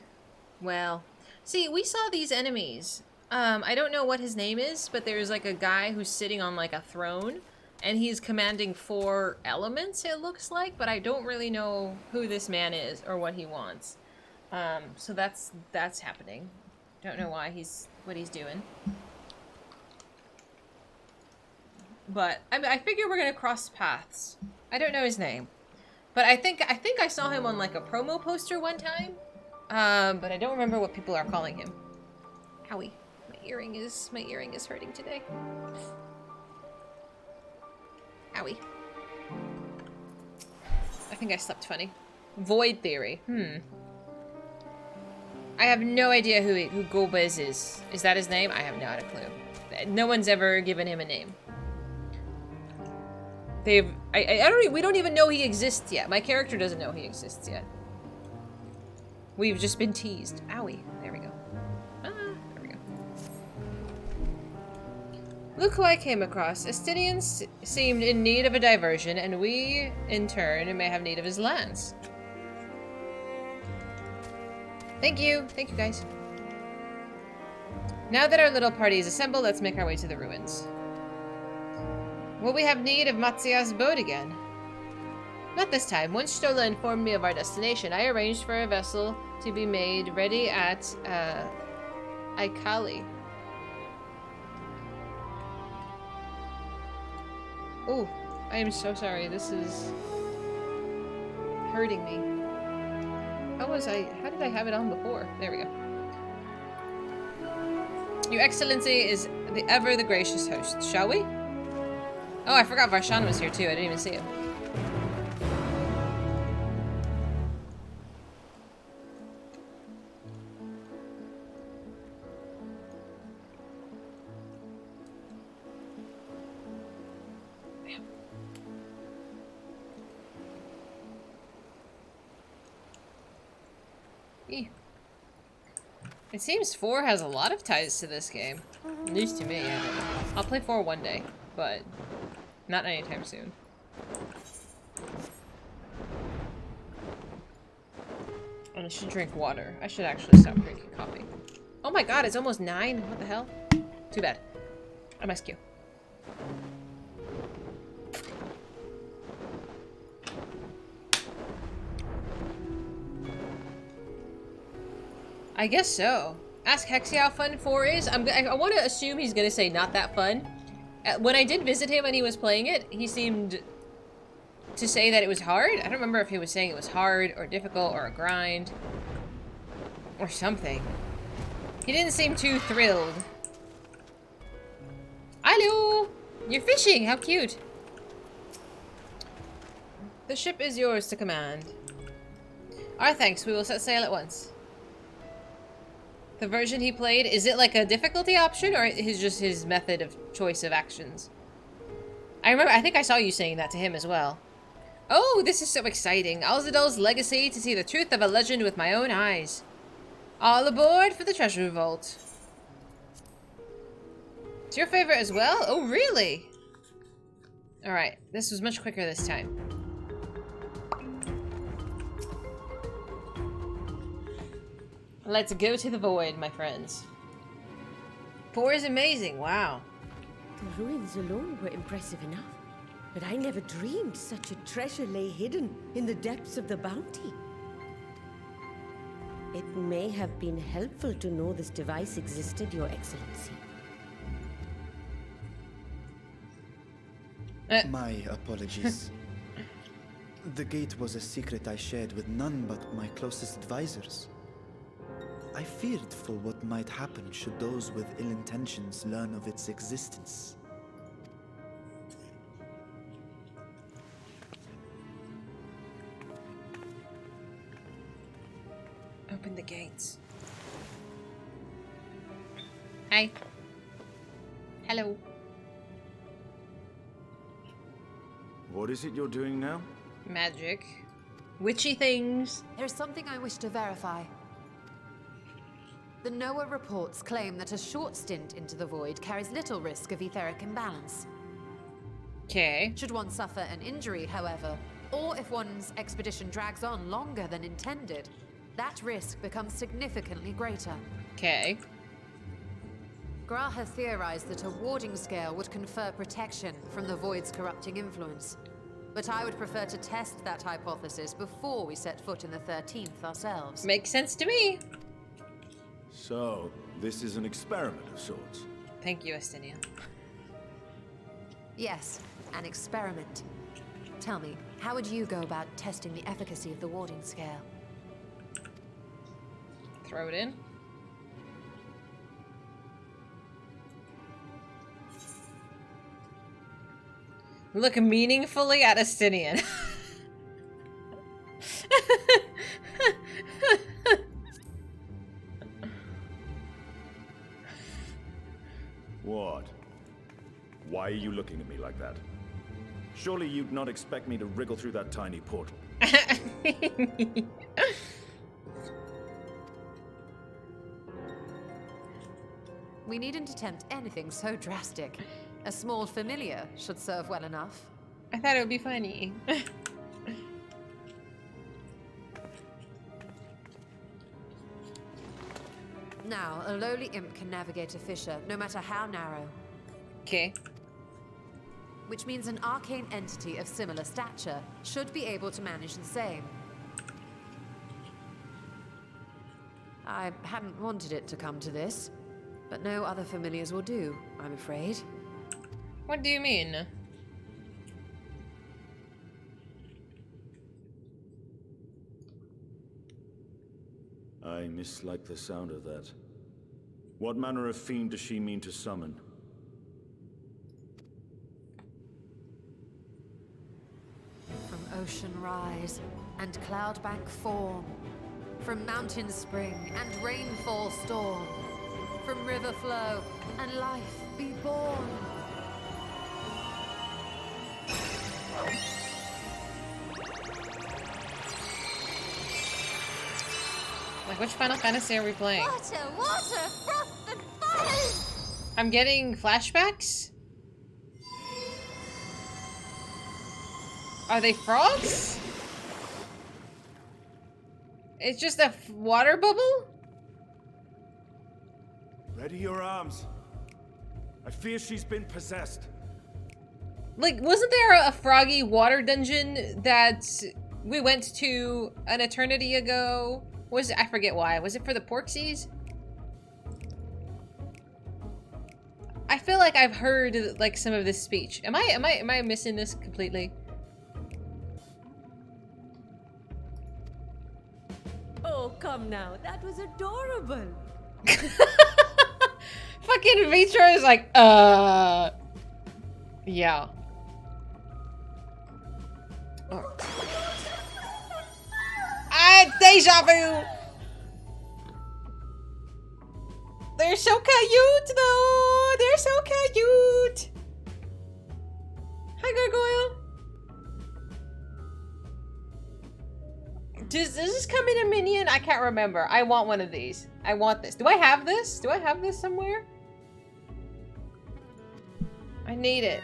Well, see, we saw these enemies. I don't know what his name is, but there's like a guy who's sitting on like a throne, and he's commanding 4 elements, it looks like, but I don't really know who this man is or what he wants. So that's happening. Don't know why what he's doing. But I figure we're gonna cross paths. I don't know his name. But I think I saw him on like a promo poster one time, but I don't remember what people are calling him. Owie, my earring is hurting today. Owie. I think I slept funny. Void theory. I have no idea who Gobez is. Is that his name? I have not a clue. No one's ever given him a name. We don't even know he exists yet. My character doesn't know he exists yet. We've just been teased. Owie. There we go. There we go. Look who I came across. Estinians seemed in need of a diversion, and we, in turn, may have need of his lands. Thank you. Thank you, guys. Now that our little party is assembled, let's make our way to the ruins. Will we have need of Matsia's boat again? Not this time. Once Stola informed me of our destination, I arranged for a vessel to be made ready at, Aikali. Oh, I am so sorry. This is hurting me. How did I have it on before? There we go. Your Excellency is ever the gracious host. Shall we? Oh, I forgot Varshan was here too. I didn't even see him. It seems 4 has a lot of ties to this game. At least to me, I don't know. I'll play 4 one day, but not anytime soon. And I should drink water. I should actually stop drinking coffee. Oh my god, it's almost 9. What the hell? Too bad. MSQ. I guess so. Ask Hexy how fun 4 is. I want to assume he's gonna say not that fun. When I did visit him and he was playing it, he seemed to say that it was hard. I don't remember if he was saying it was hard or difficult or a grind or something. He didn't seem too thrilled. Hello! You're fishing! How cute! The ship is yours to command. Our thanks, we will set sail at once. The version he played, is it like a difficulty option or is just his method of choice of actions? I think I saw you saying that to him as well. Oh, this is so exciting. Alzadol's legacy to see the truth of a legend with my own eyes. All aboard for the treasure vault. It's your favorite as well? Oh, really? Alright, this was much quicker this time. Let's go to the void, my friends. 4 is amazing, wow. The ruins alone were impressive enough, but I never dreamed such a treasure lay hidden in the depths of the bounty. It may have been helpful to know this device existed, Your Excellency. My apologies. The gate was a secret I shared with none but my closest advisors. I feared for what might happen should those with ill intentions learn of its existence. Open the gates. Hi. Hello. What is it you're doing now? Magic. Witchy things. There's something I wish to verify. The NOAA reports claim that a short stint into the void carries little risk of etheric imbalance. Okay. Should one suffer an injury, however, or if one's expedition drags on longer than intended, that risk becomes significantly greater. Okay. Gra has theorized that a warding scale would confer protection from the void's corrupting influence. But I would prefer to test that hypothesis before we set foot in the 13th ourselves. Makes sense to me. So, this is an experiment of sorts. Thank you, Estinia. Yes, an experiment. Tell me, how would you go about testing the efficacy of the warding scale? Throw it in. Look meaningfully at Estinian. What? Why are you looking at me like that? Surely you'd not expect me to wriggle through that tiny portal. We needn't attempt anything so drastic. A small familiar should serve well enough. I thought it would be funny. Now, a lowly imp can navigate a fissure, no matter how narrow. Okay. Which means an arcane entity of similar stature should be able to manage the same. I hadn't wanted it to come to this, but no other familiars will do, I'm afraid. What do you mean? I mislike the sound of that. What manner of fiend does she mean to summon? From ocean rise and cloudbank form, from mountain spring and rainfall storm, from river flow and life be born. Like, which Final Fantasy are we playing? Water, water, froth and fire! I'm getting flashbacks? Are they frogs? It's just a water bubble? Ready your arms. I fear she's been possessed. Like, wasn't there a froggy water dungeon that we went to an eternity ago? I forget why. Was it for the Porksies? I feel like I've heard like some of this speech. Am I missing this completely? Oh, come now. That was adorable. Fucking Vitra is like, yeah. Oh. Deja vu! They're so cute, though! They're so cute! Hi, Gargoyle! Does this come in a minion? I can't remember. I want one of these. I want this. Do I have this? Do I have this somewhere? I need it.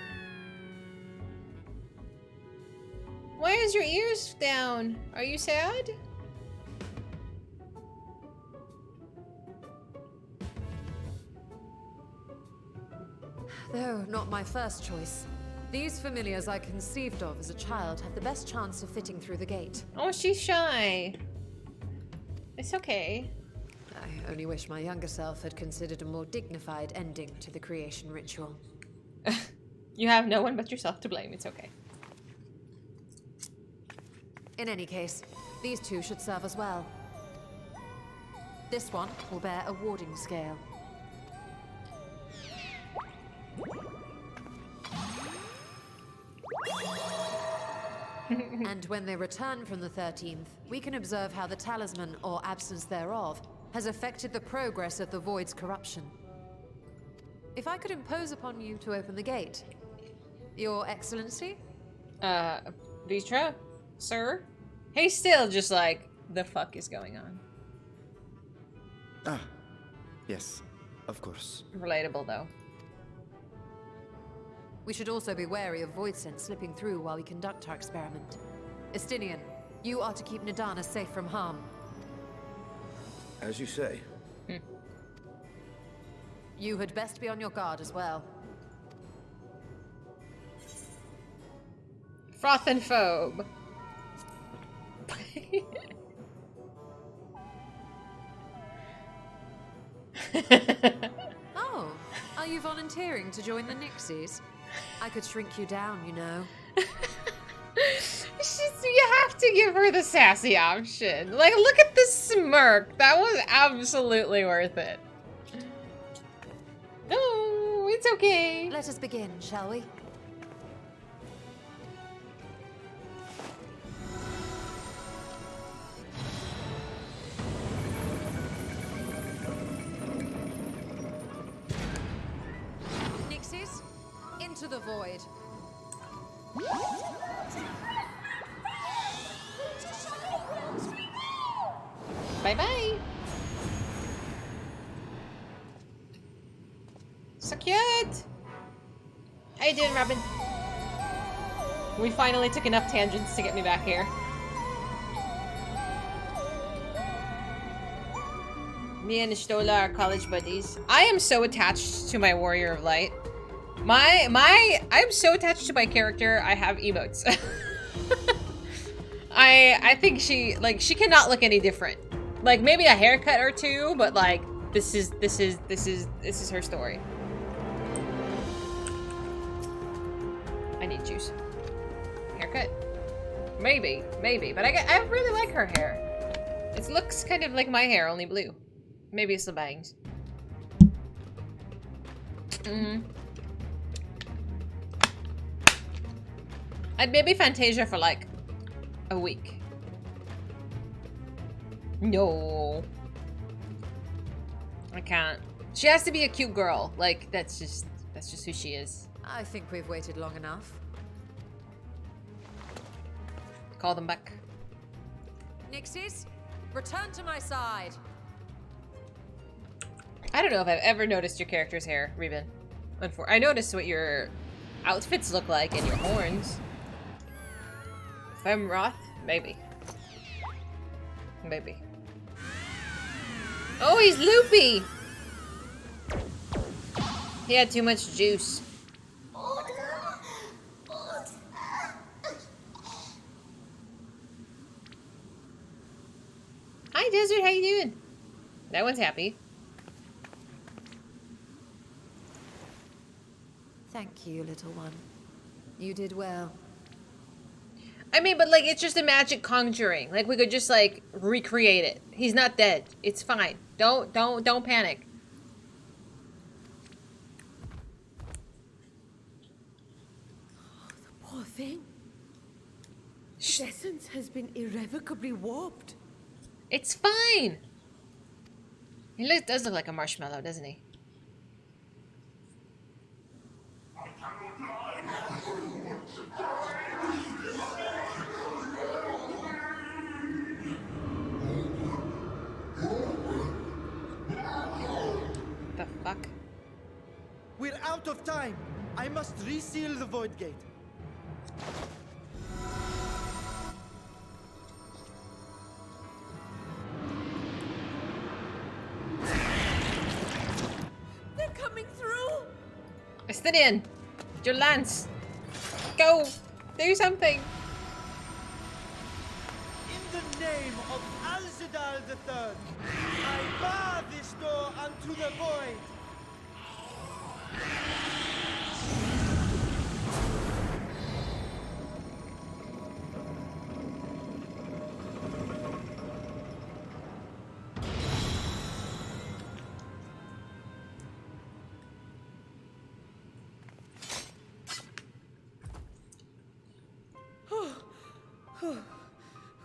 Why is your ears down? Are you sad? Though not my first choice. These familiars I conceived of as a child have the best chance of fitting through the gate. Oh, she's shy. It's okay. I only wish my younger self had considered a more dignified ending to the creation ritual. You have no one but yourself to blame. It's okay. In any case, these two should serve as well. This one will bear a warding scale. And when they return from the 13th, we can observe how the talisman, or absence thereof, has affected the progress of the Void's corruption. If I could impose upon you to open the gate. Your Excellency? Vitra? Sir? He's still just like, the fuck is going on? Ah, yes, of course. Relatable, though. We should also be wary of void scent slipping through while we conduct our experiment. Estinian, you are to keep Nadana safe from harm. As you say. You had best be on your guard as well. Frothenphobe. Oh, are you volunteering to join the Nixies? I could shrink you down, you know. You have to give her the sassy option. Like, look at this smirk. That was absolutely worth it. No, it's okay. Let us begin, shall we? Nixies, into the void. Bye-bye. So cute. How you doing, Robin? We finally took enough tangents to get me back here. Me and Stola are college buddies. I am so attached to my Warrior of Light. I'm so attached to my character, I have emotes. I think she cannot look any different. Like, maybe a haircut or two, but like, this is her story. I need juice. Haircut? Maybe, but I really like her hair. It looks kind of like my hair, only blue. Maybe it's the bangs. I'd maybe Fantasia for like a week. No. I can't. She has to be a cute girl. Like, that's just who she is. I think we've waited long enough. Call them back. Nixies, return to my side. I don't know if I've ever noticed your character's hair, Reuben. I noticed what your outfits look like and your horns. Femroth? Maybe. Maybe. Oh, he's loopy! He had too much juice. Hi, Desert. How you doing? That one's happy. Thank you, little one. You did well. I mean, but like, it's just a magic conjuring. Like, we could just like recreate it. He's not dead. It's fine. Don't panic. Poor thing. Its essence has been irrevocably warped. It's fine. He does look like a marshmallow, doesn't he? The fuck? We're out of time. I must reseal the void gate. They're coming through. Estinian, your lance. Go. Do something. In the name of Alzadal III, I bar this door unto the void.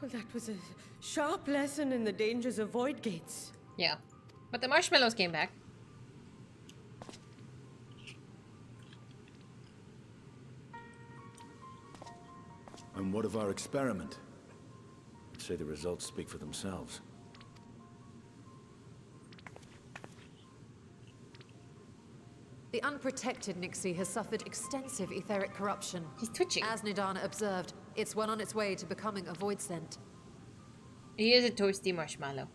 Well, that was a sharp lesson in the dangers of void gates. Yeah. But the marshmallows came back. And what of our experiment? I'd say the results speak for themselves. The unprotected Nixie has suffered extensive etheric corruption. He's twitching. As Nidana observed, it's well on its way to becoming a void scent. He is a toasty marshmallow.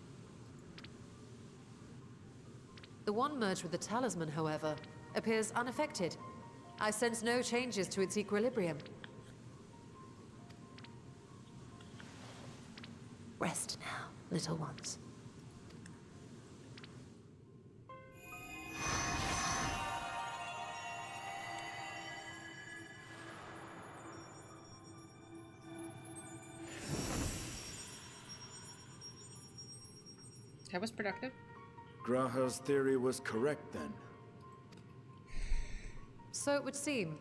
The one merged with the talisman, however, appears unaffected. I sense no changes to its equilibrium. Rest now, little ones. That was productive. Graha's theory was correct then. So it would seem.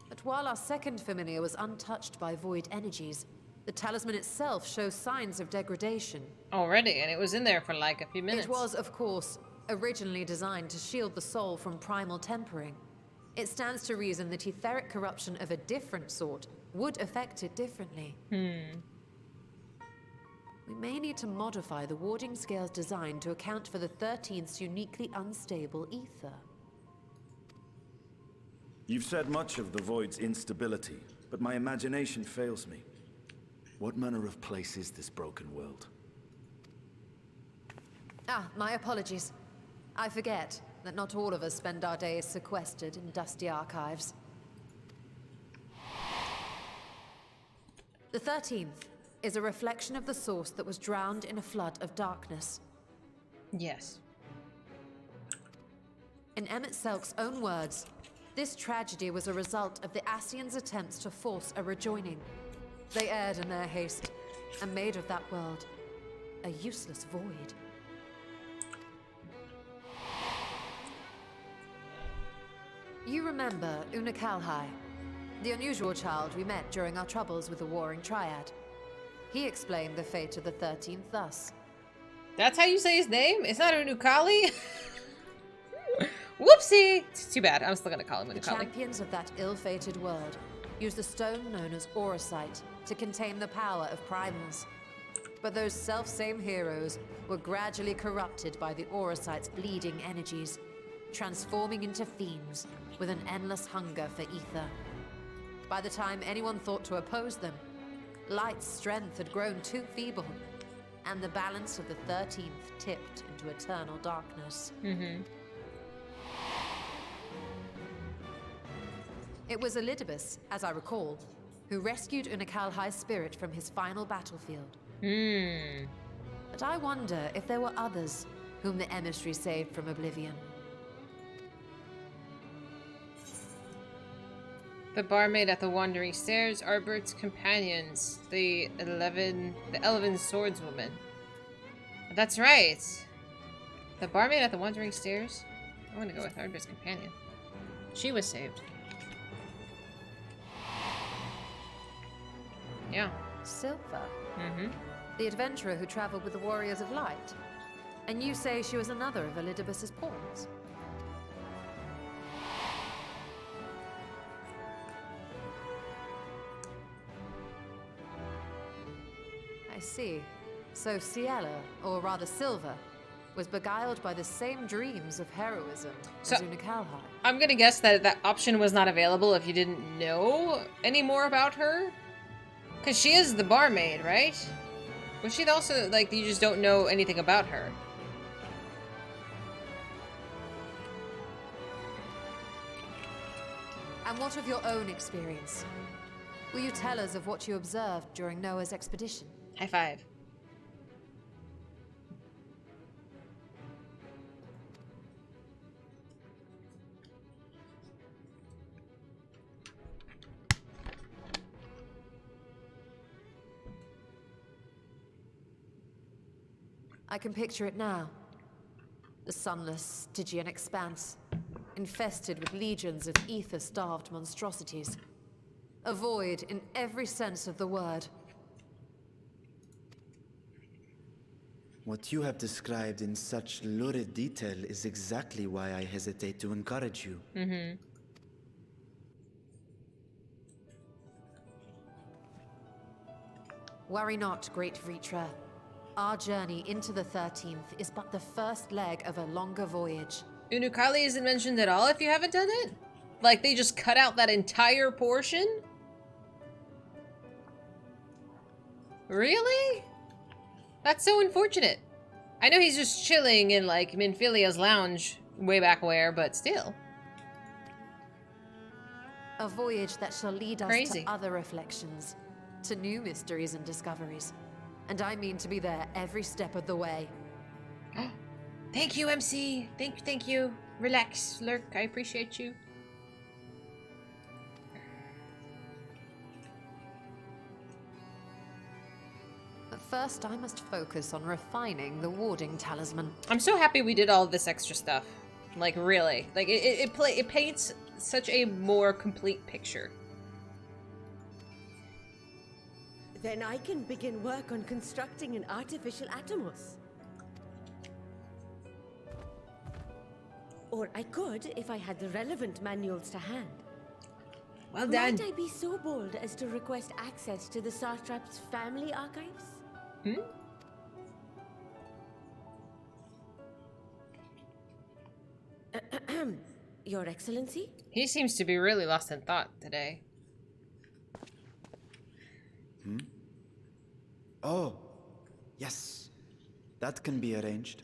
But while our second familiar was untouched by void energies, the talisman itself shows signs of degradation. Already, and it was in there for like a few minutes. It was, of course, originally designed to shield the soul from primal tempering. It stands to reason that etheric corruption of a different sort would affect it differently. We may need to modify the warding scale's design to account for the 13th's uniquely unstable ether. You've said much of the Void's instability, but my imagination fails me. What manner of place is this broken world? Ah, my apologies. I forget that not all of us spend our days sequestered in dusty archives. The 13th is a reflection of the source that was drowned in a flood of darkness. Yes. In Emmett Selk's own words, this tragedy was a result of the Ascians' attempts to force a rejoining. They erred in their haste, and made of that world a useless void. You remember Una Kalhai, the unusual child we met during our troubles with the Warring Triad. He explained the fate of the 13th thus. That's how you say his name? It's not Unukali? Whoopsie! It's too bad. I'm still gonna call him The Unukali. champions of that ill-fated world used a stone known as Auracite to contain the power of primals. But those self-same heroes were gradually corrupted by the Auracite's bleeding energies, transforming into fiends with an endless hunger for ether. By the time anyone thought to oppose them, Light's strength had grown too feeble, and the balance of the 13th tipped into eternal darkness. It was Elidibus, as I recall, who rescued Unakalhai's spirit from his final battlefield. But I wonder if there were others whom the emissary saved from oblivion. The barmaid at the Wandering Stairs, Arbert's companions, the Elven swordswoman. That's right. The barmaid at the Wandering Stairs? I'm gonna go with Arbert's companion. She was saved. Yeah. Silver? Mm-hmm. The adventurer who traveled with the Warriors of Light? And you say she was another of Elidibus's pawns? I see. So Ciela, or rather Silver, was beguiled by the same dreams of heroism as Unakalhai. I'm gonna guess that that option was not available if you didn't know any more about her. Because she is the barmaid, right? Was she also, like, you just don't know anything about her? And what of your own experience? Will you tell us of what you observed during Noah's expedition? High five. I can picture it now. The sunless, Stygian expanse, infested with legions of ether-starved monstrosities. A void in every sense of the word. What you have described in such lurid detail is exactly why I hesitate to encourage you. Mm-hmm. Worry not, great Vritra. Our journey into the 13th is but the first leg of a longer voyage. Unukali isn't mentioned at all if you haven't done it? Like, they just cut out that entire portion? Really? That's so unfortunate. I know he's just chilling in, like, Minfilia's lounge way back where, but still. A voyage that shall lead us Crazy. to other reflections, to new mysteries and discoveries. And I mean to be there every step of the way. Thank you, MC. Thank you. Relax, Lurk. I appreciate you. But first, I must focus on refining the warding talisman. I'm so happy we did all of this extra stuff. Like, really. Like, it paints such a more complete picture. Then I can begin work on constructing an artificial Atomos. Or I could if I had the relevant manuals to hand. Well done. Might I be so bold as to request access to the Satrap's family archives? Hmm? Your Excellency? He seems to be really lost in thought today. Oh, yes. That can be arranged.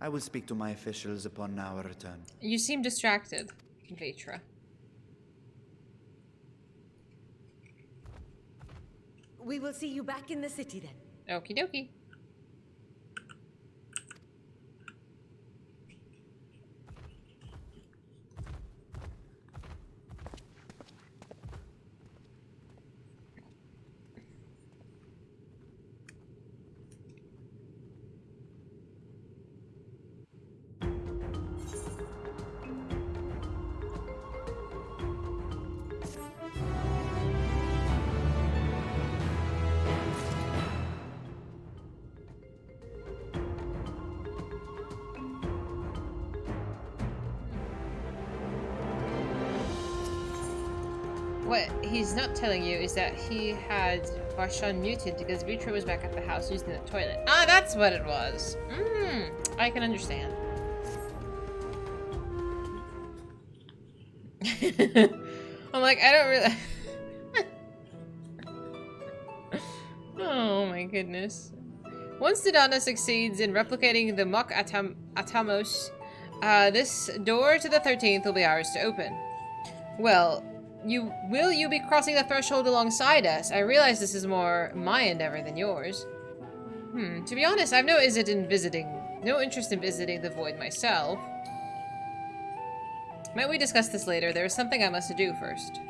I will speak to my officials upon our return. You seem distracted, Vetra. We will see you back in the city then. Okie dokie. What he's not telling you is that he had Varshan muted because Vitra was back at the house using the toilet. Ah, that's what it was. I can understand. I'm like, I don't really... Oh my goodness. Once Dodonna succeeds in replicating the Mock Atamos, this door to the 13th will be ours to open. Well, will you be crossing the threshold alongside us? I realize this is more my endeavor than yours. To be honest, I've no interest in visiting the void myself. Might we discuss this later? There is something I must do first.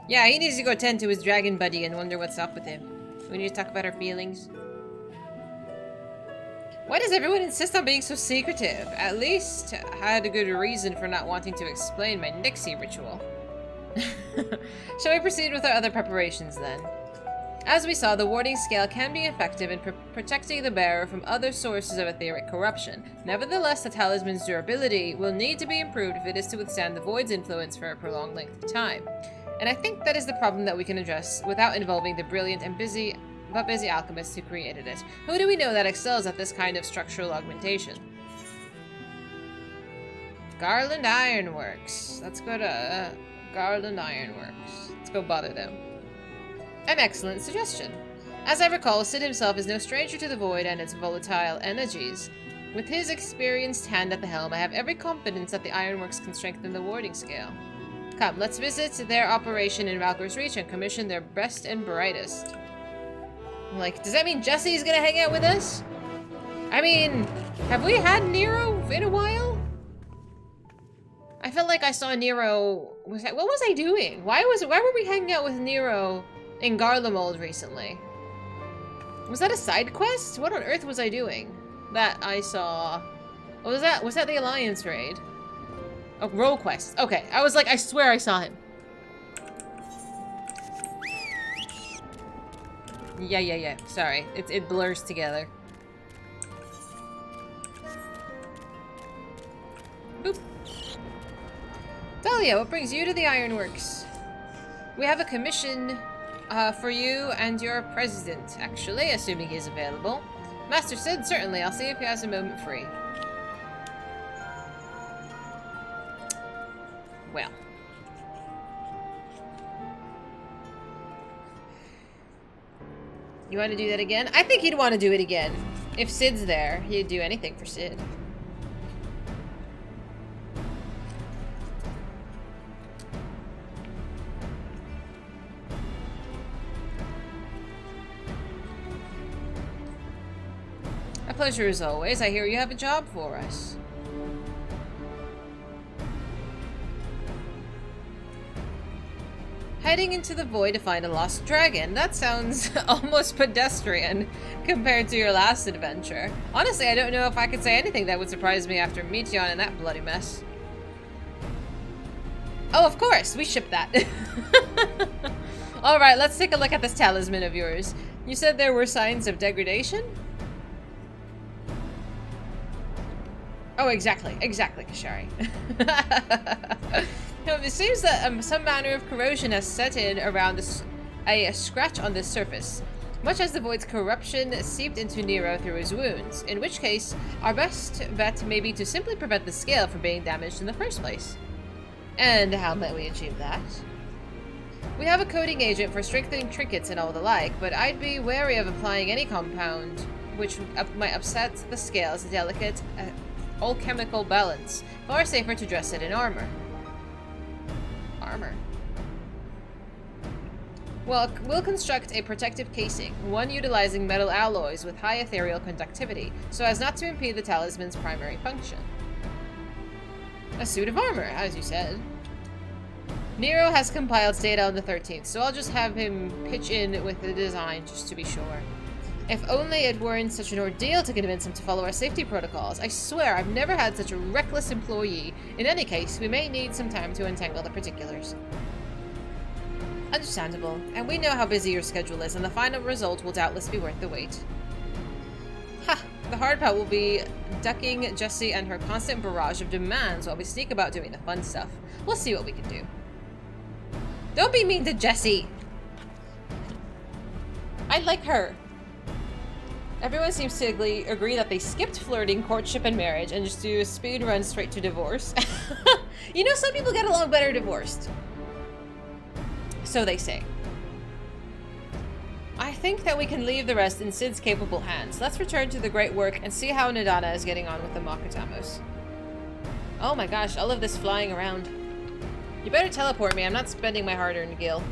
Yeah, he needs to go tend to his dragon buddy and wonder what's up with him. We need to talk about our feelings. Why does everyone insist on being so secretive? At least I had a good reason for not wanting to explain my Nixie ritual. Shall we proceed with our other preparations then? As we saw, the warding scale can be effective in protecting the bearer from other sources of etheric corruption. Nevertheless, the talisman's durability will need to be improved if it is to withstand the void's influence for a prolonged length of time. And I think that is the problem that we can address without involving the brilliant and busy alchemists who created it. Who do we know that excels at this kind of structural augmentation? Garland Ironworks. Let's go to Garland Ironworks. Let's go bother them. An excellent suggestion. As I recall, Sid himself is no stranger to the void and its volatile energies. With his experienced hand at the helm, I have every confidence that the Ironworks can strengthen the warding scale. Come, let's visit their operation in Valkor's Reach and commission their best and brightest. Like, does that mean Jesse's gonna hang out with us? I mean, have we had Nero in a while? I felt like I saw Nero. What was I doing? Why were we hanging out with Nero in Garlemald recently? Was that a side quest? What on earth was I doing that I saw? What was that? Was that the Alliance raid? Oh, role quest. Okay, I was like, I swear I saw him. Yeah. Sorry, it blurs together. Boop. Dahlia, what brings you to the Ironworks? We have a commission for you and your president, actually, assuming he's available. Master Sid, certainly. I'll see if he has a moment free. Well. You want to do that again? I think he'd want to do it again. If Sid's there, he'd do anything for Sid. A pleasure as always. I hear you have a job for us. Heading into the void to find a lost dragon. That sounds almost pedestrian compared to your last adventure. Honestly, I don't know if I could say anything that would surprise me after Meteon and that bloody mess. Oh, of course, we shipped that. Alright, let's take a look at this talisman of yours. You said there were signs of degradation? Oh, exactly, Kashari. It seems that some manner of corrosion has set in around a scratch on this surface, much as the void's corruption seeped into Nero through his wounds, in which case, our best bet may be to simply prevent the scale from being damaged in the first place. And how might we achieve that? We have a coating agent for strengthening trinkets and all the like, but I'd be wary of applying any compound which might upset the scale's delicate alchemical balance. Far safer to dress it in armor. Well, we'll construct a protective casing, one utilizing metal alloys with high ethereal conductivity, so as not to impede the talisman's primary function. A suit of armor, as you said. Nero has compiled data on the 13th, so I'll just have him pitch in with the design just to be sure. If only it weren't such an ordeal to convince him to follow our safety protocols. I swear I've never had such a reckless employee. In any case, we may need some time to untangle the particulars. Understandable, and we know how busy your schedule is, and the final result will doubtless be worth the wait. Ha! The hard part will be ducking Jessie and her constant barrage of demands while we sneak about doing the fun stuff. We'll see what we can do. Don't be mean to Jessie! I like her. Everyone seems to agree that they skipped flirting, courtship, and marriage and just do a speed run straight to divorce. You know, some people get along better divorced. So they say. I think that we can leave the rest in Sid's capable hands. Let's return to the great work and see how Nadana is getting on with the Makatamos. Oh my gosh, all of this flying around. You better teleport me, I'm not spending my hard-earned gil.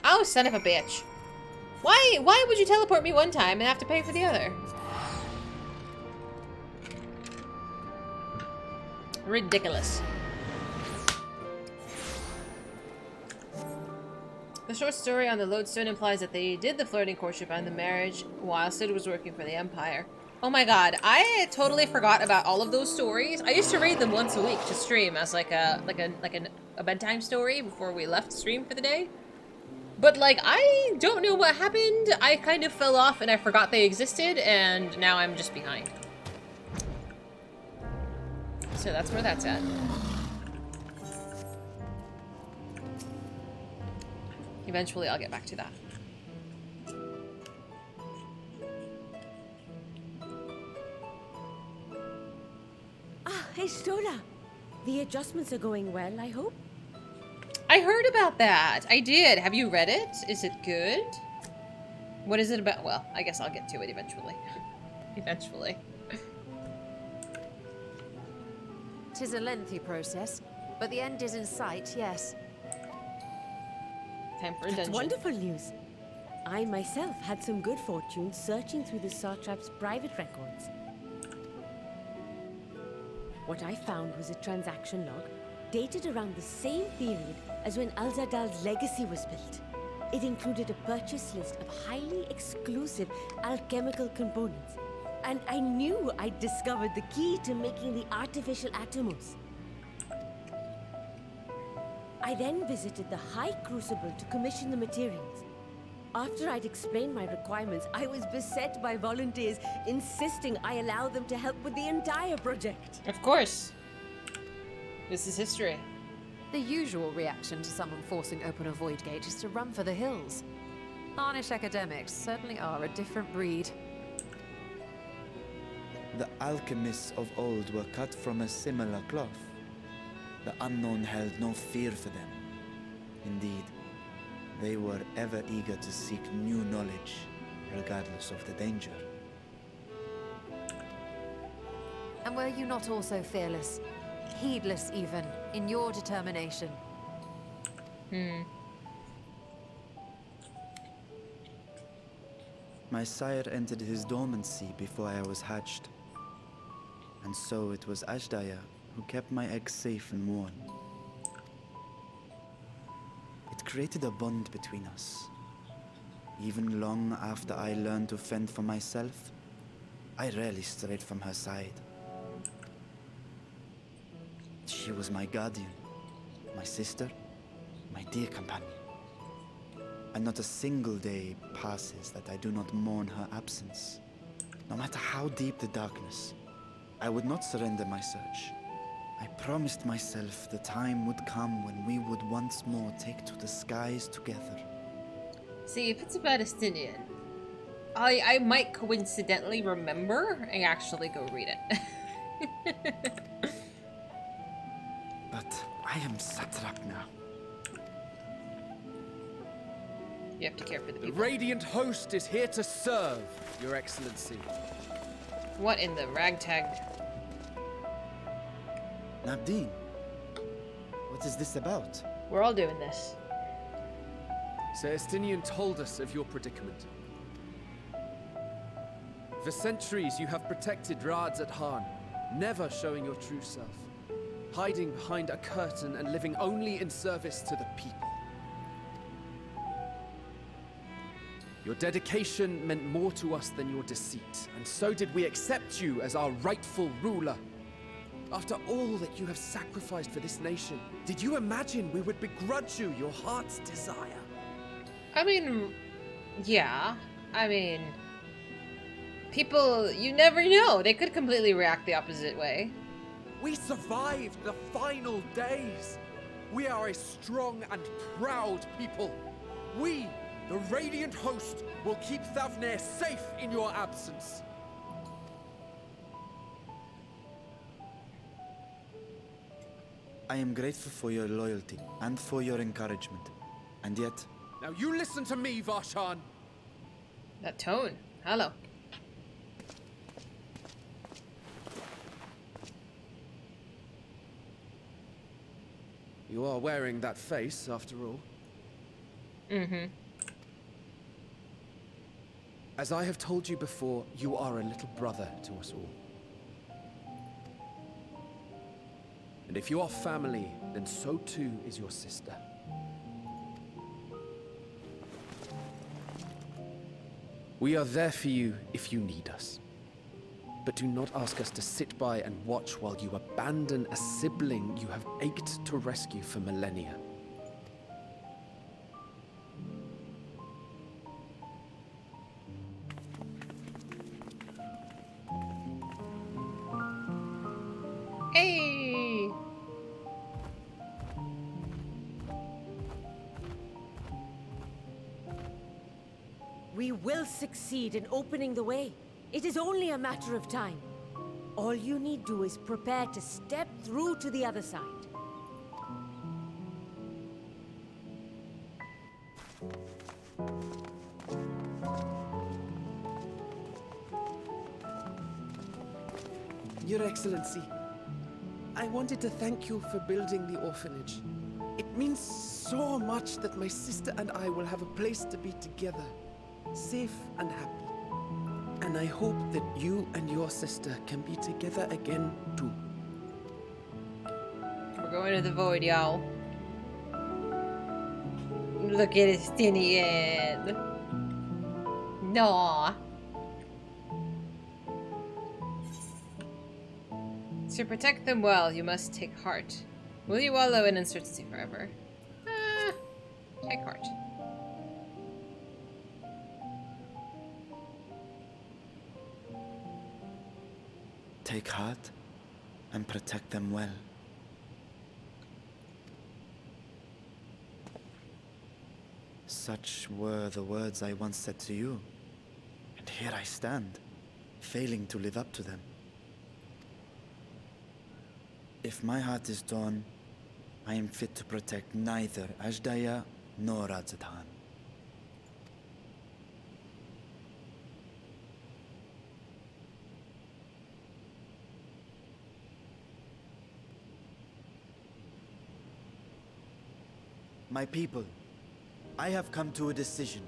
Oh, son of a bitch. Why would you teleport me one time and have to pay for the other? Ridiculous. The short story on the lodestone implies that they did the flirting courtship and the marriage while Sid was working for the Empire. Oh my god, I totally forgot about all of those stories. I used to read them once a week to stream as like a bedtime story before we left stream for the day. But like, I don't know what happened. I kind of fell off and I forgot they existed, and now I'm just behind. So that's where that's at. Eventually, I'll get back to that. Ah, hey, Stola. The adjustments are going well, I hope? I heard about that. I did. Have you read it? Is it good? What is it about? Well, I guess I'll get to it eventually. Eventually. 'Tis a lengthy process, but the end is in sight, yes. Time for a That's dungeon. wonderful news. I myself had some good fortune searching through the Satrap's private records. What I found was a transaction log dated around the same period as when Al-Zadal's legacy was built. It included a purchase list of highly exclusive alchemical components. And I knew I'd discovered the key to making the artificial Atomos. I then visited the High Crucible to commission the materials. After I'd explained my requirements, I was beset by volunteers insisting I allow them to help with the entire project. Of course. This is history. The usual reaction to someone forcing open a void gate is to run for the hills. Harnish academics certainly are a different breed. The alchemists of old were cut from a similar cloth. The unknown held no fear for them. Indeed, they were ever eager to seek new knowledge, regardless of the danger. And were you not also fearless, heedless even, in your determination? My sire entered his dormancy before I was hatched. And so it was Ashdaya who kept my eggs safe and warm. It created a bond between us. Even long after I learned to fend for myself, I rarely strayed from her side. She was my guardian, my sister, my dear companion. And not a single day passes that I do not mourn her absence. No matter how deep the darkness, I would not surrender my search. I promised myself the time would come when we would once more take to the skies together. See, if it's about Estinian, I might coincidentally remember and actually go read it. But I am satrap now. You have to care for the The people. Radiant Host is here to serve, Your Excellency. What in the ragtag? Nabdeen, what is this about? We're all doing this. Sir Estinian told us of your predicament. For centuries you have protected Rads at Han, never showing your true self, hiding behind a curtain and living only in service to the people. Your dedication meant more to us than your deceit, and so did we accept you as our rightful ruler. After all that you have sacrificed for this nation, did you imagine we would begrudge you your heart's desire? I mean, yeah. I mean, people, you never know. They could completely react the opposite way. We survived the final days. We are a strong and proud people. We, the Radiant Host, will keep Thavnair safe in your absence. I am grateful for your loyalty and for your encouragement. And yet, Now you listen to me, Varshan. That tone. Hello. You are wearing that face, after all. Mm-hmm. As I have told you before, you are a little brother to us all. And if you are family, then so too is your sister. We are there for you if you need us. But do not ask us to sit by and watch while you abandon a sibling you have ached to rescue for millennia. Hey! We will succeed in opening the way. It is only a matter of time. All you need do is prepare to step through to the other side. Your Excellency, I wanted to thank you for building the orphanage. It means so much that my sister and I will have a place to be together, safe and happy. And I hope that you and your sister can be together again too. We're going to the void, y'all. Look at his tinny head. No. To protect them well, you must take heart. Will you wallow in uncertainty forever? Take heart. Take heart and protect them well. Such were the words I once said to you. And here I stand, failing to live up to them. If my heart is torn, I am fit to protect neither Ajdaya nor Radzatan. My people, I have come to a decision.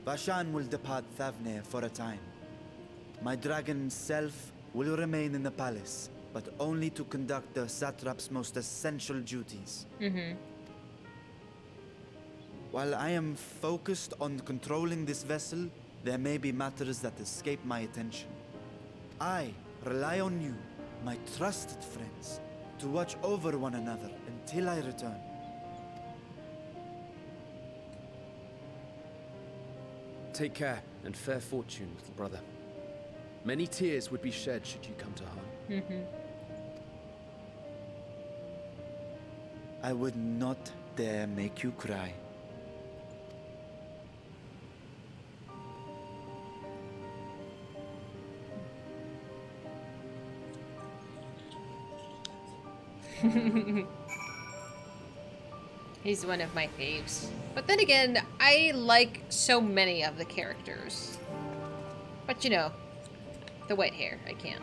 Vashan will depart Thavne for a time. My dragon self will remain in the palace, but only to conduct the satrap's most essential duties. While I am focused on controlling this vessel, there may be matters that escape my attention. I rely on you, my trusted friends, to watch over one another until I return. Take care and fair fortune, little brother. Many tears would be shed should you come to harm. I would not dare make you cry. He's one of my faves. But then again, I like so many of the characters. But you know, the white hair, I can't.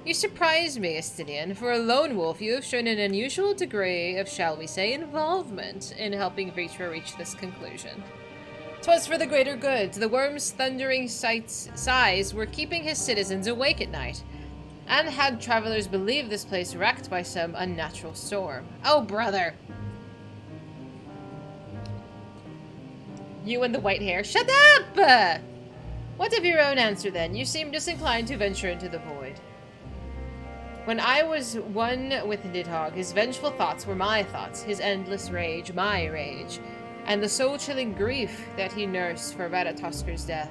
You surprise me, Estinian. For a lone wolf, you have shown an unusual degree of, shall we say, involvement in helping Vitra reach this conclusion. 'Twas for the greater good. The worm's thundering sighs were keeping his citizens awake at night, and had travelers believed this place wrecked by some unnatural storm. Oh, brother! You and the white hair. Shut up! What of your own answer, then? You seem disinclined to venture into the void. When I was one with Nidhogg, his vengeful thoughts were my thoughts, his endless rage, my rage, and the soul-chilling grief that he nursed for Radatusker's death.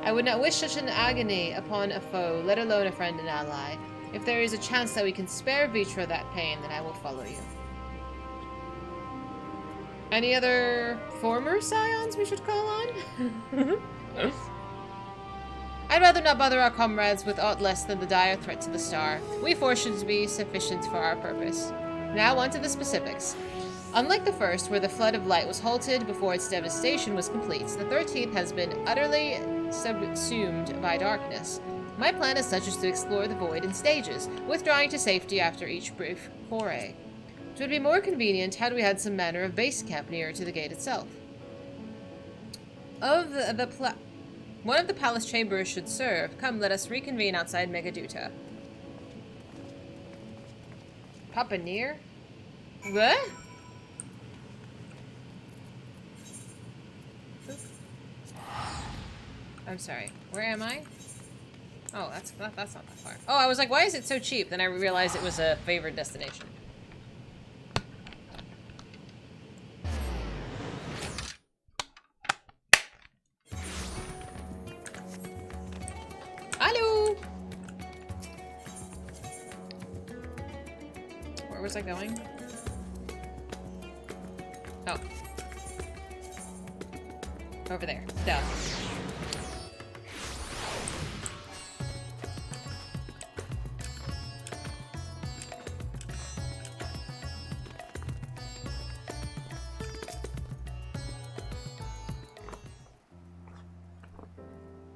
I would not wish such an agony upon a foe, let alone a friend and ally. If there is a chance that we can spare Vitra that pain, then I will follow you. Any other former scions we should call on? I'd rather not bother our comrades with aught less than the dire threat to the star. We four should be sufficient for our purpose. Now on to the specifics. Unlike the first, where the flood of light was halted before its devastation was complete, the 13th has been utterly subsumed by darkness. My plan as such is to explore the void in stages, withdrawing to safety after each brief foray. It would be more convenient had we had some manner of base camp nearer to the gate itself. One of the palace chambers should serve. Come, let us reconvene outside Megaduta. Papa near? What? I'm sorry. Where am I? Oh, that's not that far. Oh, I was like, why is it so cheap? Then I realized it was a favored destination. Hello! Where was I going? Oh. Over there. Duh.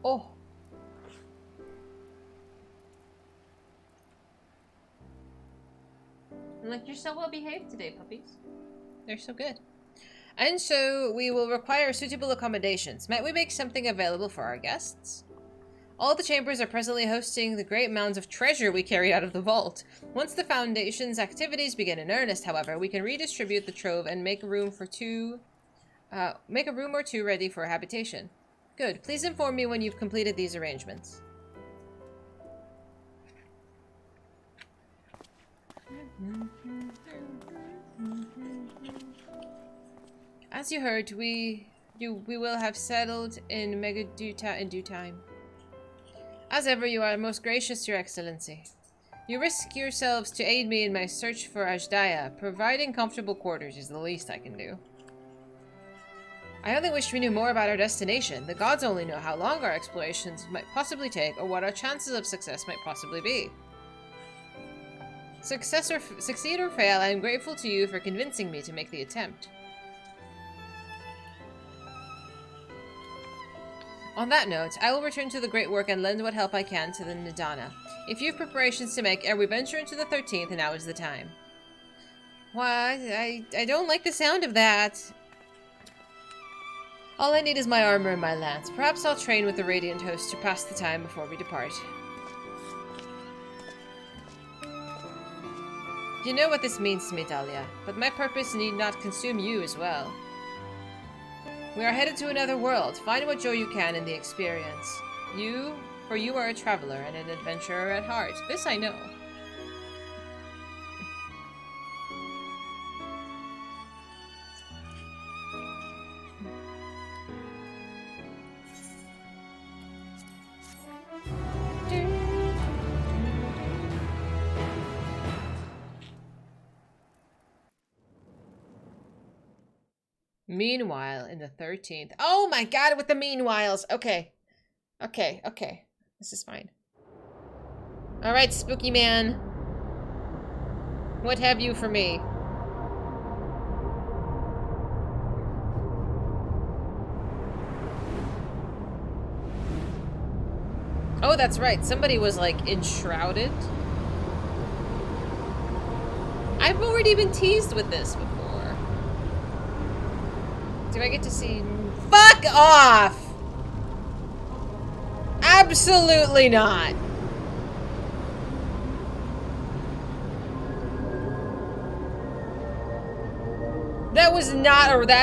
Oh. Like, you're so well behaved today, puppies. They're so good. And so, we will require suitable accommodations. Might we make something available for our guests? All the chambers are presently hosting the great mounds of treasure we carried out of the vault. Once the Foundation's activities begin in earnest, however, we can redistribute the trove and make a room or two ready for habitation. Good. Please inform me when you've completed these arrangements. As you heard, we will have settled in Megaduta in due time. As ever, you are most gracious, Your Excellency. You risk yourselves to aid me in my search for Ajdaya. Providing comfortable quarters is the least I can do. I only wish we knew more about our destination. The gods only know how long our explorations might possibly take, or what our chances of success might possibly be. Succeed or fail, I am grateful to you for convincing me to make the attempt. On that note, I will return to the great work and lend what help I can to the Nidana. If you have preparations to make ere we venture into the 13th, now is the time. Why, I don't like the sound of that. All I need is my armor and my lance. Perhaps I'll train with the Radiant Host to pass the time before we depart. You know what this means to me, Dahlia, but my purpose need not consume you as well. We are headed to another world. Find what joy you can in the experience. For you are a traveler and an adventurer at heart. This I know. Meanwhile, in the 13th... Oh my god, with the meanwhiles! Okay. Okay. This is fine. Alright, Spooky Man. What have you for me? Oh, that's right. Somebody was, like, enshrouded. I've already been teased with this before. Do I get to see... Fuck off! Absolutely not. That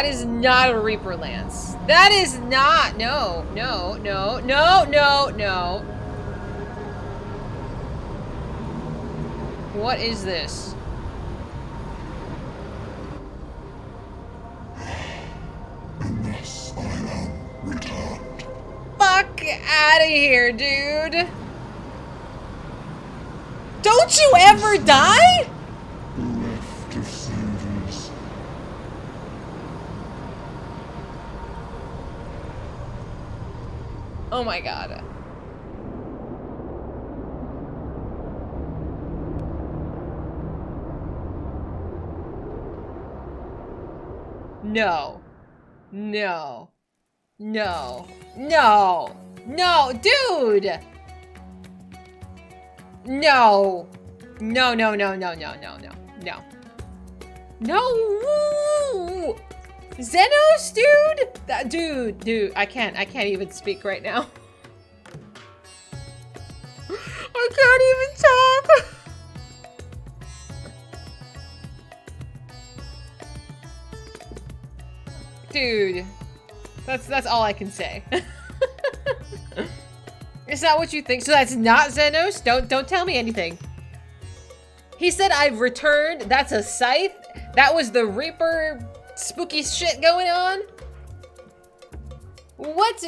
is not a Reaper Lance. That is not, no. What is this? Fuck out of here, dude. Don't you ever die? Oh my god. No. No. No. No. No, dude! No. No. No. Xenos, dude? Dude, I can't even speak right now. I can't even talk. Dude, that's all I can say. Is that what you think? So that's not Xenos? Don't tell me anything. He said I've returned. That's a scythe. That was the Reaper spooky shit going on. What?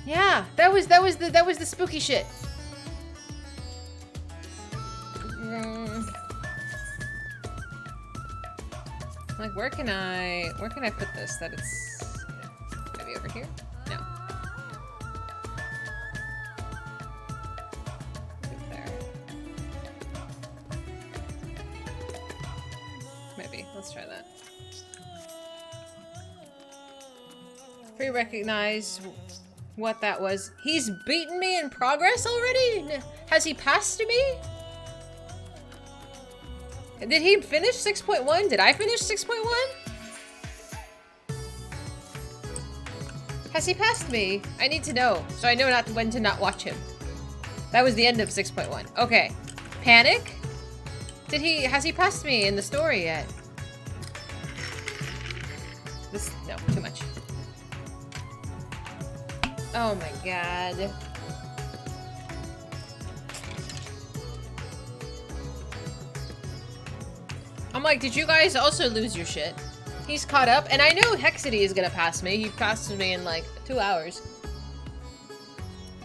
Yeah, that was the spooky shit. Like, where can I put this that it's maybe over here? No. There. Maybe. Let's try that. Pre-recognize what that was. He's beaten me in progress already? Has he passed me? Did he finish 6.1? Did I finish 6.1? Has he passed me? I need to know, so I know when to not watch him. That was the end of 6.1. Okay. Panic? Has he passed me in the story yet? No, too much. Oh my god. I'm like, did you guys also lose your shit? He's caught up, and I know Hexity is gonna pass me. He passed me in like 2 hours.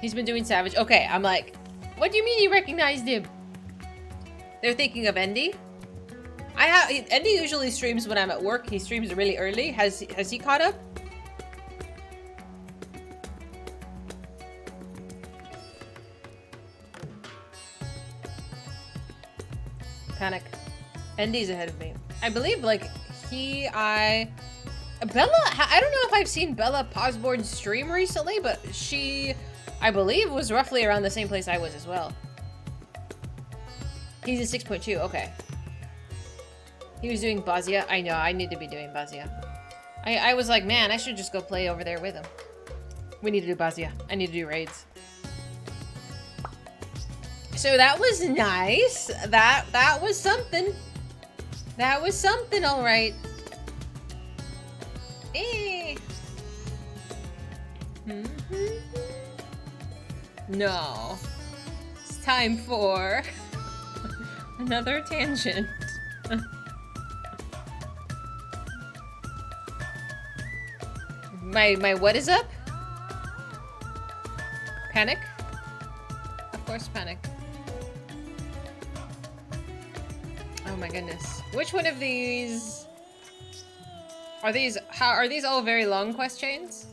He's been doing Savage. Okay, I'm like, what do you mean you recognized him? They're thinking of Endy. Endy usually streams when I'm at work. He streams really early. Has he caught up? Panic. Endy's ahead of me. I believe, like, Bella, I don't know if I've seen Bella Posborn stream recently, but she, I believe, was roughly around the same place I was as well. He's a 6.2, okay. He was doing Bazia. I know, I need to be doing Bazia. I was like, man, I should just go play over there with him. We need to do Bazia. I need to do raids. So that was nice. That was something. That was something, all right. No. It's time for another tangent. My what is up? Panic? Of course, panic. Oh my goodness. Which one of these are these? Are these all very long quest chains?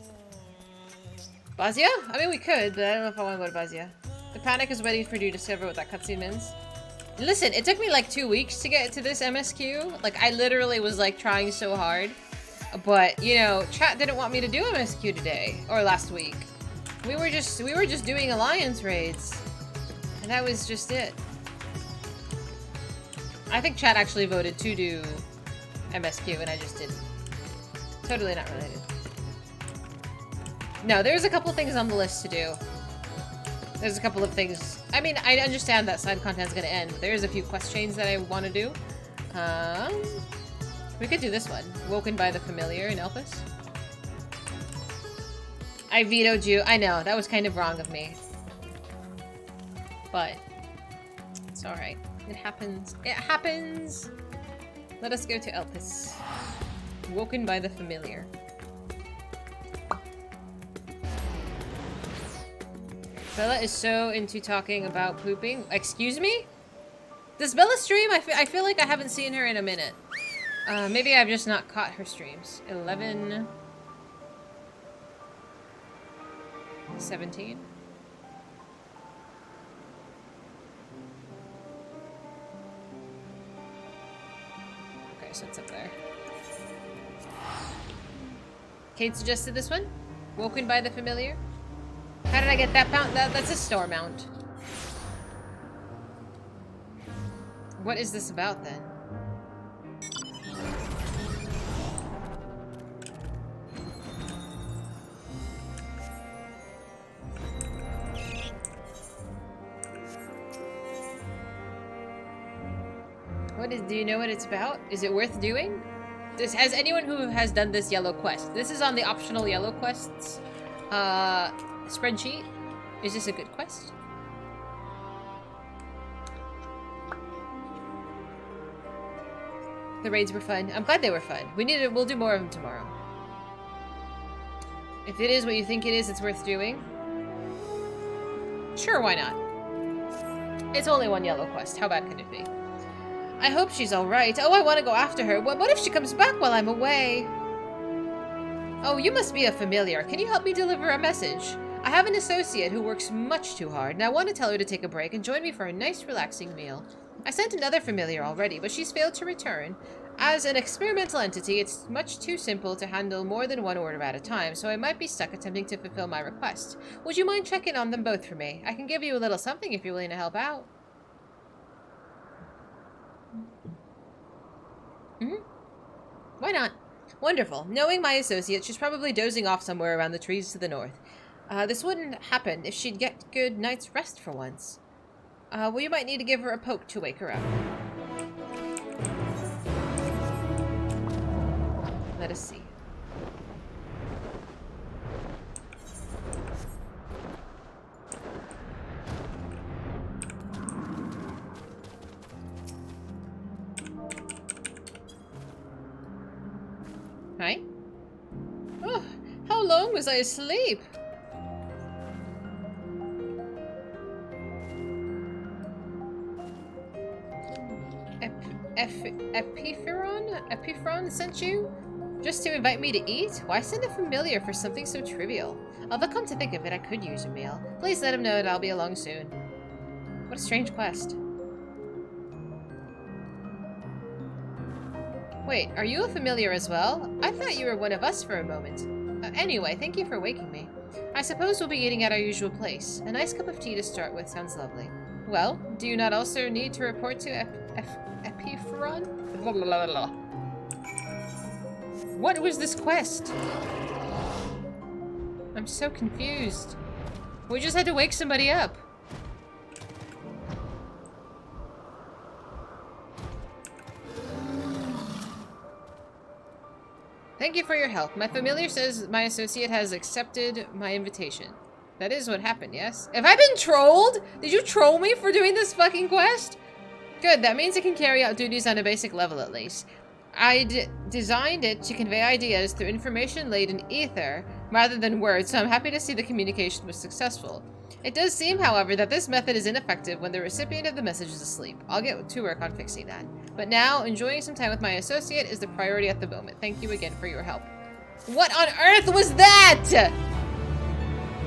Bazia? I mean, we could, but I don't know if I want to go to Bazia. The panic is waiting for you to discover what that cutscene means. Listen, it took me like 2 weeks to get to this MSQ. Like, I literally was like trying so hard. But, you know, chat didn't want me to do MSQ today or last week. We were just doing alliance raids. And that was just it. I think chat actually voted to do MSQ and I just didn't. Totally not related. No, there's a couple things on the list to do. There's a couple of things. I mean, I understand that side content's gonna end, but there's a few quest chains that I want to do. We could do this one. Woken by the Familiar in Elpis. I vetoed you. I know, that was kind of wrong of me. But it's alright. It happens. It happens! Let us go to Elpis. Woken by the Familiar. Bella is so into talking about pooping. Excuse me? Does Bella stream? I feel like I haven't seen her in a minute. Maybe I've just not caught her streams. 11... 17? Okay, so it's up there. Kate suggested this one. Woken by the Familiar. How did I get that mount? That's a store mount. What is this about then? Do you know what it's about? Is it worth doing? Has anyone who has done this yellow quest? This is on the optional yellow quests spreadsheet. Is this a good quest? The raids were fun. I'm glad they were fun. We'll do more of them tomorrow. If it is what you think it is, it's worth doing. Sure, why not? It's only one yellow quest. How bad could it be? I hope she's alright. Oh, I want to go after her. What if she comes back while I'm away? Oh, you must be a familiar. Can you help me deliver a message? I have an associate who works much too hard, and I want to tell her to take a break and join me for a nice, relaxing meal. I sent another familiar already, but she's failed to return. As an experimental entity, it's much too simple to handle more than one order at a time, so I might be stuck attempting to fulfill my request. Would you mind checking on them both for me? I can give you a little something if you're willing to help out. Why not? Wonderful. Knowing my associate, she's probably dozing off somewhere around the trees to the north. This wouldn't happen if she'd get good night's rest for once. Well, you might need to give her a poke to wake her up. Let us see. Hi. Oh, how long was I asleep? Epipheron sent you? Just to invite me to eat? Why send a familiar for something so trivial? Although come to think of it, I could use a meal. Please let him know that I'll be along soon. What a strange quest. Wait, are you a familiar as well? I thought you were one of us for a moment. Anyway, thank you for waking me. I suppose we'll be eating at our usual place. A nice cup of tea to start with sounds lovely. Well, do you not also need to report to Epipheron? Blah, blah, blah, blah. What was this quest? I'm so confused. We just had to wake somebody up. Thank you for your help. My familiar says my associate has accepted my invitation. That is what happened, yes? Have I been trolled? Did you troll me for doing this fucking quest? Good, that means I can carry out duties on a basic level at least. I designed it to convey ideas through information laid in ether rather than words, so I'm happy to see the communication was successful. It does seem, however, that this method is ineffective when the recipient of the message is asleep. I'll get to work on fixing that. But now, enjoying some time with my associate is the priority at the moment. Thank you again for your help. What on earth was that?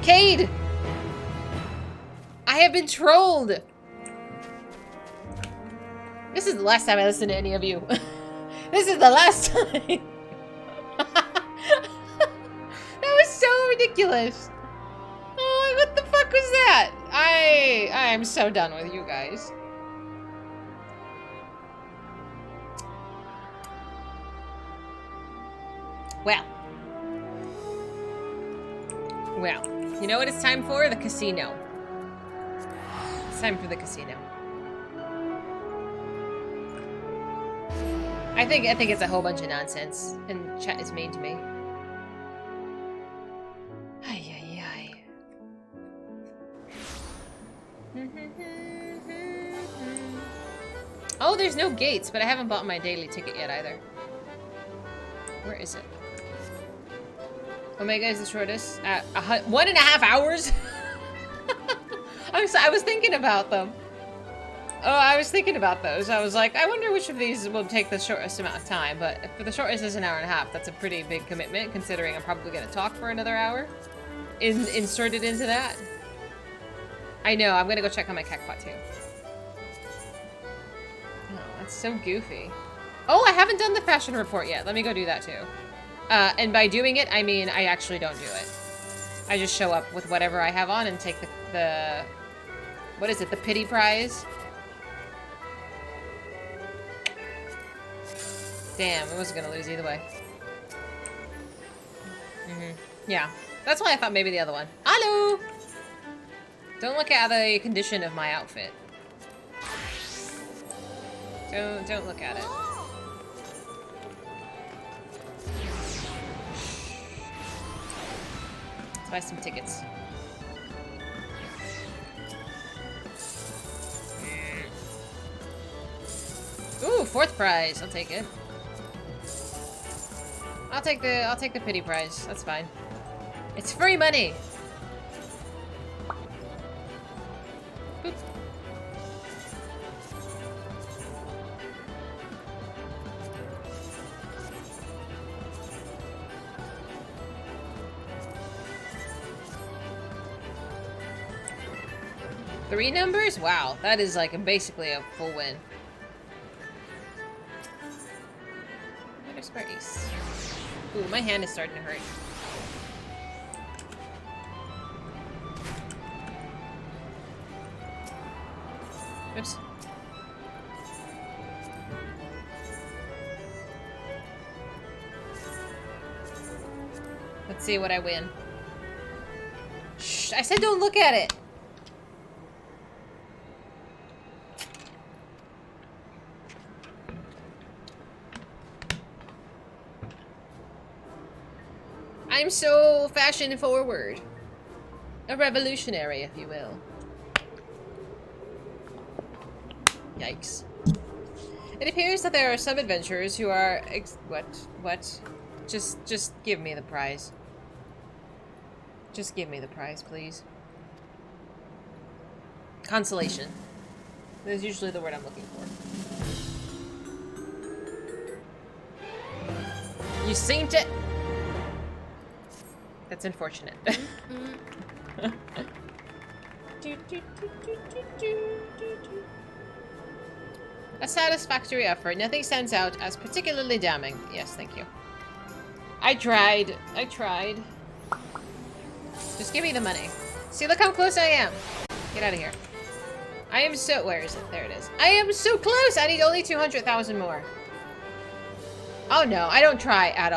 Cade! I have been trolled! This is the last time I listen to any of you. This is the last time. That was so ridiculous. Oh, what the fuck was that? I am so done with you guys. Well, you know what it's time for? The casino. It's time for the casino. I think it's a whole bunch of nonsense, and chat is mean to me. Ay, ay, ay. Oh, there's no gates, but I haven't bought my daily ticket yet either. Where is it? Omega is the shortest. 1.5 hours? I was thinking about them. Oh, I was thinking about those. I was like, I wonder which of these will take the shortest amount of time, but for the shortest is 1.5 hours. That's a pretty big commitment, considering I'm probably going to talk for another hour. Inserted into that. I know, I'm going to go check on my cactpot too. Oh, that's so goofy. Oh, I haven't done the fashion report yet. Let me go do that too. And by doing it, I mean I actually don't do it. I just show up with whatever I have on and take the what is it, the pity prize? Damn, I wasn't gonna lose either way. Yeah, that's why I thought maybe the other one. Hello! Don't look at the condition of my outfit. Don't look at it. Let's buy some tickets. Ooh, 4th prize. I'll take it. I'll take the pity prize. That's fine. It's free money. Boop. Three numbers? Wow, that is like basically a full win. Square East. Ooh, my hand is starting to hurt. Oops. Let's see what I win. Shh, I said don't look at it. I'm so fashion forward. A revolutionary, if you will. Yikes. It appears that there are some adventurers who are what? Just give me the prize. Just give me the prize, please. Consolation. That's usually the word I'm looking for. You seem to... That's unfortunate. A satisfactory effort. Nothing stands out as particularly damning. Yes, thank you. I tried. I tried. Just give me the money. See, look how close I am. Get out of here. I am so... Where is it? There it is. I am so close! I need only 200,000 more. Oh no, I don't try at all.